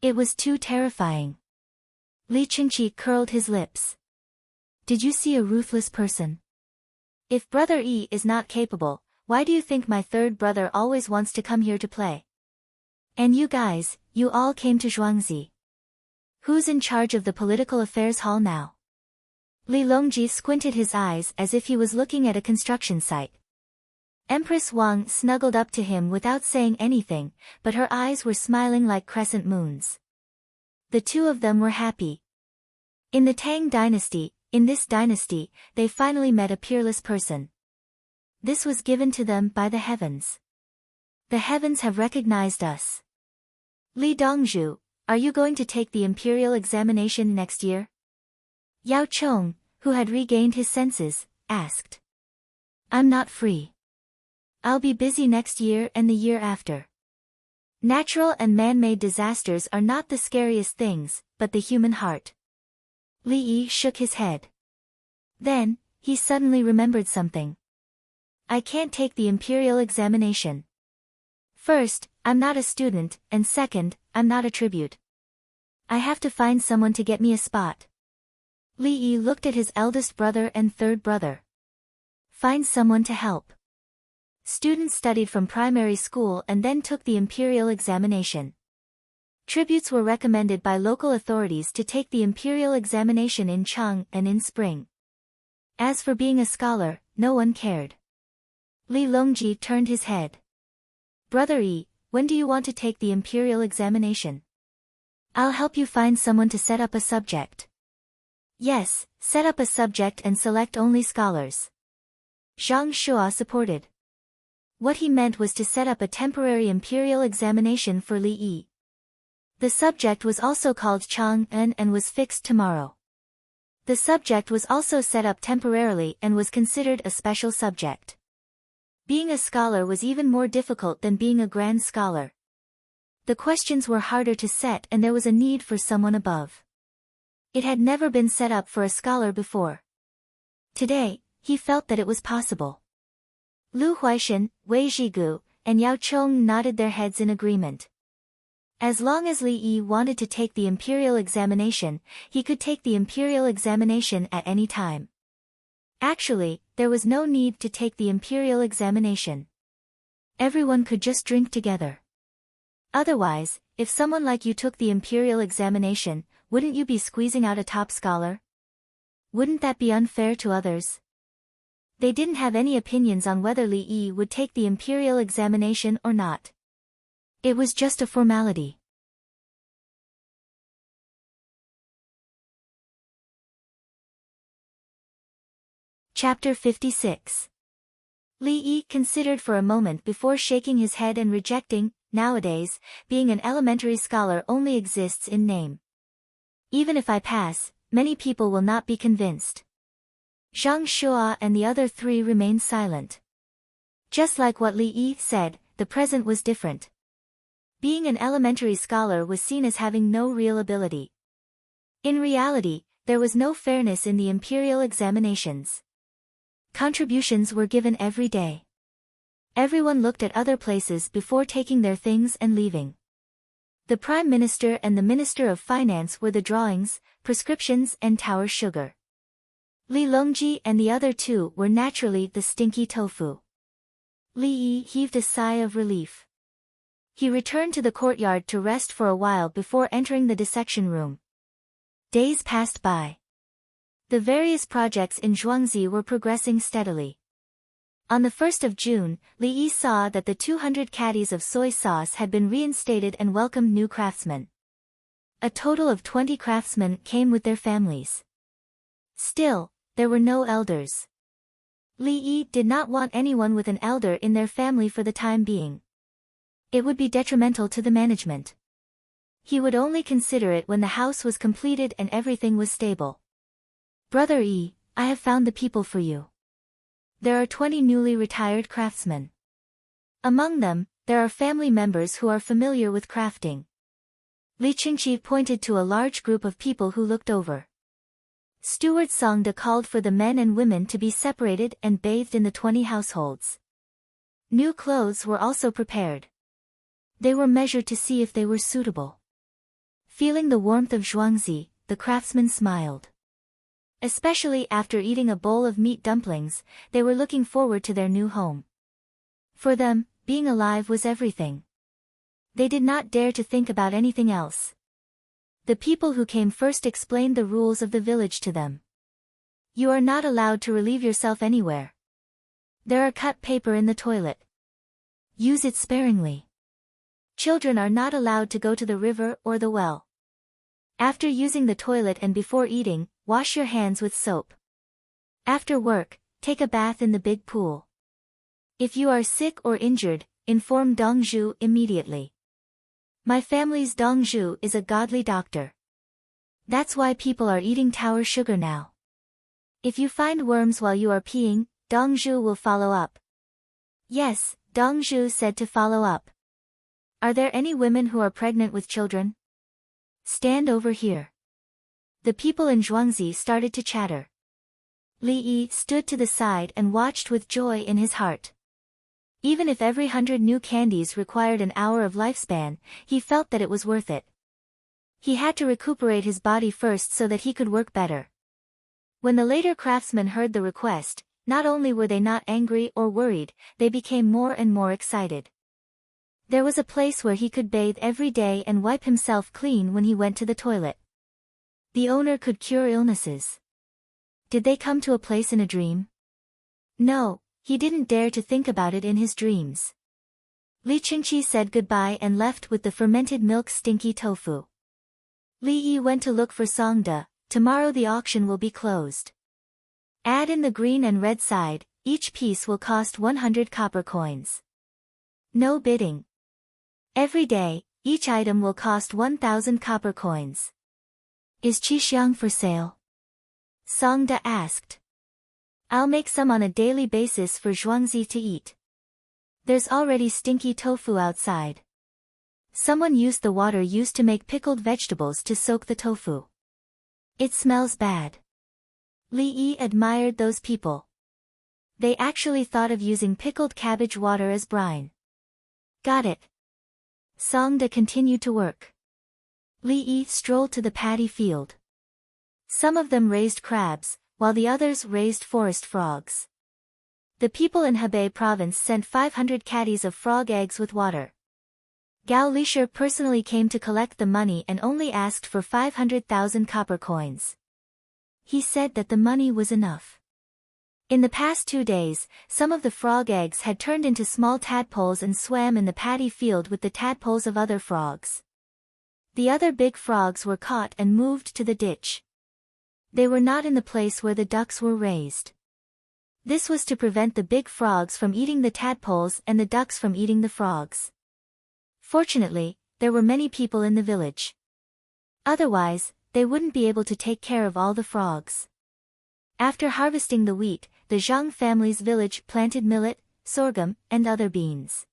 It was too terrifying. Li Qingqi curled his lips. Did you see a ruthless person? If Brother Yi is not capable, why do you think my third brother always wants to come here to play? And you guys, you all came to Zhuangzi. Who's in charge of the political affairs hall now? Li Longji squinted his eyes as if he was looking at a construction site. Empress Wang snuggled up to him without saying anything, but her eyes were smiling like crescent moons. The two of them were happy. In the Tang dynasty, they finally met a peerless person. This was given to them by the heavens. The heavens have recognized us. Li Dongzhu, are you going to take the imperial examination next year? Yao Chong, who had regained his senses, asked. I'm not free. I'll be busy next year and the year after. Natural and man-made disasters are not the scariest things, but the human heart. Li Yi shook his head. Then, he suddenly remembered something. I can't take the imperial examination. First, I'm not a student, and second, I'm not a tribute. I have to find someone to get me a spot. Li Yi looked at his eldest brother and third brother. Find someone to help. Students studied from primary school and then took the imperial examination. Tributes were recommended by local authorities to take the imperial examination in Chang and in spring. As for being a scholar, no one cared. Li Longji turned his head. Brother Yi, when do you want to take the imperial examination? I'll help you find someone to set up a subject. Yes, set up a subject and select only scholars. Zhang Shua supported. What he meant was to set up a temporary imperial examination for Li Yi. The subject was also called Chang'an and was fixed tomorrow. The subject was also set up temporarily and was considered a special subject. Being a scholar was even more difficult than being a grand scholar. The questions were harder to set and there was a need for someone above. It had never been set up for a scholar before. Today, he felt that it was possible. Lu Huaishan, Wei Zhigu, and Yao Chong nodded their heads in agreement. As long as Li Yi wanted to take the imperial examination, he could take the imperial examination at any time. Actually, there was no need to take the imperial examination. Everyone could just drink together. Otherwise, if someone like you took the imperial examination, wouldn't you be squeezing out a top scholar? Wouldn't that be unfair to others? They didn't have any opinions on whether Li Yi would take the imperial examination or not. It was just a formality. Chapter 56. Li Yi considered for a moment before shaking his head and rejecting. Nowadays, being an elementary scholar only exists in name. Even if I pass, many people will not be convinced. Zhang Shua and the other three remained silent. Just like what Li Yi said, the present was different. Being an elementary scholar was seen as having no real ability. In reality, there was no fairness in the imperial examinations. Contributions were given every day. Everyone looked at other places before taking their things and leaving. The Prime Minister and the Minister of Finance were the drawings, prescriptions and tower sugar. Li Longji and the other two were naturally the stinky tofu. Li Yi heaved a sigh of relief. He returned to the courtyard to rest for a while before entering the dissection room. Days passed by. The various projects in Zhuangzi were progressing steadily. On the 1st of June, Li Yi saw that the 200 caddies of soy sauce had been reinstated and welcomed new craftsmen. A total of 20 craftsmen came with their families. Still, there were no elders. Li Yi did not want anyone with an elder in their family for the time being. It would be detrimental to the management. He would only consider it when the house was completed and everything was stable. Brother Yi, I have found the people for you. There are 20 newly retired craftsmen. Among them, there are family members who are familiar with crafting. Li Qingqi pointed to a large group of people who looked over. Steward Songda called for the men and women to be separated and bathed in the 20 households. New clothes were also prepared. They were measured to see if they were suitable. Feeling the warmth of Zhuangzi, the craftsmen smiled. Especially after eating a bowl of meat dumplings, they were looking forward to their new home. For them, being alive was everything. They did not dare to think about anything else. The people who came first explained the rules of the village to them. You are not allowed to relieve yourself anywhere. There are cut paper in the toilet. Use it sparingly. Children are not allowed to go to the river or the well. After using the toilet and before eating, wash your hands with soap. After work, take a bath in the big pool. If you are sick or injured, inform Dongzhu immediately. My family's Dongzhu is a godly doctor. That's why people are eating tower sugar now. If you find worms while you are peeing, Dongzhu will follow up. Yes, Dongzhu said to follow up. Are there any women who are pregnant with children? Stand over here. The people in Zhuangzi started to chatter. Li Yi stood to the side and watched with joy in his heart. Even if every 100 new candies required an hour of lifespan, he felt that it was worth it. He had to recuperate his body first so that he could work better. When the later craftsmen heard the request, not only were they not angry or worried, they became more and more excited. There was a place where he could bathe every day and wipe himself clean when he went to the toilet. The owner could cure illnesses. Did they come to a place in a dream? No, he didn't dare to think about it in his dreams. Li Qingqi said goodbye and left with the fermented milk stinky tofu. Li Yi went to look for Songda. Tomorrow the auction will be closed. Add in the green and red side, each piece will cost 100 copper coins. No bidding. Every day, each item will cost 1,000 copper coins. Is Qixing for sale? Songda asked. I'll make some on a daily basis for Zhuangzi to eat. There's already stinky tofu outside. Someone used the water used to make pickled vegetables to soak the tofu. It smells bad. Li Yi admired those people. They actually thought of using pickled cabbage water as brine. Got it. Songda continued to work. Li Yi strolled to the paddy field. Some of them raised crabs, while the others raised forest frogs. The people in Hebei province sent 500 caddies of frog eggs with water. Gao Lisher personally came to collect the money and only asked for 500,000 copper coins. He said that the money was enough. In the past 2 days, some of the frog eggs had turned into small tadpoles and swam in the paddy field with the tadpoles of other frogs. The other big frogs were caught and moved to the ditch. They were not in the place where the ducks were raised. This was to prevent the big frogs from eating the tadpoles and the ducks from eating the frogs. Fortunately, there were many people in the village. Otherwise, they wouldn't be able to take care of all the frogs. After harvesting the wheat, the Zhang family's village planted millet, sorghum, and other beans.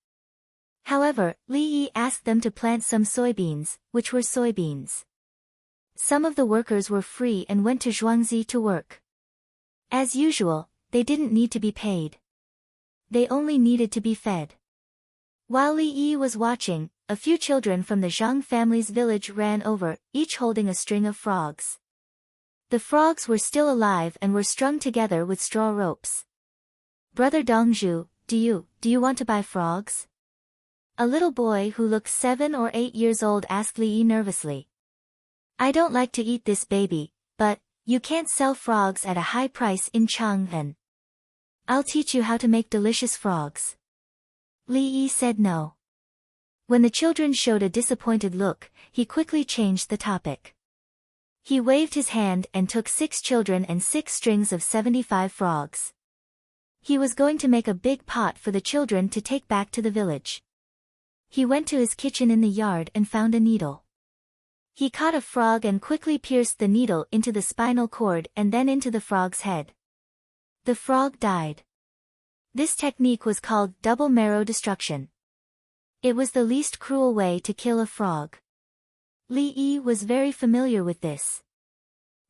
However, Li Yi asked them to plant some soybeans, which were soybeans. Some of the workers were free and went to Zhuangzi to work. As usual, they didn't need to be paid. They only needed to be fed. While Li Yi was watching, a few children from the Zhang family's village ran over, each holding a string of frogs. The frogs were still alive and were strung together with straw ropes. "Brother Dongzhu, do you want to buy frogs?" A little boy who looked 7 or 8 years old asked Li Yi nervously. "I don't like to eat this baby, but you can't sell frogs at a high price in Chang'an. I'll teach you how to make delicious frogs." Li Yi said no. When the children showed a disappointed look, he quickly changed the topic. He waved his hand and took 6 children and 6 strings of 75 frogs. He was going to make a big pot for the children to take back to the village. He went to his kitchen in the yard and found a needle. He caught a frog and quickly pierced the needle into the spinal cord and then into the frog's head. The frog died. This technique was called double marrow destruction. It was the least cruel way to kill a frog. Li Yi was very familiar with this.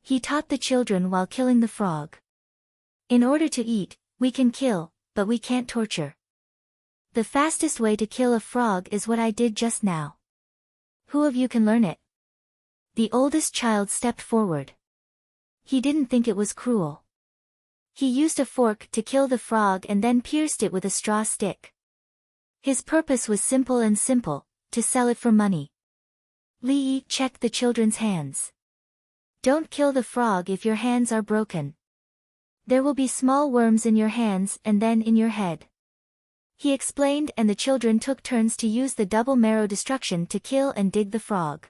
He taught the children while killing the frog. In order to eat, we can kill, but we can't torture. The fastest way to kill a frog is what I did just now. Who of you can learn it? The oldest child stepped forward. He didn't think it was cruel. He used a fork to kill the frog and then pierced it with a straw stick. His purpose was simple, to sell it for money. Li Yi checked the children's hands. "Don't kill the frog if your hands are broken. There will be small worms in your hands and then in your head." He explained, and the children took turns to use the double marrow destruction to kill and dig the frog.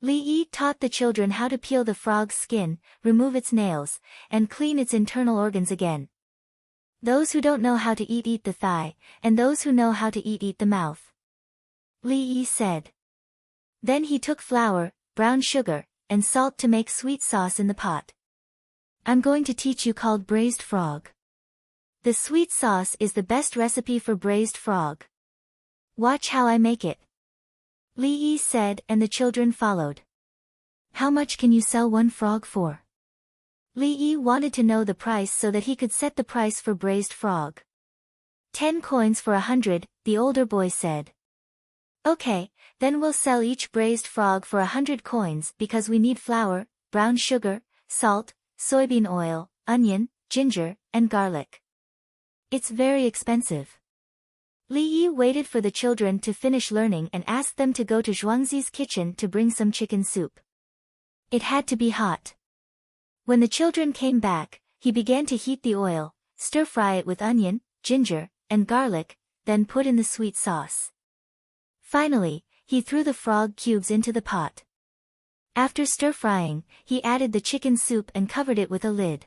Li Yi taught the children how to peel the frog's skin, remove its nails, and clean its internal organs again. Those who don't know how to eat the thigh, and those who know how to eat the mouth. Li Yi said. Then he took flour, brown sugar, and salt to make sweet sauce in the pot. "I'm going to teach you called braised frog. The sweet sauce is the best recipe for braised frog. Watch how I make it." Li Yi said, and the children followed. "How much can you sell one frog for?" Li Yi wanted to know the price so that he could set the price for braised frog. 10 coins for 100, the older boy said. "Okay, then we'll sell each braised frog for 100 coins because we need flour, brown sugar, salt, soybean oil, onion, ginger, and garlic. It's very expensive." Li Yi waited for the children to finish learning and asked them to go to Zhuangzi's kitchen to bring some chicken soup. It had to be hot. When the children came back, he began to heat the oil, stir-fry it with onion, ginger, and garlic, then put in the sweet sauce. Finally, he threw the frog cubes into the pot. After stir-frying, he added the chicken soup and covered it with a lid.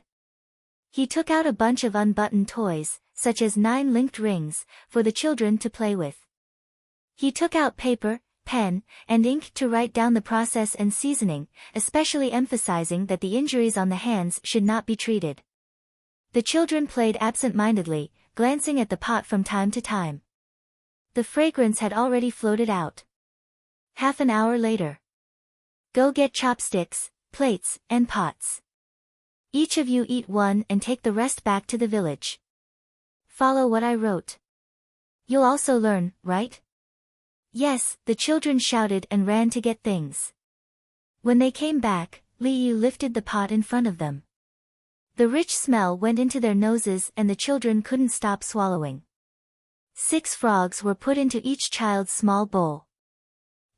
He took out a bunch of unbuttoned toys, such as 9 linked rings, for the children to play with. He took out paper, pen, and ink to write down the process and seasoning, especially emphasizing that the injuries on the hands should not be treated. The children played absent-mindedly, glancing at the pot from time to time. The fragrance had already floated out. Half an hour later. "Go get chopsticks, plates, and pots. Each of you eat one and take the rest back to the village. Follow what I wrote. You'll also learn, right?" "Yes," the children shouted and ran to get things. When they came back, Li Yi lifted the pot in front of them. The rich smell went into their noses and the children couldn't stop swallowing. 6 frogs were put into each child's small bowl.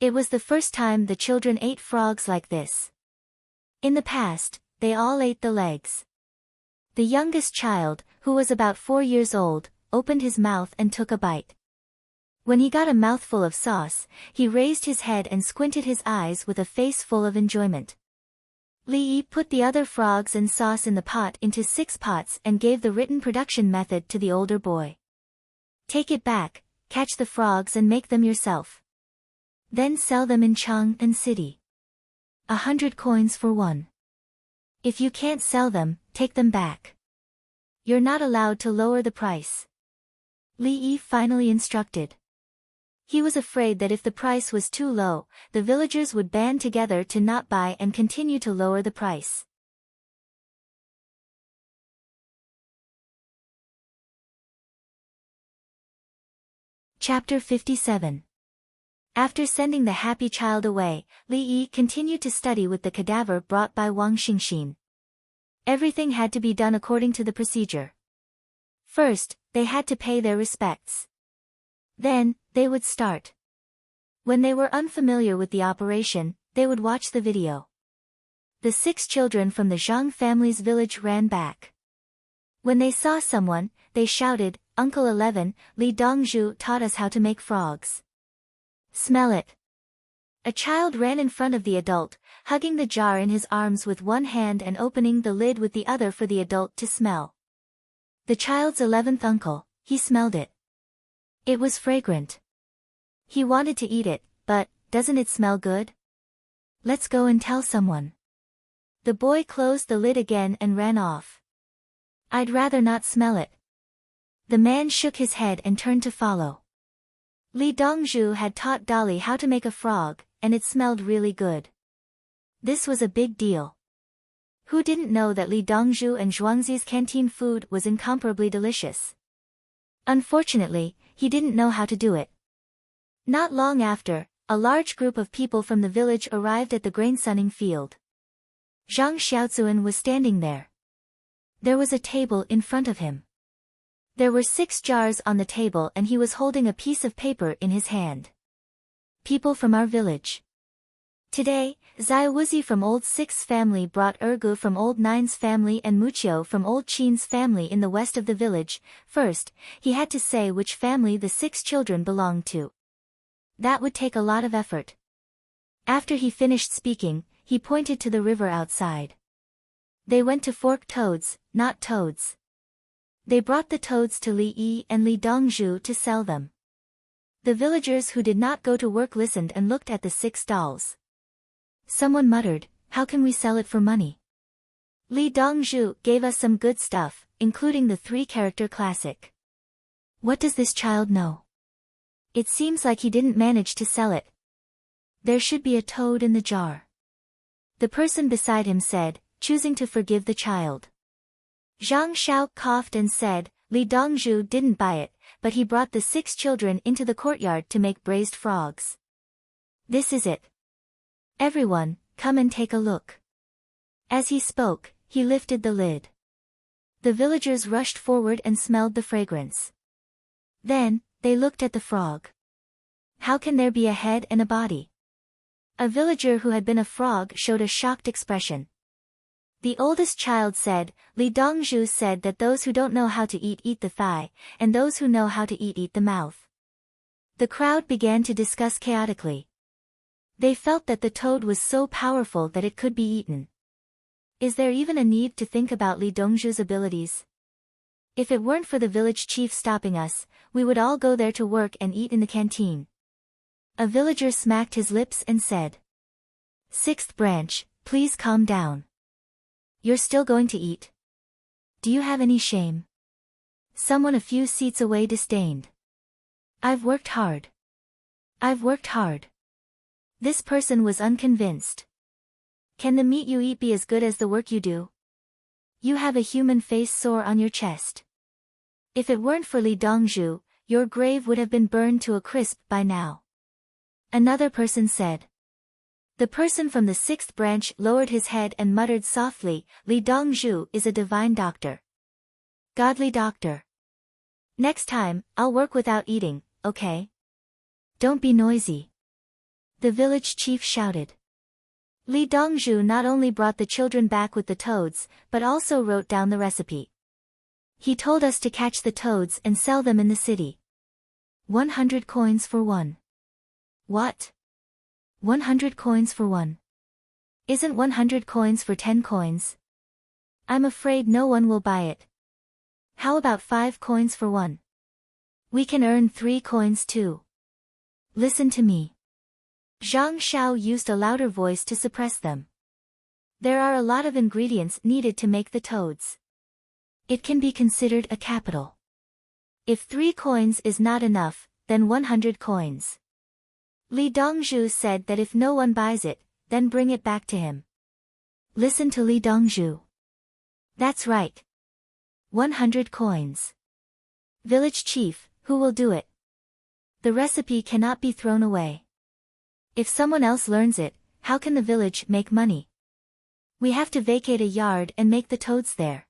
It was the first time the children ate frogs like this. In the past, they all ate the legs. The youngest child, who was about 4 years old, opened his mouth and took a bite. When he got a mouthful of sauce, he raised his head and squinted his eyes with a face full of enjoyment. Li Yi put the other frogs and sauce in the pot into 6 pots and gave the written production method to the older boy. "Take it back, catch the frogs and make them yourself. Then sell them in Chang'an City." 100 coins for one. If you can't sell them, take them back. You're not allowed to lower the price. Li Yi finally instructed. He was afraid that if the price was too low, the villagers would band together to not buy and continue to lower the price. Chapter 57. After sending the happy child away, Li Yi continued to study with the cadaver brought by Wang Xingxin. Everything had to be done according to the procedure. First, they had to pay their respects. Then, they would start. When they were unfamiliar with the operation, they would watch the video. The 6 children from the Zhang family's village ran back. When they saw someone, they shouted, "Uncle 11, Li Dongzhu taught us how to make frogs. Smell it." A child ran in front of the adult, hugging the jar in his arms with one hand and opening the lid with the other for the adult to smell. The child's 11th uncle, he smelled it. It was fragrant. He wanted to eat it, but, doesn't it smell good? Let's go and tell someone. The boy closed the lid again and ran off. I'd rather not smell it. The man shook his head and turned to follow. Li Dongzhu had taught Dolly how to make a frog, and it smelled really good. This was a big deal. Who didn't know that Li Dongzhu and Zhuangzi's canteen food was incomparably delicious? Unfortunately, he didn't know how to do it. Not long after, a large group of people from the village arrived at the grain sunning field. Zhang Xiaozuan was standing there. There was a table in front of him. There were 6 jars on the table and he was holding a piece of paper in his hand. People from our village. Today, Zai Wuzi from Old 6's family brought Ergu from Old 9's family and Muqiu from Old Qin's family in the west of the village. First, he had to say which family the 6 children belonged to. That would take a lot of effort. After he finished speaking, he pointed to the river outside. They went to fork toads, not toads. They brought the toads to Li Yi and Li Dongzhu to sell them. The villagers who did not go to work listened and looked at the 6 dolls. Someone muttered, "How can we sell it for money?" Li Dongzhu gave us some good stuff, including the 3-character classic. What does this child know? It seems like he didn't manage to sell it. There should be a toad in the jar. The person beside him said, choosing to forgive the child. Zhang Xiao coughed and said, Li Dongzhu didn't buy it, but he brought the 6 children into the courtyard to make braised frogs. This is it. Everyone, come and take a look. As he spoke, he lifted the lid. The villagers rushed forward and smelled the fragrance. Then, they looked at the frog. How can there be a head and a body? A villager who had been a frog showed a shocked expression. The oldest child said, Li Dongzhu said that those who don't know how to eat the thigh, and those who know how to eat the mouth. The crowd began to discuss chaotically. They felt that the toad was so powerful that it could be eaten. Is there even a need to think about Li Dongzhu's abilities? If it weren't for the village chief stopping us, we would all go there to work and eat in the canteen. A villager smacked his lips and said, 6th branch, please calm down. You're still going to eat? Do you have any shame? Someone a few seats away disdained. I've worked hard. I've worked hard. This person was unconvinced. Can the meat you eat be as good as the work you do? You have a human face sore on your chest. If it weren't for Li Dongzhu, your grave would have been burned to a crisp by now. Another person said. The person from the 6th branch lowered his head and muttered softly, Li Dongzhu is a divine doctor. Godly doctor. Next time, I'll work without eating, okay? Don't be noisy. The village chief shouted. Li Dongzhu not only brought the children back with the toads, but also wrote down the recipe. He told us to catch the toads and sell them in the city. 100 coins for one. What? 100 coins for one. Isn't 100 coins for 10 coins? I'm afraid no one will buy it. How about 5 coins for one? We can earn 3 coins too. Listen to me. Zhang Shao used a louder voice to suppress them. There are a lot of ingredients needed to make the toads. It can be considered a capital. If 3 coins is not enough, then 100 coins. Li Dongzhu said that if no one buys it, then bring it back to him. Listen to Li Dongzhu. That's right. 100 coins. Village chief, who will do it? The recipe cannot be thrown away. If someone else learns it, how can the village make money? We have to vacate a yard and make the toads there.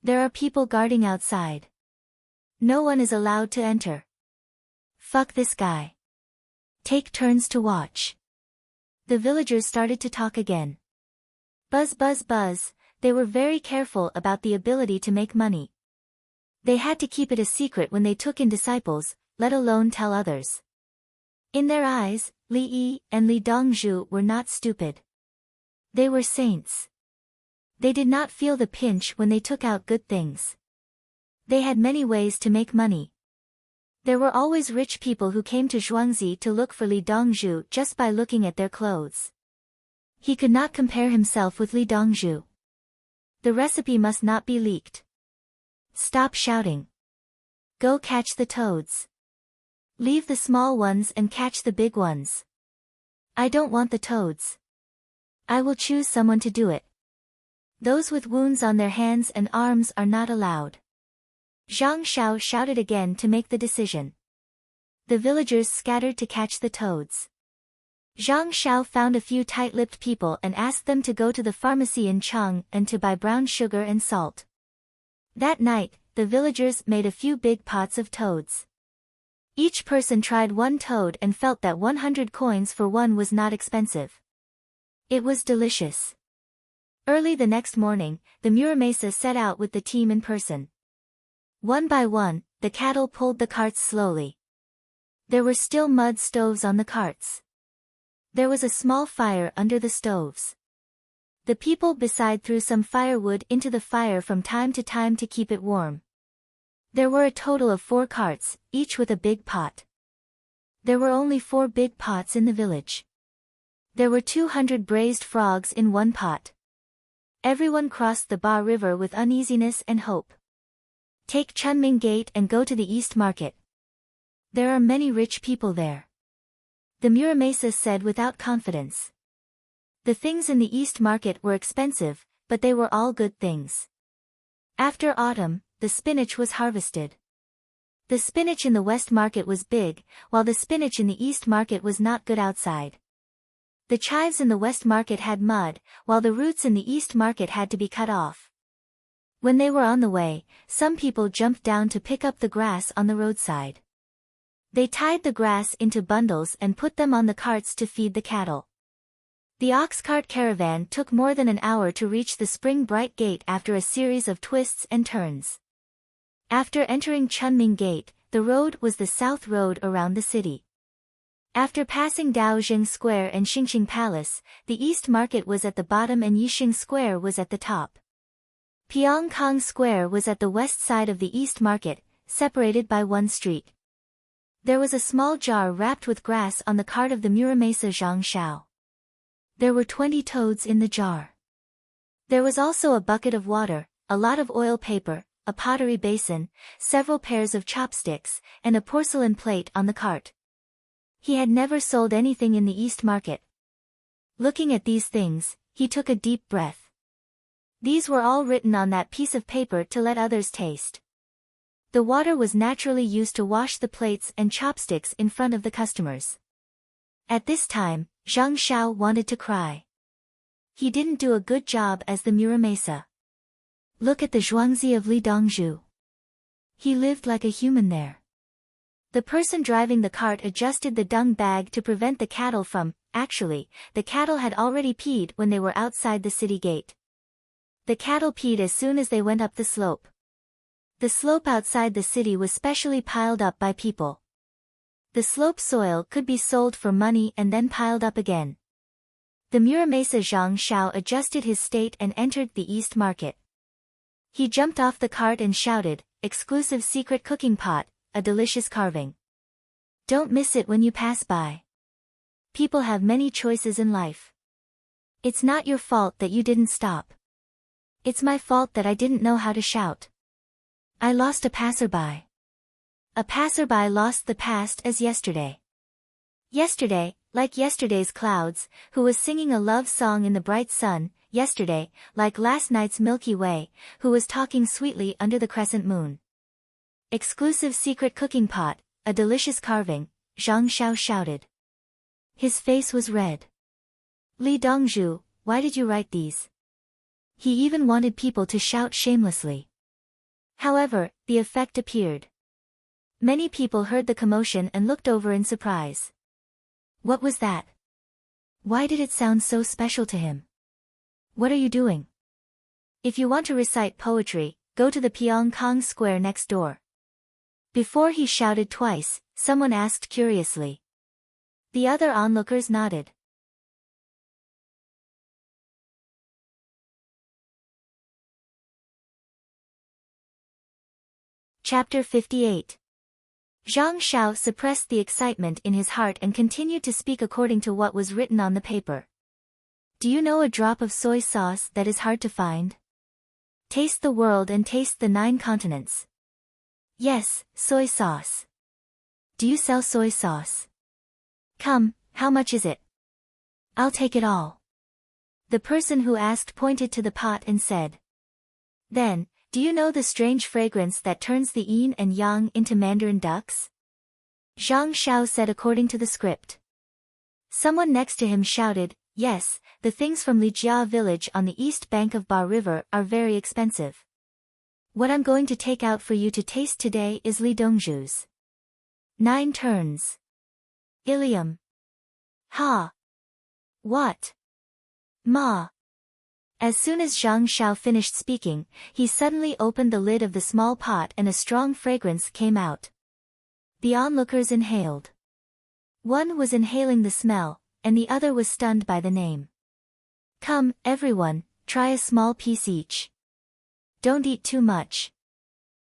There are people guarding outside. No one is allowed to enter. Fuck this guy. Take turns to watch. The villagers started to talk again. Buzz buzz buzz, they were very careful about the ability to make money. They had to keep it a secret when they took in disciples, let alone tell others. In their eyes, Li Yi and Li Dongzhu were not stupid. They were saints. They did not feel the pinch when they took out good things. They had many ways to make money. There were always rich people who came to Zhuangzi to look for Li Dongzhu just by looking at their clothes. He could not compare himself with Li Dongzhu. The recipe must not be leaked. Stop shouting. Go catch the toads. Leave the small ones and catch the big ones. I don't want the toads. I will choose someone to do it. Those with wounds on their hands and arms are not allowed. Zhang Shao shouted again to make the decision. The villagers scattered to catch the toads. Zhang Shao found a few tight-lipped people and asked them to go to the pharmacy in Cheng and to buy brown sugar and salt. That night, the villagers made a few big pots of toads. Each person tried one toad and felt that 100 coins for one was not expensive. It was delicious. Early the next morning, the Muramesa set out with the team in person. One by one, the cattle pulled the carts slowly. There were still mud stoves on the carts. There was a small fire under the stoves. The people beside threw some firewood into the fire from time to time to keep it warm. There were a total of 4 carts, each with a big pot. There were only 4 big pots in the village. There were 200 braised frogs in one pot. Everyone crossed the Ba River with uneasiness and hope. Take Chunming Gate and go to the East Market. There are many rich people there. The Muramesa said without confidence. The things in the East Market were expensive, but they were all good things. After autumn, the spinach was harvested. The spinach in the West Market was big, while the spinach in the East Market was not good outside. The chives in the West Market had mud, while the roots in the East Market had to be cut off. When they were on the way, some people jumped down to pick up the grass on the roadside. They tied the grass into bundles and put them on the carts to feed the cattle. The ox cart caravan took more than an hour to reach the Spring Bright Gate after a series of twists and turns. After entering Chunming Gate, the road was the south road around the city. After passing Daojing Square and Xingqing Palace, the East Market was at the bottom and Yixing Square was at the top. Pyongkong Square was at the west side of the East Market, separated by one street. There was a small jar wrapped with grass on the cart of the Muramesa Zhang Shao. There were 20 toads in the jar. There was also a bucket of water, a lot of oil paper, a pottery basin, several pairs of chopsticks, and a porcelain plate on the cart. He had never sold anything in the East Market. Looking at these things, he took a deep breath. These were all written on that piece of paper to let others taste. The water was naturally used to wash the plates and chopsticks in front of the customers. At this time, Zhang Shao wanted to cry. He didn't do a good job as the Muramesa. Look at the Zhuangzi of Li Dongzhu. He lived like a human there. The person driving the cart adjusted the dung bag to prevent the cattle from, actually, the cattle had already peed when they were outside the city gate. The cattle peed as soon as they went up the slope. The slope outside the city was specially piled up by people. The slope soil could be sold for money and then piled up again. The Muramesa Zhang Shao adjusted his state and entered the East Market. He jumped off the cart and shouted, "Exclusive secret cooking pot, a delicious carving. Don't miss it when you pass by." People have many choices in life. It's not your fault that you didn't stop. It's my fault that I didn't know how to shout. I lost a passerby. A passerby lost the past as yesterday. Yesterday, like yesterday's clouds, who was singing a love song in the bright sun, yesterday, like last night's Milky Way, who was talking sweetly under the crescent moon. Exclusive secret cooking pot, a delicious carving, Zhang Xiao shouted. His face was red. Li Dongzhu, why did you write these? He even wanted people to shout shamelessly. However, the effect appeared. Many people heard the commotion and looked over in surprise. What was that? Why did it sound so special to him? What are you doing? If you want to recite poetry, go to the Pyongkang Square next door. Before he shouted twice, someone asked curiously. The other onlookers nodded. Chapter 58. Zhang Xiao suppressed the excitement in his heart and continued to speak according to what was written on the paper. Do you know a drop of soy sauce that is hard to find? Taste the world and taste the 9 continents. Yes, soy sauce. Do you sell soy sauce? Come, how much is it? I'll take it all. The person who asked pointed to the pot and said. Then, do you know the strange fragrance that turns the yin and yang into mandarin ducks? Zhang Xiao said according to the script. Someone next to him shouted, yes, the things from Lijia village on the east bank of Ba River are very expensive. What I'm going to take out for you to taste today is Li Dongzhu's 9 turns. Ilium. Ha. What? Ma. As soon as Zhang Xiao finished speaking, he suddenly opened the lid of the small pot and a strong fragrance came out. The onlookers inhaled. One was inhaling the smell, and the other was stunned by the name. Come, everyone, try a small piece each. Don't eat too much.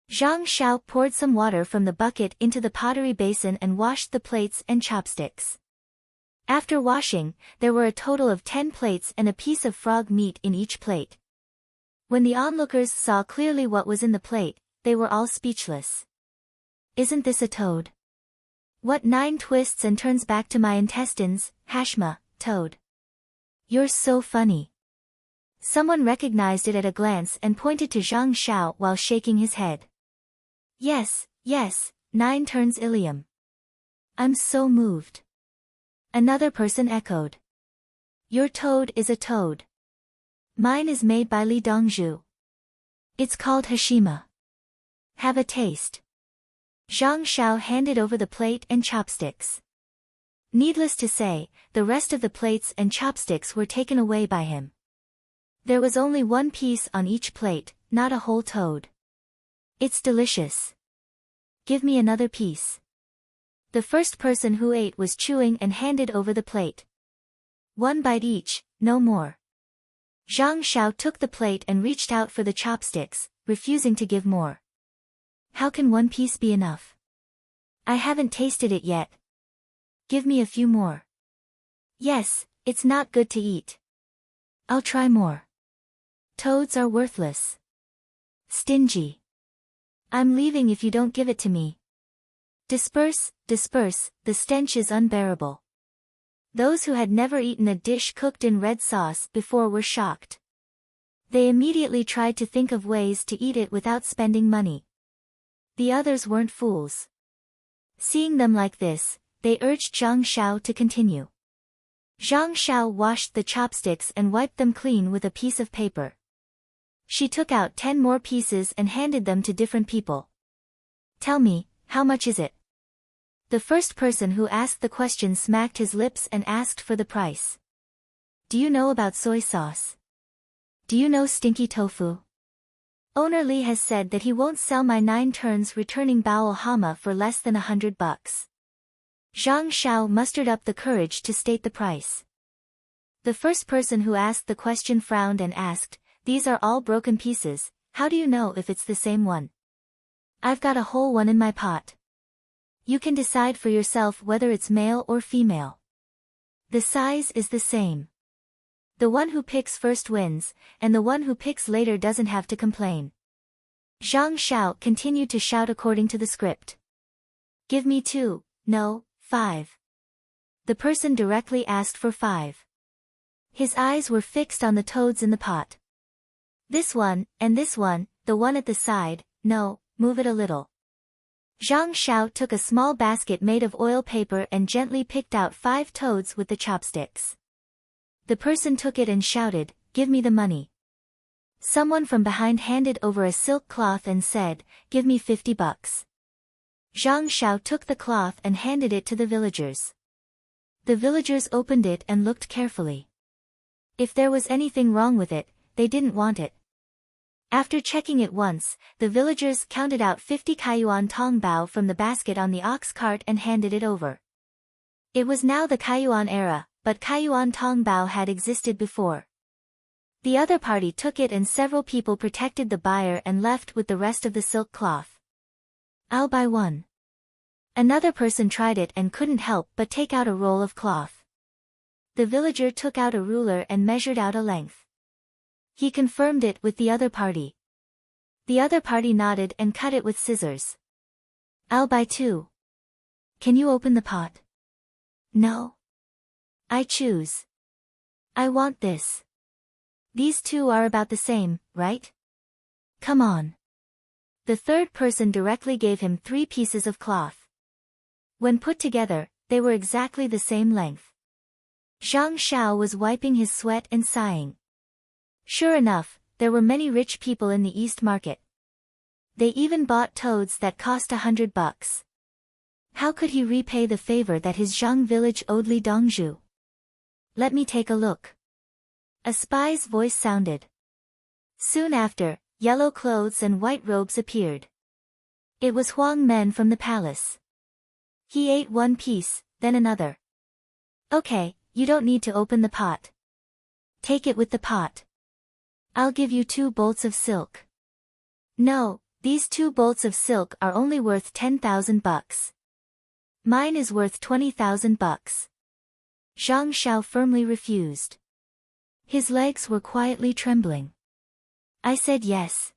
Zhang Xiao poured some water from the bucket into the pottery basin and washed the plates and chopsticks. After washing, there were a total of 10 plates and a piece of frog meat in each plate. When the onlookers saw clearly what was in the plate, they were all speechless. Isn't this a toad? What 9 twists and turns back to my intestines, Hashma, toad. You're so funny. Someone recognized it at a glance and pointed to Zhang Xiao while shaking his head. Yes, yes, 9 turns ilium. I'm so moved. Another person echoed. Your toad is a toad. Mine is made by Li Dongzhu. It's called Hashima. Have a taste. Zhang Xiao handed over the plate and chopsticks. Needless to say, the rest of the plates and chopsticks were taken away by him. There was only 1 piece on each plate, not a whole toad. It's delicious. Give me another piece. The first person who ate was chewing and handed over the plate. 1 bite each, no more. Zhang Xiao took the plate and reached out for the chopsticks, refusing to give more. How can 1 piece be enough? I haven't tasted it yet. Give me a few more. Yes, it's not good to eat. I'll try more. Toads are worthless. Stingy. I'm leaving if you don't give it to me. Disperse, disperse, the stench is unbearable. Those who had never eaten a dish cooked in red sauce before were shocked. They immediately tried to think of ways to eat it without spending money. The others weren't fools. Seeing them like this, they urged Zhang Xiao to continue. Zhang Xiao washed the chopsticks and wiped them clean with a piece of paper. She took out 10 more pieces and handed them to different people. Tell me, how much is it? The first person who asked the question smacked his lips and asked for the price. Do you know about soy sauce? Do you know stinky tofu? Owner Li has said that he won't sell my 9 turns returning Bao Hama for less than $100. Zhang Xiao mustered up the courage to state the price. The first person who asked the question frowned and asked, these are all broken pieces, how do you know if it's the same one? I've got a whole one in my pot. You can decide for yourself whether it's male or female. The size is the same. The one who picks first wins, and the one who picks later doesn't have to complain. Zhang Xiao continued to shout according to the script. Give me 2, no, 5. The person directly asked for 5. His eyes were fixed on the toads in the pot. This one, and this one, the one at the side, no, move it a little. Zhang Xiao took a small basket made of oil paper and gently picked out 5 toads with the chopsticks. The person took it and shouted, "Give me the money." Someone from behind handed over a silk cloth and said, "Give me 50 bucks." Zhang Xiao took the cloth and handed it to the villagers. The villagers opened it and looked carefully. If there was anything wrong with it, they didn't want it. After checking it once, the villagers counted out 50 Kaiyuan Tongbao from the basket on the ox cart and handed it over. It was now the Kaiyuan era, but Kaiyuan Tongbao had existed before. The other party took it and several people protected the buyer and left with the rest of the silk cloth. "I'll buy one." Another person tried it and couldn't help but take out a roll of cloth. The villager took out a ruler and measured out a length. He confirmed it with the other party. The other party nodded and cut it with scissors. "I'll buy 2. Can you open the pot?" "No. I choose. I want this. These 2 are about the same, right? Come on." The third person directly gave him 3 pieces of cloth. When put together, they were exactly the same length. Zhang Xiao was wiping his sweat and sighing. Sure enough, there were many rich people in the East Market. They even bought toads that cost 100 bucks. How could he repay the favor that his Zhang village owed Li Dongzhu? "Let me take a look." A spy's voice sounded. Soon after, yellow clothes and white robes appeared. It was Huang Men from the palace. He ate one piece, then another. "Okay, you don't need to open the pot. Take it with the pot. I'll give you 2 bolts of silk." "No, these 2 bolts of silk are only worth 10,000 bucks. Mine is worth 20,000 bucks. Zhang Xiao firmly refused. His legs were quietly trembling. "I said yes."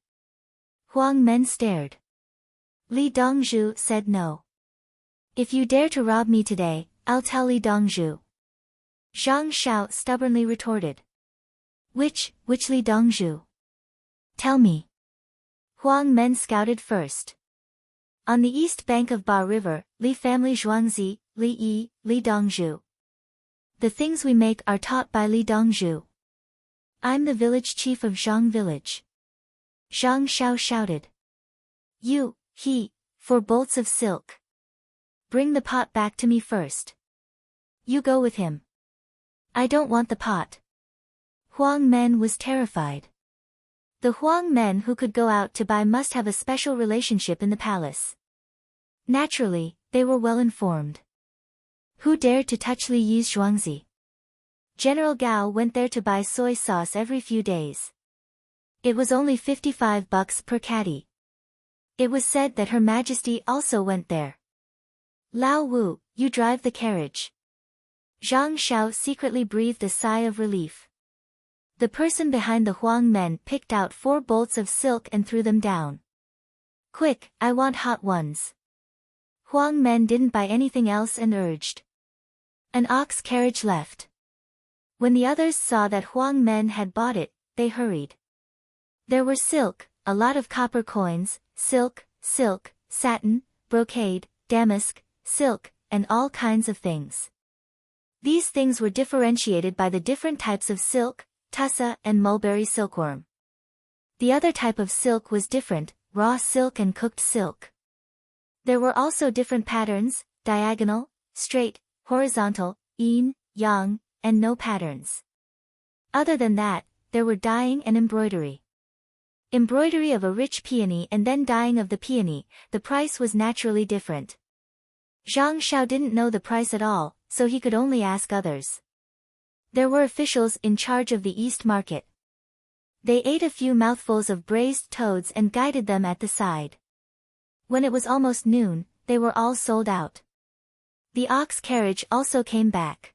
Huang Men stared. Li Dongzhu said no. "If you dare to rob me today, I'll tell Li Dongzhu." Zhang Xiao stubbornly retorted. Which Li Dongzhu? Tell me." Huang Men scouted first. On the east bank of Ba River, Li family Zhuangzi, Li Yi, Li Dongzhu. The things we make are taught by Li Dongzhu. I'm the village chief of Zhang village. Zhang Xiao shouted. He, 4 bolts of silk. Bring the pot back to me first. You go with him. I don't want the pot. Huang Men was terrified. The Huang Men who could go out to buy must have a special relationship in the palace. Naturally, they were well informed. Who dared to touch Li Yi's Zhuangzi? General Gao went there to buy soy sauce every few days. It was only 55 bucks per caddy. It was said that Her Majesty also went there. "Lao Wu, you drive the carriage." Zhang Xiao secretly breathed a sigh of relief. The person behind the Huang Men picked out 4 bolts of silk and threw them down. "Quick, I want hot ones." Huang Men didn't buy anything else and urged. An ox carriage left. When the others saw that Huang Men had bought it, they hurried. There were silk, a lot of copper coins, silk, satin, brocade, damask, silk, and all kinds of things. These things were differentiated by the different types of silk, tussa and mulberry silkworm. The other type of silk was different, raw silk and cooked silk. There were also different patterns, diagonal, straight, horizontal, yin, yang, and no patterns. Other than that, there were dyeing and embroidery. Embroidery of a rich peony and then dyeing of the peony, the price was naturally different. Zhang Xiao didn't know the price at all, so he could only ask others. There were officials in charge of the East Market. They ate a few mouthfuls of braised toads and guided them at the side. When it was almost noon, they were all sold out. The ox carriage also came back.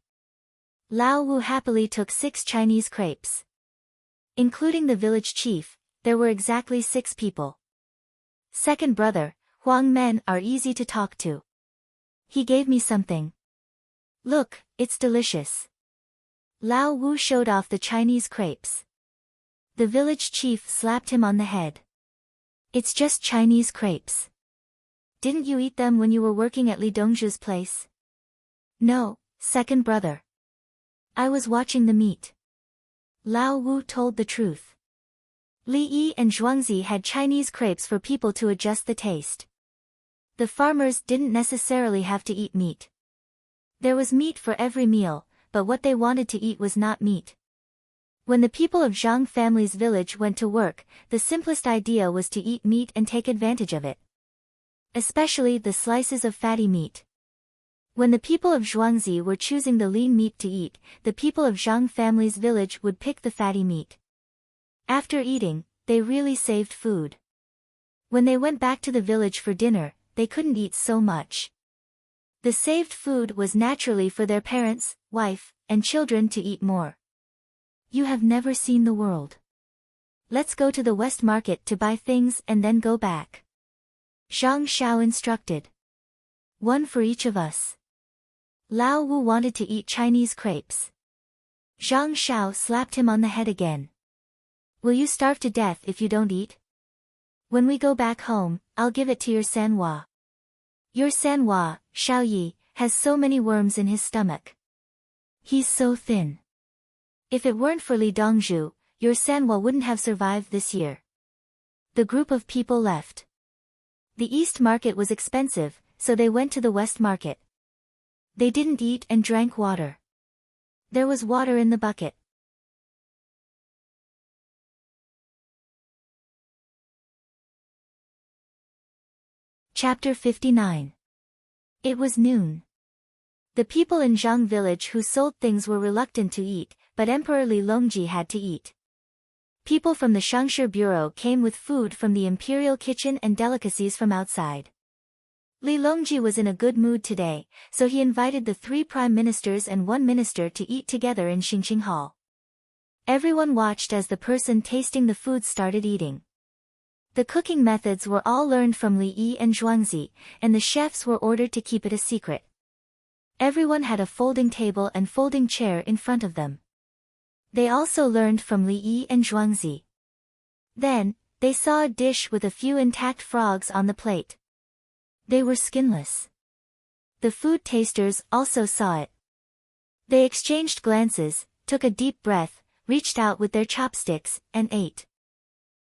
Lao Wu happily took 6 Chinese crepes. Including the village chief, there were exactly 6 people. Second brother, Huang Men, are easy to talk to. He gave me something. Look, it's delicious. Lao Wu showed off the Chinese crepes. The village chief slapped him on the head. It's just Chinese crepes. Didn't you eat them when you were working at Li Dongzhu's place? No, second brother. I was watching the meat. Lao Wu told the truth. Li Yi and Zhuangzi had Chinese crepes for people to adjust the taste. The farmers didn't necessarily have to eat meat. There was meat for every meal, but what they wanted to eat was not meat. When the people of Zhang family's village went to work, the simplest idea was to eat meat and take advantage of it. Especially the slices of fatty meat. When the people of Zhuangzi were choosing the lean meat to eat, the people of Zhang family's village would pick the fatty meat. After eating, they really saved food. When they went back to the village for dinner, they couldn't eat so much. The saved food was naturally for their parents, wife, and children to eat more. You have never seen the world. Let's go to the West Market to buy things and then go back. Zhang Xiao instructed. One for each of us. Lao Wu wanted to eat Chinese crepes. Zhang Xiao slapped him on the head again. Will you starve to death if you don't eat? When we go back home, I'll give it to your Sanhua. Your Sanhua, Xiao Yi, has so many worms in his stomach. He's so thin. If it weren't for Li Dongzhu, your Sanhua wouldn't have survived this year. The group of people left. The East Market was expensive, so they went to the West Market. They didn't eat and drank water. There was water in the bucket. Chapter 59. It was noon. The people in Zhang village who sold things were reluctant to eat, but Emperor Li Longji had to eat. People from the Shangshi Bureau came with food from the imperial kitchen and delicacies from outside. Li Longji was in a good mood today, so he invited the 3 prime ministers and 1 minister to eat together in Xingqing Hall. Everyone watched as the person tasting the food started eating. The cooking methods were all learned from Li Yi and Zhuangzi, and the chefs were ordered to keep it a secret. Everyone had a folding table and folding chair in front of them. They also learned from Li Yi and Zhuangzi. Then, they saw a dish with a few intact frogs on the plate. They were skinless. The food tasters also saw it. They exchanged glances, took a deep breath, reached out with their chopsticks, and ate.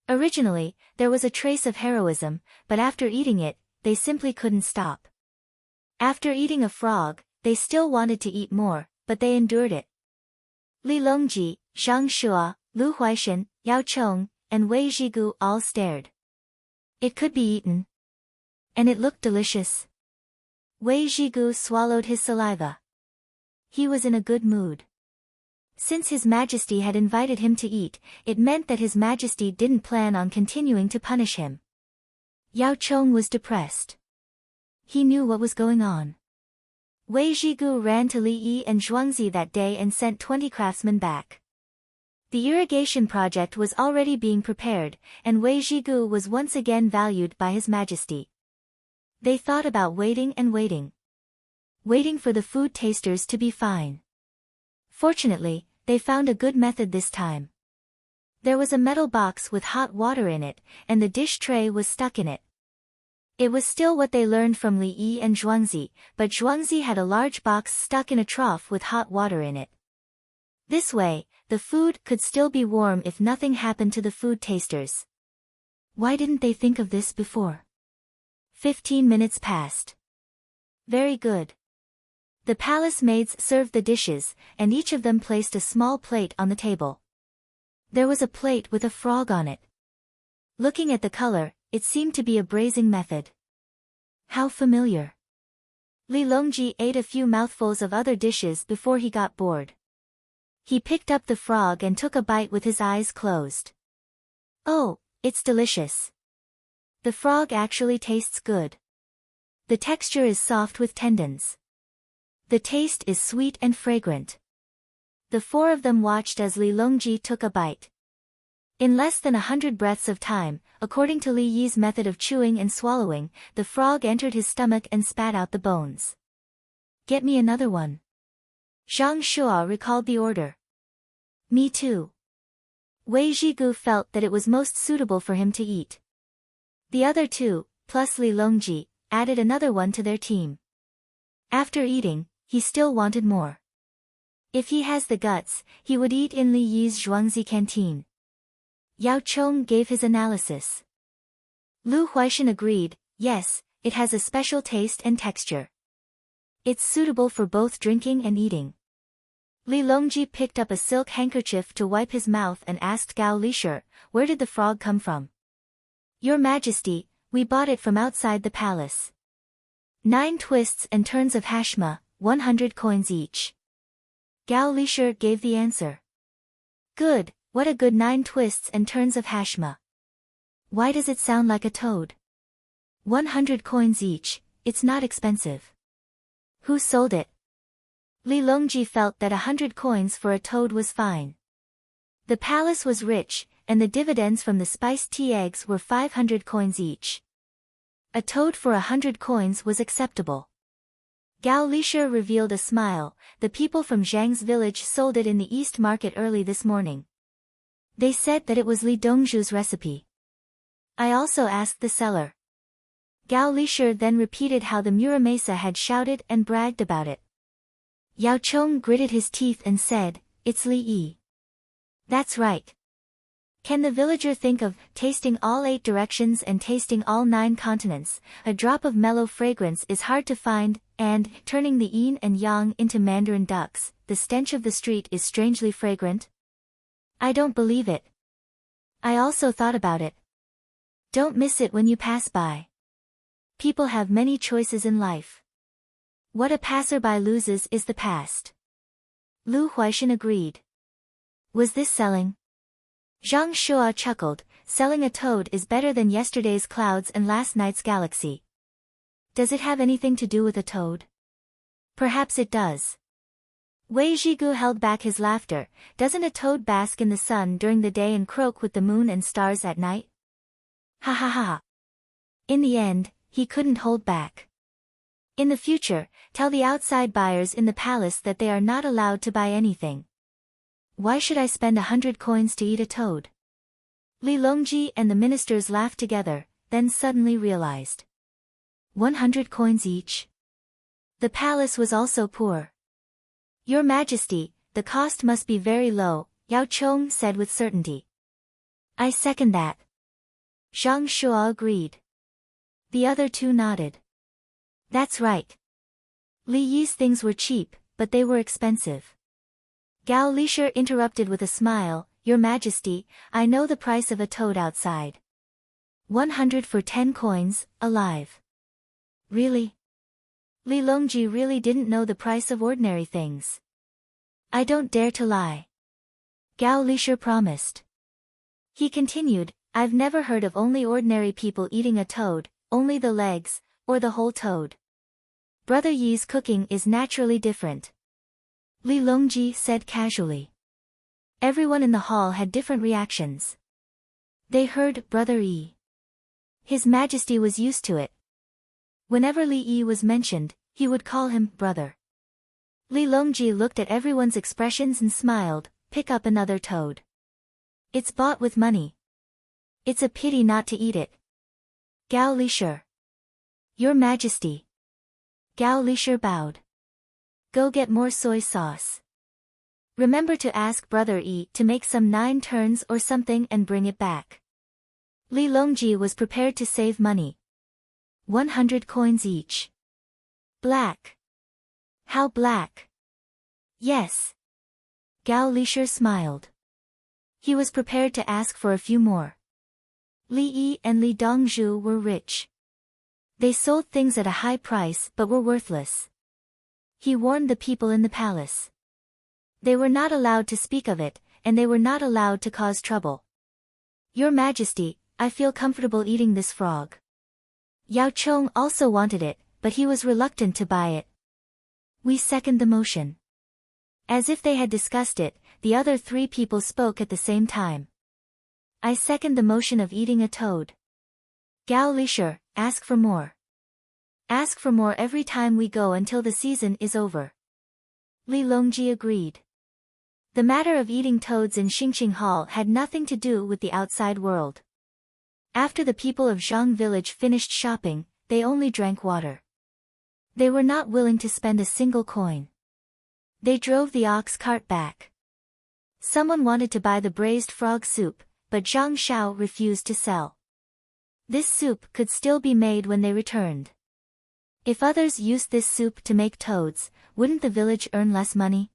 Originally, there was a trace of heroism, but after eating it, they simply couldn't stop. After eating a frog, they still wanted to eat more, but they endured it. Li Longji, Zhang Shua, Lu Huaishan, Yao Chong, and Wei Zhigu all stared. It could be eaten. And it looked delicious. Wei Zhigu swallowed his saliva. He was in a good mood. Since His Majesty had invited him to eat, it meant that His Majesty didn't plan on continuing to punish him. Yao Chong was depressed. He knew what was going on. Wei Zhigu ran to Li Yi and Zhuangzi that day and sent 20 craftsmen back. The irrigation project was already being prepared, and Wei Zhigu was once again valued by His Majesty. They thought about waiting and waiting. Waiting for the food tasters to be fine. Fortunately, they found a good method this time. There was a metal box with hot water in it, and the dish tray was stuck in it. It was still what they learned from Li Yi and Zhuangzi, but Zhuangzi had a large box stuck in a trough with hot water in it. This way, the food could still be warm if nothing happened to the food tasters. Why didn't they think of this before? 15 minutes passed. Very good. The palace maids served the dishes, and each of them placed a small plate on the table. There was a plate with a frog on it. Looking at the color, it seemed to be a braising method. How familiar. Li Longji ate a few mouthfuls of other dishes before he got bored. He picked up the frog and took a bite with his eyes closed. Oh, it's delicious. The frog actually tastes good. The texture is soft with tendons. The taste is sweet and fragrant. The four of them watched as Li Longji took a bite. In less than 100 breaths of time, according to Li Yi's method of chewing and swallowing, the frog entered his stomach and spat out the bones. Get me another one. Zhang Shuo recalled the order. Me too. Wei Zhigu felt that it was most suitable for him to eat. The other two, plus Li Longji, added another one to their team. After eating, he still wanted more. If he has the guts, he would eat in Li Yi's Zhuangzi canteen. Yao Chong gave his analysis. Lu Huaishan agreed, yes, it has a special taste and texture. It's suitable for both drinking and eating. Li Longji picked up a silk handkerchief to wipe his mouth and asked Gao Lisher, where did the frog come from? Your Majesty, we bought it from outside the palace. 9 twists and turns of hashma, 100 coins each. Gao Lisher gave the answer. Good, what a good 9 twists and turns of hashma. Why does it sound like a toad? 100 coins each, it's not expensive. Who sold it? Li Longji felt that 100 coins for a toad was fine. The palace was rich, and the dividends from the spiced tea eggs were 500 coins each. A toad for 100 coins was acceptable. Gao Lisher revealed a smile. The people from Zhang's village sold it in the East Market early this morning. They said that it was Li Dongzhu's recipe. I also asked the seller. Gao Lisher then repeated how the Muramesa had shouted and bragged about it. Yao Chong gritted his teeth and said, it's Li Yi. That's right. Can the villager think of tasting all 8 directions and tasting all 9 continents? A drop of mellow fragrance is hard to find, and, turning the yin and yang into mandarin ducks, the stench of the street is strangely fragrant? I don't believe it. I also thought about it. Don't miss it when you pass by. People have many choices in life. What a passerby loses is the past. Lu Huaishan agreed. Was this selling? Zhang Shuo chuckled, selling a toad is better than yesterday's clouds and last night's galaxy. Does it have anything to do with a toad? Perhaps it does. Wei Zhigu held back his laughter. Doesn't a toad bask in the sun during the day and croak with the moon and stars at night? Ha ha ha. In the end, he couldn't hold back. In the future, tell the outside buyers in the palace that they are not allowed to buy anything. Why should I spend 100 coins to eat a toad? Li Longji and the ministers laughed together, then suddenly realized. 100 coins each? The palace was also poor. Your Majesty, the cost must be very low, Yao Chong said with certainty. I second that. Zhang Shuo agreed. The other two nodded. That's right. Li Yi's things were cheap, but they were expensive. Gao Lisher interrupted with a smile, Your Majesty, I know the price of a toad outside. 100 for 10 coins, alive. Really? Li Longji really didn't know the price of ordinary things. I don't dare to lie. Gao Lisher promised. He continued, I've never heard of only ordinary people eating a toad, only the legs, or the whole toad. Brother Yi's cooking is naturally different. Li Longji said casually. Everyone in the hall had different reactions. They heard Brother Yi. His Majesty was used to it. Whenever Li Yi was mentioned, he would call him brother. Li Longji looked at everyone's expressions and smiled, pick up another toad. It's bought with money. It's a pity not to eat it. Gao Lisher. Your Majesty. Gao Lisher bowed. Go get more soy sauce. Remember to ask Brother Yi to make some 9 turns or something and bring it back. Li Longji was prepared to save money. 100 coins each. Black. How black? Yes. Gao Lisher smiled. He was prepared to ask for a few more. Li Yi and Li Dongzhu were rich. They sold things at a high price but were worthless. He warned the people in the palace. They were not allowed to speak of it, and they were not allowed to cause trouble. Your Majesty, I feel comfortable eating this frog. Yao Chong also wanted it, but he was reluctant to buy it. We second the motion. As if they had discussed it, the other three people spoke at the same time. I second the motion of eating a toad. Gao Lisher, ask for more. Ask for more every time we go until the season is over. Li Longji agreed. The matter of eating toads in Xingqing Hall had nothing to do with the outside world. After the people of Zhang village finished shopping, they only drank water. They were not willing to spend a single coin. They drove the ox cart back. Someone wanted to buy the braised frog soup, but Zhang Xiao refused to sell. This soup could still be made when they returned. If others used this soup to make toads, wouldn't the village earn less money?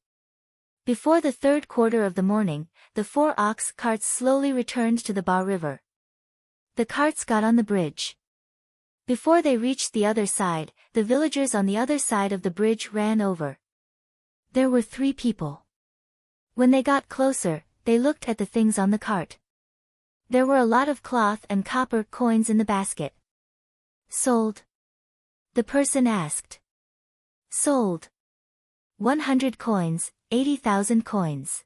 Before the third quarter of the morning, the 4 ox carts slowly returned to the Ba River. The carts got on the bridge. Before they reached the other side, the villagers on the other side of the bridge ran over. There were 3 people. When they got closer, they looked at the things on the cart. There were a lot of cloth and copper coins in the basket. Sold? The person asked. Sold. 100 coins, 80,000 coins.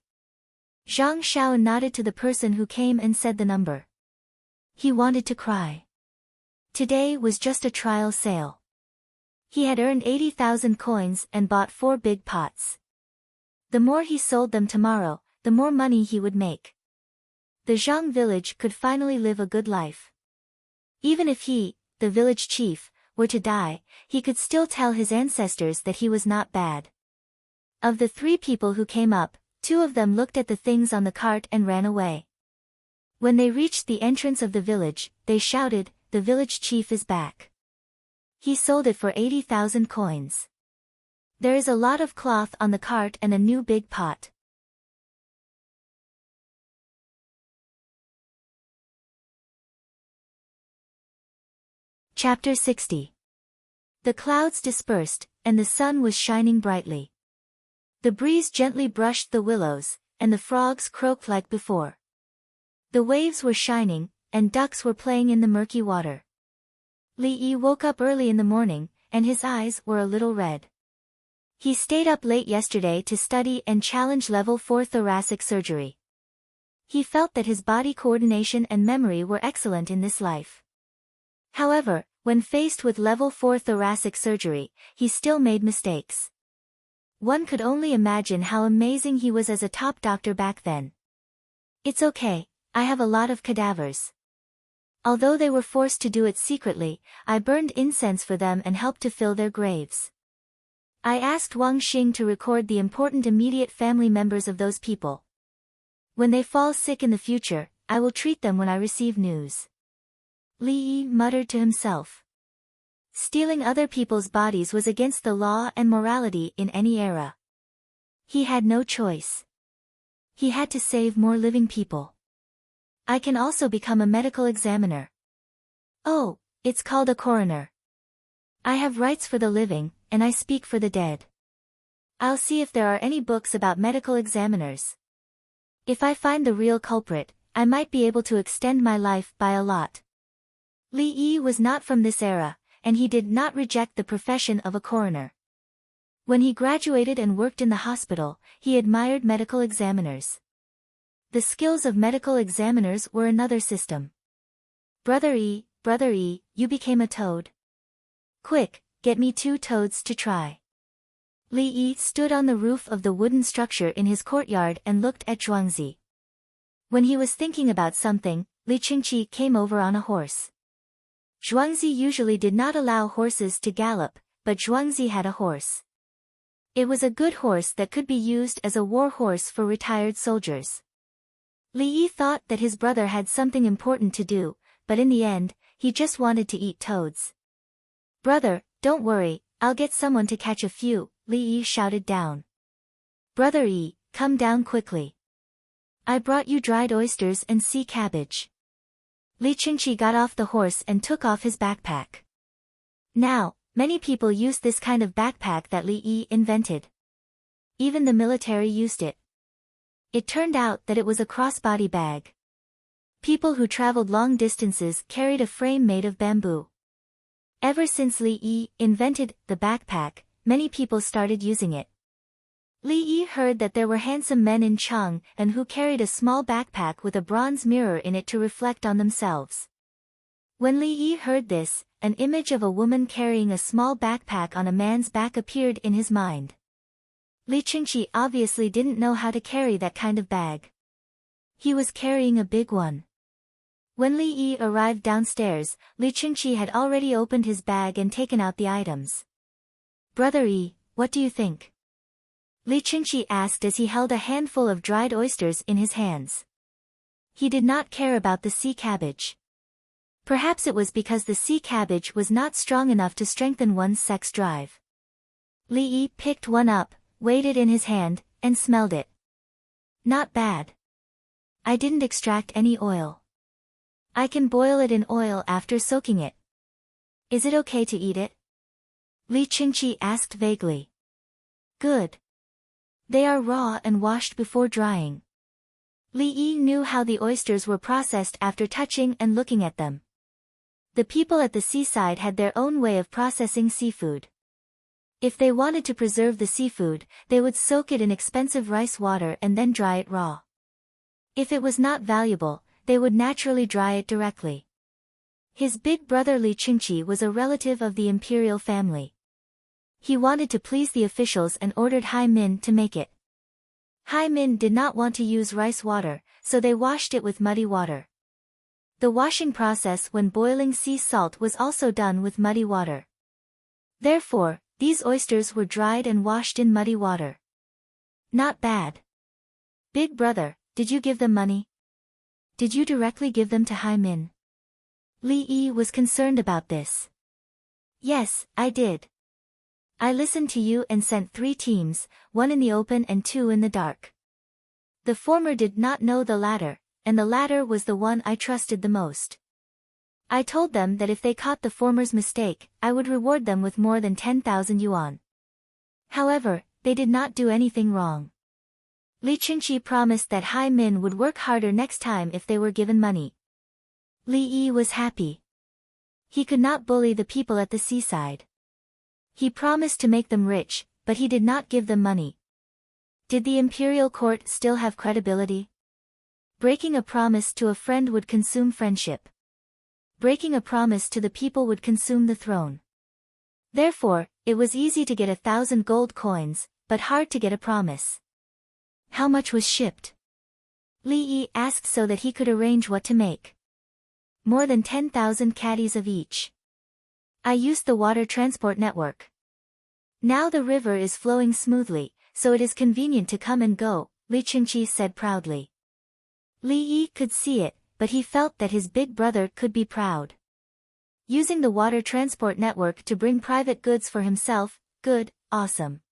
Zhang Xiao nodded to the person who came and said the number. He wanted to cry. Today was just a trial sale. He had earned 80,000 coins and bought 4 big pots. The more he sold them tomorrow, the more money he would make. The Zhang village could finally live a good life. Even if he, the village chief, were to die, he could still tell his ancestors that he was not bad. Of the 3 people who came up, 2 of them looked at the things on the cart and ran away. When they reached the entrance of the village, they shouted, "The village chief is back." He sold it for 80,000 coins. There is a lot of cloth on the cart and a new big pot. Chapter 60. The clouds dispersed, and the sun was shining brightly. The breeze gently brushed the willows, and the frogs croaked like before. The waves were shining, and ducks were playing in the murky water. Li Yi woke up early in the morning, and his eyes were a little red. He stayed up late yesterday to study and challenge level 4 thoracic surgery. He felt that his body coordination and memory were excellent in this life. However, when faced with level 4 thoracic surgery, he still made mistakes. One could only imagine how amazing he was as a top doctor back then. It's okay, I have a lot of cadavers. Although they were forced to do it secretly, I burned incense for them and helped to fill their graves. I asked Wang Xing to record the important immediate family members of those people. When they fall sick in the future, I will treat them when I receive news. Li Yi muttered to himself. Stealing other people's bodies was against the law and morality in any era. He had no choice. He had to save more living people. I can also become a medical examiner. Oh, it's called a coroner. I have rights for the living, and I speak for the dead. I'll see if there are any books about medical examiners. If I find the real culprit, I might be able to extend my life by a lot. Li Yi was not from this era, and he did not reject the profession of a coroner. When he graduated and worked in the hospital, he admired medical examiners. The skills of medical examiners were another system. Brother E, you became a toad. Quick, get me 2 toads to try. Li Yi stood on the roof of the wooden structure in his courtyard and looked at Zhuangzi. When he was thinking about something, Li Qingqi came over on a horse. Zhuangzi usually did not allow horses to gallop, but Zhuangzi had a horse. It was a good horse that could be used as a war horse for retired soldiers. Li Yi thought that his brother had something important to do, but in the end, he just wanted to eat toads. Brother, don't worry, I'll get someone to catch a few, Li Yi shouted down. Brother E, come down quickly. I brought you dried oysters and sea cabbage. Li Qingqi got off the horse and took off his backpack. Now, many people use this kind of backpack that Li Yi invented. Even the military used it. It turned out that it was a crossbody bag. People who traveled long distances carried a frame made of bamboo. Ever since Li Yi invented the backpack, many people started using it. Li Yi heard that there were handsome men in Cheng and who carried a small backpack with a bronze mirror in it to reflect on themselves. When Li Yi heard this, an image of a woman carrying a small backpack on a man's back appeared in his mind. Li Qingqi obviously didn't know how to carry that kind of bag. He was carrying a big one. When Li Yi arrived downstairs, Li Qingqi had already opened his bag and taken out the items. "Brother Yi, what do you think?" Li Qingqi asked as he held a handful of dried oysters in his hands. He did not care about the sea cabbage. Perhaps it was because the sea cabbage was not strong enough to strengthen one's sex drive. Li Yi picked one up, weighed it in his hand, and smelled it. "Not bad. I didn't extract any oil. I can boil it in oil after soaking it. Is it okay to eat it?" Li Qingqi asked vaguely. "Good. They are raw and washed before drying." Li Yi knew how the oysters were processed after touching and looking at them. The people at the seaside had their own way of processing seafood. If they wanted to preserve the seafood, they would soak it in expensive rice water and then dry it raw. If it was not valuable, they would naturally dry it directly. His big brother Li Qingqi was a relative of the imperial family. He wanted to please the officials and ordered Hai Min to make it. Hai Min did not want to use rice water, so they washed it with muddy water. The washing process when boiling sea salt was also done with muddy water. Therefore, these oysters were dried and washed in muddy water. "Not bad. Big brother, did you give them money? Did you directly give them to Hai Min?" Li Yi was concerned about this. "Yes, I did. I listened to you and sent 3 teams, 1 in the open and 2 in the dark. The former did not know the latter, and the latter was the one I trusted the most. I told them that if they caught the former's mistake, I would reward them with more than 10,000 yuan. However, they did not do anything wrong." Li Qingqi promised that Hai Min would work harder next time if they were given money. Li Yi was happy. He could not bully the people at the seaside. He promised to make them rich, but he did not give them money. Did the imperial court still have credibility? Breaking a promise to a friend would consume friendship. Breaking a promise to the people would consume the throne. Therefore, it was easy to get 1,000 gold coins, but hard to get a promise. How much was shipped? Li Yi asked so that he could arrange what to make. "More than 10,000 caddies of each. I used the water transport network. Now the river is flowing smoothly, so it is convenient to come and go," Li Qingqi said proudly. Li Yi could see it, but he felt that his big brother could be proud. Using the water transport network to bring private goods for himself, good, awesome.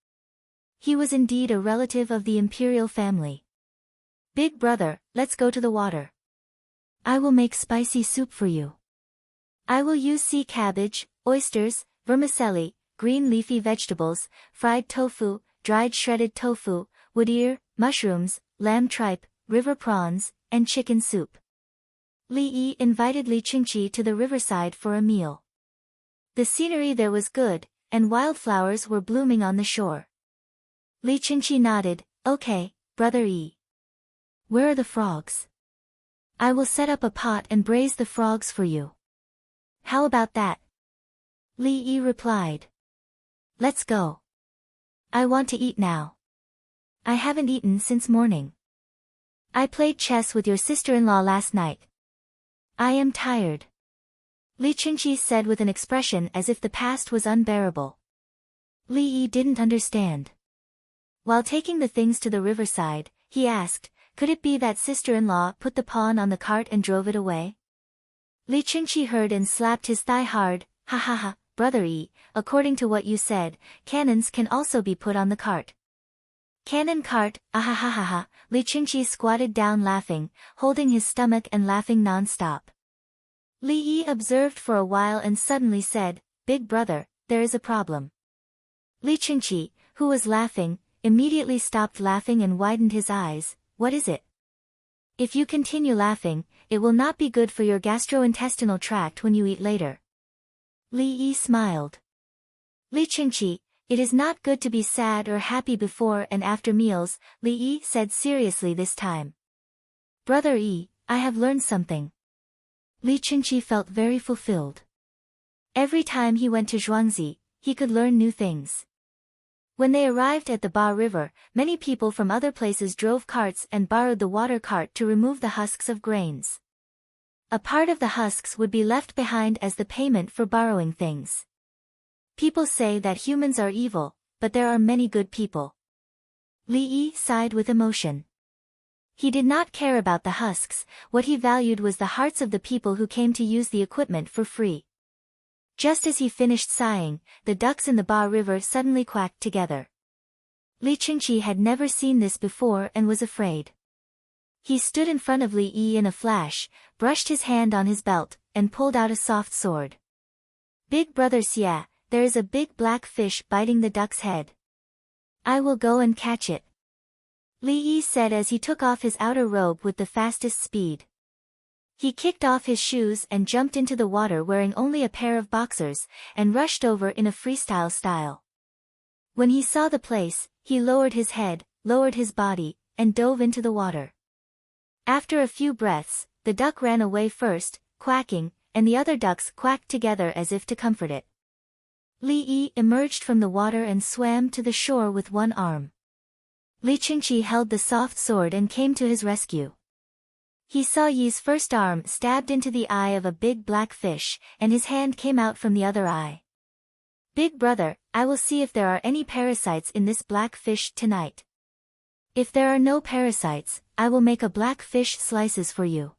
He was indeed a relative of the imperial family. "Big brother, let's go to the water. I will make spicy soup for you. I will use sea cabbage, oysters, vermicelli, green leafy vegetables, fried tofu, dried shredded tofu, wood ear, mushrooms, lamb tripe, river prawns, and chicken soup." Li Yi invited Li Qingqi to the riverside for a meal. The scenery there was good, and wildflowers were blooming on the shore. Li Qingqi nodded, "Okay, brother Yi. Where are the frogs? I will set up a pot and braise the frogs for you. How about that?" Li Yi replied. "Let's go. I want to eat now. I haven't eaten since morning. I played chess with your sister-in-law last night. I am tired." Li Qingqi said with an expression as if the past was unbearable. Li Yi didn't understand. While taking the things to the riverside, he asked, could it be that sister-in-law put the pawn on the cart and drove it away? Li Qingqi heard and slapped his thigh hard. "Ha ha ha, brother Yi, according to what you said, cannons can also be put on the cart." "Cannon cart, ah ha ha ha ha." Li Qingqi squatted down laughing, holding his stomach and laughing non-stop. Li Yi observed for a while and suddenly said, "Big brother, there is a problem." Li Qingqi, who was laughing, immediately stopped laughing and widened his eyes. "What is it?" "If you continue laughing, it will not be good for your gastrointestinal tract when you eat later." Li Yi smiled. "Li Qingqi, It is not good to be sad or happy before and after meals, Li Yi said seriously this time. Brother Yi, I have learned something. Li Qingqi felt very fulfilled. Every time he went to Zhuangzi, he could learn new things. When they arrived at the Ba River, many people from other places drove carts and borrowed the water cart to remove the husks of grains. A part of the husks would be left behind as the payment for borrowing things. People say that humans are evil, but there are many good people. Li Yi sighed with emotion. He did not care about the husks, what he valued was the hearts of the people who came to use the equipment for free. Just as he finished sighing, the ducks in the Ba River suddenly quacked together. Li Qingqi had never seen this before and was afraid. He stood in front of Li Yi in a flash, brushed his hand on his belt, and pulled out a soft sword. Big brother Xia, there is a big black fish biting the duck's head. I will go and catch it. Li Yi said as he took off his outer robe with the fastest speed. He kicked off his shoes and jumped into the water wearing only a pair of boxers, and rushed over in a freestyle style. When he saw the place, he lowered his head, lowered his body, and dove into the water. After a few breaths, the duck ran away first, quacking, and the other ducks quacked together as if to comfort it. Li Yi emerged from the water and swam to the shore with one arm. Li Qingqi held the soft sword and came to his rescue. He saw Yi's first arm stabbed into the eye of a big black fish, and his hand came out from the other eye. Big brother, I will see if there are any parasites in this black fish tonight. If there are no parasites, I will make a black fish slices for you.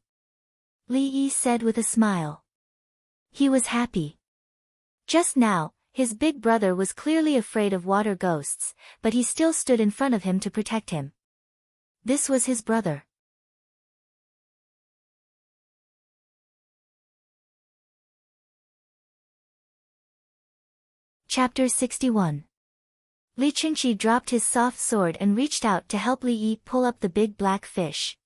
Li Yi said with a smile. He was happy. Just now, his big brother was clearly afraid of water ghosts, but he still stood in front of him to protect him. This was his brother. Chapter 61. Li Qingqi dropped his soft sword and reached out to help Li Yi pull up the big black fish.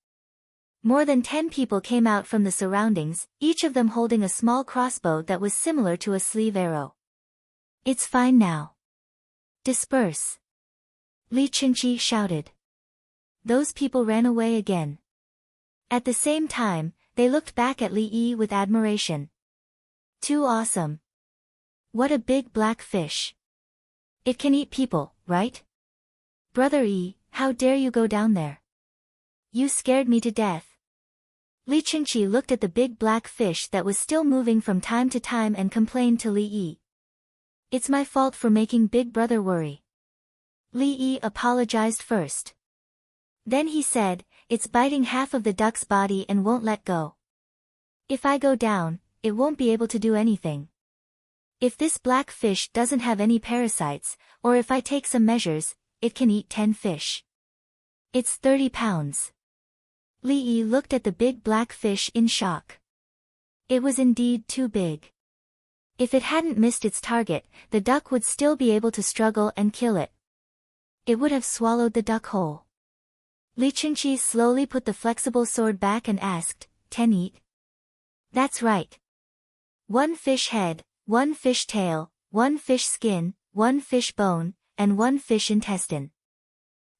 More than 10 people came out from the surroundings, each of them holding a small crossbow that was similar to a sleeve arrow. It's fine now. Disperse. Li Qingqi shouted. Those people ran away again. At the same time, they looked back at Li Yi with admiration. Too awesome. What a big black fish. It can eat people, right? Brother Yi, how dare you go down there? You scared me to death. Li Qingqi looked at the big black fish that was still moving from time to time and complained to Li Yi. It's my fault for making big brother worry. Li Yi apologized first. Then he said, it's biting half of the duck's body and won't let go. If I go down, it won't be able to do anything. If this black fish doesn't have any parasites, or if I take some measures, it can eat 10 fish. It's 30 pounds. Li Yi looked at the big black fish in shock. It was indeed too big. If it hadn't missed its target, the duck would still be able to struggle and kill it. It would have swallowed the duck whole. Li Qingqi slowly put the flexible sword back and asked, 10 eat? That's right. 1 fish head, 1 fish tail, 1 fish skin, 1 fish bone, and 1 fish intestine.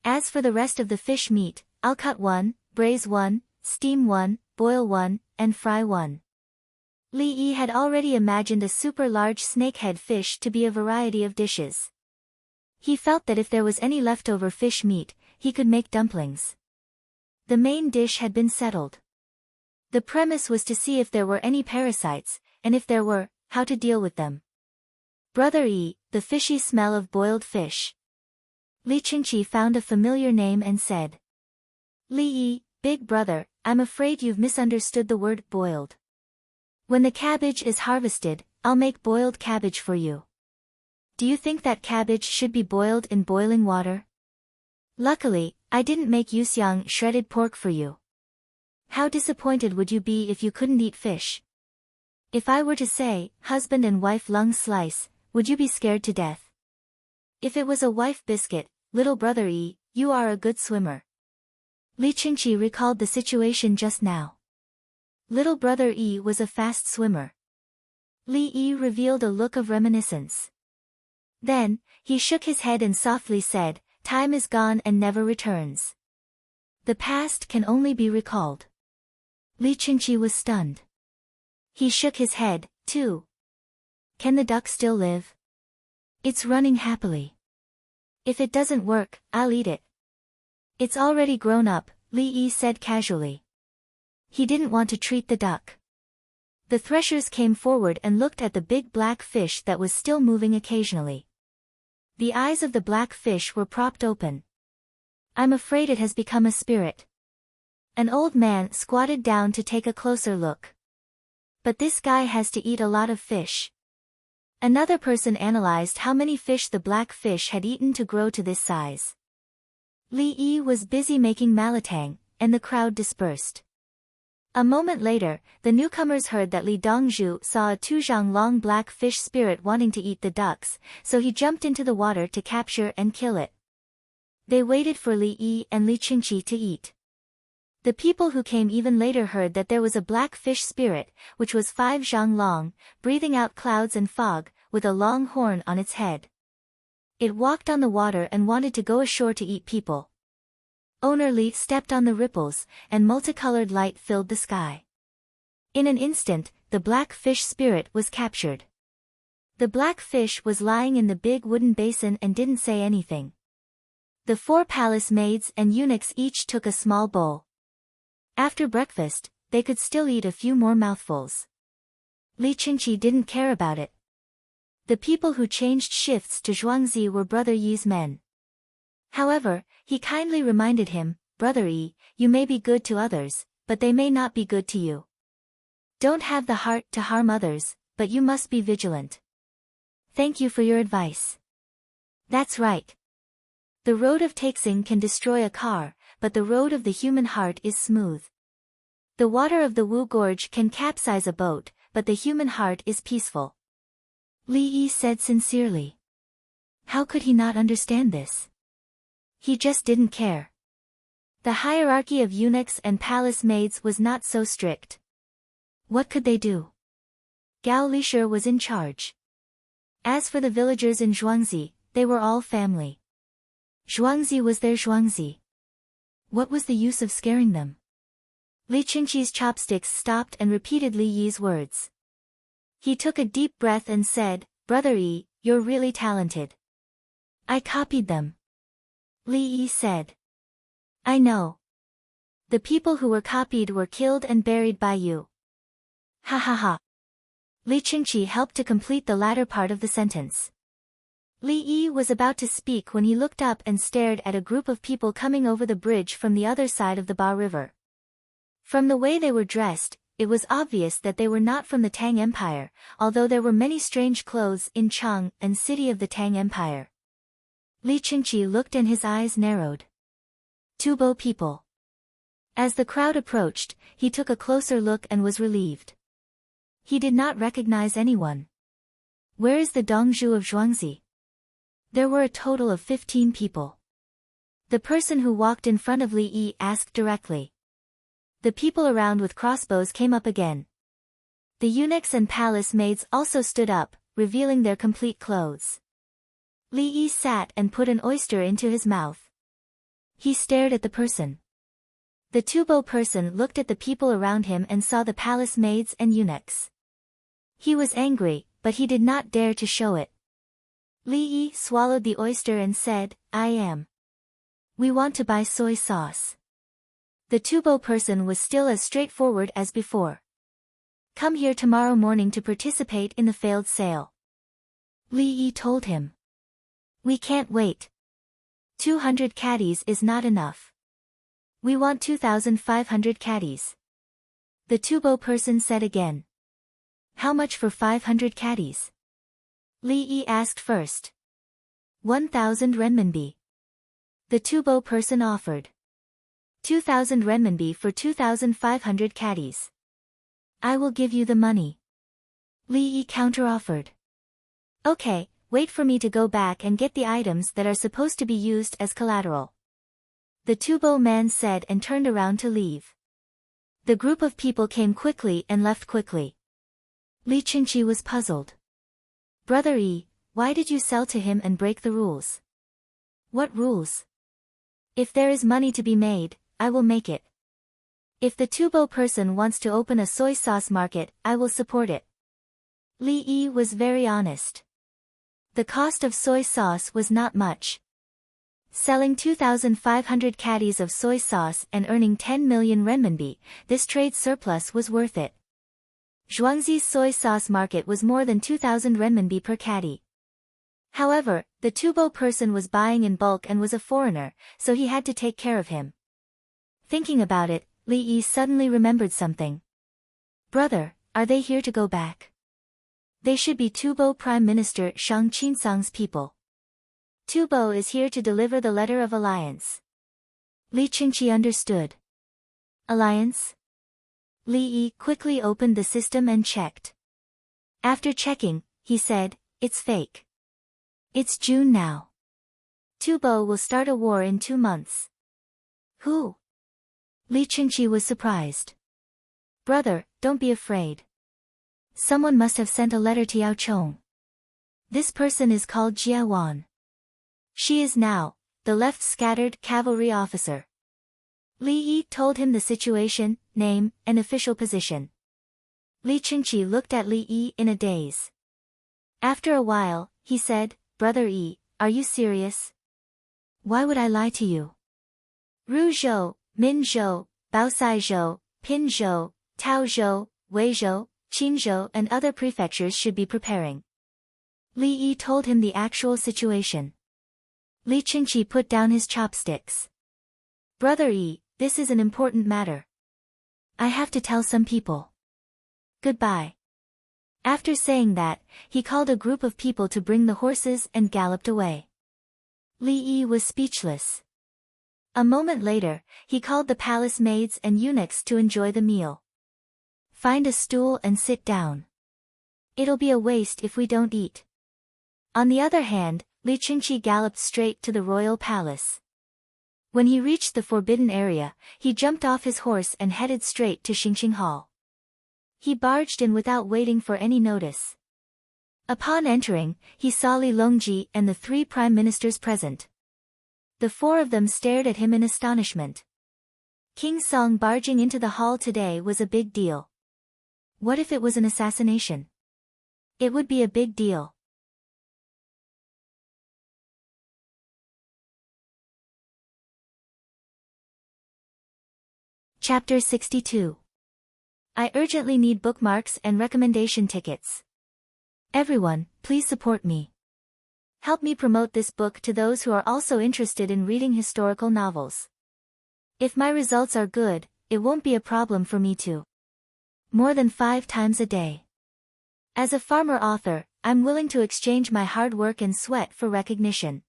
As for the rest of the fish meat, I'll cut 1, braise 1, steam 1, boil 1, and fry 1. Li Yi had already imagined a super large snakehead fish to be a variety of dishes. He felt that if there was any leftover fish meat, he could make dumplings. The main dish had been settled. The premise was to see if there were any parasites, and if there were, how to deal with them. Brother Yi, the fishy smell of boiled fish. Li Qingqi found a familiar name and said. Li Yi, big brother, I'm afraid you've misunderstood the word boiled. When the cabbage is harvested, I'll make boiled cabbage for you. Do you think that cabbage should be boiled in boiling water? Luckily, I didn't make yusyang shredded pork for you. How disappointed would you be if you couldn't eat fish? If I were to say, husband and wife lung slice, would you be scared to death? If it was a wife biscuit, little brother Yi, you are a good swimmer. Li Qingqi recalled the situation just now. Little brother Yi was a fast swimmer. Li Yi revealed a look of reminiscence. Then, he shook his head and softly said, "Time is gone and never returns. The past can only be recalled." Li Qingqi was stunned. He shook his head, too. "Can the duck still live?" "It's running happily. If it doesn't work, I'll eat it." "It's already grown up," Li Yi said casually. He didn't want to treat the duck. The threshers came forward and looked at the big black fish that was still moving occasionally. The eyes of the black fish were propped open. "I'm afraid it has become a spirit." An old man squatted down to take a closer look. "But this guy has to eat a lot of fish." Another person analyzed how many fish the black fish had eaten to grow to this size. Li Yi was busy making malatang, and the crowd dispersed. A moment later, the newcomers heard that Li Dongzhu saw a 2 zhang long black fish spirit wanting to eat the ducks, so he jumped into the water to capture and kill it. They waited for Li Yi and Li Qingqi to eat. The people who came even later heard that there was a black fish spirit, which was 5 zhang long, breathing out clouds and fog, with a long horn on its head. It walked on the water and wanted to go ashore to eat people. Owner Li stepped on the ripples, and multicolored light filled the sky. In an instant, the black fish spirit was captured. The black fish was lying in the big wooden basin and didn't say anything. The 4 palace maids and eunuchs each took a small bowl. After breakfast, they could still eat a few more mouthfuls. Li Qingqi didn't care about it. The people who changed shifts to Zhuangzi were Brother Yi's men. However, he kindly reminded him, "Brother Yi, you may be good to others, but they may not be good to you. Don't have the heart to harm others, but you must be vigilant. Thank you for your advice." "That's right. The road of Taixing can destroy a car, but the road of the human heart is smooth. The water of the Wu Gorge can capsize a boat, but the human heart is peaceful." Li Yi said sincerely. How could he not understand this? He just didn't care. The hierarchy of eunuchs and palace maids was not so strict. What could they do? Gao Lisher was in charge. As for the villagers in Zhuangzi, they were all family. Zhuangzi was their Zhuangzi. What was the use of scaring them? Li Qingqi's chopsticks stopped and repeated Li Yi's words. He took a deep breath and said, "Brother Yi, you're really talented." "I copied them." Li Yi said. "I know. The people who were copied were killed and buried by you." Ha ha ha. Li Qingqi helped to complete the latter part of the sentence. Li Yi was about to speak when he looked up and stared at a group of people coming over the bridge from the other side of the Ba River. From the way they were dressed, it was obvious that they were not from the Tang Empire, although there were many strange clothes in Chang, and city of the Tang Empire. Li Qingqi looked and his eyes narrowed. Tubo people. As the crowd approached, he took a closer look and was relieved. He did not recognize anyone. Where is the Dongzhu of Zhuangzi? There were a total of 15 people. The person who walked in front of Li Yi asked directly. The people around with crossbows came up again. The eunuchs and palace maids also stood up, revealing their complete clothes. Li Yi sat and put an oyster into his mouth. He stared at the person. The Tubo person looked at the people around him and saw the palace maids and eunuchs. He was angry, but he did not dare to show it. Li Yi swallowed the oyster and said, "I am. We want to buy soy sauce." The Tubo person was still as straightforward as before. "Come here tomorrow morning to participate in the failed sale." Li Yi told him. "We can't wait. 200 caddies is not enough. We want 2,500 caddies." The Tubo person said again. "How much for 500 caddies?" Li Yi asked first. 1,000 renminbi. The Tubo person offered. 2,000 renminbi for 2,500 caddies. "I will give you the money." Li Yi counter-offered. "Okay, wait for me to go back and get the items that are supposed to be used as collateral." The Tubo man said and turned around to leave. The group of people came quickly and left quickly. Li Qingqi was puzzled. "Brother Yi, why did you sell to him and break the rules? What rules? If there is money to be made, I will make it. If the Tubo person wants to open a soy sauce market, I will support it. Li Yi was very honest. The cost of soy sauce was not much. Selling 2,500 caddies of soy sauce and earning 10 million renminbi, this trade surplus was worth it. Zhuangzi's soy sauce market was more than 2,000 renminbi per caddy. However, the Tubo person was buying in bulk and was a foreigner, so he had to take care of him. Thinking about it, Li Yi suddenly remembered something. Brother, are they here to go back? They should be Tubo Prime Minister Shang Qinsang's people. Tubo is here to deliver the letter of alliance. Li Qingqi understood. Alliance? Li Yi quickly opened the system and checked. After checking, he said, it's fake. It's June now. Tubo will start a war in 2 months. Who? Li Qingqi was surprised. Brother, don't be afraid. Someone must have sent a letter to Yao Chong. This person is called Jia Wan. She is now the left scattered cavalry officer. Li Yi told him the situation, name, and official position. Li Qingqi looked at Li Yi in a daze. After a while, he said, Brother Yi, are you serious? Why would I lie to you? Ru Zhou, Min Zhou, Baosai Zhou, Pin Zhou, Tao Zhou, Wei Zhou, Qin Zhou and other prefectures should be preparing. Li Yi told him the actual situation. Li Qingqi put down his chopsticks. Brother Yi, this is an important matter. I have to tell some people. Goodbye. After saying that, he called a group of people to bring the horses and galloped away. Li Yi was speechless. A moment later, he called the palace maids and eunuchs to enjoy the meal. Find a stool and sit down. It'll be a waste if we don't eat. On the other hand, Li Qingqi galloped straight to the royal palace. When he reached the forbidden area, he jumped off his horse and headed straight to Xingxing Hall. He barged in without waiting for any notice. Upon entering, he saw Li Longji and the 3 prime ministers present. The 4 of them stared at him in astonishment. King Song barging into the hall today was a big deal. What if it was an assassination? It would be a big deal. Chapter 62. I urgently need bookmarks and recommendation tickets. Everyone, please support me. Help me promote this book to those who are also interested in reading historical novels. If my results are good, it won't be a problem for me to. More than 5 times a day. As a farmer author, I'm willing to exchange my hard work and sweat for recognition.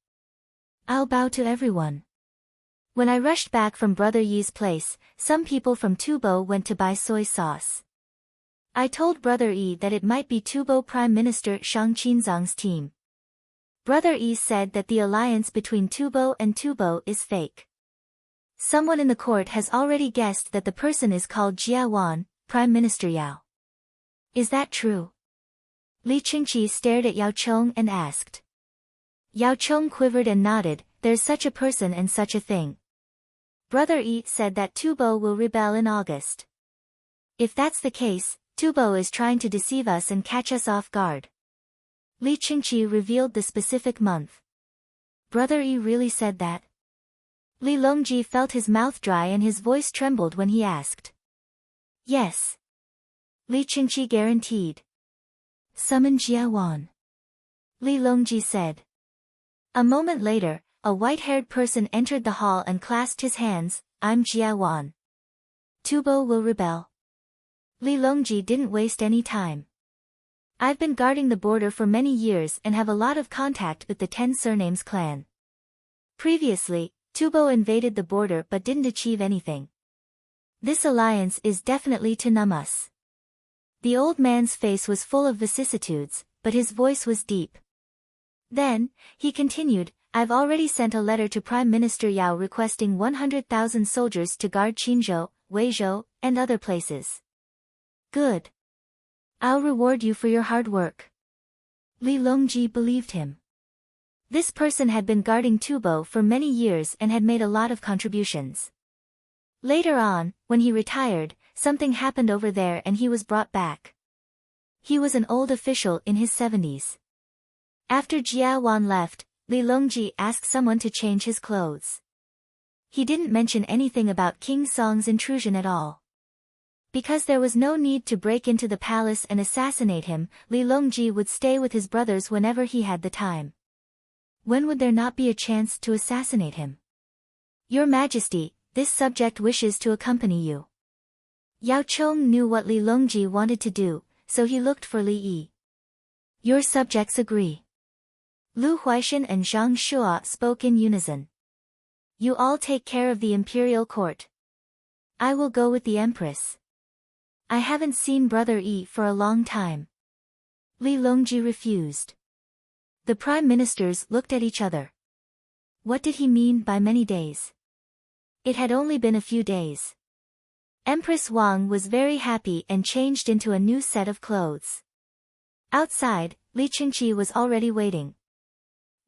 I'll bow to everyone. When I rushed back from Brother Yi's place, some people from Tubo went to buy soy sauce. I told Brother Yi that it might be Tubo Prime Minister Shang Qinzang's team. Brother Yi said that the alliance between Tubo and Tubo is fake. Someone in the court has already guessed that the person is called Jia Wan, Prime Minister Yao. Is that true? Li Qingqi stared at Yao Chong and asked. Yao Chong quivered and nodded, there's such a person and such a thing. Brother Yi said that Tubo will rebel in August. If that's the case, Tubo is trying to deceive us and catch us off guard. Li Qingqi revealed the specific month. Brother Yi really said that? Li Longji felt his mouth dry and his voice trembled when he asked. Yes. Li Qingqi guaranteed. Summon Jia Wan. Li Longji said. A moment later, a white-haired person entered the hall and clasped his hands, I'm Jia Wan. Tubo will rebel. Li Longji didn't waste any time. I've been guarding the border for many years and have a lot of contact with the 10 Surnames clan. Previously, Tubo invaded the border but didn't achieve anything. This alliance is definitely to numb us. The old man's face was full of vicissitudes, but his voice was deep. Then, he continued, I've already sent a letter to Prime Minister Yao requesting 100,000 soldiers to guard Qinzhou, Weizhou, and other places. Good. I'll reward you for your hard work. Li Longji believed him. This person had been guarding Tubo for many years and had made a lot of contributions. Later on, when he retired, something happened over there and he was brought back. He was an old official in his 70s. After Jia Wan left, Li Longji asked someone to change his clothes. He didn't mention anything about King Song's intrusion at all. Because there was no need to break into the palace and assassinate him, Li Longji would stay with his brothers whenever he had the time. When would there not be a chance to assassinate him? Your Majesty, this subject wishes to accompany you. Yao Chong knew what Li Longji wanted to do, so he looked for Li Yi. Your subjects agree. Lu Huaishan and Zhang Shua spoke in unison. You all take care of the imperial court. I will go with the empress. I haven't seen Brother Yi for a long time. Li Longji refused. The prime ministers looked at each other. What did he mean by many days? It had only been a few days. Empress Wang was very happy and changed into a new set of clothes. Outside, Li Qingqi was already waiting.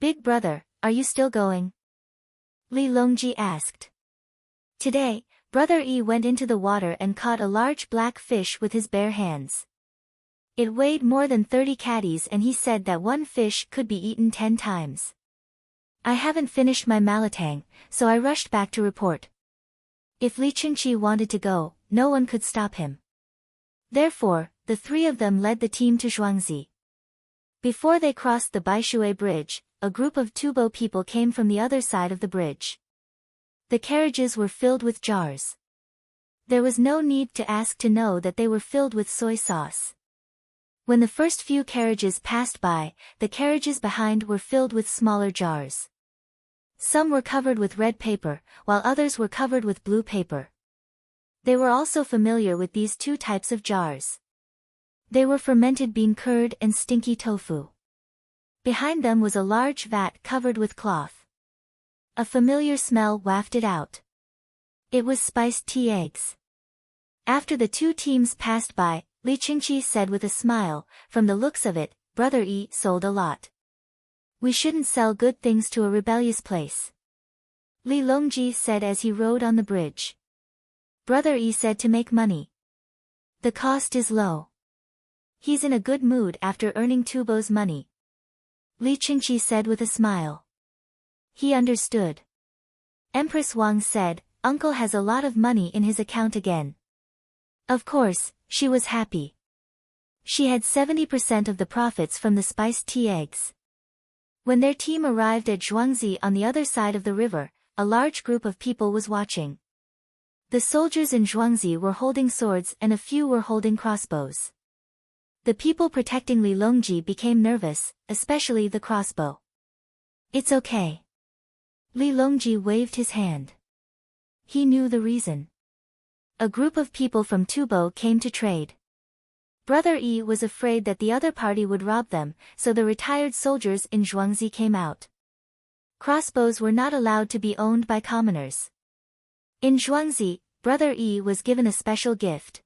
Big brother, are you still going? Li Longji asked. Today, Brother Yi went into the water and caught a large black fish with his bare hands. It weighed more than 30 caddies and he said that one fish could be eaten 10 times. I haven't finished my malatang, so I rushed back to report. If Li Qingqi wanted to go, no one could stop him. Therefore, the three of them led the team to Zhuangzi. Before they crossed the Baishui Bridge, a group of Tubo people came from the other side of the bridge. The carriages were filled with jars. There was no need to ask to know that they were filled with soy sauce. When the first few carriages passed by, the carriages behind were filled with smaller jars. Some were covered with red paper, while others were covered with blue paper. They were also familiar with these two types of jars. They were fermented bean curd and stinky tofu. Behind them was a large vat covered with cloth. A familiar smell wafted out. It was spiced tea eggs. After the two teams passed by, Li Qingqi said with a smile, from the looks of it, Brother Yi sold a lot. We shouldn't sell good things to a rebellious place. Li Longji said as he rode on the bridge. Brother Yi said to make money. The cost is low. He's in a good mood after earning Tubo's money. Li Qingqi said with a smile. He understood. Empress Wang said, Uncle has a lot of money in his account again. Of course, she was happy. She had 70% of the profits from the spiced tea eggs. When their team arrived at Zhuangzi on the other side of the river, a large group of people was watching. The soldiers in Zhuangzi were holding swords and a few were holding crossbows. The people protecting Li Longji became nervous, especially the crossbow. It's okay. Li Longji waved his hand. He knew the reason. A group of people from Tubo came to trade. Brother Yi was afraid that the other party would rob them, so the retired soldiers in Zhuangzi came out. Crossbows were not allowed to be owned by commoners. In Zhuangzi, Brother Yi was given a special gift.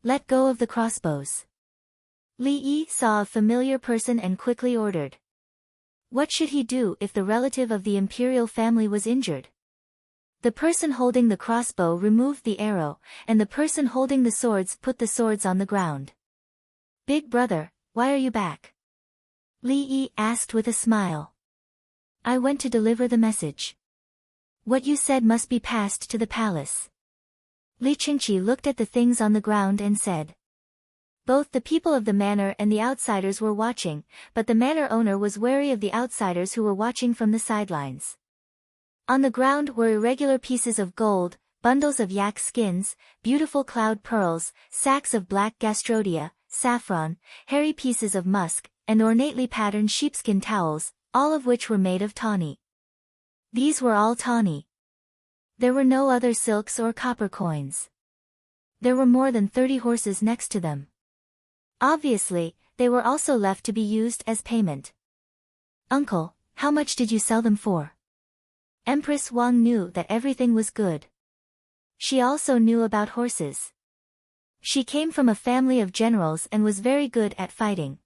Let go of the crossbows. Li Yi saw a familiar person and quickly ordered. What should he do if the relative of the imperial family was injured? The person holding the crossbow removed the arrow, and the person holding the swords put the swords on the ground. Big brother, why are you back? Li Yi asked with a smile. I went to deliver the message. What you said must be passed to the palace. Li Qingqi looked at the things on the ground and said. Both the people of the manor and the outsiders were watching, but the manor owner was wary of the outsiders who were watching from the sidelines. On the ground were irregular pieces of gold, bundles of yak skins, beautiful cloud pearls, sacks of black gastrodia, saffron, hairy pieces of musk, and ornately patterned sheepskin towels, all of which were made of tawny. These were all tawny. There were no other silks or copper coins. There were more than 30 horses next to them. Obviously, they were also left to be used as payment. Uncle, how much did you sell them for? Empress Wang knew that everything was good. She also knew about horses. She came from a family of generals and was very good at fighting.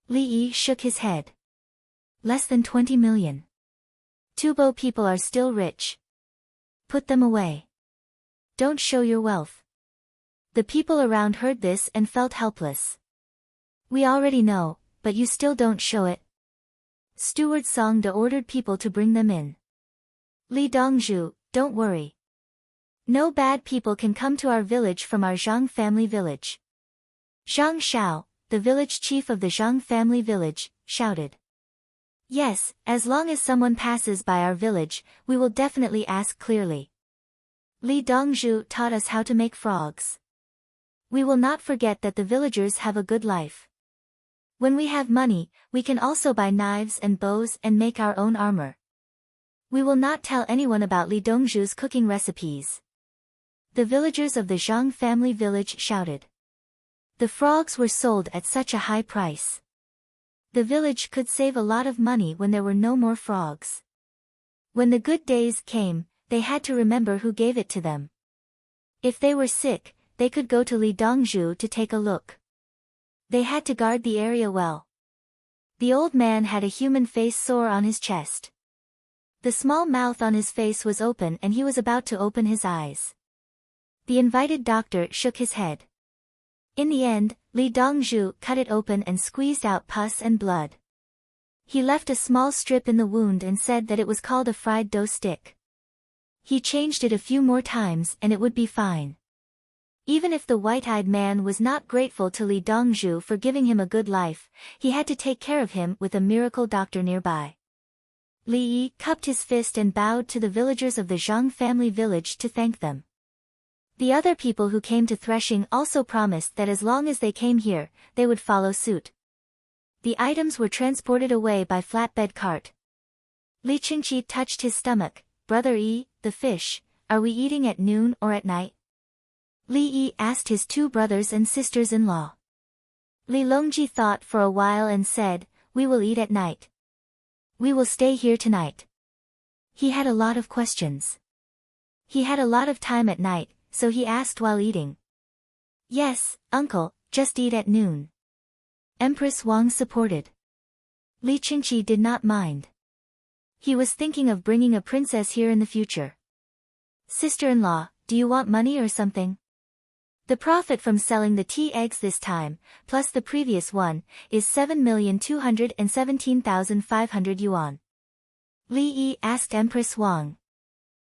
Li Yi shook his head. Less than 20 million. Tubo people are still rich. Put them away. Don't show your wealth. The people around heard this and felt helpless. We already know, but you still don't show it. Steward Song De ordered people to bring them in. Li Dongzhu, don't worry. No bad people can come to our village from our Zhang family village. Zhang Shao, the village chief of the Zhang family village, shouted. Yes, as long as someone passes by our village, we will definitely ask clearly. Li Dongzhu taught us how to make frogs. We will not forget that the villagers have a good life. When we have money, we can also buy knives and bows and make our own armor. We will not tell anyone about Li Dongzhu's cooking recipes. The villagers of the Zhang family village shouted. The frogs were sold at such a high price. The village could save a lot of money when there were no more frogs. When the good days came, they had to remember who gave it to them. If they were sick, they could go to Li Dongzhu to take a look. They had to guard the area well. The old man had a human face sore on his chest. The small mouth on his face was open and he was about to open his eyes. The invited doctor shook his head. In the end, Li Dongzhu cut it open and squeezed out pus and blood. He left a small strip in the wound and said that it was called a fried dough stick. He changed it a few more times and it would be fine. Even if the white-eyed man was not grateful to Li Dongzhu for giving him a good life, he had to take care of him with a miracle doctor nearby. Li Yi cupped his fist and bowed to the villagers of the Zhang family village to thank them. The other people who came to threshing also promised that as long as they came here, they would follow suit. The items were transported away by flatbed cart. Li Qingqi touched his stomach. Brother Yi, the fish, are we eating at noon or at night? Li Yi asked his two brothers and sisters-in-law. Li Longji thought for a while and said, we will eat at night. We will stay here tonight. He had a lot of questions. He had a lot of time at night, so he asked while eating. Yes, uncle, just eat at noon. Empress Wang supported. Li Qingqi did not mind. He was thinking of bringing a princess here in the future. Sister-in-law, do you want money or something? The profit from selling the tea eggs this time, plus the previous one, is 7,217,500 yuan. Li Yi asked Empress Wang.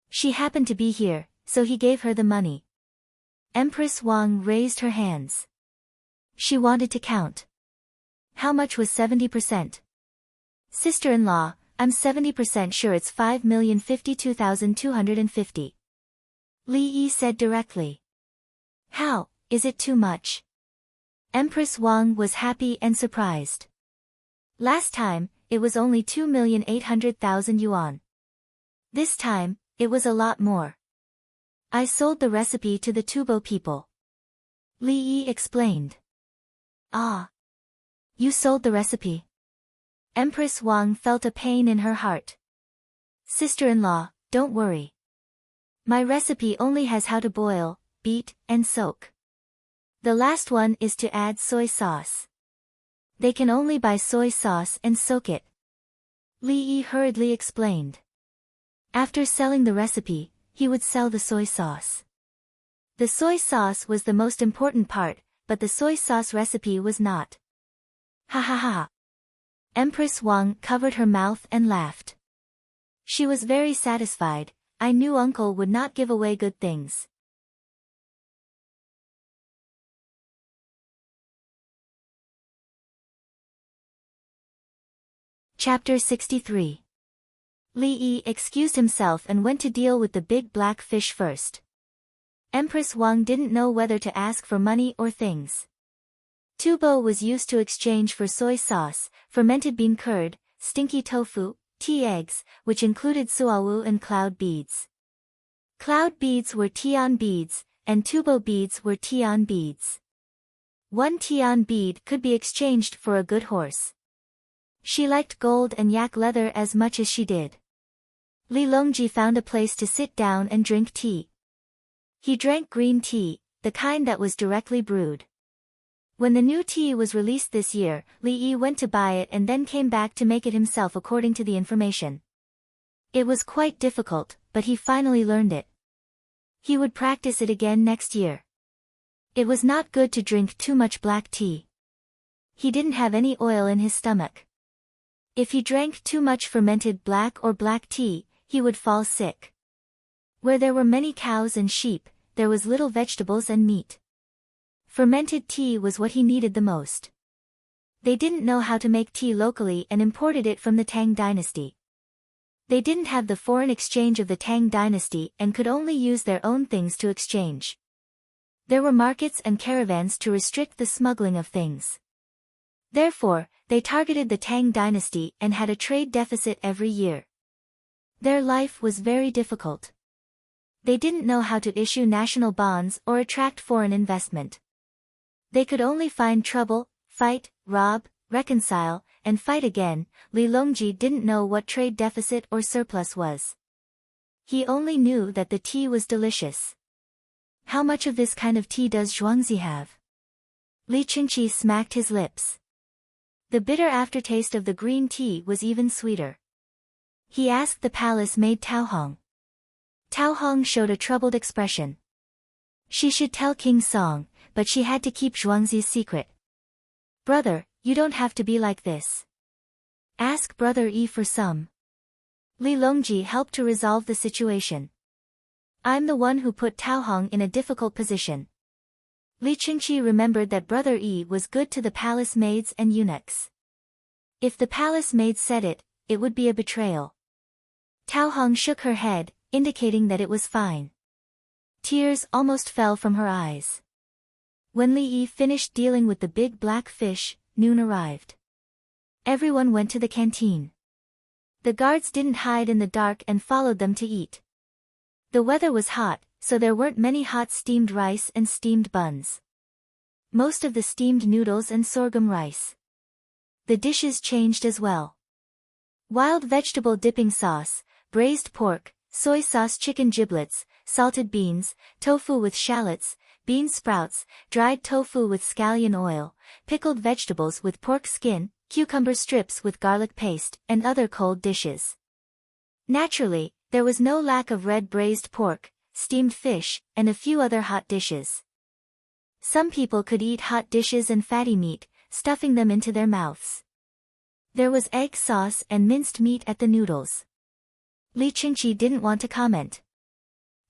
She happened to be here, so he gave her the money. Empress Wang raised her hands. She wanted to count. How much was 70%? Sister-in-law, I'm 70% sure it's 5,052,250. Li Yi said directly. How, is it too much? Empress Wang was happy and surprised. Last time, it was only 2,800,000 yuan. This time, it was a lot more. I sold the recipe to the Tubo people. Li Yi explained. Ah. You sold the recipe? Empress Wang felt a pain in her heart. Sister-in-law, don't worry. My recipe only has how to boil, beat, and soak. The last one is to add soy sauce. They can only buy soy sauce and soak it. Li Yi hurriedly explained. After selling the recipe, he would sell the soy sauce. The soy sauce was the most important part, but the soy sauce recipe was not. Ha ha ha. Empress Wang covered her mouth and laughed. She was very satisfied. I knew uncle would not give away good things. Chapter 63. Li Yi excused himself and went to deal with the big black fish first. Empress Wang didn't know whether to ask for money or things. Tubo was used to exchange for soy sauce, fermented bean curd, stinky tofu, tea eggs, which included suawu and cloud beads. Cloud beads were tian beads, and tubo beads were tian beads. One tian bead could be exchanged for a good horse. She liked gold and yak leather as much as she did. Li Longji found a place to sit down and drink tea. He drank green tea, the kind that was directly brewed. When the new tea was released this year, Li Yi went to buy it and then came back to make it himself according to the information. It was quite difficult, but he finally learned it. He would practice it again next year. It was not good to drink too much black tea. He didn't have any oil in his stomach. If he drank too much fermented black or black tea, he would fall sick. Where there were many cows and sheep, there was little vegetables and meat. Fermented tea was what he needed the most. They didn't know how to make tea locally and imported it from the Tang dynasty. They didn't have the foreign exchange of the Tang dynasty and could only use their own things to exchange. There were markets and caravans to restrict the smuggling of things. Therefore, they targeted the Tang dynasty and had a trade deficit every year. Their life was very difficult. They didn't know how to issue national bonds or attract foreign investment. They could only find trouble, fight, rob, reconcile, and fight again. Li Longji didn't know what trade deficit or surplus was. He only knew that the tea was delicious. How much of this kind of tea does Zhuangzi have? Li Qingqi smacked his lips. The bitter aftertaste of the green tea was even sweeter. He asked the palace maid Tao Hong. Tao Hong showed a troubled expression. She should tell King Song, but she had to keep Zhuangzi's secret. Brother, you don't have to be like this. Ask Brother Yi for some. Li Longji helped to resolve the situation. I'm the one who put Tao Hong in a difficult position. Li Qingqi remembered that Brother Yi was good to the palace maids and eunuchs. If the palace maids said it, it would be a betrayal. Tao Hong shook her head, indicating that it was fine. Tears almost fell from her eyes. When Li Yi finished dealing with the big black fish, noon arrived. Everyone went to the canteen. The guards didn't hide in the dark and followed them to eat. The weather was hot, so there weren't many hot steamed rice and steamed buns. Most of the steamed noodles and sorghum rice. The dishes changed as well. Wild vegetable dipping sauce, braised pork, soy sauce chicken giblets, salted beans, tofu with shallots, bean sprouts, dried tofu with scallion oil, pickled vegetables with pork skin, cucumber strips with garlic paste, and other cold dishes. Naturally, there was no lack of red braised pork, steamed fish, and a few other hot dishes. Some people could eat hot dishes and fatty meat, stuffing them into their mouths. There was egg sauce and minced meat at the noodles. Li Qingqi didn't want to comment.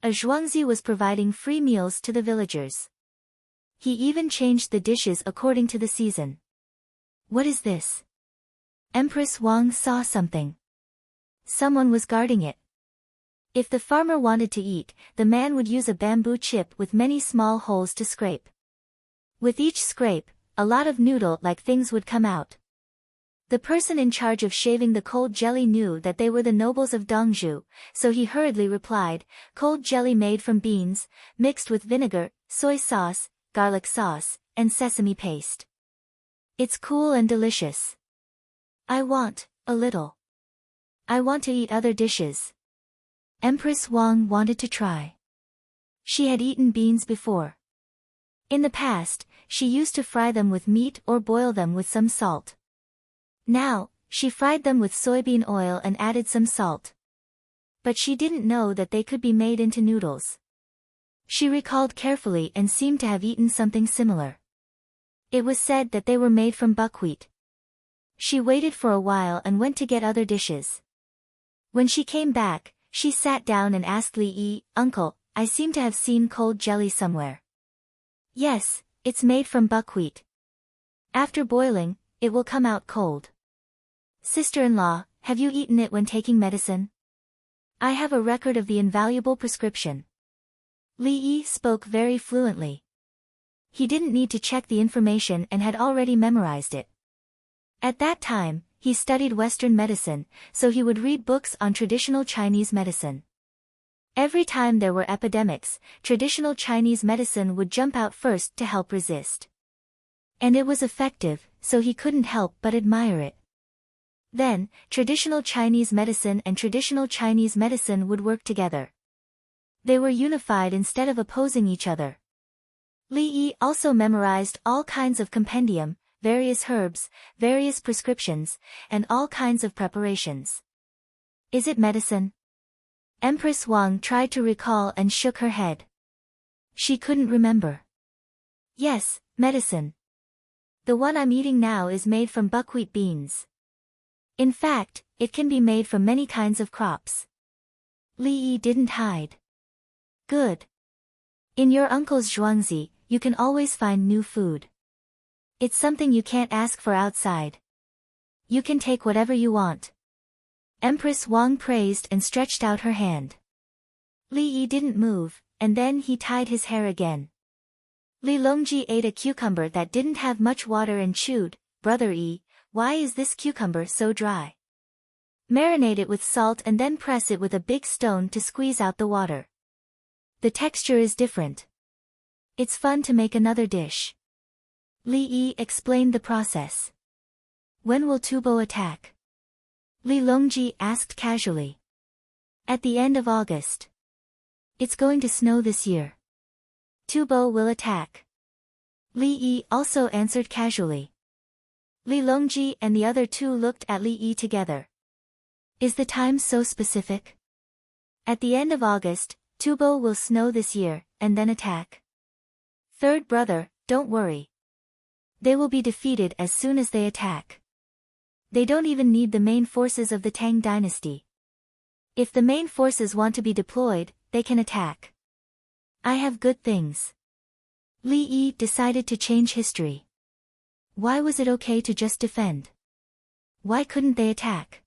A Zhuangzi was providing free meals to the villagers. He even changed the dishes according to the season. What is this? Empress Wang saw something. Someone was guarding it. If the farmer wanted to eat, the man would use a bamboo chip with many small holes to scrape. With each scrape, a lot of noodle-like things would come out. The person in charge of shaving the cold jelly knew that they were the nobles of Dongzhou, so he hurriedly replied, cold jelly made from beans, mixed with vinegar, soy sauce, garlic sauce, and sesame paste. It's cool and delicious. I want a little. I want to eat other dishes. Empress Wang wanted to try. She had eaten beans before. In the past, she used to fry them with meat or boil them with some salt. Now, she fried them with soybean oil and added some salt. But she didn't know that they could be made into noodles. She recalled carefully and seemed to have eaten something similar. It was said that they were made from buckwheat. She waited for a while and went to get other dishes. When she came back, she sat down and asked Li Yi, Uncle, I seem to have seen cold jelly somewhere. Yes, it's made from buckwheat. After boiling, it will come out cold. Sister-in-law, have you eaten it when taking medicine? I have a record of the invaluable prescription. Li Yi spoke very fluently. He didn't need to check the information and had already memorized it. At that time, he studied Western medicine, so he would read books on traditional Chinese medicine. Every time there were epidemics, traditional Chinese medicine would jump out first to help resist. And it was effective, so he couldn't help but admire it. Then, traditional Chinese medicine and traditional Chinese medicine would work together. They were unified instead of opposing each other. Li Yi also memorized all kinds of compendium, various herbs, various prescriptions, and all kinds of preparations. Is it medicine? Empress Wang tried to recall and shook her head. She couldn't remember. Yes, medicine. The one I'm eating now is made from buckwheat beans. In fact, it can be made from many kinds of crops. Li Yi didn't hide. Good. In your uncle's Zhuangzi, you can always find new food. It's something you can't ask for outside. You can take whatever you want. Empress Wang praised and stretched out her hand. Li Yi didn't move, and then he tied his hair again. Li Longji ate a cucumber that didn't have much water and chewed. Brother Yi, why is this cucumber so dry? Marinate it with salt and then press it with a big stone to squeeze out the water. The texture is different. It's fun to make another dish. Li Yi explained the process. When will Tubo attack? Li Longji asked casually. At the end of August. It's going to snow this year. Tubo will attack. Li Yi also answered casually. Li Longji and the other two looked at Li Yi together. Is the time so specific? At the end of August, Tubo will snow this year, and then attack. Third brother, don't worry. They will be defeated as soon as they attack. They don't even need the main forces of the Tang dynasty. If the main forces want to be deployed, they can attack. I have good things. Li Yi decided to change history. Why was it okay to just defend? Why couldn't they attack?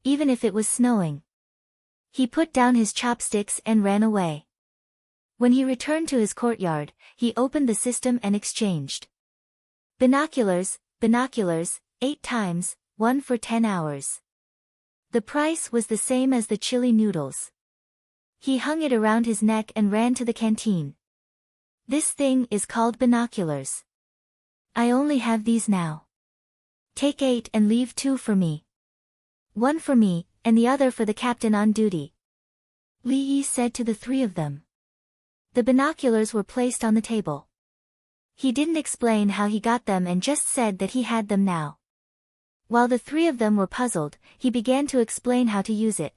Even if it was snowing. He put down his chopsticks and ran away. When he returned to his courtyard, he opened the system and exchanged. Binoculars, 8 times, 1 for 10 hours. The price was the same as the chili noodles. He hung it around his neck and ran to the canteen. This thing is called binoculars. I only have these now. Take 8 and leave 2 for me. 1 for me, and the other for the captain on duty. Li Yi said to the 3 of them. The binoculars were placed on the table. He didn't explain how he got them and just said that he had them now. While the 3 of them were puzzled, he began to explain how to use it.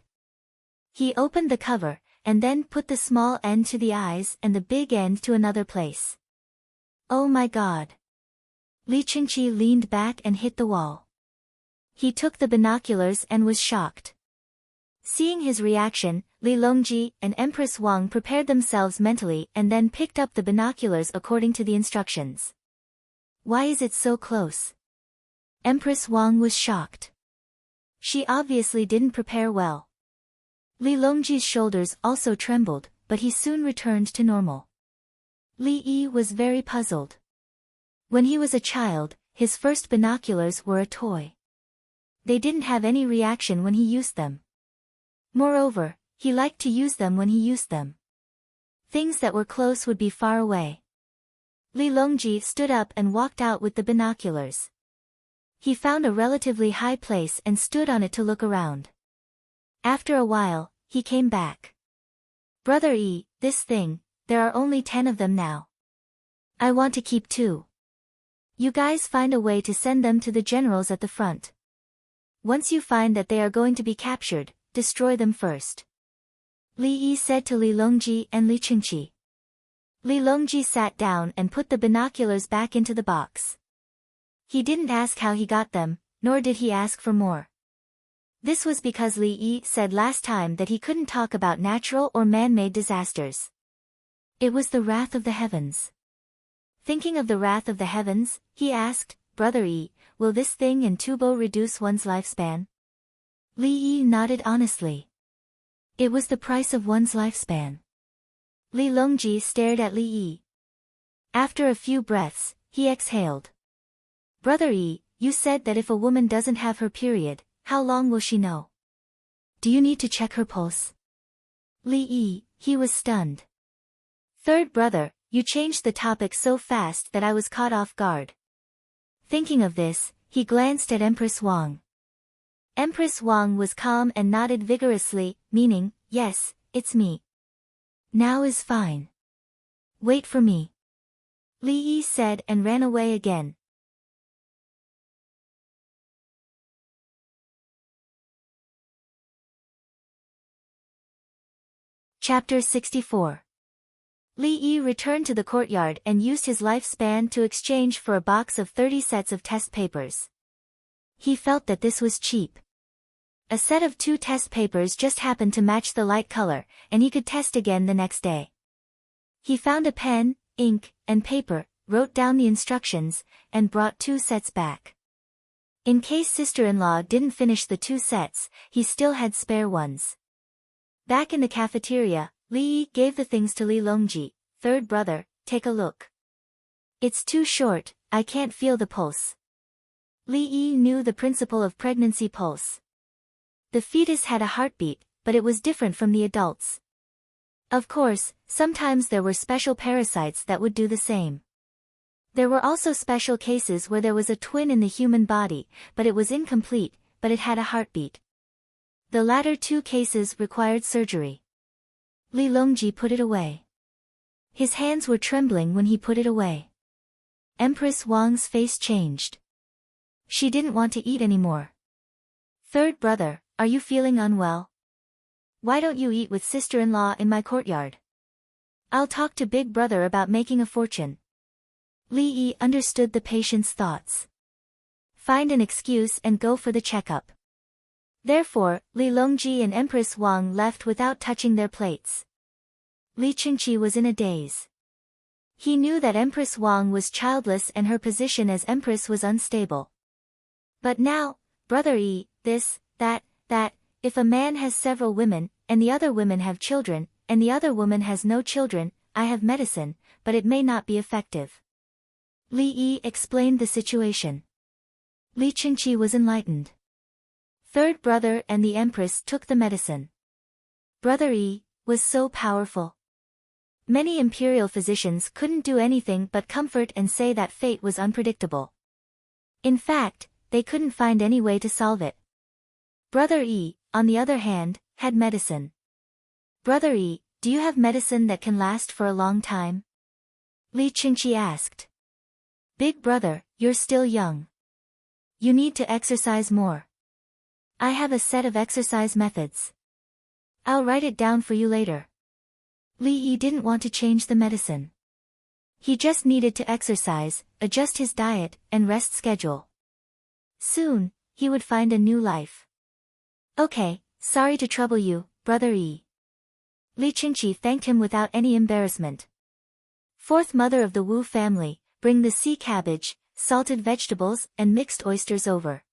He opened the cover, and then put the small end to the eyes and the big end to another place. Oh my God! Li Qingqi leaned back and hit the wall. He took the binoculars and was shocked. Seeing his reaction, Li Longji and Empress Wang prepared themselves mentally and then picked up the binoculars according to the instructions. Why is it so close? Empress Wang was shocked. She obviously didn't prepare well. Li Longji's shoulders also trembled, but he soon returned to normal. Li Yi was very puzzled. When he was a child, his first binoculars were a toy. They didn't have any reaction when he used them. Moreover, he liked to use them when he used them. Things that were close would be far away. Li Longji stood up and walked out with the binoculars. He found a relatively high place and stood on it to look around. After a while, he came back. Brother Yi, this thing, there are only 10 of them now. I want to keep 2. You guys find a way to send them to the generals at the front. Once you find that they are going to be captured, destroy them first. Li Yi said to Li Longji and Li Qingqi. Li Longji sat down and put the binoculars back into the box. He didn't ask how he got them, nor did he ask for more. This was because Li Yi said last time that he couldn't talk about natural or man-made disasters. It was the wrath of the heavens. Thinking of the wrath of the heavens, he asked, Brother Yi, will this thing in Tubo reduce one's lifespan? Li Yi nodded honestly. It was the price of one's lifespan. Li Longji stared at Li Yi. After a few breaths, he exhaled. Brother Yi, you said that if a woman doesn't have her period, how long will she know? Do you need to check her pulse? Li Yi, he was stunned. Third brother, you changed the topic so fast that I was caught off guard. Thinking of this, he glanced at Empress Wang. Empress Wang was calm and nodded vigorously, meaning, yes, it's me. Now is fine. Wait for me. Li Yi said and ran away again. Chapter 64. Li Yi returned to the courtyard and used his lifespan to exchange for a box of 30 sets of test papers. He felt that this was cheap. A set of 2 test papers just happened to match the light color, and he could test again the next day. He found a pen, ink, and paper, wrote down the instructions, and brought 2 sets back. In case sister-in-law didn't finish the 2 sets, he still had spare ones. Back in the cafeteria, Li Yi gave the things to Li Longji, third brother. Take a look. It's too short, I can't feel the pulse. Li Yi knew the principle of pregnancy pulse. The fetus had a heartbeat, but it was different from the adults. Of course, sometimes there were special parasites that would do the same. There were also special cases where there was a twin in the human body, but it was incomplete, but it had a heartbeat. The latter 2 cases required surgery. Li Longji put it away. His hands were trembling when he put it away. Empress Wang's face changed. She didn't want to eat anymore. Third brother, are you feeling unwell? Why don't you eat with sister-in-law in my courtyard? I'll talk to big brother about making a fortune. Li Yi understood the patient's thoughts. Find an excuse and go for the checkup. Therefore, Li Longji and Empress Wang left without touching their plates. Li Qingqi was in a daze. He knew that Empress Wang was childless and her position as empress was unstable. But now, brother Yi, this, that, if a man has several women, and the other women have children, and the other woman has no children, I have medicine, but it may not be effective. Li Yi explained the situation. Li Qingqi was enlightened. Third brother and the empress took the medicine. Brother Yi was so powerful. Many imperial physicians couldn't do anything but comfort and say that fate was unpredictable. In fact, they couldn't find any way to solve it. Brother Yi, on the other hand, had medicine. Brother Yi, do you have medicine that can last for a long time? Li Qingqi asked. Big brother, you're still young. You need to exercise more. I have a set of exercise methods. I'll write it down for you later. Li Yi didn't want to change the medicine. He just needed to exercise, adjust his diet, and rest schedule. Soon, he would find a new life. Okay, sorry to trouble you, brother Yi. Li Qingqi thanked him without any embarrassment. Fourth mother of the Wu family, bring the sea cabbage, salted vegetables, and mixed oysters over.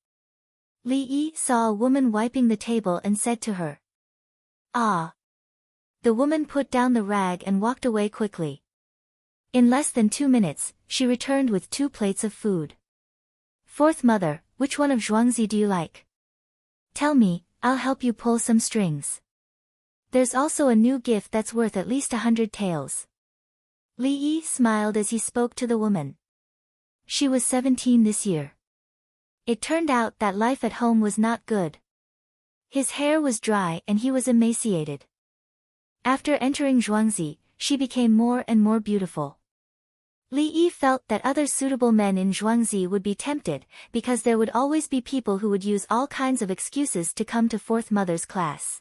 Li Yi saw a woman wiping the table and said to her. Ah. The woman put down the rag and walked away quickly. In less than 2 minutes, she returned with 2 plates of food. Fourth mother, which one of zhuangzi do you like? Tell me, I'll help you pull some strings. There's also a new gift that's worth at least 100 taels. Li Yi smiled as he spoke to the woman. She was 17 this year. It turned out that life at home was not good. His hair was dry and he was emaciated. After entering Zhuangzi, she became more and more beautiful. Li Yi felt that other suitable men in Zhuangzi would be tempted, because there would always be people who would use all kinds of excuses to come to fourth mother's class.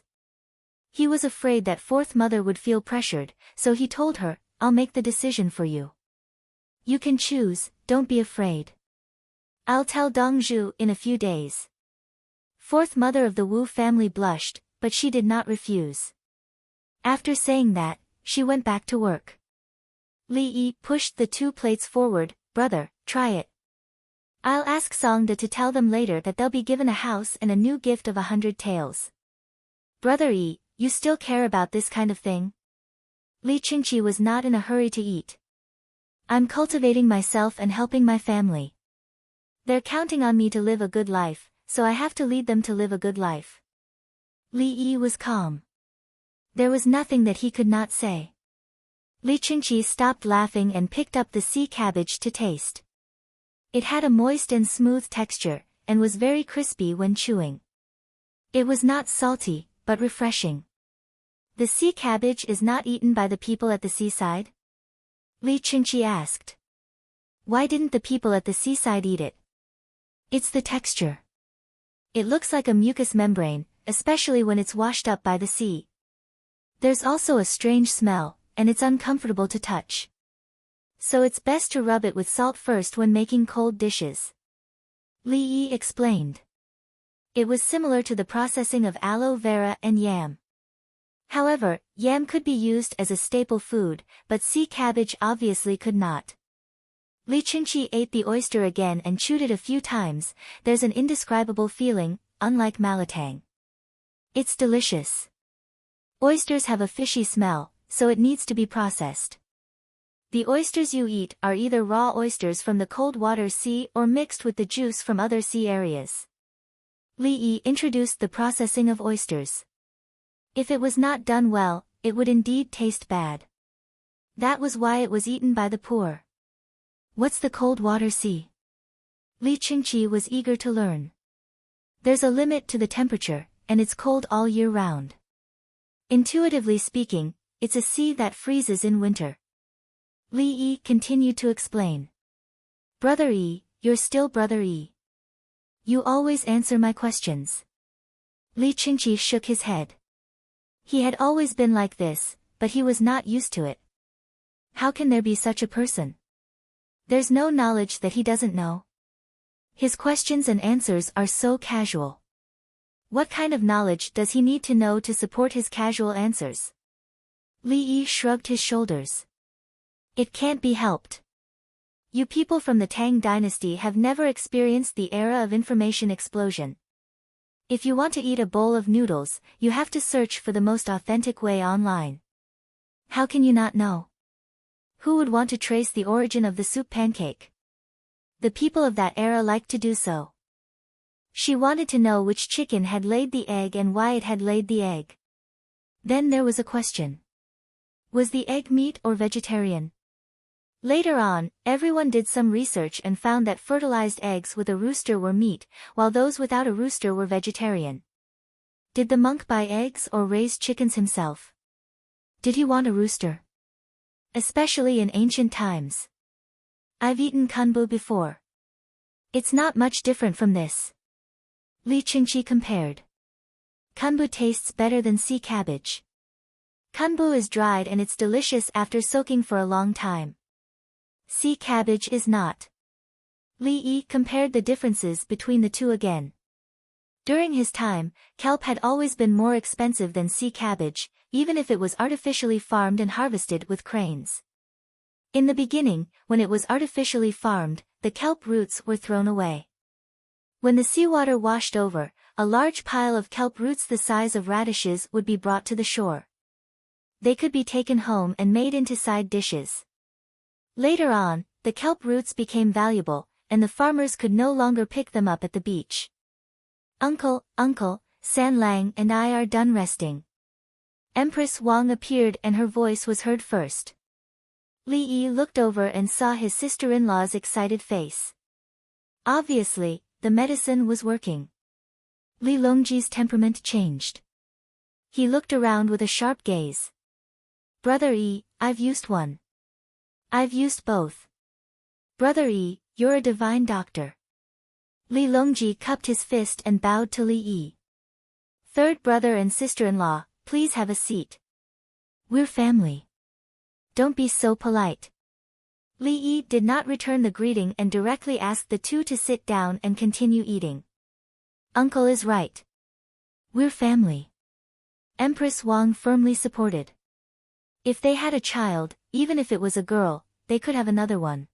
He was afraid that fourth mother would feel pressured, so he told her, I'll make the decision for you. You can choose, don't be afraid. I'll tell Dongzhu in a few days. Fourth mother of the Wu family blushed, but she did not refuse. After saying that, she went back to work. Li Yi pushed the 2 plates forward. Brother, try it. I'll ask Songda to tell them later that they'll be given a house and a new gift of 100 taels. Brother Yi, you still care about this kind of thing? Li Qingqi was not in a hurry to eat. I'm cultivating myself and helping my family. They're counting on me to live a good life, so I have to lead them to live a good life. Li Yi was calm. There was nothing that he could not say. Li Qingqi stopped laughing and picked up the sea cabbage to taste. It had a moist and smooth texture, and was very crispy when chewing. It was not salty, but refreshing. The sea cabbage is not eaten by the people at the seaside? Li Qingqi asked. Why didn't the people at the seaside eat it? It's the texture. It looks like a mucous membrane, especially when it's washed up by the sea. There's also a strange smell, and it's uncomfortable to touch. So it's best to rub it with salt first when making cold dishes. Li Yi explained. It was similar to the processing of aloe vera and yam. However, yam could be used as a staple food, but sea cabbage obviously could not. Li Qingqi ate the oyster again and chewed it a few times. There's an indescribable feeling, unlike malatang. It's delicious. Oysters have a fishy smell, so it needs to be processed. The oysters you eat are either raw oysters from the cold water sea or mixed with the juice from other sea areas. Li Yi introduced the processing of oysters. If it was not done well, it would indeed taste bad. That was why it was eaten by the poor. What's the cold water sea? Li Qingqi was eager to learn. There's a limit to the temperature, and it's cold all year round. Intuitively speaking, it's a sea that freezes in winter. Li Yi continued to explain. Brother Yi, you're still Brother Yi. You always answer my questions. Li Qingqi shook his head. He had always been like this, but he was not used to it. How can there be such a person? There's no knowledge that he doesn't know. His questions and answers are so casual. What kind of knowledge does he need to know to support his casual answers? Li Yi shrugged his shoulders. It can't be helped. You people from the Tang dynasty have never experienced the era of information explosion. If you want to eat a bowl of noodles, you have to search for the most authentic way online. How can you not know? Who would want to trace the origin of the soup pancake? The people of that era liked to do so. She wanted to know which chicken had laid the egg and why it had laid the egg. Then there was a question. Was the egg meat or vegetarian? Later on, everyone did some research and found that fertilized eggs with a rooster were meat, while those without a rooster were vegetarian. Did the monk buy eggs or raise chickens himself? Did he want a rooster? Especially in ancient times. I've eaten kanbu before. It's not much different from this. Li Qingqi compared. Kanbu tastes better than sea cabbage. Kanbu is dried and it's delicious after soaking for a long time. Sea cabbage is not. Li Yi compared the differences between the two again. During his time, kelp had always been more expensive than sea cabbage, even if it was artificially farmed and harvested with cranes. In the beginning, when it was artificially farmed, the kelp roots were thrown away. When the seawater washed over, a large pile of kelp roots the size of radishes would be brought to the shore. They could be taken home and made into side dishes. Later on, the kelp roots became valuable, and the farmers could no longer pick them up at the beach. Uncle, San Lang and I are done resting. Empress Wang appeared and her voice was heard first. Li Yi looked over and saw his sister-in-law's excited face. Obviously, the medicine was working. Li Longji's temperament changed. He looked around with a sharp gaze. Brother Yi, I've used one. I've used both. Brother Yi, you're a divine doctor. Li Longji cupped his fist and bowed to Li Yi. Third brother and sister-in-law, please have a seat. We're family. Don't be so polite. Li Yi did not return the greeting and directly asked the two to sit down and continue eating. Uncle is right. We're family. Empress Wang firmly supported. If they had a child, even if it was a girl, they could have another one.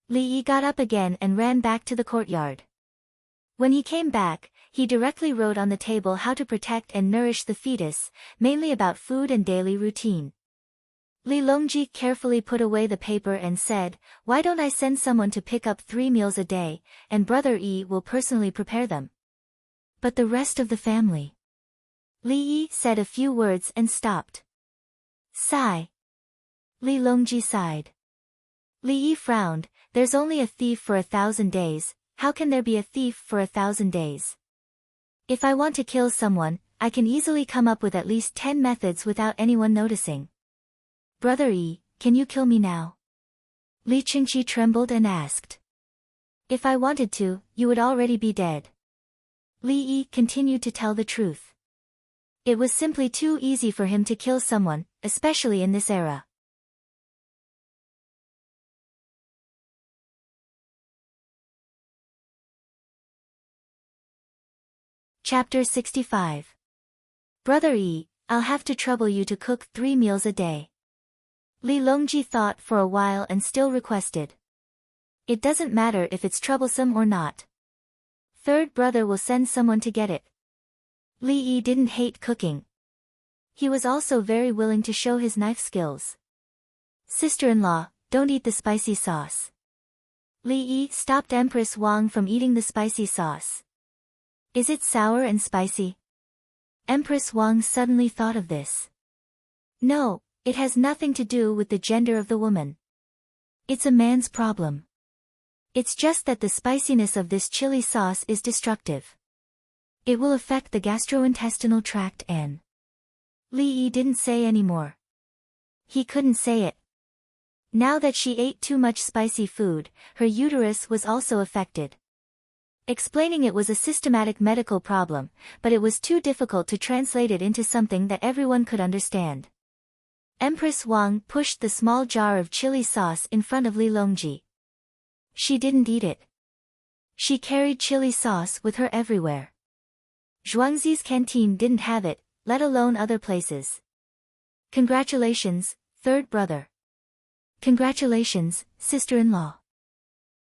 Li Yi got up again and ran back to the courtyard. When he came back, he directly wrote on the table how to protect and nourish the fetus, mainly about food and daily routine. Li Longji carefully put away the paper and said, why don't I send someone to pick up 3 meals a day, and Brother Yi will personally prepare them. But the rest of the family. Li Yi said a few words and stopped. Sigh. Li Longji sighed. Li Yi frowned, there's only a thief for 1,000 days, how can there be a thief for 1,000 days? If I want to kill someone, I can easily come up with at least 10 methods without anyone noticing. Brother Yi, can you kill me now? Li Qingqi trembled and asked. If I wanted to, you would already be dead. Li Yi continued to tell the truth. It was simply too easy for him to kill someone, especially in this era. Chapter 65. Brother Yi, I'll have to trouble you to cook 3 meals a day. Li Longji thought for a while and still requested. It doesn't matter if it's troublesome or not. Third brother will send someone to get it. Li Yi didn't hate cooking. He was also very willing to show his knife skills. Sister-in-law, don't eat the spicy sauce. Li Yi stopped Empress Wang from eating the spicy sauce. Is it sour and spicy? Empress Wang suddenly thought of this. No, it has nothing to do with the gender of the woman. It's a man's problem. It's just that the spiciness of this chili sauce is destructive. It will affect the gastrointestinal tract and... Li Yi didn't say any more. He couldn't say it. Now that she ate too much spicy food, her uterus was also affected. Explaining it was a systematic medical problem, but it was too difficult to translate it into something that everyone could understand. Empress Wang pushed the small jar of chili sauce in front of Li Longji. She didn't eat it. She carried chili sauce with her everywhere. Zhuangzi's canteen didn't have it, let alone other places. Congratulations, third brother. Congratulations, sister-in-law.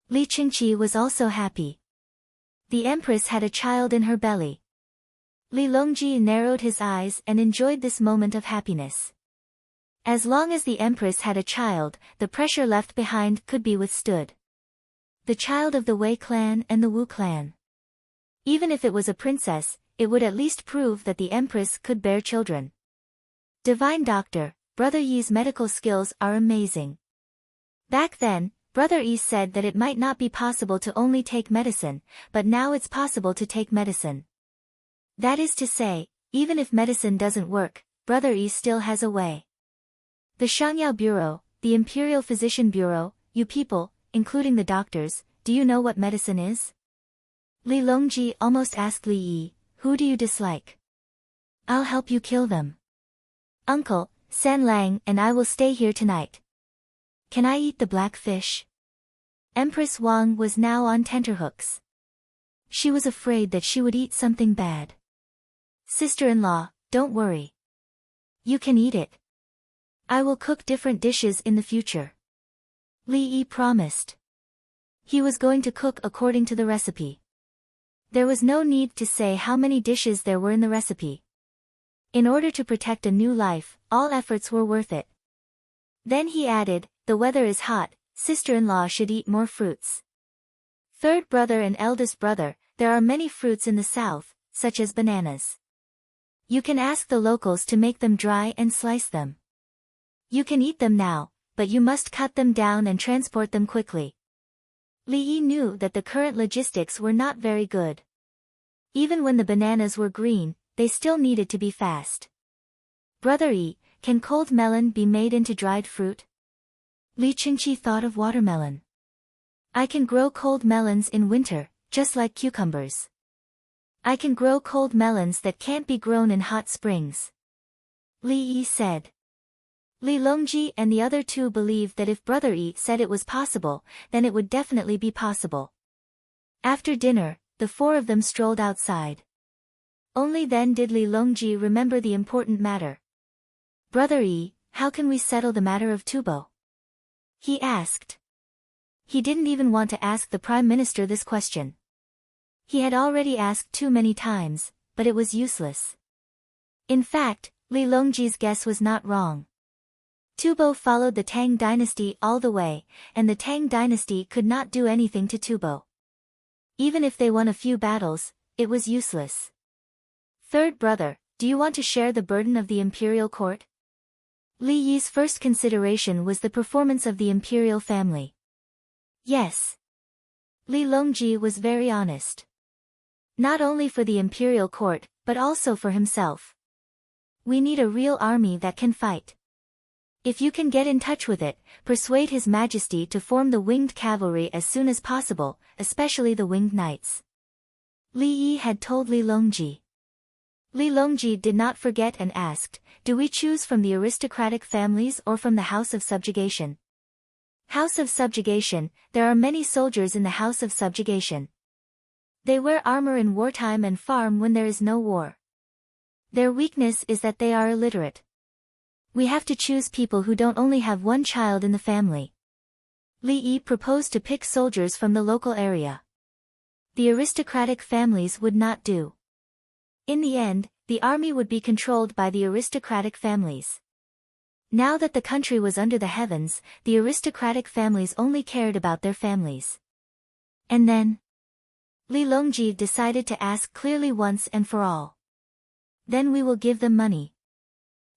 Li Qingqi was also happy. The empress had a child in her belly. Li Longji narrowed his eyes and enjoyed this moment of happiness. As long as the empress had a child, the pressure left behind could be withstood. The child of the Wei clan and the Wu clan. Even if it was a princess, it would at least prove that the empress could bear children. Divine Doctor, Brother Yi's medical skills are amazing. Back then, Brother Yi said that it might not be possible to only take medicine, but now it's possible to take medicine. That is to say, even if medicine doesn't work, Brother Yi still has a way. The Shangyao Bureau, the Imperial Physician Bureau, you people, including the doctors, do you know what medicine is? Li Longji almost asked Li Yi, who do you dislike? I'll help you kill them. Uncle, San Lang and I will stay here tonight. Can I eat the black fish? Empress Wang was now on tenterhooks. She was afraid that she would eat something bad. Sister-in-law, don't worry. You can eat it. I will cook different dishes in the future. Li Yi promised. He was going to cook according to the recipe. There was no need to say how many dishes there were in the recipe. In order to protect a new life, all efforts were worth it. Then he added, the weather is hot, sister-in-law should eat more fruits. Third brother and eldest brother, there are many fruits in the south, such as bananas. You can ask the locals to make them dry and slice them. You can eat them now, but you must cut them down and transport them quickly. Li Yi knew that the current logistics were not very good. Even when the bananas were green, they still needed to be fast. Brother Yi, can cold melon be made into dried fruit? Li Qingqi thought of watermelon. I can grow cold melons in winter, just like cucumbers. I can grow cold melons that can't be grown in hot springs. Li Yi said. Li Longji and the other two believed that if Brother Yi said it was possible, then it would definitely be possible. After dinner, the four of them strolled outside. Only then did Li Longji remember the important matter. Brother Yi, how can we settle the matter of Tubo? He asked. He didn't even want to ask the Prime Minister this question. He had already asked too many times, but it was useless. In fact, Li Longji's guess was not wrong. Tubo followed the Tang dynasty all the way, and the Tang dynasty could not do anything to Tubo. Even if they won a few battles, it was useless. Third brother, do you want to share the burden of the imperial court? Li Yi's first consideration was the performance of the imperial family. Yes. Li Longji was very honest. Not only for the imperial court, but also for himself. We need a real army that can fight. If you can get in touch with it, persuade His Majesty to form the winged cavalry as soon as possible, especially the winged knights. Li Yi had told Li Longji. Li Longji did not forget and asked, do we choose from the aristocratic families or from the House of Subjugation? House of Subjugation, there are many soldiers in the House of Subjugation. They wear armor in wartime and farm when there is no war. Their weakness is that they are illiterate. We have to choose people who don't only have one child in the family. Li Yi proposed to pick soldiers from the local area. The aristocratic families would not do. In the end, the army would be controlled by the aristocratic families. Now that the country was under the heavens, the aristocratic families only cared about their families. And then, Li Longji decided to ask clearly once and for all. Then we will give them money.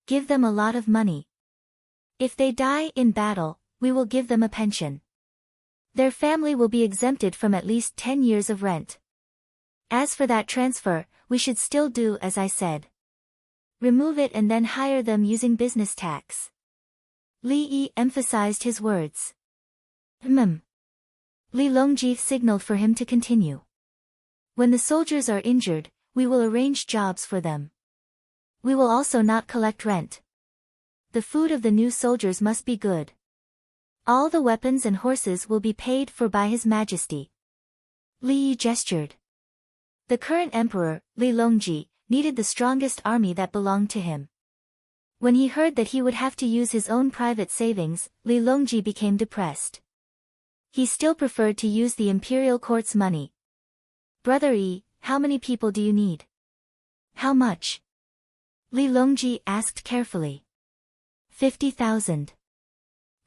Give them a lot of money. If they die in battle, we will give them a pension. Their family will be exempted from at least 10 years of rent. As for that transfer, we should still do as I said. Remove it and then hire them using business tax. Li Yi emphasized his words. Li Longji signaled for him to continue. When the soldiers are injured, we will arrange jobs for them. We will also not collect rent. The food of the new soldiers must be good. All the weapons and horses will be paid for by His Majesty. Li Yi gestured. The current emperor, Li Longji, needed the strongest army that belonged to him. When he heard that he would have to use his own private savings, Li Longji became depressed. He still preferred to use the imperial court's money. Brother Yi, how many people do you need? How much? Li Longji asked carefully. 50,000.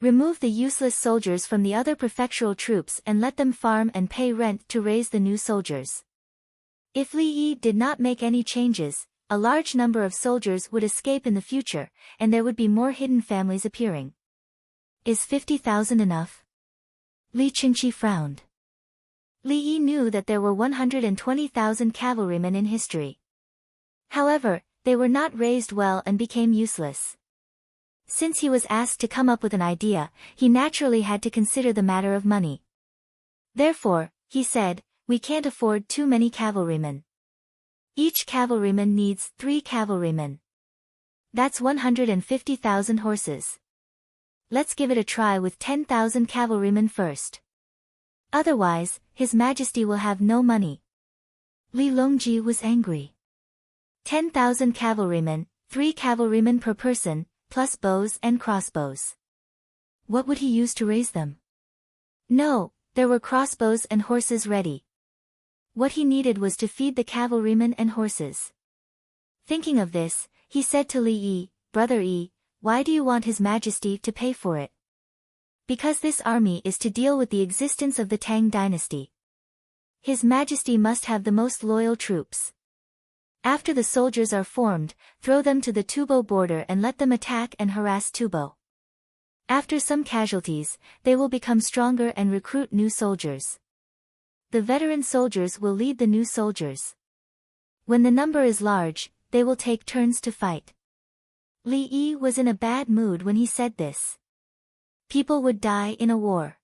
Remove the useless soldiers from the other prefectural troops and let them farm and pay rent to raise the new soldiers. If Li Yi did not make any changes, a large number of soldiers would escape in the future, and there would be more hidden families appearing. Is 50,000 enough? Li Qingqi frowned. Li Yi knew that there were 120,000 cavalrymen in history. However, they were not raised well and became useless. Since he was asked to come up with an idea, he naturally had to consider the matter of money. Therefore, he said, we can't afford too many cavalrymen. Each cavalryman needs 3 cavalrymen. That's 150,000 horses. Let's give it a try with 10,000 cavalrymen first. Otherwise, His Majesty will have no money. Li Longji was angry. 10,000 cavalrymen, 3 cavalrymen per person, plus bows and crossbows. What would he use to raise them? No, there were crossbows and horses ready. What he needed was to feed the cavalrymen and horses. Thinking of this, he said to Li Yi, Brother Yi, why do you want His Majesty to pay for it? Because this army is to deal with the existence of the Tang dynasty. His Majesty must have the most loyal troops. After the soldiers are formed, throw them to the Tubo border and let them attack and harass Tubo. After some casualties, they will become stronger and recruit new soldiers. The veteran soldiers will lead the new soldiers. When the number is large, they will take turns to fight. Li Yi was in a bad mood when he said this. People would die in a war.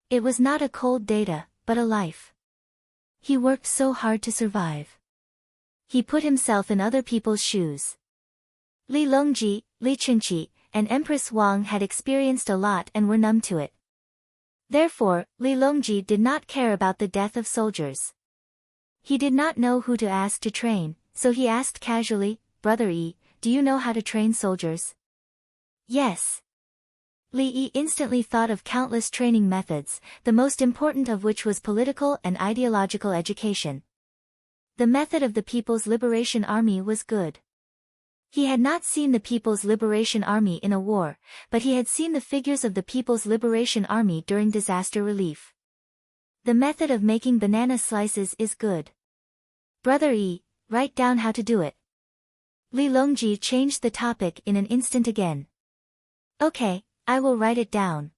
It was not a cold data, but a life. He worked so hard to survive. He put himself in other people's shoes. Li Longji, Li Qingqi, and Empress Wang had experienced a lot and were numb to it. Therefore, Li Longji did not care about the death of soldiers. He did not know who to ask to train, so he asked casually, Brother Yi, do you know how to train soldiers? Yes. Li Yi instantly thought of countless training methods, the most important of which was political and ideological education. The method of the People's Liberation Army was good. He had not seen the People's Liberation Army in a war, but he had seen the figures of the People's Liberation Army during disaster relief. The method of making banana slices is good. Brother Yi, write down how to do it. Li Longji changed the topic in an instant again. Okay, I will write it down.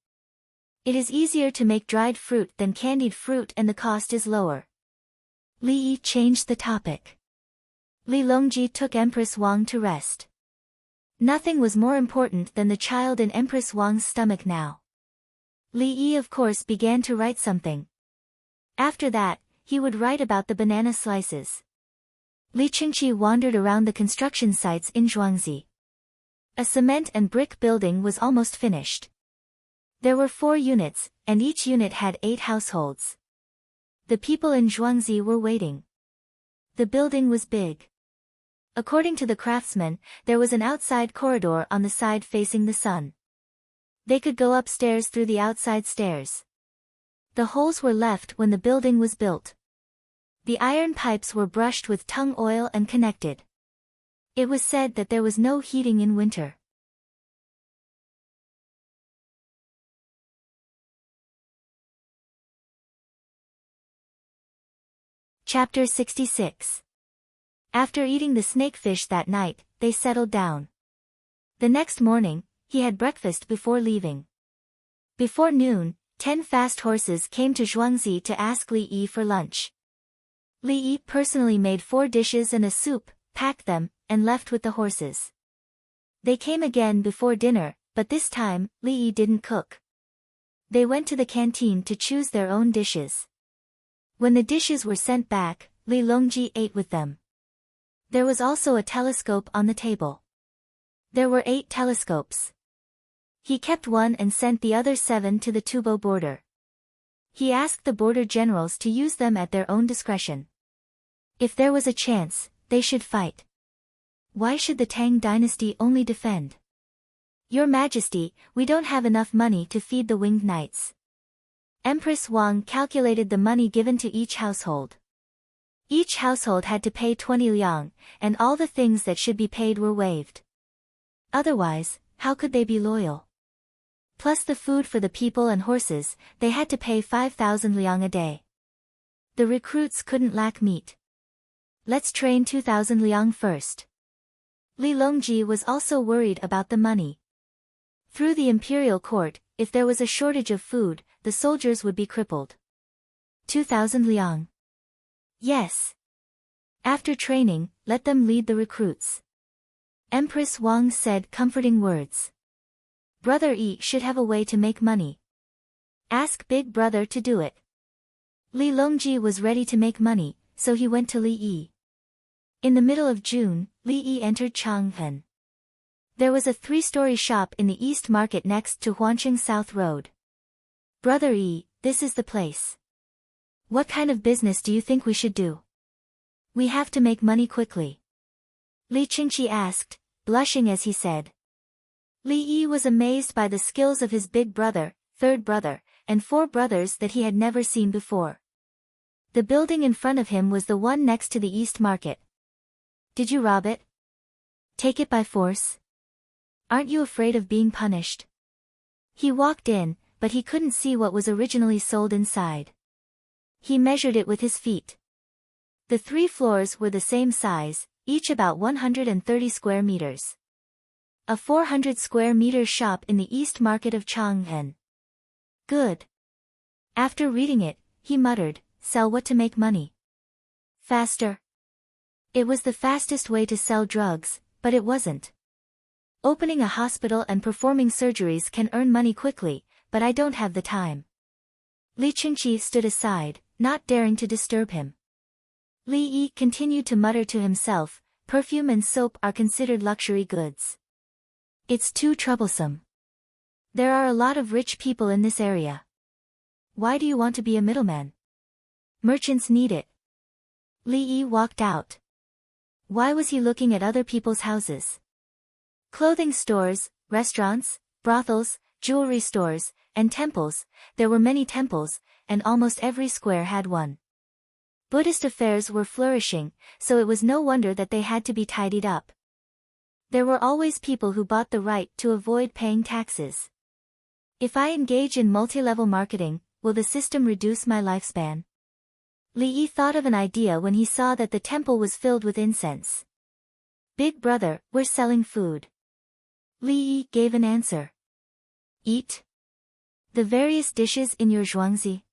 It is easier to make dried fruit than candied fruit and the cost is lower. Li Yi changed the topic. Li Longji took Empress Wang to rest. Nothing was more important than the child in Empress Wang's stomach now. Li Yi of course began to write something. After that, he would write about the banana slices. Li Qingqi wandered around the construction sites in Zhuangzi. A cement and brick building was almost finished. There were 4 units, and each unit had 8 households. The people in Zhuangzi were waiting. The building was big. According to the craftsmen, there was an outside corridor on the side facing the sun. They could go upstairs through the outside stairs. The holes were left when the building was built. The iron pipes were brushed with tung oil and connected. It was said that there was no heating in winter. Chapter 66. After eating the snakefish that night, they settled down. The next morning, he had breakfast before leaving. Before noon, 10 fast horses came to Zhuangzi to ask Li Yi for lunch. Li Yi personally made 4 dishes and a soup, packed them, and left with the horses. They came again before dinner, but this time, Li Yi didn't cook. They went to the canteen to choose their own dishes. When the dishes were sent back, Li Longji ate with them. There was also a telescope on the table. There were 8 telescopes. He kept one and sent the other 7 to the Tubo border. He asked the border generals to use them at their own discretion. If there was a chance, they should fight. Why should the Tang dynasty only defend? Your Majesty, we don't have enough money to feed the winged knights. Empress Wang calculated the money given to each household. Each household had to pay 20 liang, and all the things that should be paid were waived. Otherwise, how could they be loyal? Plus the food for the people and horses, they had to pay 5,000 liang a day. The recruits couldn't lack meat. Let's train 2,000 liang first. Li Longji was also worried about the money. Through the imperial court, if there was a shortage of food, the soldiers would be crippled. 2,000 liang. Yes. After training, let them lead the recruits. Empress Wang said comforting words. Brother Yi should have a way to make money. Ask big brother to do it. Li Longji was ready to make money, so he went to Li Yi. In the middle of June, Li Yi entered Chang'an. There was a 3-story shop in the East Market next to Huanqing South Road. Brother Yi, this is the place. What kind of business do you think we should do? We have to make money quickly. Li Qingqi asked, blushing as he said. Li Yi was amazed by the skills of his big brother, 3rd brother, and 4 brothers that he had never seen before. The building in front of him was the one next to the East Market. Did you rob it? Take it by force? Aren't you afraid of being punished? He walked in, but he couldn't see what was originally sold inside. He measured it with his feet. The 3 floors were the same size, each about 130 square meters. A 400 square meter shop in the East Market of Chang'an. Good. After reading it, he muttered, sell what to make money? Faster. It was the fastest way to sell drugs, but it wasn't. Opening a hospital and performing surgeries can earn money quickly, but I don't have the time. Li Qingqi stood aside, not daring to disturb him. Li Yi continued to mutter to himself, perfume and soap are considered luxury goods. It's too troublesome. There are a lot of rich people in this area. Why do you want to be a middleman? Merchants need it. Li Yi walked out. Why was he looking at other people's houses? Clothing stores, restaurants, brothels, jewelry stores, and temples, there were many temples, and almost every square had one. Buddhist affairs were flourishing, so it was no wonder that they had to be tidied up. There were always people who bought the right to avoid paying taxes. If I engage in multi-level marketing, will the system reduce my lifespan? Li Yi thought of an idea when he saw that the temple was filled with incense. Big brother, we're selling food. Li Yi gave an answer. Eat? The various dishes in your zhuangzi?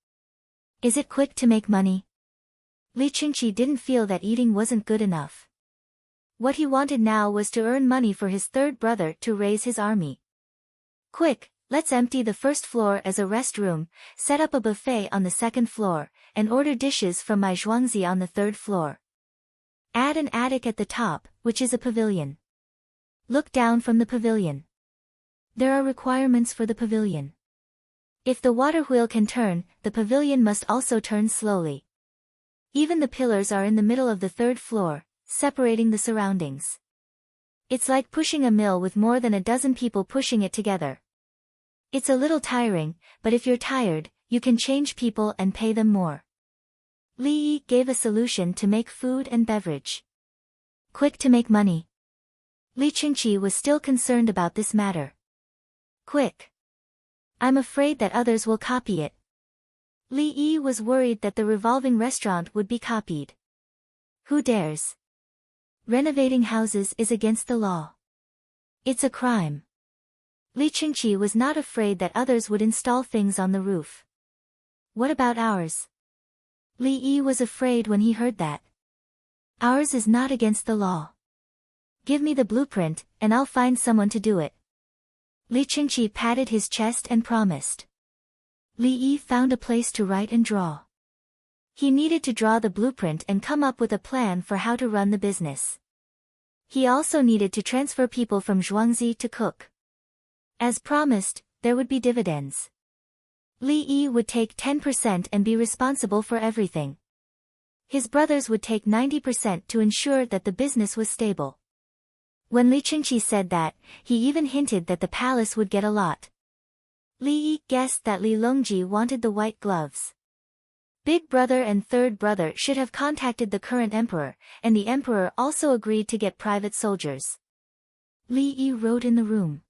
Is it quick to make money? Li Qingqi didn't feel that eating wasn't good enough. What he wanted now was to earn money for his third brother to raise his army. Quick, let's empty the first floor as a rest room, set up a buffet on the second floor, and order dishes from my zhuangzi on the third floor. Add an attic at the top, which is a pavilion. Look down from the pavilion. There are requirements for the pavilion. If the water wheel can turn, the pavilion must also turn slowly. Even the pillars are in the middle of the third floor, separating the surroundings. It's like pushing a mill with more than a dozen people pushing it together. It's a little tiring, but if you're tired, you can change people and pay them more. Li Yi gave a solution to make food and beverage. Quick to make money. Li Qingqi was still concerned about this matter. Quick. I'm afraid that others will copy it. Li Yi was worried that the revolving restaurant would be copied. Who dares? Renovating houses is against the law. It's a crime. Li Qingqi was not afraid that others would install things on the roof. What about ours? Li Yi was afraid when he heard that. Ours is not against the law. Give me the blueprint, and I'll find someone to do it. Li Qingqi patted his chest and promised. Li Yi found a place to write and draw. He needed to draw the blueprint and come up with a plan for how to run the business. He also needed to transfer people from zhuangzi to cook. As promised, there would be dividends. Li Yi would take 10% and be responsible for everything. His brothers would take 90% to ensure that the business was stable. When Li Qingqi said that, he even hinted that the palace would get a lot. Li Yi guessed that Li Longji wanted the white gloves. Big brother and third brother should have contacted the current emperor, and the emperor also agreed to get private soldiers. Li Yi wrote in the room.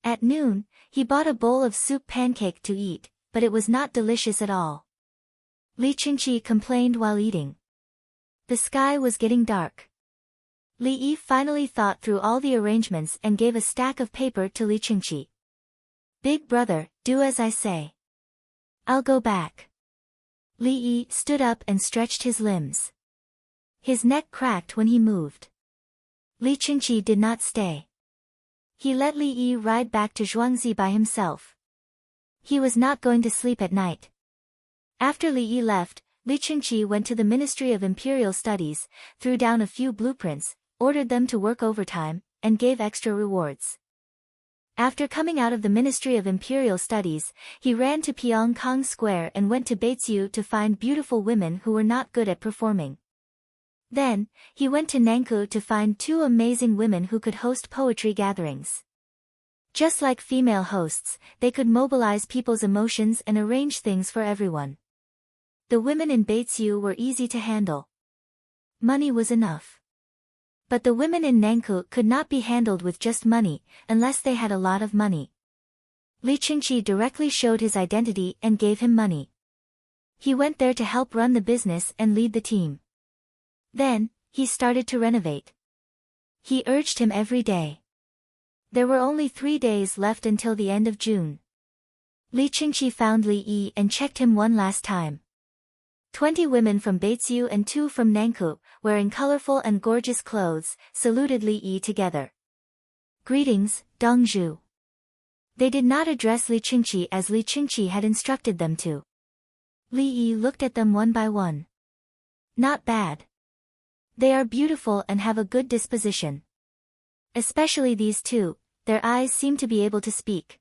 At noon, he bought a bowl of soup pancake to eat, but it was not delicious at all. Li Qingqi complained while eating. The sky was getting dark. Li Yi finally thought through all the arrangements and gave a stack of paper to Li Qingqi. Big brother, do as I say. I'll go back. Li Yi stood up and stretched his limbs. His neck cracked when he moved. Li Qingqi did not stay. He let Li Yi ride back to zhuangzi by himself. He was not going to sleep at night. After Li Yi left, Li Qingqi went to the Ministry of Imperial Studies, threw down a few blueprints, ordered them to work overtime, and gave extra rewards. After coming out of the Ministry of Imperial Studies, he ran to Pyongkang Square and went to Beitsiu to find beautiful women who were not good at performing. Then, he went to Nankou to find two amazing women who could host poetry gatherings. Just like female hosts, they could mobilize people's emotions and arrange things for everyone. The women in Beitsiu were easy to handle. Money was enough. But the women in Nankou could not be handled with just money, unless they had a lot of money. Li Qingqi directly showed his identity and gave him money. He went there to help run the business and lead the team. Then, he started to renovate. He urged him every day. There were only 3 days left until the end of June. Li Qingqi found Li Yi and checked him one last time. 20 women from Beitsiu and 2 from Nankou, wearing colorful and gorgeous clothes, saluted Li Yi together. Greetings, Dongzhu. They did not address Li Qingqi as Li Qingqi had instructed them to. Li Yi looked at them one by one. Not bad. They are beautiful and have a good disposition. Especially these two, their eyes seemed to be able to speak.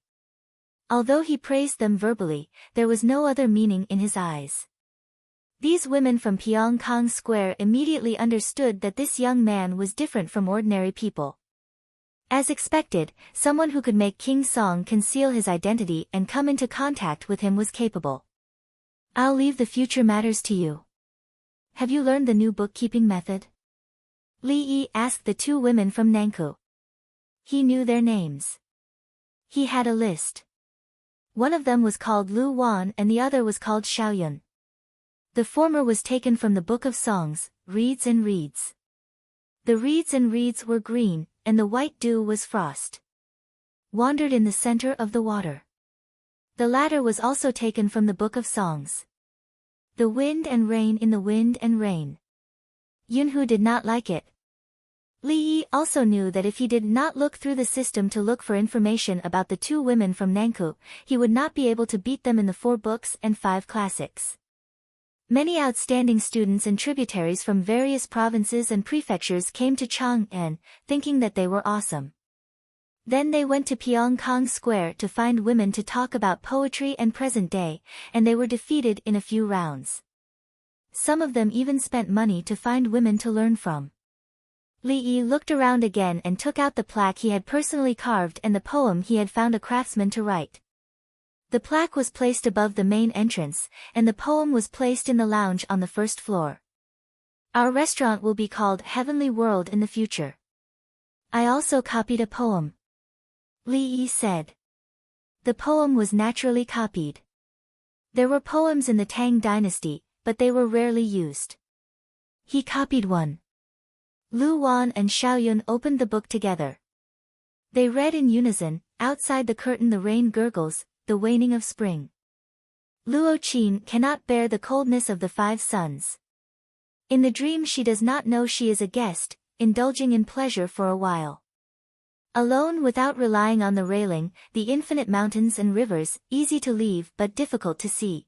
Although he praised them verbally, there was no other meaning in his eyes. These women from Pyongkang Square immediately understood that this young man was different from ordinary people. As expected, someone who could make King Song conceal his identity and come into contact with him was capable. I'll leave the future matters to you. Have you learned the new bookkeeping method? Li Yi asked the 2 women from Nankou. He knew their names. He had a list. One of them was called Lu Wan and the other was called Xiaoyun. The former was taken from the Book of Songs, Reeds and Reeds. The reeds and reeds were green, and the white dew was frost. Wandered in the center of the water. The latter was also taken from the Book of Songs. The wind and rain in the wind and rain. Yunhu did not like it. Li Yi also knew that if he did not look through the system to look for information about the two women from Nankou, he would not be able to beat them in the 4 books and 5 classics. Many outstanding students and tributaries from various provinces and prefectures came to Chang'an, thinking that they were awesome. Then they went to Pyongkang Square to find women to talk about poetry and present day, and they were defeated in a few rounds. Some of them even spent money to find women to learn from. Li Yi looked around again and took out the plaque he had personally carved and the poem he had found a craftsman to write. The plaque was placed above the main entrance, and the poem was placed in the lounge on the first floor. Our restaurant will be called Heavenly World in the future. I also copied a poem. Li Yi said. The poem was naturally copied. There were poems in the Tang dynasty, but they were rarely used. He copied one. Lu Wan and Xiaoyun opened the book together. They read in unison, outside the curtain the rain gurgles, the waning of spring. Luo Qin cannot bear the coldness of the 5 suns. In the dream she does not know she is a guest, indulging in pleasure for a while. Alone without relying on the railing, the infinite mountains and rivers, easy to leave but difficult to see.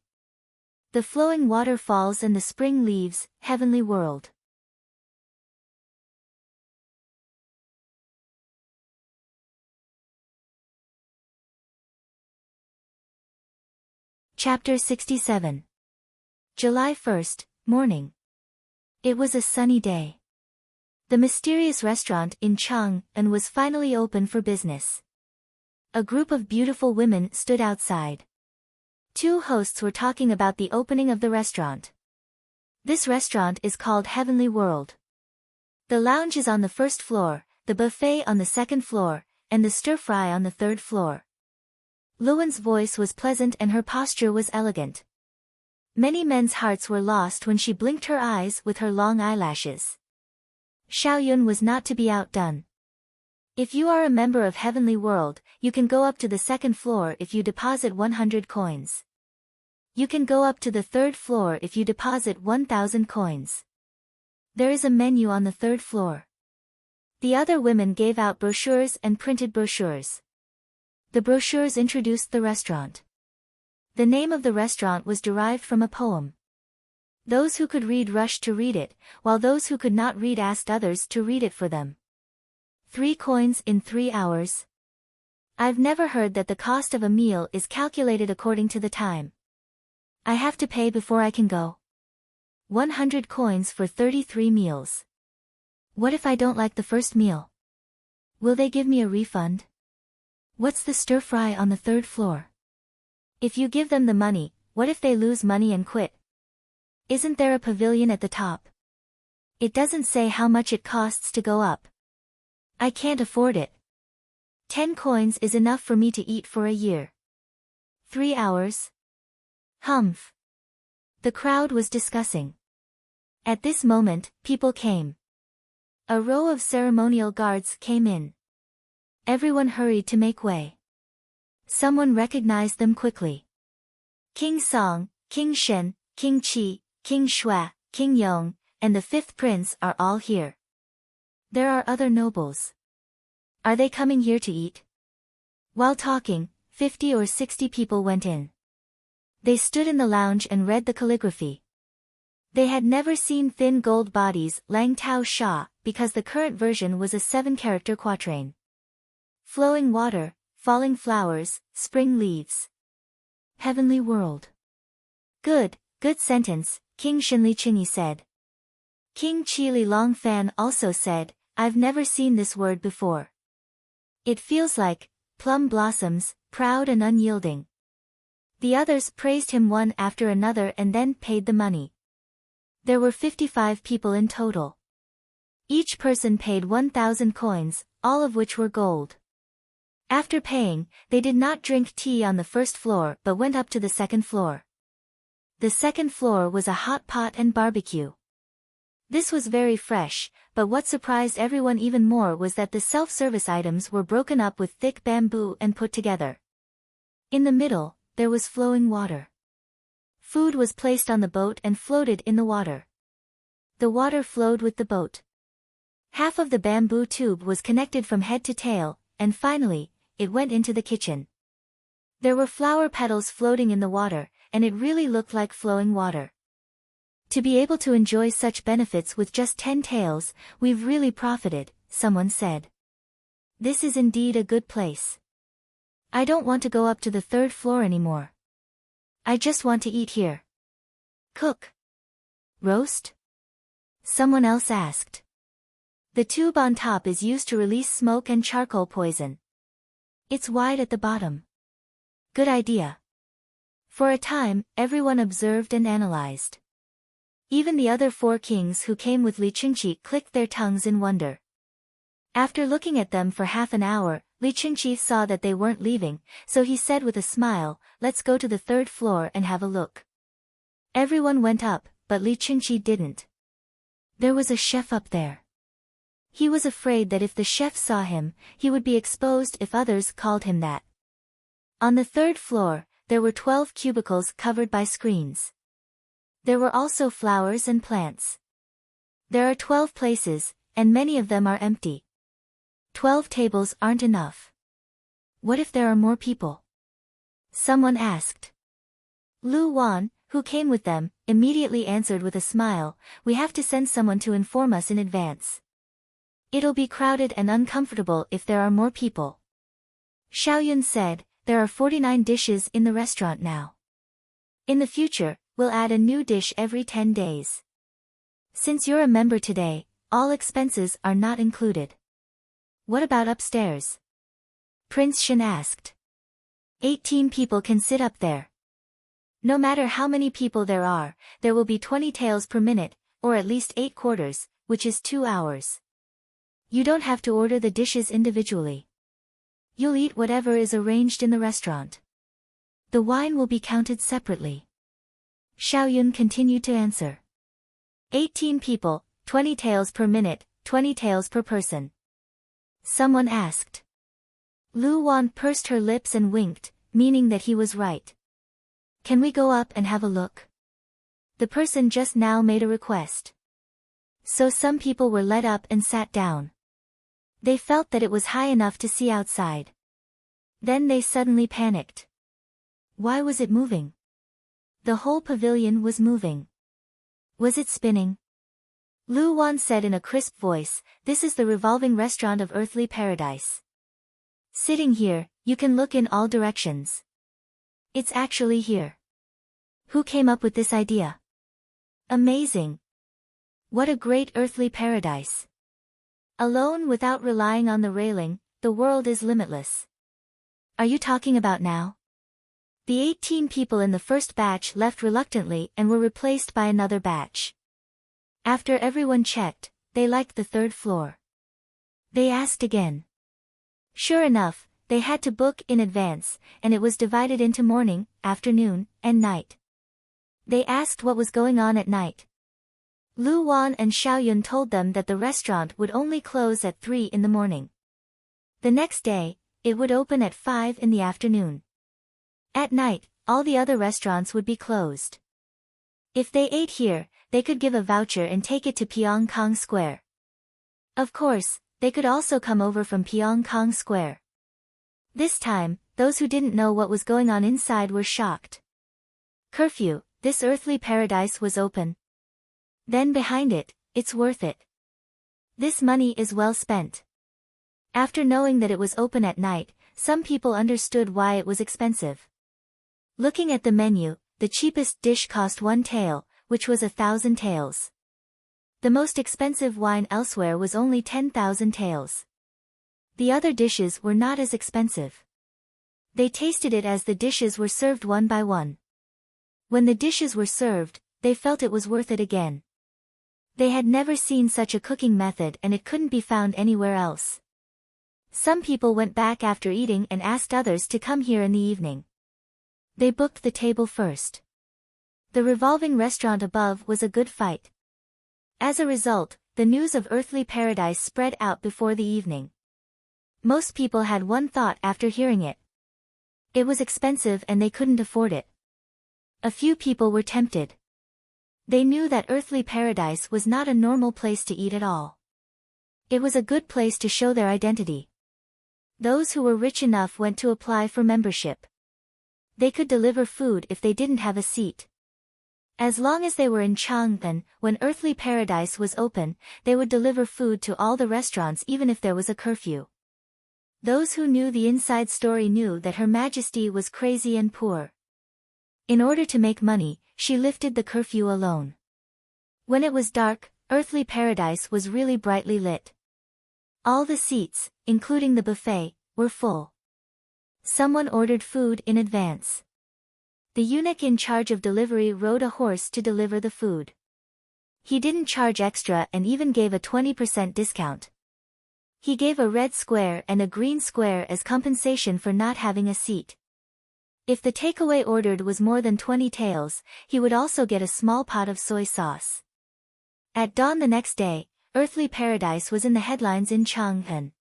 The flowing waterfalls and the spring leaves, heavenly world. Chapter 67. July 1st, morning. It was a sunny day. The mysterious restaurant in Chang'an was finally open for business. A group of beautiful women stood outside. 2 hosts were talking about the opening of the restaurant. This restaurant is called Heavenly World. The lounge is on the 1st floor, the buffet on the 2nd floor, and the stir-fry on the 3rd floor. Luan's voice was pleasant and her posture was elegant. Many men's hearts were lost when she blinked her eyes with her long eyelashes. Xiaoyun was not to be outdone. If you are a member of Heavenly World, you can go up to the 2nd floor if you deposit 100 coins. You can go up to the 3rd floor if you deposit 1,000 coins. There is a menu on the 3rd floor. The other women gave out brochures and printed brochures. The brochures introduced the restaurant. The name of the restaurant was derived from a poem. Those who could read rushed to read it, while those who could not read asked others to read it for them. 3 coins in 3 hours. I've never heard that the cost of a meal is calculated according to the time. I have to pay before I can go. 100 coins for 33 meals. What if I don't like the first meal? Will they give me a refund? What's the stir-fry on the 3rd floor? If you give them the money, what if they lose money and quit? Isn't there a pavilion at the top? It doesn't say how much it costs to go up. I can't afford it. 10 coins is enough for me to eat for a year. 3 hours? Humph. The crowd was discussing. At this moment, people came. A row of ceremonial guards came in. Everyone hurried to make way. Someone recognized them quickly. King Song, King Shen, King Qi, King Shui, King Yong, and the 5th prince are all here. There are other nobles. Are they coming here to eat? While talking, 50 or 60 people went in. They stood in the lounge and read the calligraphy. They had never seen thin gold bodies Lang Tao Sha, because the current version was a 7-character quatrain. Flowing water, falling flowers, spring leaves. Heavenly World. Good sentence, King Shinli Qingyi said. King Qili Longfan also said, I've never seen this word before. It feels like plum blossoms, proud and unyielding. The others praised him one after another and then paid the money. There were 55 people in total. Each person paid 1,000 coins, all of which were gold. After paying, they did not drink tea on the 1st floor but went up to the 2nd floor. The 2nd floor was a hot pot and barbecue. This was very fresh, but what surprised everyone even more was that the self-service items were broken up with thick bamboo and put together. In the middle, there was flowing water. Food was placed on the boat and floated in the water. The water flowed with the boat. Half of the bamboo tube was connected from head to tail, and finally, it went into the kitchen. There were flower petals floating in the water, and it really looked like flowing water. To be able to enjoy such benefits with just 10 tails, we've really profited, someone said. This is indeed a good place. I don't want to go up to the 3rd floor anymore. I just want to eat here. Cook. Roast? Someone else asked. The tube on top is used to release smoke and charcoal poison. It's wide at the bottom. Good idea. For a time, everyone observed and analyzed. Even the other 4 kings who came with Li Qingqi clicked their tongues in wonder. After looking at them for half an hour, Li Qingqi saw that they weren't leaving, so he said with a smile, "Let's go to the 3rd floor and have a look." Everyone went up, but Li Qingqi didn't. There was a chef up there. He was afraid that if the chef saw him, he would be exposed if others called him that. On the 3rd floor, there were 12 cubicles covered by screens. There were also flowers and plants. There are 12 places, and many of them are empty. 12 tables aren't enough. What if there are more people? Someone asked. Lu Wan, who came with them, immediately answered with a smile, "We have to send someone to inform us in advance. It'll be crowded and uncomfortable if there are more people." Xiaoyun said, "There are 49 dishes in the restaurant now. In the future, we'll add a new dish every 10 days. Since you're a member today, all expenses are not included." "What about upstairs?" Prince Shen asked. 18 people can sit up there. No matter how many people there will be 20 taels per minute, or at least 8 quarters, which is 2 hours. You don't have to order the dishes individually. You'll eat whatever is arranged in the restaurant. The wine will be counted separately. Xiaoyun continued to answer. 18 people, 20 taels per minute, 20 taels per person. Someone asked. Lu Wan pursed her lips and winked, meaning that he was right. "Can we go up and have a look?" The person just now made a request. So some people were led up and sat down. They felt that it was high enough to see outside. Then they suddenly panicked. Why was it moving? The whole pavilion was moving. Was it spinning? Lu Wan said in a crisp voice, "This is the revolving restaurant of earthly paradise. Sitting here, you can look in all directions. It's actually here. Who came up with this idea? Amazing. What a great earthly paradise. Alone without relying on the railing, the world is limitless." Are you talking about now? The 18 people in the first batch left reluctantly and were replaced by another batch. After everyone checked, they liked the 3rd floor. They asked again. Sure enough, they had to book in advance, and it was divided into morning, afternoon, and night. They asked what was going on at night. Lu Wan and Xiaoyun told them that the restaurant would only close at 3 in the morning. The next day, it would open at 5 in the afternoon. At night, all the other restaurants would be closed. If they ate here, they could give a voucher and take it to Pyongkong Square. Of course, they could also come over from Pyongkong Square. This time, those who didn't know what was going on inside were shocked. Curfew, this earthly paradise was open. Then behind it, it's worth it. This money is well spent. After knowing that it was open at night, some people understood why it was expensive. Looking at the menu, the cheapest dish cost 1 tael, which was 1,000 taels. The most expensive wine elsewhere was only 10,000 taels. The other dishes were not as expensive. They tasted it as the dishes were served one by one. When the dishes were served, they felt it was worth it again. They had never seen such a cooking method and it couldn't be found anywhere else. Some people went back after eating and asked others to come here in the evening. They booked the table first. The revolving restaurant above was a good fight. As a result, the news of earthly paradise spread out before the evening. Most people had one thought after hearing it. It was expensive and they couldn't afford it. A few people were tempted. They knew that earthly paradise was not a normal place to eat at all. It was a good place to show their identity. Those who were rich enough went to apply for membership. They could deliver food if they didn't have a seat. As long as they were in Chang'an, when Earthly Paradise was open, they would deliver food to all the restaurants even if there was a curfew. Those who knew the inside story knew that Her Majesty was crazy and poor. In order to make money, she lifted the curfew alone. When it was dark, Earthly Paradise was really brightly lit. All the seats, including the buffet, were full. Someone ordered food in advance. The eunuch in charge of delivery rode a horse to deliver the food. He didn't charge extra and even gave a 20% discount. He gave a red square and a green square as compensation for not having a seat. If the takeaway ordered was more than 20 taels, he would also get a small pot of soy sauce. At dawn the next day, Earthly Paradise was in the headlines in Chang'an.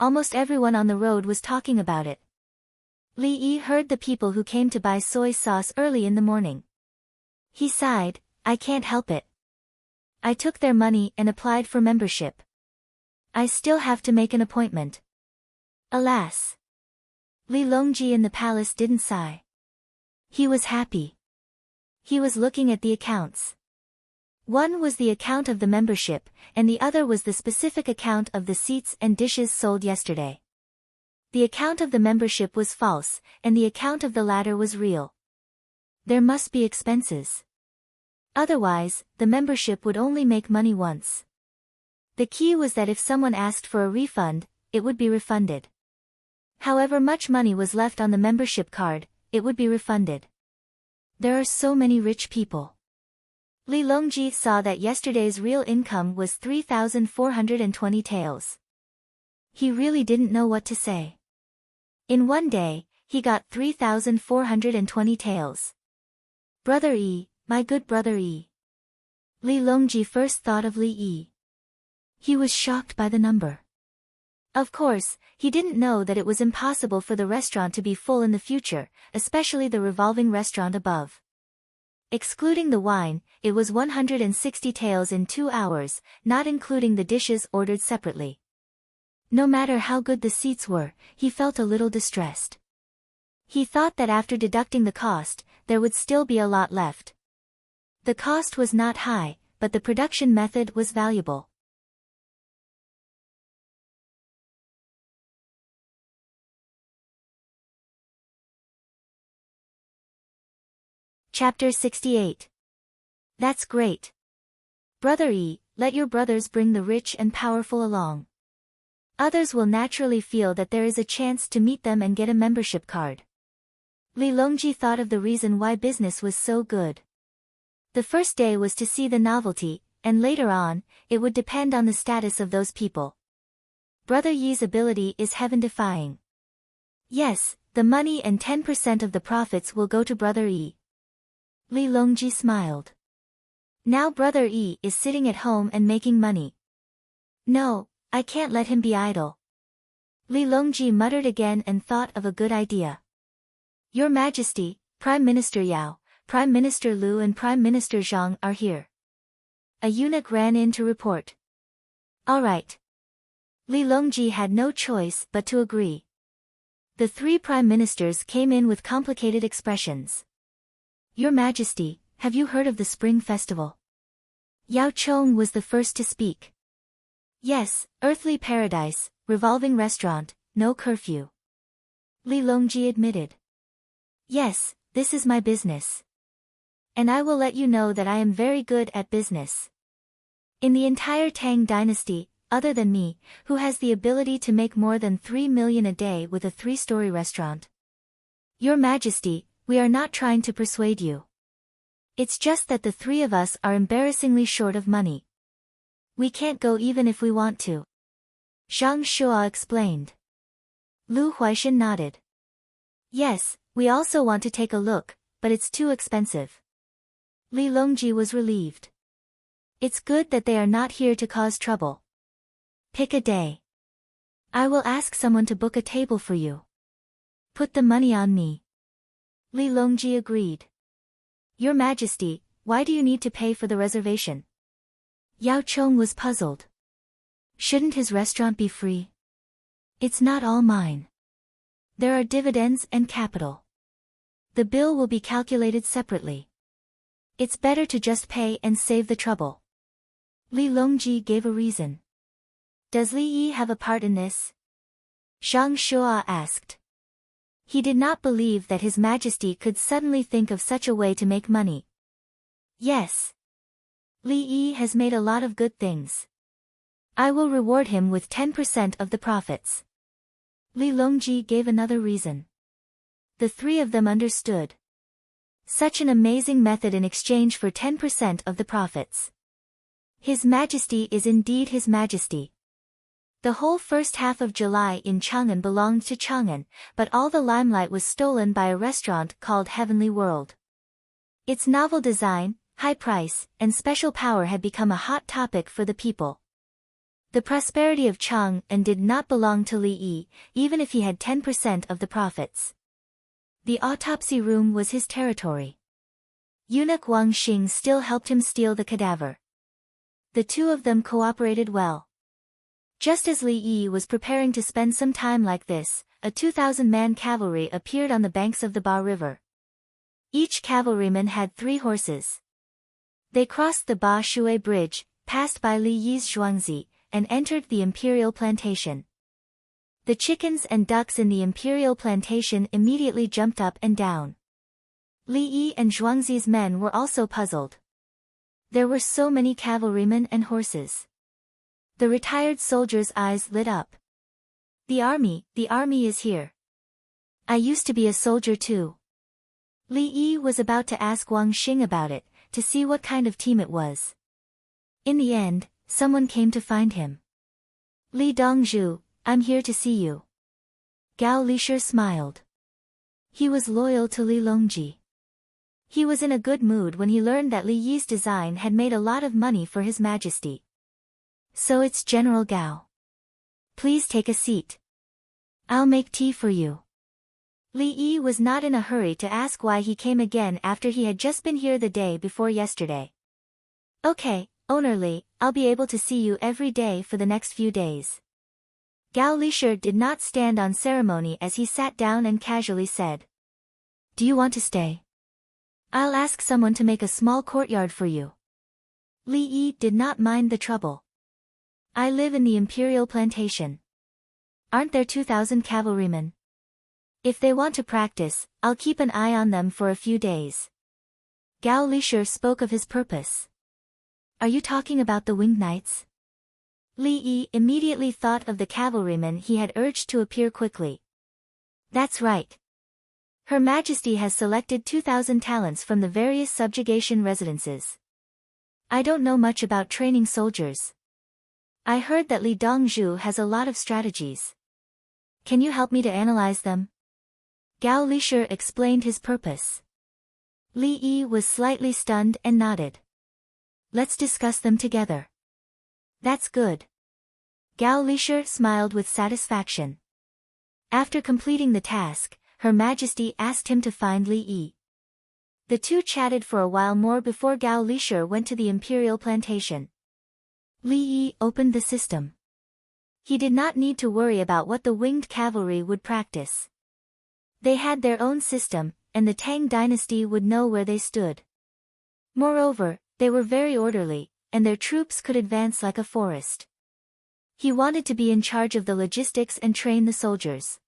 Almost everyone on the road was talking about it. Li Yi heard the people who came to buy soy sauce early in the morning. He sighed, "I can't help it. I took their money and applied for membership. I still have to make an appointment." Alas! Li Longji in the palace didn't sigh. He was happy. He was looking at the accounts. One was the account of the membership, and the other was the specific account of the seats and dishes sold yesterday. The account of the membership was false, and the account of the latter was real. There must be expenses. Otherwise, the membership would only make money once. The key was that if someone asked for a refund, it would be refunded. However much money was left on the membership card, it would be refunded. There are so many rich people. Li Longji saw that yesterday's real income was 3,420 taels. He really didn't know what to say. In one day, he got 3,420 taels. "Brother Yi, my good brother Yi." Li Longji first thought of Li Yi. He was shocked by the number. Of course, he didn't know that it was impossible for the restaurant to be full in the future, especially the revolving restaurant above. Excluding the wine, it was 160 taels in 2 hours, not including the dishes ordered separately. No matter how good the seats were, he felt a little distressed. He thought that after deducting the cost, there would still be a lot left. The cost was not high, but the production method was valuable. Chapter 68. That's great. Brother Yi, let your brothers bring the rich and powerful along. Others will naturally feel that there is a chance to meet them and get a membership card. Li Longji thought of the reason why business was so good. The first day was to see the novelty, and later on, it would depend on the status of those people. Brother Yi's ability is heaven-defying. Yes, the money and 10% of the profits will go to Brother Yi. Li Longji smiled. Now Brother Yi is sitting at home and making money. No, I can't let him be idle. Li Longji muttered again and thought of a good idea. Your Majesty, Prime Minister Yao, Prime Minister Lu and Prime Minister Zhang are here. A eunuch ran in to report. All right. Li Longji had no choice but to agree. The 3 prime ministers came in with complicated expressions. Your Majesty, have you heard of the Spring Festival? Yao Chong was the first to speak. Yes, Earthly Paradise, revolving restaurant, no curfew. Li Longji admitted. Yes, this is my business. And I will let you know that I am very good at business. In the entire Tang dynasty, other than me, who has the ability to make more than 3 million a day with a 3-story restaurant? Your Majesty, we are not trying to persuade you. It's just that the 3 of us are embarrassingly short of money. We can't go even if we want to. Zhang Shua explained. Lu Huaishan nodded. Yes, we also want to take a look, but it's too expensive. Li Longji was relieved. It's good that they are not here to cause trouble. Pick a day. I will ask someone to book a table for you. Put the money on me. Li Longji agreed. Your Majesty, why do you need to pay for the reservation? Yao Chong was puzzled. Shouldn't his restaurant be free? It's not all mine. There are dividends and capital. The bill will be calculated separately. It's better to just pay and save the trouble. Li Longji gave a reason. Does Li Yi have a part in this? Zhang Shua asked. He did not believe that His Majesty could suddenly think of such a way to make money. Yes. Li Yi has made a lot of good things. I will reward him with 10% of the profits. Li Longji gave another reason. The three of them understood. Such an amazing method in exchange for 10% of the profits. His Majesty is indeed His Majesty. The whole first half of July in Chang'an belonged to Chang'an, but all the limelight was stolen by a restaurant called Heavenly World. Its novel design, high price, and special power had become a hot topic for the people. The prosperity of Chang'an did not belong to Li Yi, even if he had 10% of the profits. The autopsy room was his territory. Eunuch Wang Xing still helped him steal the cadaver. The two of them cooperated well. Just as Li Yi was preparing to spend some time like this, a 2,000-man cavalry appeared on the banks of the Ba River. Each cavalryman had 3 horses. They crossed the Ba Shui Bridge, passed by Li Yi's Zhuangzi, and entered the imperial plantation. The chickens and ducks in the imperial plantation immediately jumped up and down. Li Yi and Zhuangzi's men were also puzzled. There were so many cavalrymen and horses. The retired soldiers' eyes lit up. The army is here. I used to be a soldier too. Li Yi was about to ask Wang Xing about it, to see what kind of team it was. In the end, someone came to find him. Li Dongzhu, I'm here to see you. Gao Lisher smiled. He was loyal to Li Longji. He was in a good mood when he learned that Li Yi's design had made a lot of money for His Majesty. So it's General Gao. Please take a seat. I'll make tea for you. Li Yi was not in a hurry to ask why he came again after he had just been here the day before yesterday. Okay, Owner Li, I'll be able to see you every day for the next few days. Gao Lisher did not stand on ceremony as he sat down and casually said. Do you want to stay? I'll ask someone to make a small courtyard for you. Li Yi did not mind the trouble. I live in the imperial plantation. Aren't there 2,000 cavalrymen? If they want to practice, I'll keep an eye on them for a few days. Gao Lisher spoke of his purpose. Are you talking about the winged knights? Li Yi immediately thought of the cavalrymen he had urged to appear quickly. That's right. Her Majesty has selected 2,000 talents from the various subjugation residences. I don't know much about training soldiers. I heard that Li Dongzhu has a lot of strategies. Can you help me to analyze them? Gao Lisher explained his purpose. Li Yi was slightly stunned and nodded. Let's discuss them together. That's good. Gao Lisher smiled with satisfaction. After completing the task, Her Majesty asked him to find Li Yi. The two chatted for a while more before Gao Lisher went to the imperial plantation. Li Yi opened the system. He did not need to worry about what the winged cavalry would practice. They had their own system, and the Tang dynasty would know where they stood. Moreover, they were very orderly, and their troops could advance like a forest. He wanted to be in charge of the logistics and train the soldiers.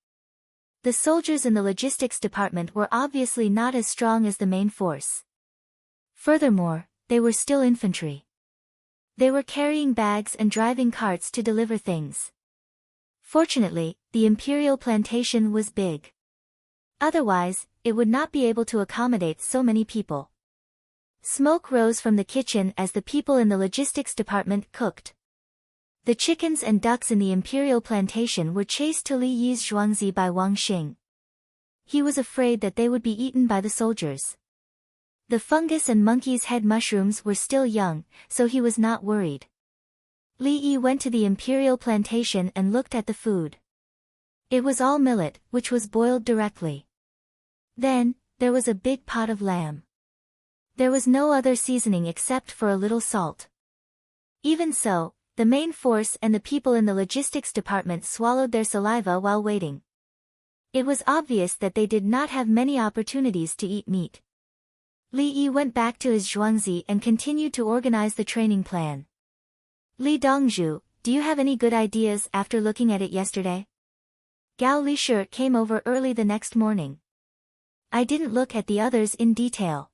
The soldiers in the logistics department were obviously not as strong as the main force. Furthermore, they were still infantry. They were carrying bags and driving carts to deliver things. Fortunately, the imperial plantation was big. Otherwise, it would not be able to accommodate so many people. Smoke rose from the kitchen as the people in the logistics department cooked. The chickens and ducks in the imperial plantation were chased to Li Yi's Zhuangzi by Wang Xing. He was afraid that they would be eaten by the soldiers. The fungus and monkey's head mushrooms were still young, so he was not worried. Li Yi went to the imperial plantation and looked at the food. It was all millet, which was boiled directly. Then, there was a big pot of lamb. There was no other seasoning except for a little salt. Even so, The main force and the people in the logistics department swallowed their saliva while waiting. It was obvious that they did not have many opportunities to eat meat. Li Yi went back to his Zhuangzi and continued to organize the training plan. Li Dongzhu, do you have any good ideas after looking at it yesterday? Gao Lishir came over early the next morning. I didn't look at the others in detail.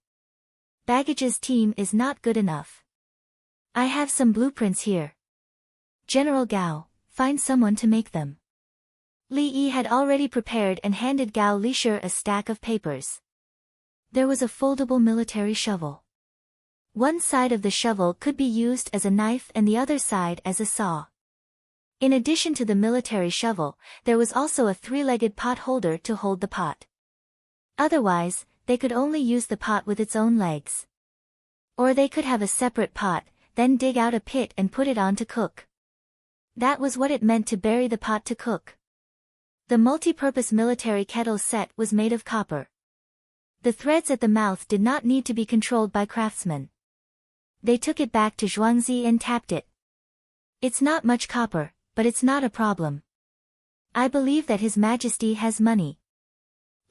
Baggage's team is not good enough. I have some blueprints here. General Gao, find someone to make them. Li Yi had already prepared and handed Gao Lishir a stack of papers. There was a foldable military shovel. One side of the shovel could be used as a knife and the other side as a saw. In addition to the military shovel, there was also a three-legged pot holder to hold the pot. Otherwise, they could only use the pot with its own legs. Or they could have a separate pot, then dig out a pit and put it on to cook. That was what it meant to bury the pot to cook. The multi-purpose military kettle set was made of copper. The threads at the mouth did not need to be controlled by craftsmen. They took it back to Zhuangzi and tapped it. It's not much copper, but it's not a problem. I believe that His Majesty has money.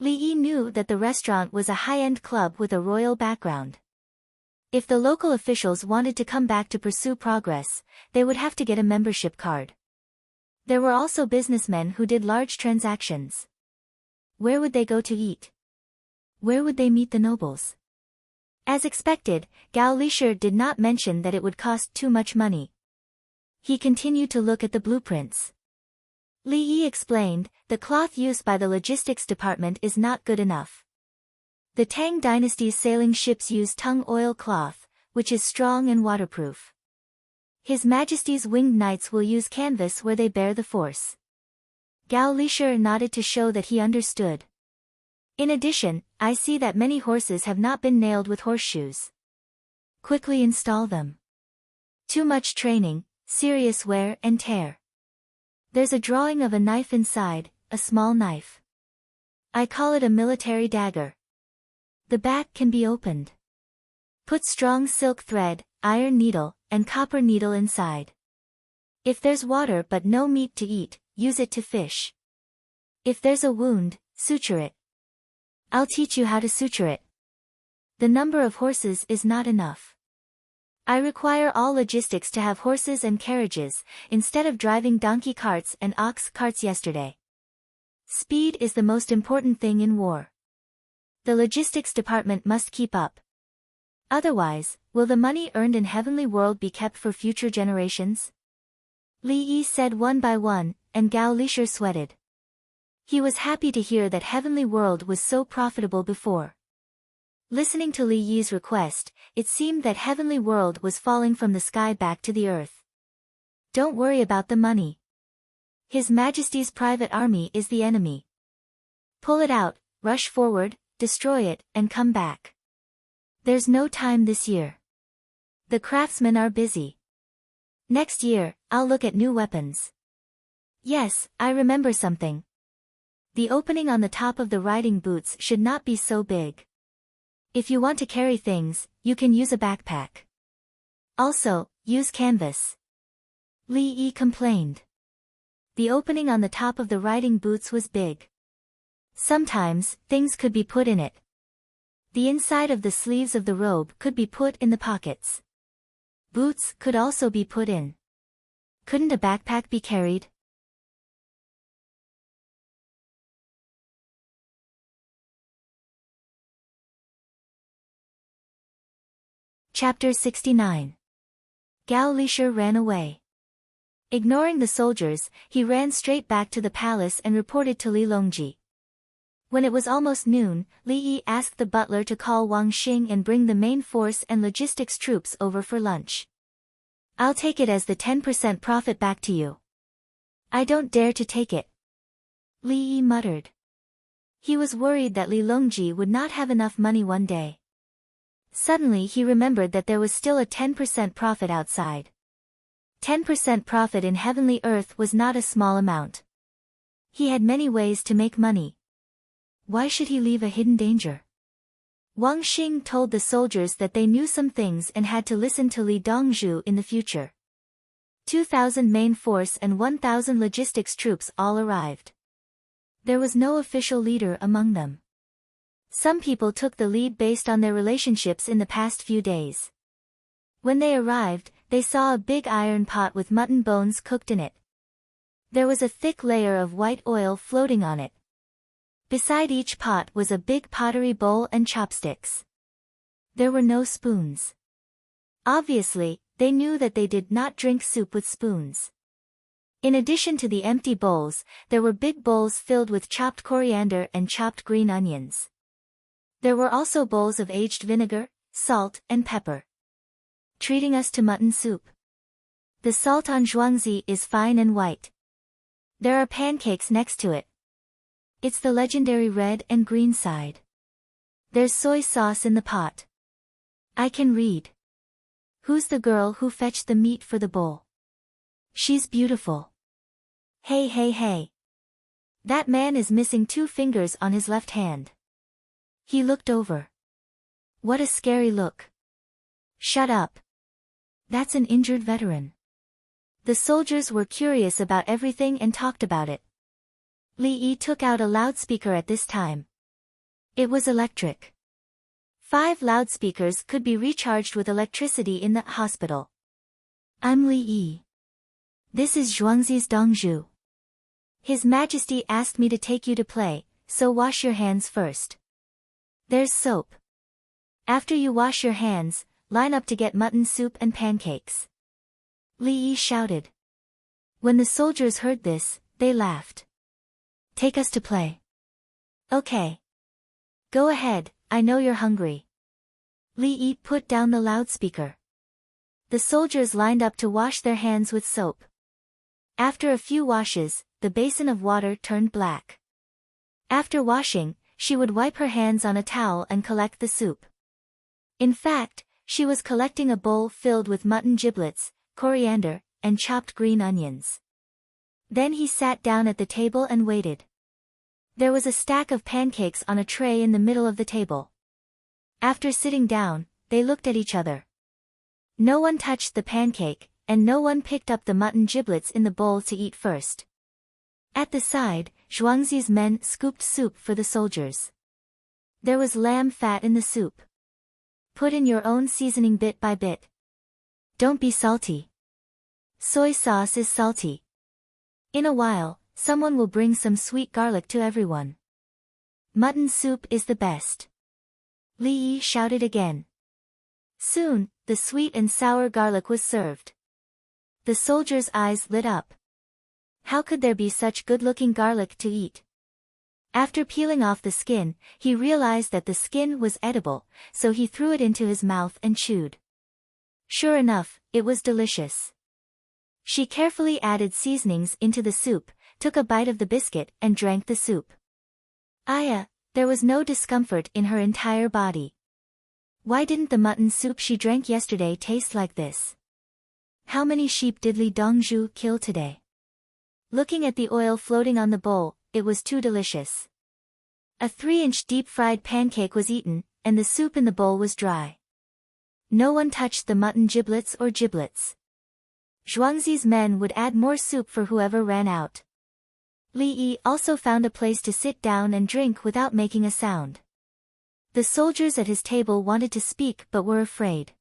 Li Yi knew that the restaurant was a high-end club with a royal background. If the local officials wanted to come back to pursue progress, they would have to get a membership card. There were also businessmen who did large transactions. Where would they go to eat? Where would they meet the nobles? As expected, Gao Lishir did not mention that it would cost too much money. He continued to look at the blueprints. Li Yi explained, the cloth used by the logistics department is not good enough. The Tang dynasty's sailing ships use tung oil cloth, which is strong and waterproof. His Majesty's winged knights will use canvas where they bear the force. Gao Lishir nodded to show that he understood. In addition, I see that many horses have not been nailed with horseshoes. Quickly install them. Too much training, serious wear and tear. There's a drawing of a knife inside, a small knife. I call it a military dagger. The back can be opened. Put strong silk thread, iron needle, and copper needle inside. If there's water but no meat to eat, use it to fish. If there's a wound, suture it. I'll teach you how to suture it. The number of horses is not enough. I require all logistics to have horses and carriages, instead of driving donkey carts and ox carts yesterday. Speed is the most important thing in war. The logistics department must keep up. Otherwise, will the money earned in Heavenly World be kept for future generations? Li Yi said one by one, and Gao Lishir sweated. He was happy to hear that Heavenly World was so profitable before. Listening to Li Yi's request, it seemed that Heavenly World was falling from the sky back to the earth. Don't worry about the money. His Majesty's private army is the enemy. Pull it out, rush forward, destroy it, and come back. There's no time this year. The craftsmen are busy. Next year, I'll look at new weapons. Yes, I remember something. The opening on the top of the riding boots should not be so big. If you want to carry things, you can use a backpack. Also, use canvas. Li Yi complained. The opening on the top of the riding boots was big. Sometimes, things could be put in it. The inside of the sleeves of the robe could be put in the pockets. Boots could also be put in. Couldn't a backpack be carried? Chapter 69. Gao Lishir ran away. Ignoring the soldiers, he ran straight back to the palace and reported to Li Longji. When it was almost noon, Li Yi asked the butler to call Wang Xing and bring the main force and logistics troops over for lunch. I'll take it as the 10% profit back to you. I don't dare to take it. Li Yi muttered. He was worried that Li Longji would not have enough money one day. Suddenly he remembered that there was still a 10% profit outside. 10% profit in heavenly earth was not a small amount. He had many ways to make money. Why should he leave a hidden danger? Wang Xing told the soldiers that they knew some things and had to listen to Li Dongzhu in the future. 2,000 main force and 1,000 logistics troops all arrived. There was no official leader among them. Some people took the lead based on their relationships in the past few days. When they arrived, they saw a big iron pot with mutton bones cooked in it. There was a thick layer of white oil floating on it. Beside each pot was a big pottery bowl and chopsticks. There were no spoons. Obviously, they knew that they did not drink soup with spoons. In addition to the empty bowls, there were big bowls filled with chopped coriander and chopped green onions. There were also bowls of aged vinegar, salt, and pepper. Treating us to mutton soup. The salt on zhuangzi is fine and white. There are pancakes next to it. It's the legendary red and green side. There's soy sauce in the pot. I can read. Who's the girl who fetched the meat for the bowl? She's beautiful. Hey hey hey. That man is missing 2 fingers on his left hand. He looked over. What a scary look. Shut up. That's an injured veteran. The soldiers were curious about everything and talked about it. Li Yi took out a loudspeaker at this time. It was electric. 5 loudspeakers could be recharged with electricity in the hospital. I'm Li Yi. This is Zhuangzi's Dongzhu. His Majesty asked me to take you to play, so wash your hands first. There's soap. After you wash your hands, line up to get mutton soup and pancakes. Li Yi shouted. When the soldiers heard this, they laughed. Take us to play. Okay. Go ahead, I know you're hungry. Li Yi put down the loudspeaker. The soldiers lined up to wash their hands with soap. After a few washes, the basin of water turned black. After washing, she would wipe her hands on a towel and collect the soup. In fact, she was collecting a bowl filled with mutton giblets, coriander, and chopped green onions. Then he sat down at the table and waited. There was a stack of pancakes on a tray in the middle of the table. After sitting down, they looked at each other. No one touched the pancake, and no one picked up the mutton giblets in the bowl to eat first. At the side, Zhuangzi's men scooped soup for the soldiers. There was lamb fat in the soup. Put in your own seasoning bit by bit. Don't be salty. Soy sauce is salty. In a while, someone will bring some sweet garlic to everyone. Mutton soup is the best. Li Yi shouted again. Soon, the sweet and sour garlic was served. The soldier's eyes lit up. How could there be such good-looking garlic to eat? After peeling off the skin, he realized that the skin was edible, so he threw it into his mouth and chewed. Sure enough, it was delicious. She carefully added seasonings into the soup, took a bite of the biscuit and drank the soup. There was no discomfort in her entire body. Why didn't the mutton soup she drank yesterday taste like this? How many sheep did Li Dongzhu kill today? Looking at the oil floating on the bowl, it was too delicious. A 3-inch deep-fried pancake was eaten, and the soup in the bowl was dry. No one touched the mutton giblets or giblets. Zhuangzi's men would add more soup for whoever ran out. Li Yi also found a place to sit down and drink without making a sound. The soldiers at his table wanted to speak but were afraid.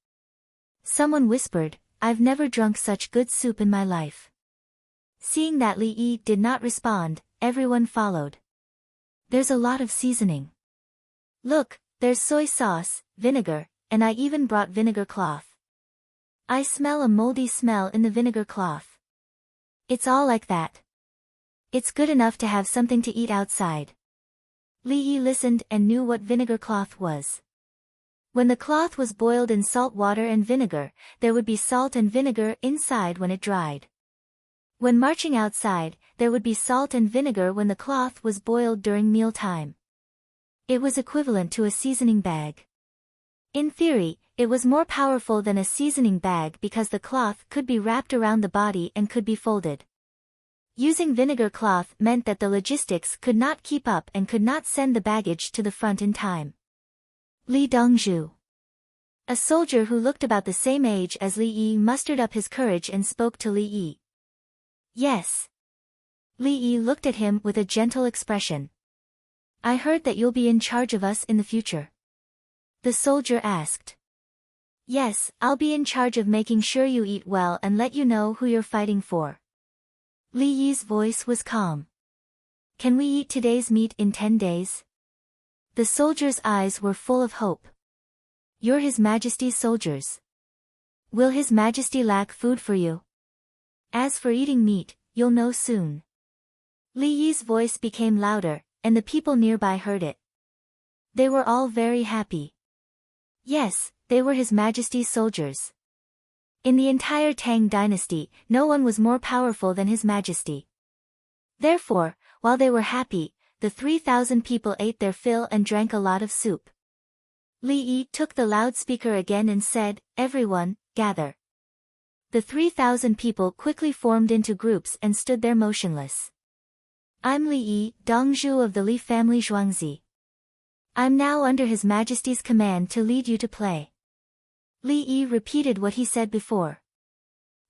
Someone whispered, I've never drunk such good soup in my life. Seeing that Li Yi did not respond, everyone followed. There's a lot of seasoning. Look, there's soy sauce, vinegar, and I even brought vinegar cloth. I smell a moldy smell in the vinegar cloth. It's all like that. It's good enough to have something to eat outside. Li Yi listened and knew what vinegar cloth was. When the cloth was boiled in salt water and vinegar, there would be salt and vinegar inside when it dried. When marching outside, there would be salt and vinegar when the cloth was boiled during mealtime. It was equivalent to a seasoning bag. In theory, it was more powerful than a seasoning bag because the cloth could be wrapped around the body and could be folded. Using vinegar cloth meant that the logistics could not keep up and could not send the baggage to the front in time. Li Dongzhu. A soldier who looked about the same age as Li Yi mustered up his courage and spoke to Li Yi. Yes. Li Yi looked at him with a gentle expression. I heard that you'll be in charge of us in the future. The soldier asked. Yes, I'll be in charge of making sure you eat well and let you know who you're fighting for. Li Yi's voice was calm. Can we eat today's meat in 10 days? The soldier's eyes were full of hope. You're His Majesty's soldiers. Will His Majesty lack food for you? As for eating meat, you'll know soon. Li Yi's voice became louder, and the people nearby heard it. They were all very happy. Yes, they were His Majesty's soldiers. In the entire Tang dynasty, no one was more powerful than His Majesty. Therefore, while they were happy, the 3,000 people ate their fill and drank a lot of soup. Li Yi took the loudspeaker again and said, Everyone, gather. The 3,000 people quickly formed into groups and stood there motionless. I'm Li Yi, Dongzhu of the Li family Zhuangzi. I'm now under His Majesty's command to lead you to play. Li Yi repeated what he said before.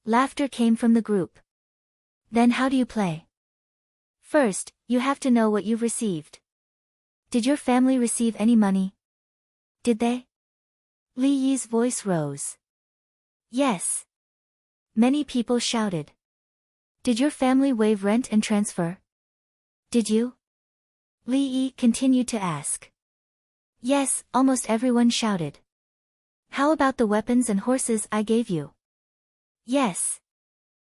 Laughter came from the group. Then how do you play? First, you have to know what you've received. Did your family receive any money? Did they? Li Yi's voice rose. Yes. Many people shouted. Did your family waive rent and transfer? Did you? Li Yi continued to ask. Yes, almost everyone shouted. How about the weapons and horses I gave you? Yes.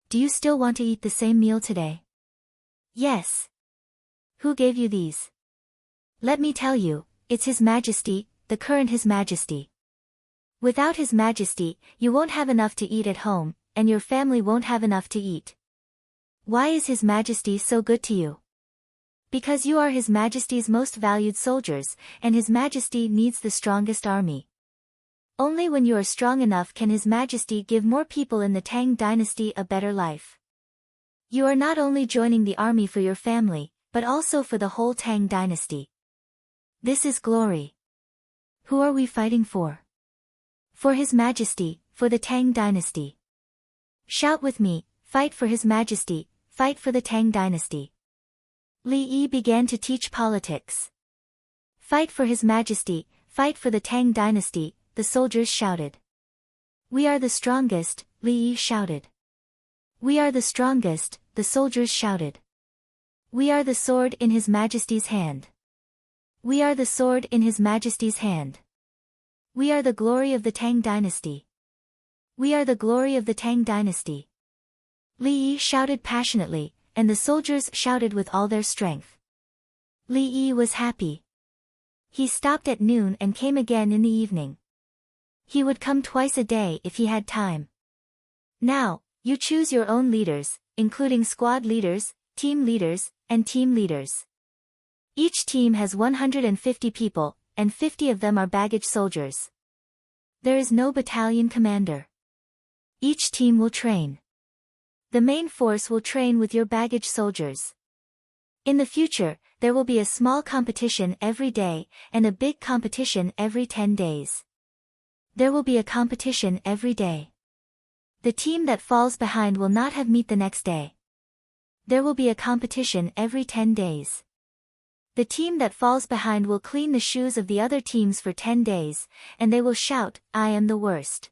Do you still want to eat the same meal today? Yes. Who gave you these? Let me tell you, it's His Majesty, the current His Majesty. Without His Majesty, you won't have enough to eat at home, and your family won't have enough to eat. Why is His Majesty so good to you? Because you are His Majesty's most valued soldiers, and His Majesty needs the strongest army. Only when you are strong enough can His Majesty give more people in the Tang dynasty a better life. You are not only joining the army for your family, but also for the whole Tang dynasty. This is glory. Who are we fighting for? For His Majesty, for the Tang dynasty. Shout with me, fight for His Majesty, fight for the Tang dynasty. Li Yi began to teach politics. Fight for His Majesty, fight for the Tang dynasty, the soldiers shouted. We are the strongest, Li Yi shouted. We are the strongest, the soldiers shouted. We are the sword in His Majesty's hand. We are the sword in His Majesty's hand. We are the glory of the Tang dynasty. We are the glory of the Tang dynasty. Li Yi shouted passionately, and the soldiers shouted with all their strength. Li Yi was happy. He stopped at noon and came again in the evening. He would come twice a day if he had time. Now, you choose your own leaders, including squad leaders, team leaders, and team leaders. Each team has 150 people, and 50 of them are baggage soldiers. There is no battalion commander. Each team will train. The main force will train with your baggage soldiers. In the future, there will be a small competition every day, and a big competition every 10 days. There will be a competition every day. The team that falls behind will not have meat the next day. There will be a competition every 10 days. The team that falls behind will clean the shoes of the other teams for 10 days, and they will shout, I am the worst.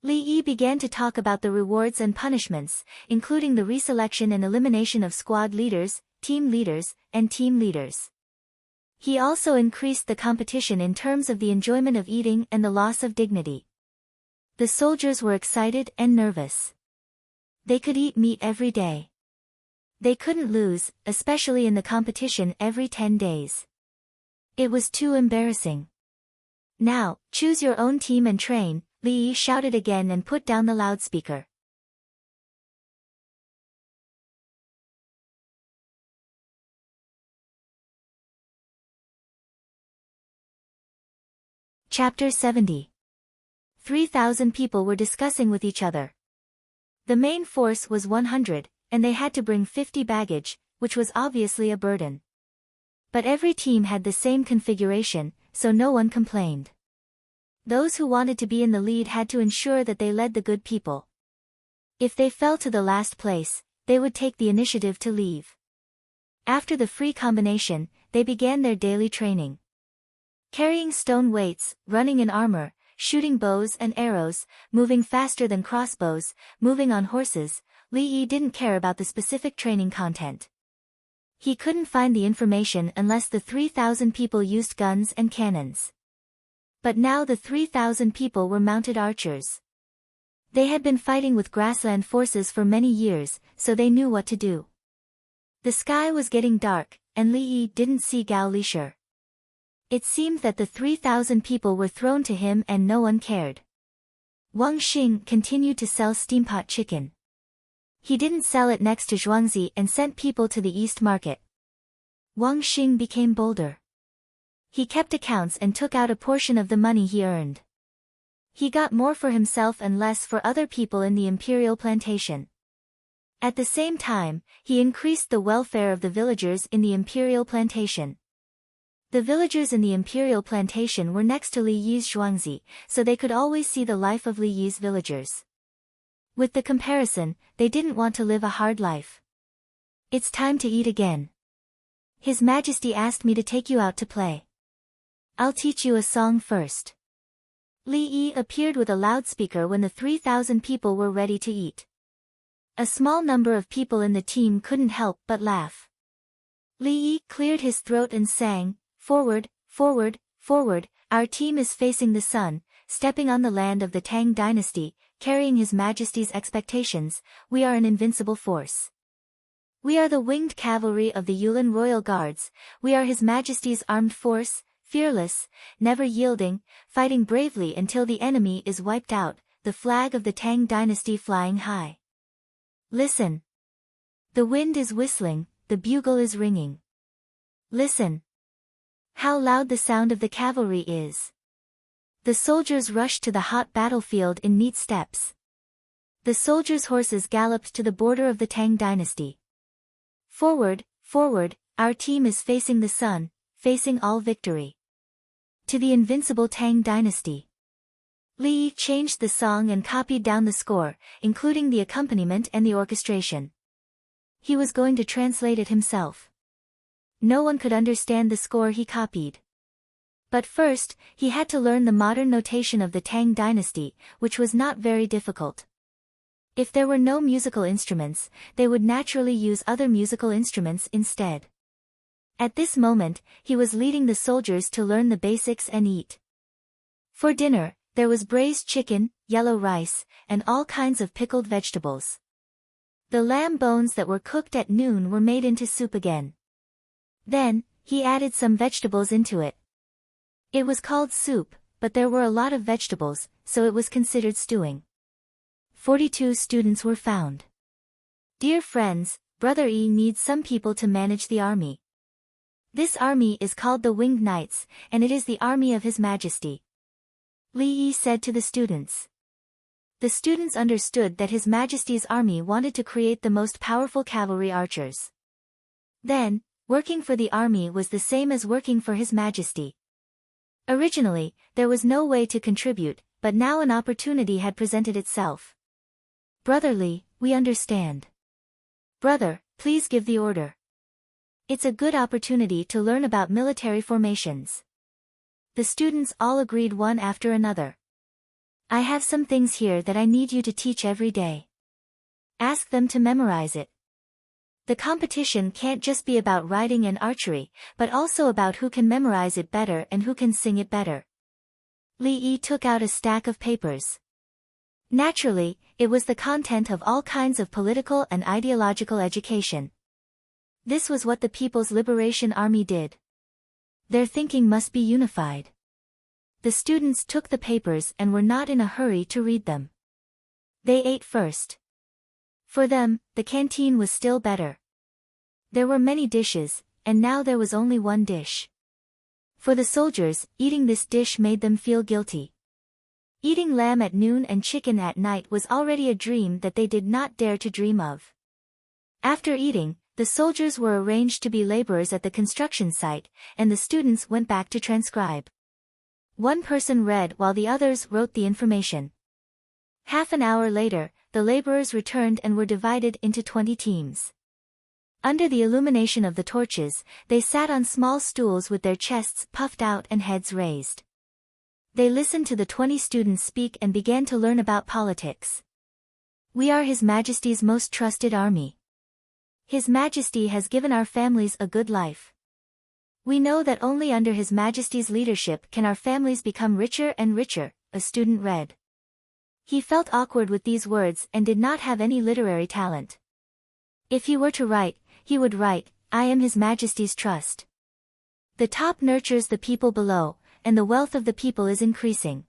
Li Yi began to talk about the rewards and punishments, including the reselection and elimination of squad leaders, team leaders, and team leaders. He also increased the competition in terms of the enjoyment of eating and the loss of dignity. The soldiers were excited and nervous. They could eat meat every day. They couldn't lose, especially in the competition every 10 days. It was too embarrassing. Now, choose your own team and train, Li Yi shouted again and put down the loudspeaker. Chapter 70. 3,000 people were discussing with each other. The main force was 100, and they had to bring 50 baggage, which was obviously a burden. But every team had the same configuration, so no one complained. Those who wanted to be in the lead had to ensure that they led the good people. If they fell to the last place, they would take the initiative to leave. After the free combination, they began their daily training. Carrying stone weights, running in armor, shooting bows and arrows, moving faster than crossbows, moving on horses, Li Yi didn't care about the specific training content. He couldn't find the information unless the 3,000 people used guns and cannons. But now the 3,000 people were mounted archers. They had been fighting with grassland forces for many years, so they knew what to do. The sky was getting dark, and Li Yi didn't see Gao Lisher. It seemed that the 3,000 people were thrown to him and no one cared. Wang Xing continued to sell steampot chicken. He didn't sell it next to Zhuangzi and sent people to the East Market. Wang Xing became bolder. He kept accounts and took out a portion of the money he earned. He got more for himself and less for other people in the imperial plantation. At the same time, he increased the welfare of the villagers in the imperial plantation. The villagers in the imperial plantation were next to Li Yi's Zhuangzi, so they could always see the life of Li Yi's villagers. With the comparison, they didn't want to live a hard life. It's time to eat again. His Majesty asked me to take you out to play. I'll teach you a song first. Li Yi appeared with a loudspeaker when the 3,000 people were ready to eat. A small number of people in the team couldn't help but laugh. Li Yi cleared his throat and sang, "Forward, forward, forward, our team is facing the sun, stepping on the land of the Tang dynasty, carrying His Majesty's expectations, we are an invincible force. We are the winged cavalry of the Yulin Royal Guards, we are His Majesty's armed force, fearless, never yielding, fighting bravely until the enemy is wiped out, the flag of the Tang dynasty flying high. Listen. The wind is whistling, the bugle is ringing. Listen. How loud the sound of the cavalry is. The soldiers rushed to the hot battlefield in neat steps. The soldiers' horses galloped to the border of the Tang dynasty. Forward, forward, our team is facing the sun, facing all victory. To the invincible Tang dynasty. Li Yi changed the song and copied down the score, including the accompaniment and the orchestration. He was going to translate it himself. No one could understand the score he copied. But first, he had to learn the modern notation of the Tang dynasty, which was not very difficult. If there were no musical instruments, they would naturally use other musical instruments instead. At this moment, he was leading the soldiers to learn the basics and eat. For dinner, there was braised chicken, yellow rice, and all kinds of pickled vegetables. The lamb bones that were cooked at noon were made into soup again. Then, he added some vegetables into it. It was called soup, but there were a lot of vegetables, so it was considered stewing. 42 students were found. Dear friends, Brother Yi needs some people to manage the army. This army is called the Winged Knights, and it is the army of His Majesty. Li Yi said to the students. The students understood that His Majesty's army wanted to create the most powerful cavalry archers. Then, working for the army was the same as working for His Majesty. Originally, there was no way to contribute, but now an opportunity had presented itself. Brother Li, we understand. Brother, please give the order. It's a good opportunity to learn about military formations. The students all agreed one after another. I have some things here that I need you to teach every day. Ask them to memorize it. The competition can't just be about riding and archery, but also about who can memorize it better and who can sing it better. Li Yi took out a stack of papers. Naturally, it was the content of all kinds of political and ideological education. This was what the People's Liberation Army did. Their thinking must be unified. The students took the papers and were not in a hurry to read them. They ate first. For them, the canteen was still better. There were many dishes, and now there was only one dish. For the soldiers, eating this dish made them feel guilty. Eating lamb at noon and chicken at night was already a dream that they did not dare to dream of. After eating, the soldiers were arranged to be laborers at the construction site, and the students went back to transcribe. One person read while the others wrote the information. Half an hour later, the laborers returned and were divided into 20 teams. Under the illumination of the torches, they sat on small stools with their chests puffed out and heads raised. They listened to the 20 students speak and began to learn about politics. We are His Majesty's most trusted army. His Majesty has given our families a good life. We know that only under His Majesty's leadership can our families become richer and richer, a student read. He felt awkward with these words and did not have any literary talent. If he were to write, he would write, I am His Majesty's trust. The top nurtures the people below, and the wealth of the people is increasing.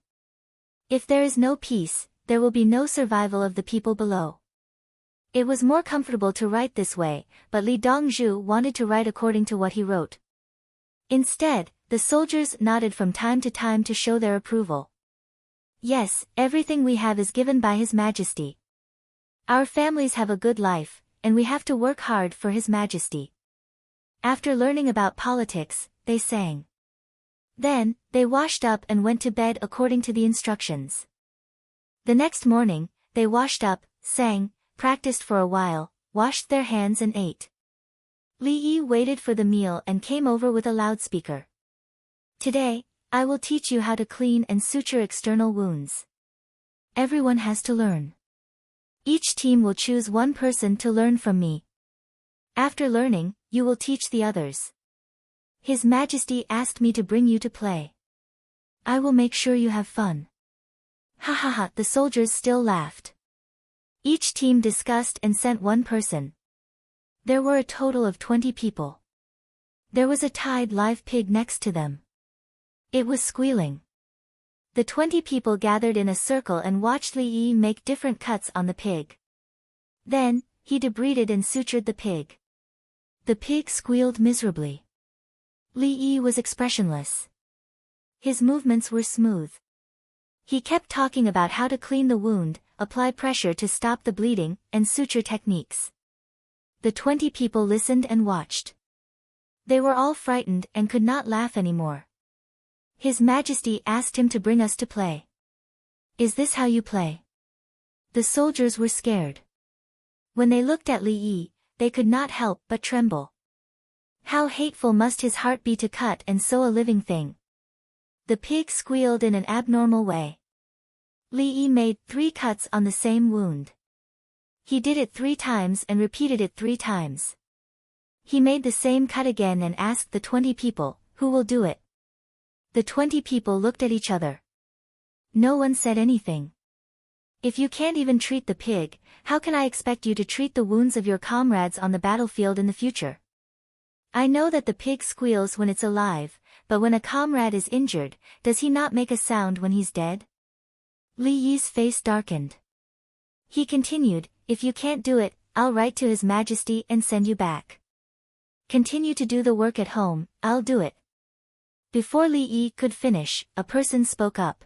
If there is no peace, there will be no survival of the people below. It was more comfortable to write this way, but Li Dongzhu wanted to write according to what he wrote. Instead, the soldiers nodded from time to time to show their approval. Yes, everything we have is given by His Majesty. Our families have a good life, and we have to work hard for His Majesty. After learning about politics, they sang. Then, they washed up and went to bed according to the instructions. The next morning, they washed up, sang, practiced for a while, washed their hands and ate. Li Yi waited for the meal and came over with a loudspeaker. Today, I will teach you how to clean and suture external wounds. Everyone has to learn. Each team will choose one person to learn from me. After learning, you will teach the others. His Majesty asked me to bring you to play. I will make sure you have fun. Ha ha ha, the soldiers still laughed. Each team discussed and sent one person. There were a total of 20 people. There was a tied live pig next to them. It was squealing. The 20 people gathered in a circle and watched Li Yi make different cuts on the pig. Then, he debrided and sutured the pig. The pig squealed miserably. Li Yi was expressionless. His movements were smooth. He kept talking about how to clean the wound, apply pressure to stop the bleeding, and suture techniques. The 20 people listened and watched. They were all frightened and could not laugh anymore. His Majesty asked him to bring us to play. Is this how you play? The soldiers were scared. When they looked at Li Yi, they could not help but tremble. How hateful must his heart be to cut and sew a living thing. The pig squealed in an abnormal way. Li Yi made 3 cuts on the same wound. He did it 3 times and repeated it 3 times. He made the same cut again and asked the 20 people, who will do it? The 20 people looked at each other. No one said anything. If you can't even treat the pig, how can I expect you to treat the wounds of your comrades on the battlefield in the future? I know that the pig squeals when it's alive, but when a comrade is injured, does he not make a sound when he's dead? Li Yi's face darkened. He continued, if you can't do it, I'll write to His Majesty and send you back. Continue to do the work at home, I'll do it. Before Li Yi could finish, a person spoke up.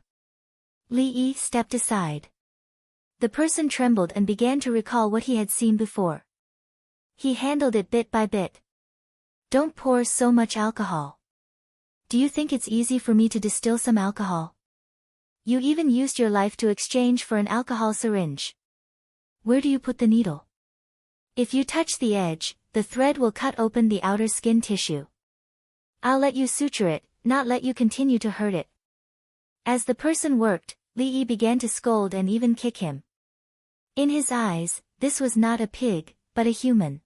Li Yi stepped aside. The person trembled and began to recall what he had seen before. He handled it bit by bit. Don't pour so much alcohol. Do you think it's easy for me to distill some alcohol? You even used your life to exchange for an alcohol syringe. Where do you put the needle? If you touch the edge, the thread will cut open the outer skin tissue. I'll let you suture it, not let you continue to hurt it. As the person worked, Li Yi began to scold and even kick him. In his eyes, this was not a pig, but a human.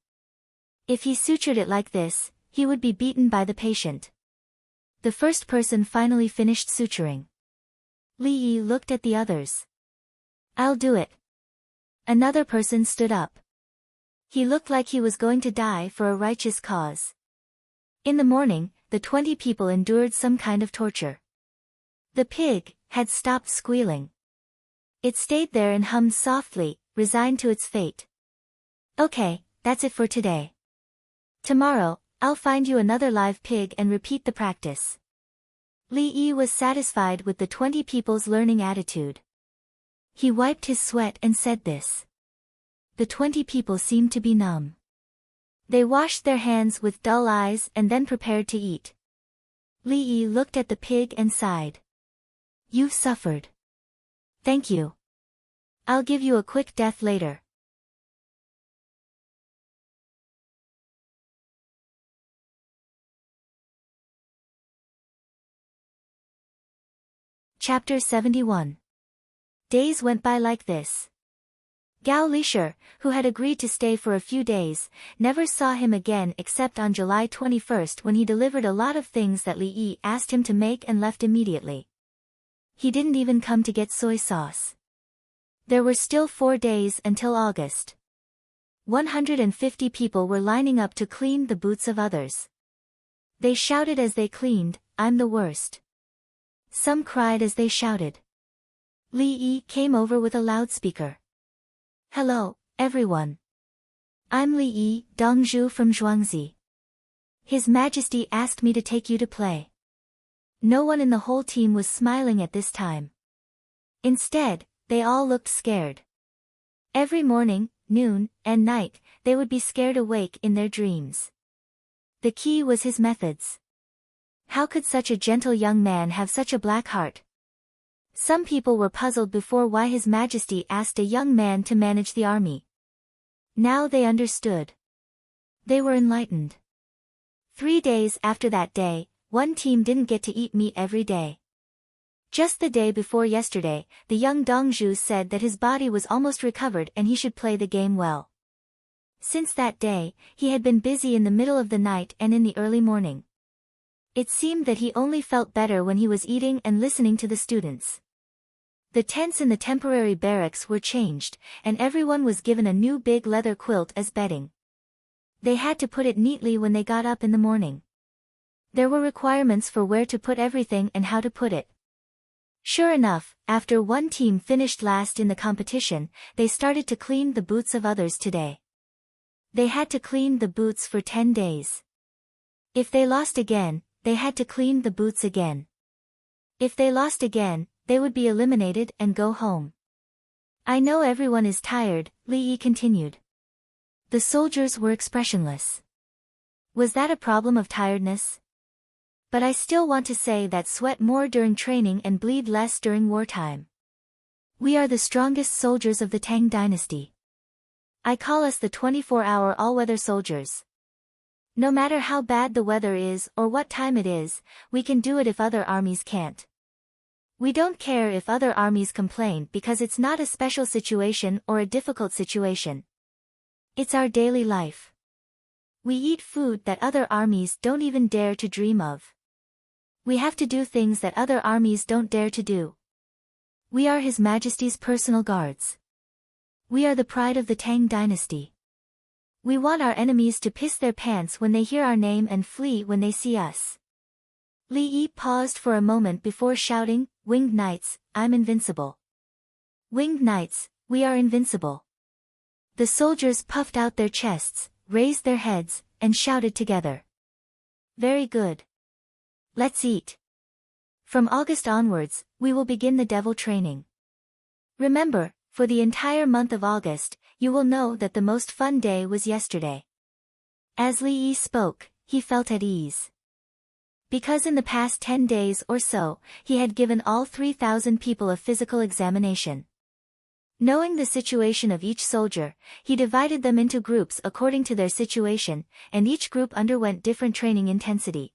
If he sutured it like this, he would be beaten by the patient. The first person finally finished suturing. Li Yi looked at the others. I'll do it. Another person stood up. He looked like he was going to die for a righteous cause. In the morning, the 20 people endured some kind of torture. The pig had stopped squealing. It stayed there and hummed softly, resigned to its fate. Okay, that's it for today. Tomorrow, I'll find you another live pig and repeat the practice. Li Yi was satisfied with the 20 people's learning attitude. He wiped his sweat and said this. The 20 people seemed to be numb. They washed their hands with dull eyes and then prepared to eat. Li Yi looked at the pig and sighed. You've suffered. Thank you. I'll give you a quick death later. Chapter 71. Days went by like this. Gao Lisher, who had agreed to stay for a few days, never saw him again except on July 21st when he delivered a lot of things that Li Yi asked him to make and left immediately. He didn't even come to get soy sauce. There were still 4 days until August. 150 people were lining up to clean the boots of others. They shouted as they cleaned, "I'm the worst." Some cried as they shouted. Li Yi came over with a loudspeaker. "Hello, everyone. I'm Li Yi, Dongzhu from Zhuangzi. His Majesty asked me to take you to play." No one in the whole team was smiling at this time. Instead, they all looked scared. Every morning, noon, and night, they would be scared awake in their dreams. The key was his methods. How could such a gentle young man have such a black heart? Some people were puzzled before why His Majesty asked a young man to manage the army. Now they understood. They were enlightened. 3 days after that day, one team didn't get to eat meat every day. Just the day before yesterday, the young Dongzhu said that his body was almost recovered and he should play the game well. Since that day, he had been busy in the middle of the night and in the early morning. It seemed that he only felt better when he was eating and listening to the students. The tents in the temporary barracks were changed, and everyone was given a new big leather quilt as bedding. They had to put it neatly when they got up in the morning. There were requirements for where to put everything and how to put it. Sure enough, after one team finished last in the competition, they started to clean the boots of others today. They had to clean the boots for 10 days. If they lost again, they had to clean the boots again. If they lost again, they would be eliminated and go home. "I know everyone is tired," Li Yi continued. The soldiers were expressionless. Was that a problem of tiredness? But I still want to say that sweat more during training and bleed less during wartime. We are the strongest soldiers of the Tang dynasty. I call us the 24-hour all-weather soldiers. No matter how bad the weather is or what time it is, we can do it if other armies can't. We don't care if other armies complain because it's not a special situation or a difficult situation. It's our daily life. We eat food that other armies don't even dare to dream of. We have to do things that other armies don't dare to do. We are His Majesty's personal guards. We are the pride of the Tang dynasty. We want our enemies to piss their pants when they hear our name and flee when they see us. Li Yi paused for a moment before shouting, "Winged Knights, I'm invincible. Winged Knights, we are invincible." The soldiers puffed out their chests, raised their heads, and shouted together. "Very good. Let's eat. From August onwards, we will begin the devil training. Remember, for the entire month of August, you will know that the most fun day was yesterday." As Li Yi spoke, he felt at ease. Because in the past 10 days or so, he had given all 3,000 people a physical examination. Knowing the situation of each soldier, he divided them into groups according to their situation, and each group underwent different training intensity.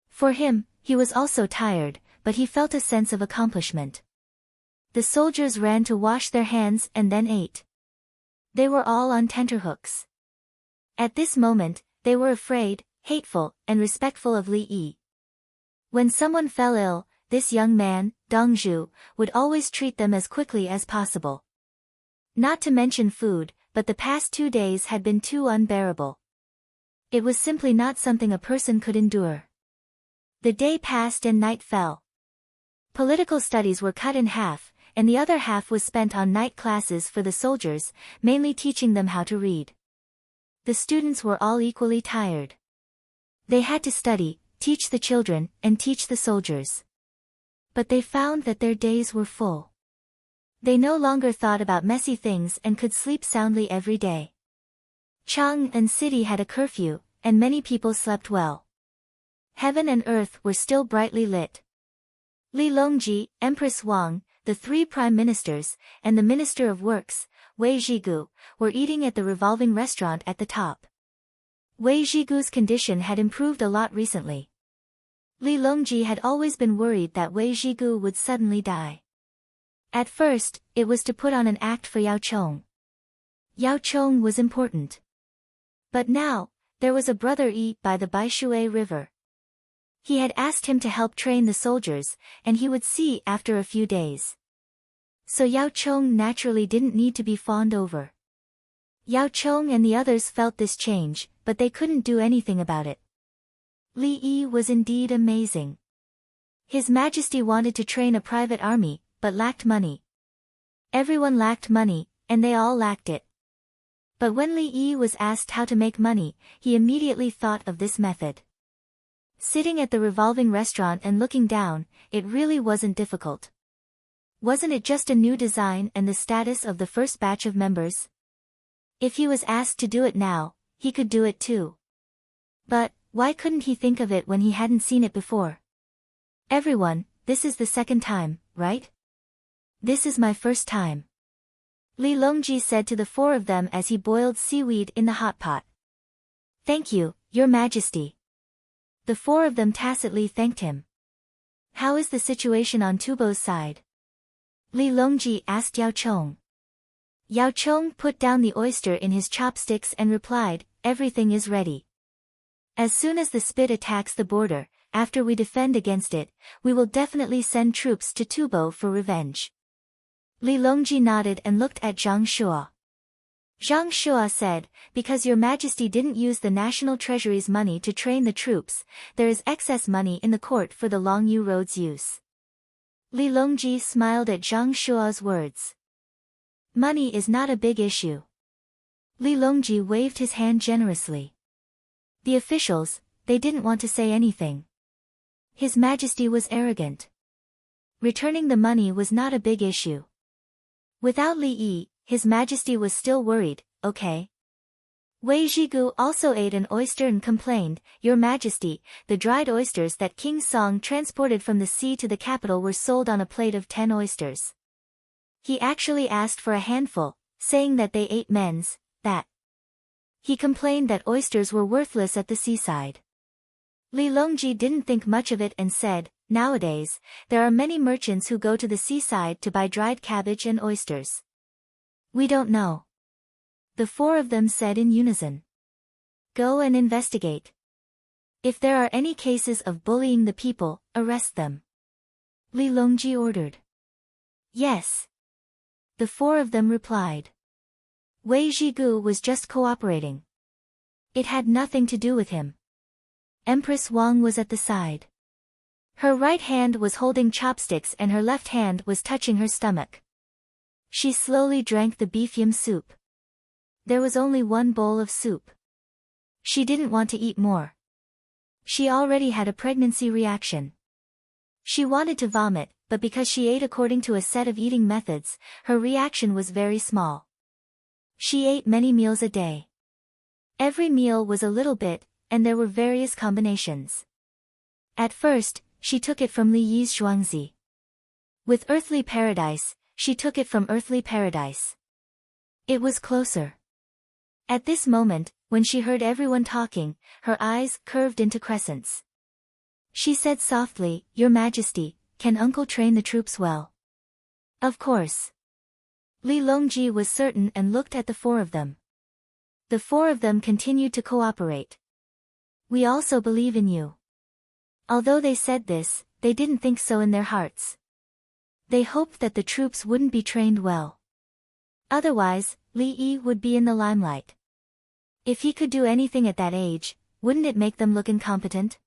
For him, he was also tired, but he felt a sense of accomplishment. The soldiers ran to wash their hands and then ate. They were all on tenterhooks. At this moment, they were afraid, hateful, and respectful of Li Yi. When someone fell ill, this young man, Dongzhu, would always treat them as quickly as possible. Not to mention food, but the past 2 days had been too unbearable. It was simply not something a person could endure. The day passed and night fell. Political studies were cut in half, and the other half was spent on night classes for the soldiers, mainly teaching them how to read. The students were all equally tired. They had to study, teach the children, and teach the soldiers. But they found that their days were full. They no longer thought about messy things and could sleep soundly every day. Chang'an City had a curfew, and many people slept well. Heaven and earth were still brightly lit. Li Longji, Empress Wang, the three prime ministers, and the Minister of Works, Wei Zhigu, were eating at the revolving restaurant at the top. Wei Zhigu's condition had improved a lot recently. Li Longji had always been worried that Wei Zhigu would suddenly die. At first, it was to put on an act for Yao Chong. Yao Chong was important. But now, there was a brother Yi by the Baishui River. He had asked him to help train the soldiers, and he would see after a few days. So Yao Chong naturally didn't need to be fawned over. Yao Chong and the others felt this change, but they couldn't do anything about it. Li Yi was indeed amazing. His Majesty wanted to train a private army, but lacked money. Everyone lacked money, and they all lacked it. But when Li Yi was asked how to make money, he immediately thought of this method. Sitting at the revolving restaurant and looking down, it really wasn't difficult. Wasn't it just a new design and the status of the first batch of members? If he was asked to do it now, he could do it too. But, why couldn't he think of it when he hadn't seen it before? Everyone, this is the second time, right? This is my first time. Li Longji said to the four of them as he boiled seaweed in the hot pot. Thank you, Your Majesty. The four of them tacitly thanked him. How is the situation on Tubo's side? Li Longji asked Yao Chong. Yao Chong put down the oyster in his chopsticks and replied, everything is ready. As soon as the spit attacks the border, after we defend against it, we will definitely send troops to Tubo for revenge. Li Longji nodded and looked at Zhang Shua. Zhang Shua said, because Your Majesty didn't use the National Treasury's money to train the troops, there is excess money in the court for the Longyu Road's use. Li Longji smiled at Zhang Shua's words. Money is not a big issue. Li Longji waved his hand generously. The officials, they didn't want to say anything. His Majesty was arrogant. Returning the money was not a big issue. Without Li Yi, His Majesty was still worried, okay? Wei Zhigu also ate an oyster and complained, Your Majesty, the dried oysters that King Song transported from the sea to the capital were sold on a plate of 10 oysters. He actually asked for a handful, saying that they ate men's, that. He complained that oysters were worthless at the seaside. Li Longji didn't think much of it and said, nowadays, there are many merchants who go to the seaside to buy dried cabbage and oysters. We don't know. The four of them said in unison. Go and investigate. If there are any cases of bullying the people, arrest them. Li Longji ordered. Yes. The four of them replied. Wei Zhigu was just cooperating. It had nothing to do with him. Empress Wang was at the side. Her right hand was holding chopsticks and her left hand was touching her stomach. She slowly drank the beef yam soup. There was only one bowl of soup. She didn't want to eat more. She already had a pregnancy reaction. She wanted to vomit, but because she ate according to a set of eating methods, her reaction was very small. She ate many meals a day. Every meal was a little bit, and there were various combinations. At first, she took it from Li Yi's Zhuangzi. With Earthly Paradise, she took it from Earthly Paradise. It was closer. At this moment, when she heard everyone talking, her eyes curved into crescents. She said softly, Your Majesty, can Uncle train the troops well? Of course. Li Longji was certain and looked at the four of them. The four of them continued to cooperate. We also believe in you. Although they said this, they didn't think so in their hearts. They hoped that the troops wouldn't be trained well. Otherwise, Li Yi would be in the limelight. If he could do anything at that age, wouldn't it make them look incompetent?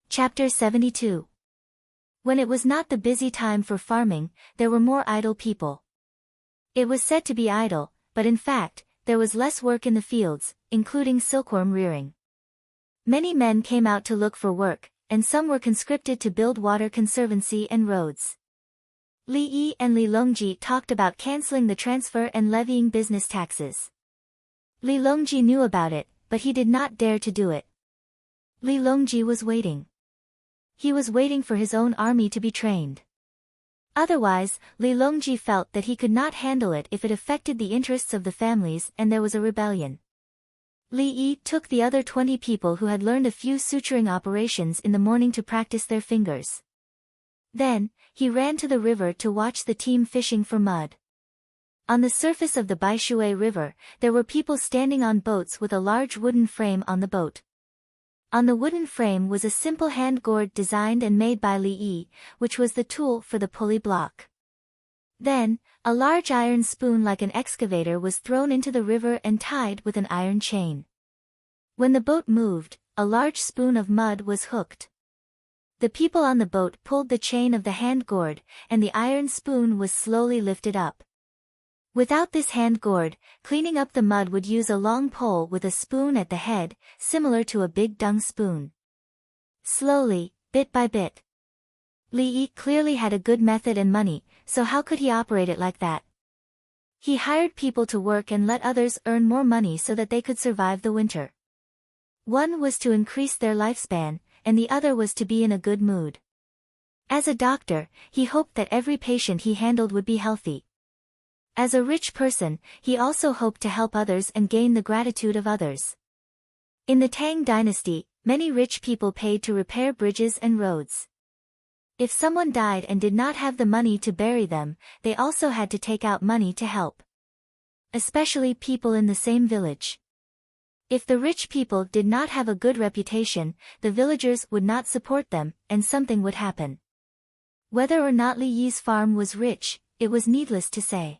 Chapter 72. When it was not the busy time for farming, there were more idle people. It was said to be idle, but in fact, there was less work in the fields, including silkworm rearing. Many men came out to look for work, and some were conscripted to build water conservancy and roads. Li Yi and Li Longji talked about canceling the transfer and levying business taxes. Li Longji knew about it, but he did not dare to do it. Li Longji was waiting. He was waiting for his own army to be trained. Otherwise, Li Longji felt that he could not handle it if it affected the interests of the families and there was a rebellion. Li Yi took the other 20 people who had learned a few suturing operations in the morning to practice their fingers. Then, he ran to the river to watch the team fishing for mud. On the surface of the Baishui River, there were people standing on boats with a large wooden frame on the boat. On the wooden frame was a simple hand gourd designed and made by Li Yi, which was the tool for the pulley block. Then, a large iron spoon like an excavator was thrown into the river and tied with an iron chain. When the boat moved, a large spoon of mud was hooked. The people on the boat pulled the chain of the hand gourd, and the iron spoon was slowly lifted up. Without this hand gourd, cleaning up the mud would use a long pole with a spoon at the head, similar to a big dung spoon. Slowly, bit by bit. Li Yi clearly had a good method and money, so how could he operate it like that? He hired people to work and let others earn more money so that they could survive the winter. One was to increase their lifespan, and the other was to be in a good mood. As a doctor, he hoped that every patient he handled would be healthy. As a rich person, he also hoped to help others and gain the gratitude of others. In the Tang dynasty, many rich people paid to repair bridges and roads. If someone died and did not have the money to bury them, they also had to take out money to help. Especially people in the same village. If the rich people did not have a good reputation, the villagers would not support them, and something would happen. Whether or not Li Yi's farm was rich, it was needless to say.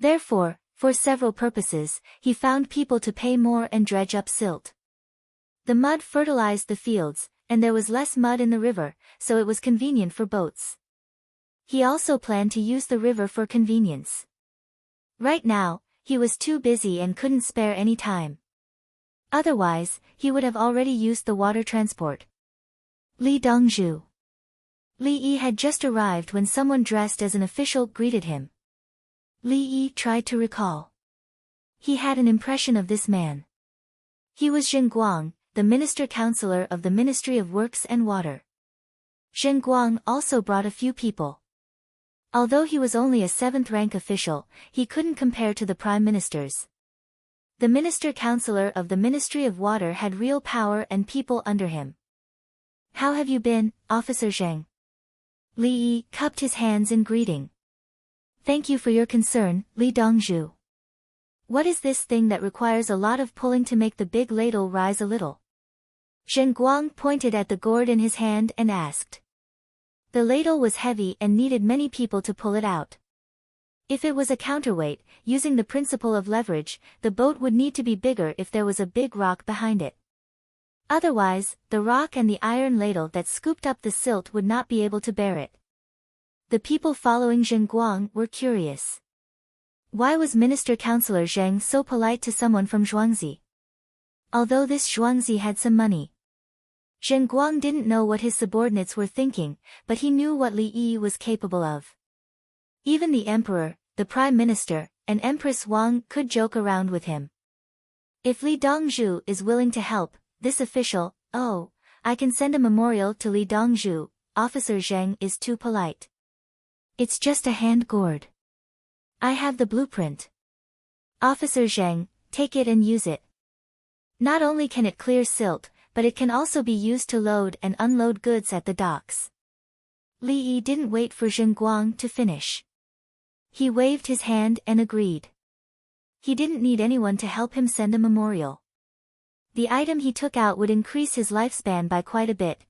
Therefore, for several purposes, he found people to pay more and dredge up silt. The mud fertilized the fields, and there was less mud in the river, so it was convenient for boats. He also planned to use the river for convenience. Right now, he was too busy and couldn't spare any time. Otherwise, he would have already used the water transport. Li Dongzhu. Li Yi had just arrived when someone dressed as an official greeted him. Li Yi tried to recall. He had an impression of this man. He was Zhen Guang, the minister-counselor of the Ministry of Works and Water. Zhen Guang also brought a few people. Although he was only a 7th-rank official, he couldn't compare to the prime ministers. The minister-counselor of the Ministry of Water had real power and people under him. "How have you been, Officer Zheng?" Li Yi cupped his hands in greeting. "Thank you for your concern, Li Dongzhu. What is this thing that requires a lot of pulling to make the big ladle rise a little?" Zhen Guang pointed at the gourd in his hand and asked. The ladle was heavy and needed many people to pull it out. If it was a counterweight, using the principle of leverage, the boat would need to be bigger if there was a big rock behind it. Otherwise, the rock and the iron ladle that scooped up the silt would not be able to bear it. The people following Zhen Guang were curious. Why was Minister-Counselor Zheng so polite to someone from Zhuangzi? Although this Zhuangzi had some money. Zhen Guang didn't know what his subordinates were thinking, but he knew what Li Yi was capable of. Even the emperor, the prime minister, and Empress Wang could joke around with him. If Li Dongzhu is willing to help, this official, I can send a memorial to Li Dongzhu, Officer Zheng is too polite. It's just a hand gourd. I have the blueprint. Officer Zheng, take it and use it. Not only can it clear silt, but it can also be used to load and unload goods at the docks. Li Yi didn't wait for Zhen Guang to finish. He waved his hand and agreed. He didn't need anyone to help him send a memorial. The item he took out would increase his lifespan by quite a bit.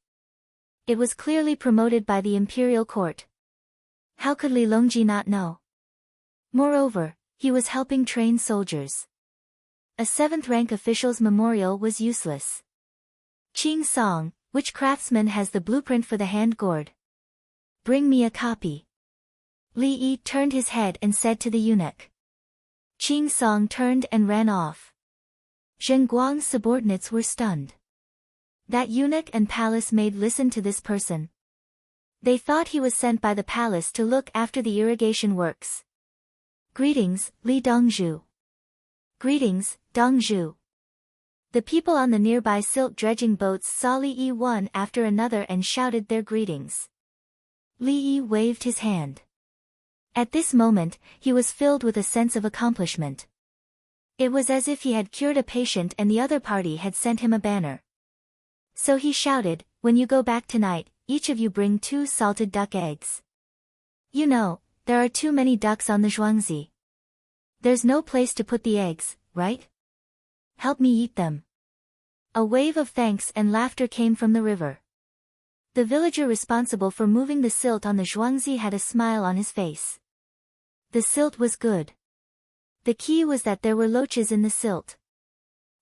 It was clearly promoted by the imperial court. How could Li Longji not know? Moreover, he was helping train soldiers. A 7th-rank official's memorial was useless. Qing Song, which craftsman has the blueprint for the hand gourd? Bring me a copy. Li Yi turned his head and said to the eunuch. Qing Song turned and ran off. Zhen Guang's subordinates were stunned. That eunuch and palace maid listened to this person. They thought he was sent by the palace to look after the irrigation works. Greetings, Li Dongzhu. Greetings, Dongzhu. The people on the nearby silt dredging boats saw Li Yi one after another and shouted their greetings. Li Yi waved his hand. At this moment, he was filled with a sense of accomplishment. It was as if he had cured a patient and the other party had sent him a banner. So he shouted, "When you go back tonight, each of you bring 2 salted duck eggs. You know, there are too many ducks on the Zhuangzi. There's no place to put the eggs, right? Help me eat them." A wave of thanks and laughter came from the river. The villager responsible for moving the silt on the Zhuangzi had a smile on his face. The silt was good. The key was that there were loaches in the silt.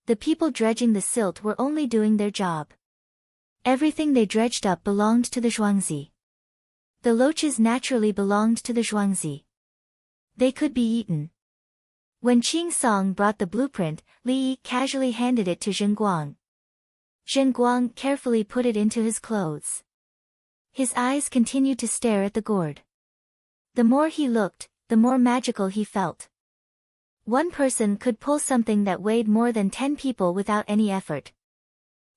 The people dredging the silt were only doing their job. Everything they dredged up belonged to the Zhuangzi. The loaches naturally belonged to the Zhuangzi. They could be eaten. When Qing Song brought the blueprint, Li Yi casually handed it to Zhenguang. Zhenguang carefully put it into his clothes. His eyes continued to stare at the gourd. The more he looked, the more magical he felt. One person could pull something that weighed more than 10 people without any effort.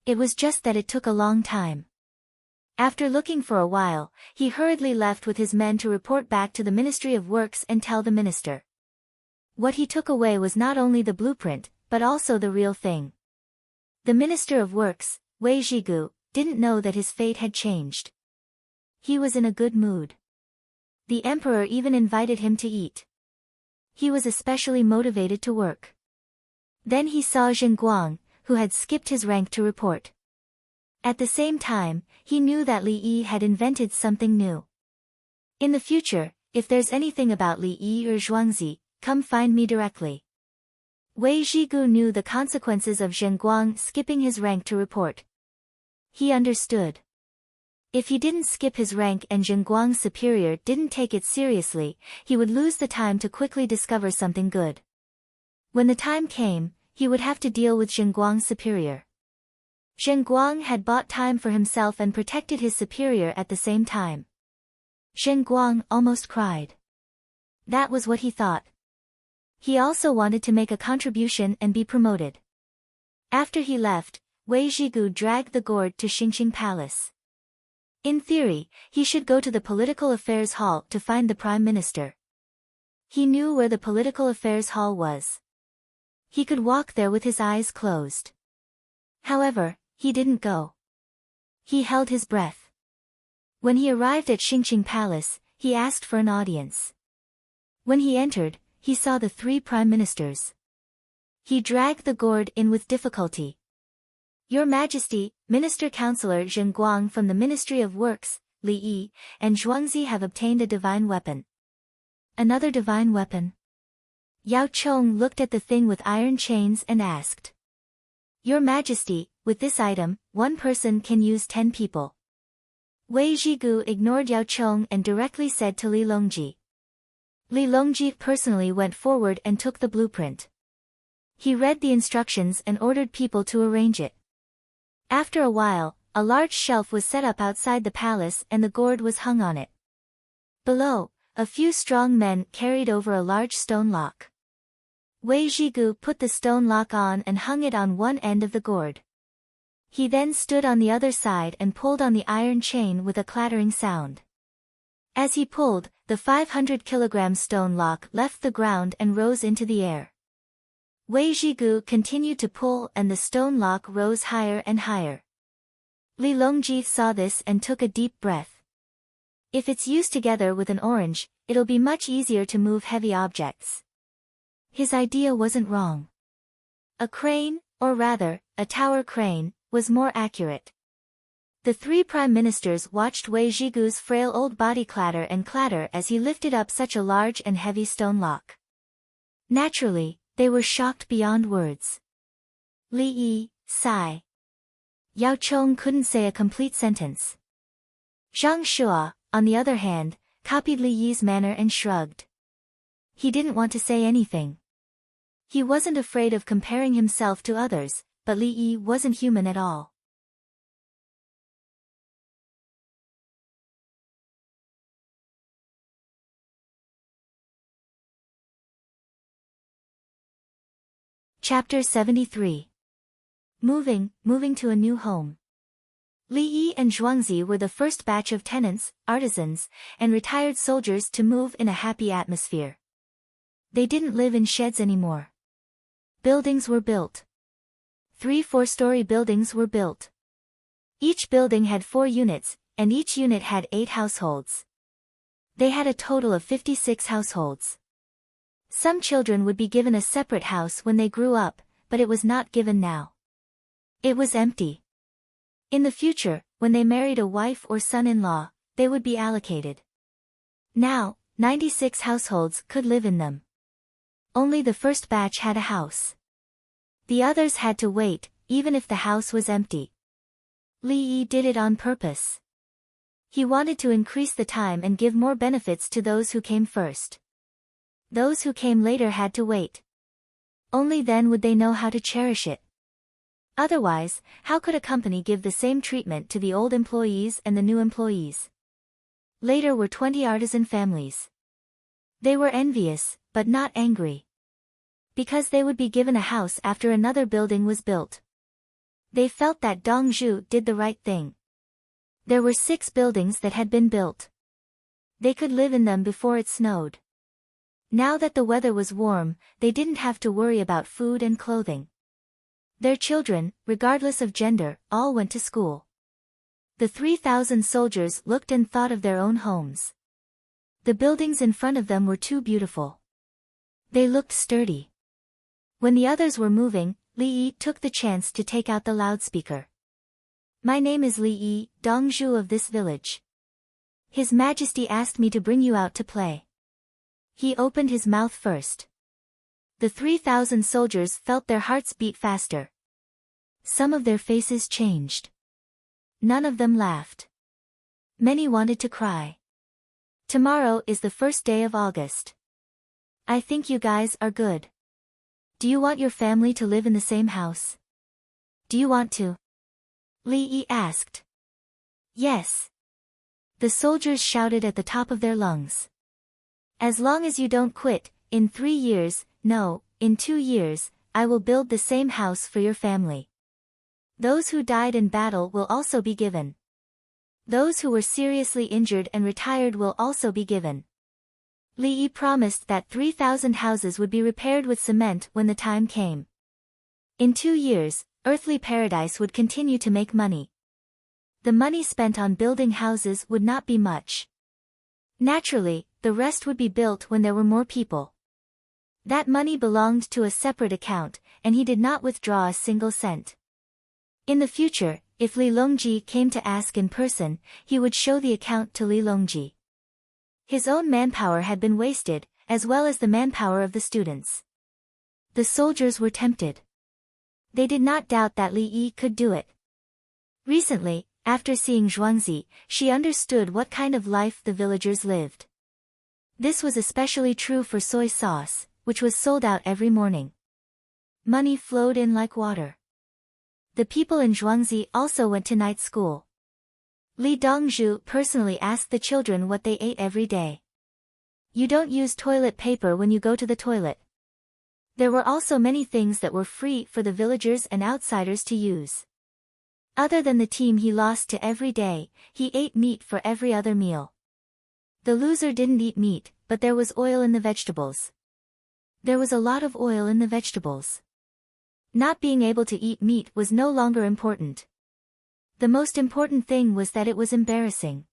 It was just that it took a long time. After looking for a while, he hurriedly left with his men to report back to the Ministry of Works and tell the minister. What he took away was not only the blueprint, but also the real thing. The Minister of Works, Wei Zhigu, didn't know that his fate had changed. He was in a good mood. The emperor even invited him to eat. He was especially motivated to work. Then he saw Zhenguang, who had skipped his rank to report. At the same time, he knew that Li Yi had invented something new. In the future, if there's anything about Li Yi or Zhuangzi, come find me directly. Wei Zhigu knew the consequences of Zhenguang skipping his rank to report. He understood. If he didn't skip his rank and Zhenguang's superior didn't take it seriously, he would lose the time to quickly discover something good. When the time came, he would have to deal with Zhenguang's superior. Zhenguang had bought time for himself and protected his superior at the same time. Zhenguang almost cried. That was what he thought. He also wanted to make a contribution and be promoted. After he left, Wei Zhigu dragged the gourd to Xingqing Palace. In theory, he should go to the Political Affairs Hall to find the Prime Minister. He knew where the Political Affairs Hall was. He could walk there with his eyes closed. However, he didn't go. He held his breath. When he arrived at Xingqing Palace, he asked for an audience. When he entered, he saw the 3 prime ministers. He dragged the gourd in with difficulty. Your Majesty, Minister Councillor Zhenguang from the Ministry of Works, Li Yi, and Zhuangzi have obtained a divine weapon. Another divine weapon? Yao Chong looked at the thing with iron chains and asked. Your Majesty, with this item, 1 person can use 10 people. Wei Zhigu ignored Yao Chong and directly said to Li Longji. Li Longji personally went forward and took the blueprint. He read the instructions and ordered people to arrange it. After a while, a large shelf was set up outside the palace and the gourd was hung on it. Below, a few strong men carried over a large stone lock. Wei Zhigu put the stone lock on and hung it on one end of the gourd. He then stood on the other side and pulled on the iron chain with a clattering sound. As he pulled, the 500-kilogram stone lock left the ground and rose into the air. Wei Zhigu continued to pull and the stone lock rose higher and higher. Li Longji saw this and took a deep breath. If it's used together with an orange, it'll be much easier to move heavy objects. His idea wasn't wrong. A crane, or rather, a tower crane, was more accurate. The 3 prime ministers watched Wei Zhigu's frail old body clatter and clatter as he lifted up such a large and heavy stone lock. Naturally, they were shocked beyond words. Li Yi, sigh. Yao Chong couldn't say a complete sentence. Zhang Shua, on the other hand, copied Li Yi's manner and shrugged. He didn't want to say anything. He wasn't afraid of comparing himself to others, but Li Yi wasn't human at all. Chapter 73. Moving to a new home. Li Yi and Zhuangzi were the first batch of tenants, artisans, and retired soldiers to move in a happy atmosphere. They didn't live in sheds anymore. Buildings were built. 3 4-story buildings were built. Each building had 4 units, and each unit had 8 households. They had a total of 56 households. Some children would be given a separate house when they grew up, but it was not given now. It was empty. In the future, when they married a wife or son-in-law, they would be allocated. Now, 96 households could live in them. Only the first batch had a house. The others had to wait, even if the house was empty. Li Yi did it on purpose. He wanted to increase the time and give more benefits to those who came first. Those who came later had to wait. Only then would they know how to cherish it. Otherwise, how could a company give the same treatment to the old employees and the new employees? Later were 20 artisan families. They were envious, but not angry. Because they would be given a house after another building was built. They felt that Dongzhu did the right thing. There were 6 buildings that had been built. They could live in them before it snowed. Now that the weather was warm, they didn't have to worry about food and clothing. Their children, regardless of gender, all went to school. The 3,000 soldiers looked and thought of their own homes. The buildings in front of them were too beautiful. They looked sturdy. When the others were moving, Li Yi took the chance to take out the loudspeaker. "My name is Li Yi, Dongzhu of this village. His Majesty asked me to bring you out to play." He opened his mouth first. The 3,000 soldiers felt their hearts beat faster. Some of their faces changed. None of them laughed. Many wanted to cry. "Tomorrow is the first day of August. I think you guys are good. Do you want your family to live in the same house? Do you want to?" Li Yi asked. "Yes." The soldiers shouted at the top of their lungs. "As long as you don't quit, in 3 years, no, in 2 years, I will build the same house for your family. Those who died in battle will also be given. Those who were seriously injured and retired will also be given." Li Yi promised that 3,000 houses would be repaired with cement when the time came. In 2 years, earthly paradise would continue to make money. The money spent on building houses would not be much. Naturally, the rest would be built when there were more people. That money belonged to a separate account, and he did not withdraw a single cent. In the future, if Li Longji came to ask in person, he would show the account to Li Longji. His own manpower had been wasted, as well as the manpower of the students. The soldiers were tempted. They did not doubt that Li Yi could do it. Recently, after seeing Zhuangzi, she understood what kind of life the villagers lived. This was especially true for soy sauce, which was sold out every morning. Money flowed in like water. The people in Zhuangzi also went to night school. Li Dongzhu personally asked the children what they ate every day. You don't use toilet paper when you go to the toilet. There were also many things that were free for the villagers and outsiders to use. Other than the team he lost to every day, he ate meat for every other meal. The loser didn't eat meat, but there was oil in the vegetables. There was a lot of oil in the vegetables. Not being able to eat meat was no longer important. The most important thing was that it was embarrassing.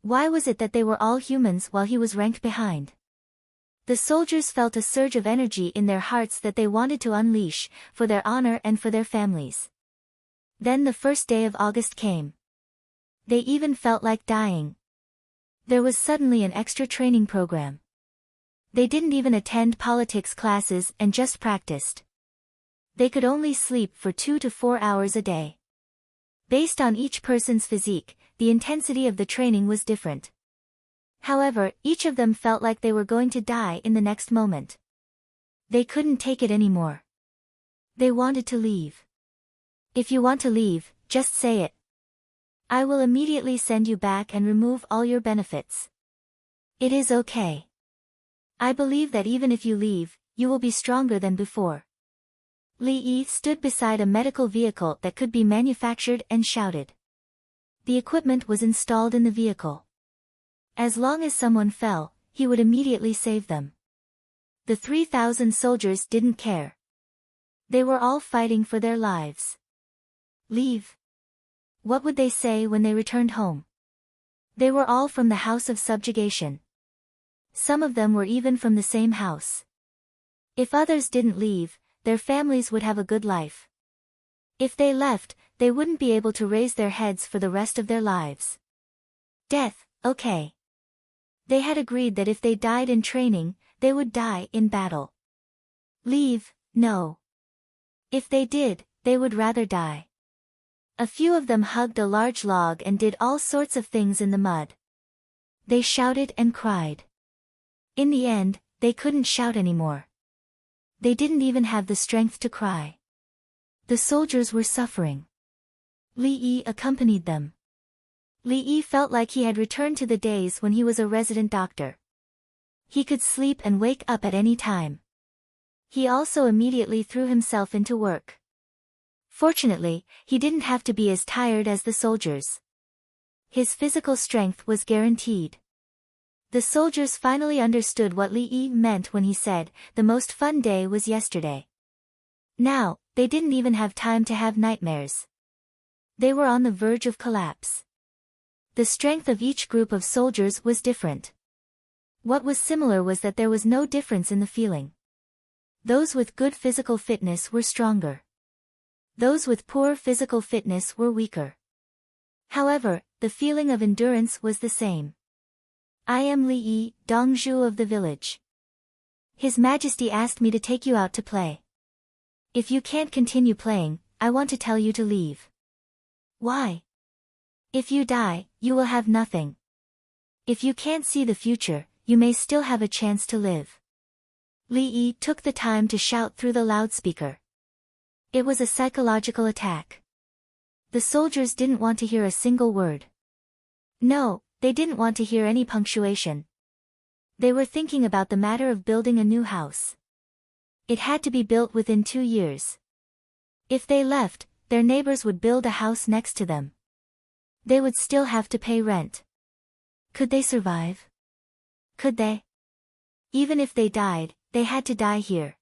Why was it that they were all humans while he was ranked behind? The soldiers felt a surge of energy in their hearts that they wanted to unleash, for their honor and for their families. Then the first day of August came. They even felt like dying. There was suddenly an extra training program. They didn't even attend politics classes and just practiced. They could only sleep for 2 to 4 hours a day. Based on each person's physique, the intensity of the training was different. However, each of them felt like they were going to die in the next moment. They couldn't take it anymore. They wanted to leave. If you want to leave, just say it. I will immediately send you back and remove all your benefits. It is okay. I believe that even if you leave, you will be stronger than before. Li Yi stood beside a medical vehicle that could be manufactured and shouted. The equipment was installed in the vehicle. As long as someone fell, he would immediately save them. The 3,000 soldiers didn't care. They were all fighting for their lives. Leave. What would they say when they returned home? They were all from the house of subjugation. Some of them were even from the same house. If others didn't leave, their families would have a good life. If they left, they wouldn't be able to raise their heads for the rest of their lives. Death, okay. They had agreed that if they died in training, they would die in battle. Leave, no. If they did, they would rather die. A few of them hugged a large log and did all sorts of things in the mud. They shouted and cried. In the end, they couldn't shout anymore. They didn't even have the strength to cry. The soldiers were suffering. Li Yi accompanied them. Li Yi felt like he had returned to the days when he was a resident doctor. He could sleep and wake up at any time. He also immediately threw himself into work. Fortunately, he didn't have to be as tired as the soldiers. His physical strength was guaranteed. The soldiers finally understood what Li Yi meant when he said, "The most fun day was yesterday." Now, they didn't even have time to have nightmares. They were on the verge of collapse. The strength of each group of soldiers was different. What was similar was that there was no difference in the feeling. Those with good physical fitness were stronger. Those with poor physical fitness were weaker. However, the feeling of endurance was the same. "I am Li Yi, Dongzhu of the village. His Majesty asked me to take you out to play. If you can't continue playing, I want to tell you to leave." "Why?" "If you die, you will have nothing. If you can't see the future, you may still have a chance to live." Li Yi took the time to shout through the loudspeaker. It was a psychological attack. The soldiers didn't want to hear a single word. No, they didn't want to hear any punctuation. They were thinking about the matter of building a new house. It had to be built within 2 years. If they left, their neighbors would build a house next to them. They would still have to pay rent. Could they survive? Could they? Even if they died, they had to die here.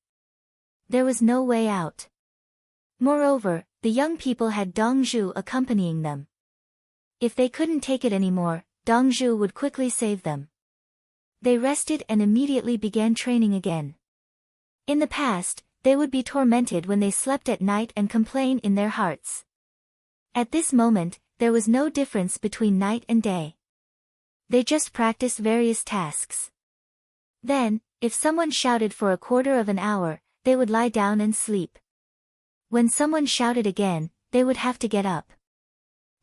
There was no way out. Moreover, the young people had Dongzhu accompanying them. If they couldn't take it anymore, Dongzhu would quickly save them. They rested and immediately began training again. In the past, they would be tormented when they slept at night and complain in their hearts. At this moment, there was no difference between night and day. They just practiced various tasks. Then, if someone shouted for a quarter of an hour, they would lie down and sleep. When someone shouted again, they would have to get up.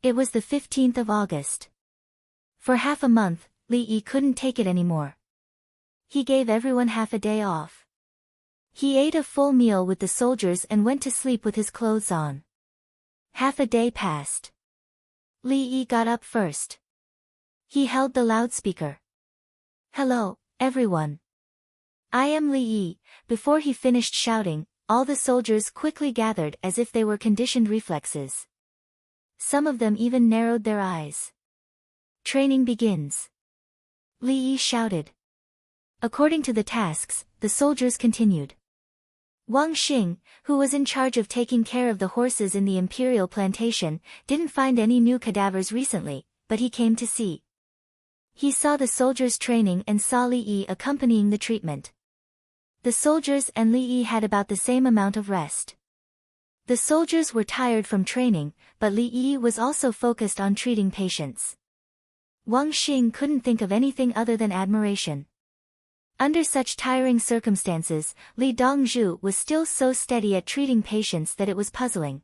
It was the 15th of August. For half a month, Li Yi couldn't take it anymore. He gave everyone half a day off. He ate a full meal with the soldiers and went to sleep with his clothes on. Half a day passed. Li Yi got up first. He held the loudspeaker. "Hello, everyone. I am Li Yi." Before he finished shouting, all the soldiers quickly gathered as if they were conditioned reflexes. Some of them even narrowed their eyes. "Training begins." Li Yi shouted. According to the tasks, the soldiers continued. Wang Xing, who was in charge of taking care of the horses in the imperial plantation, didn't find any new cadavers recently, but he came to see. He saw the soldiers training and saw Li Yi accompanying the treatment. The soldiers and Li Yi had about the same amount of rest. The soldiers were tired from training, but Li Yi was also focused on treating patients. Wang Xing couldn't think of anything other than admiration. Under such tiring circumstances, Li Dongzhu was still so steady at treating patients that it was puzzling.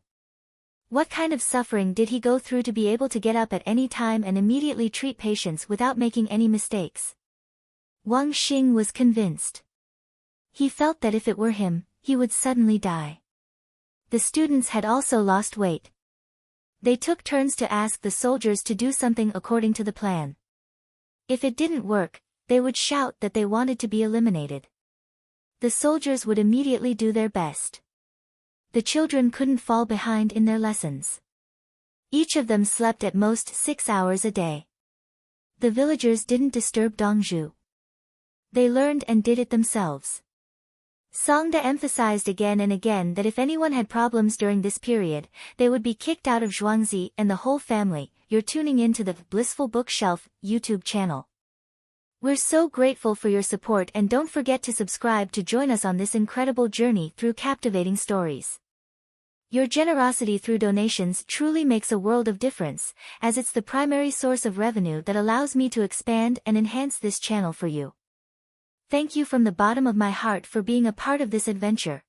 What kind of suffering did he go through to be able to get up at any time and immediately treat patients without making any mistakes? Wang Xing was convinced. He felt that if it were him, he would suddenly die. The students had also lost weight. They took turns to ask the soldiers to do something according to the plan. If it didn't work, they would shout that they wanted to be eliminated. The soldiers would immediately do their best. The children couldn't fall behind in their lessons. Each of them slept at most 6 hours a day. The villagers didn't disturb Dongzhu. They learned and did it themselves. Songda emphasized again and again that if anyone had problems during this period, they would be kicked out of Zhuangzi and the whole family. You're tuning in to the Blissful Bookshelf YouTube channel. We're so grateful for your support, and don't forget to subscribe to join us on this incredible journey through captivating stories. Your generosity through donations truly makes a world of difference, as it's the primary source of revenue that allows me to expand and enhance this channel for you. Thank you from the bottom of my heart for being a part of this adventure.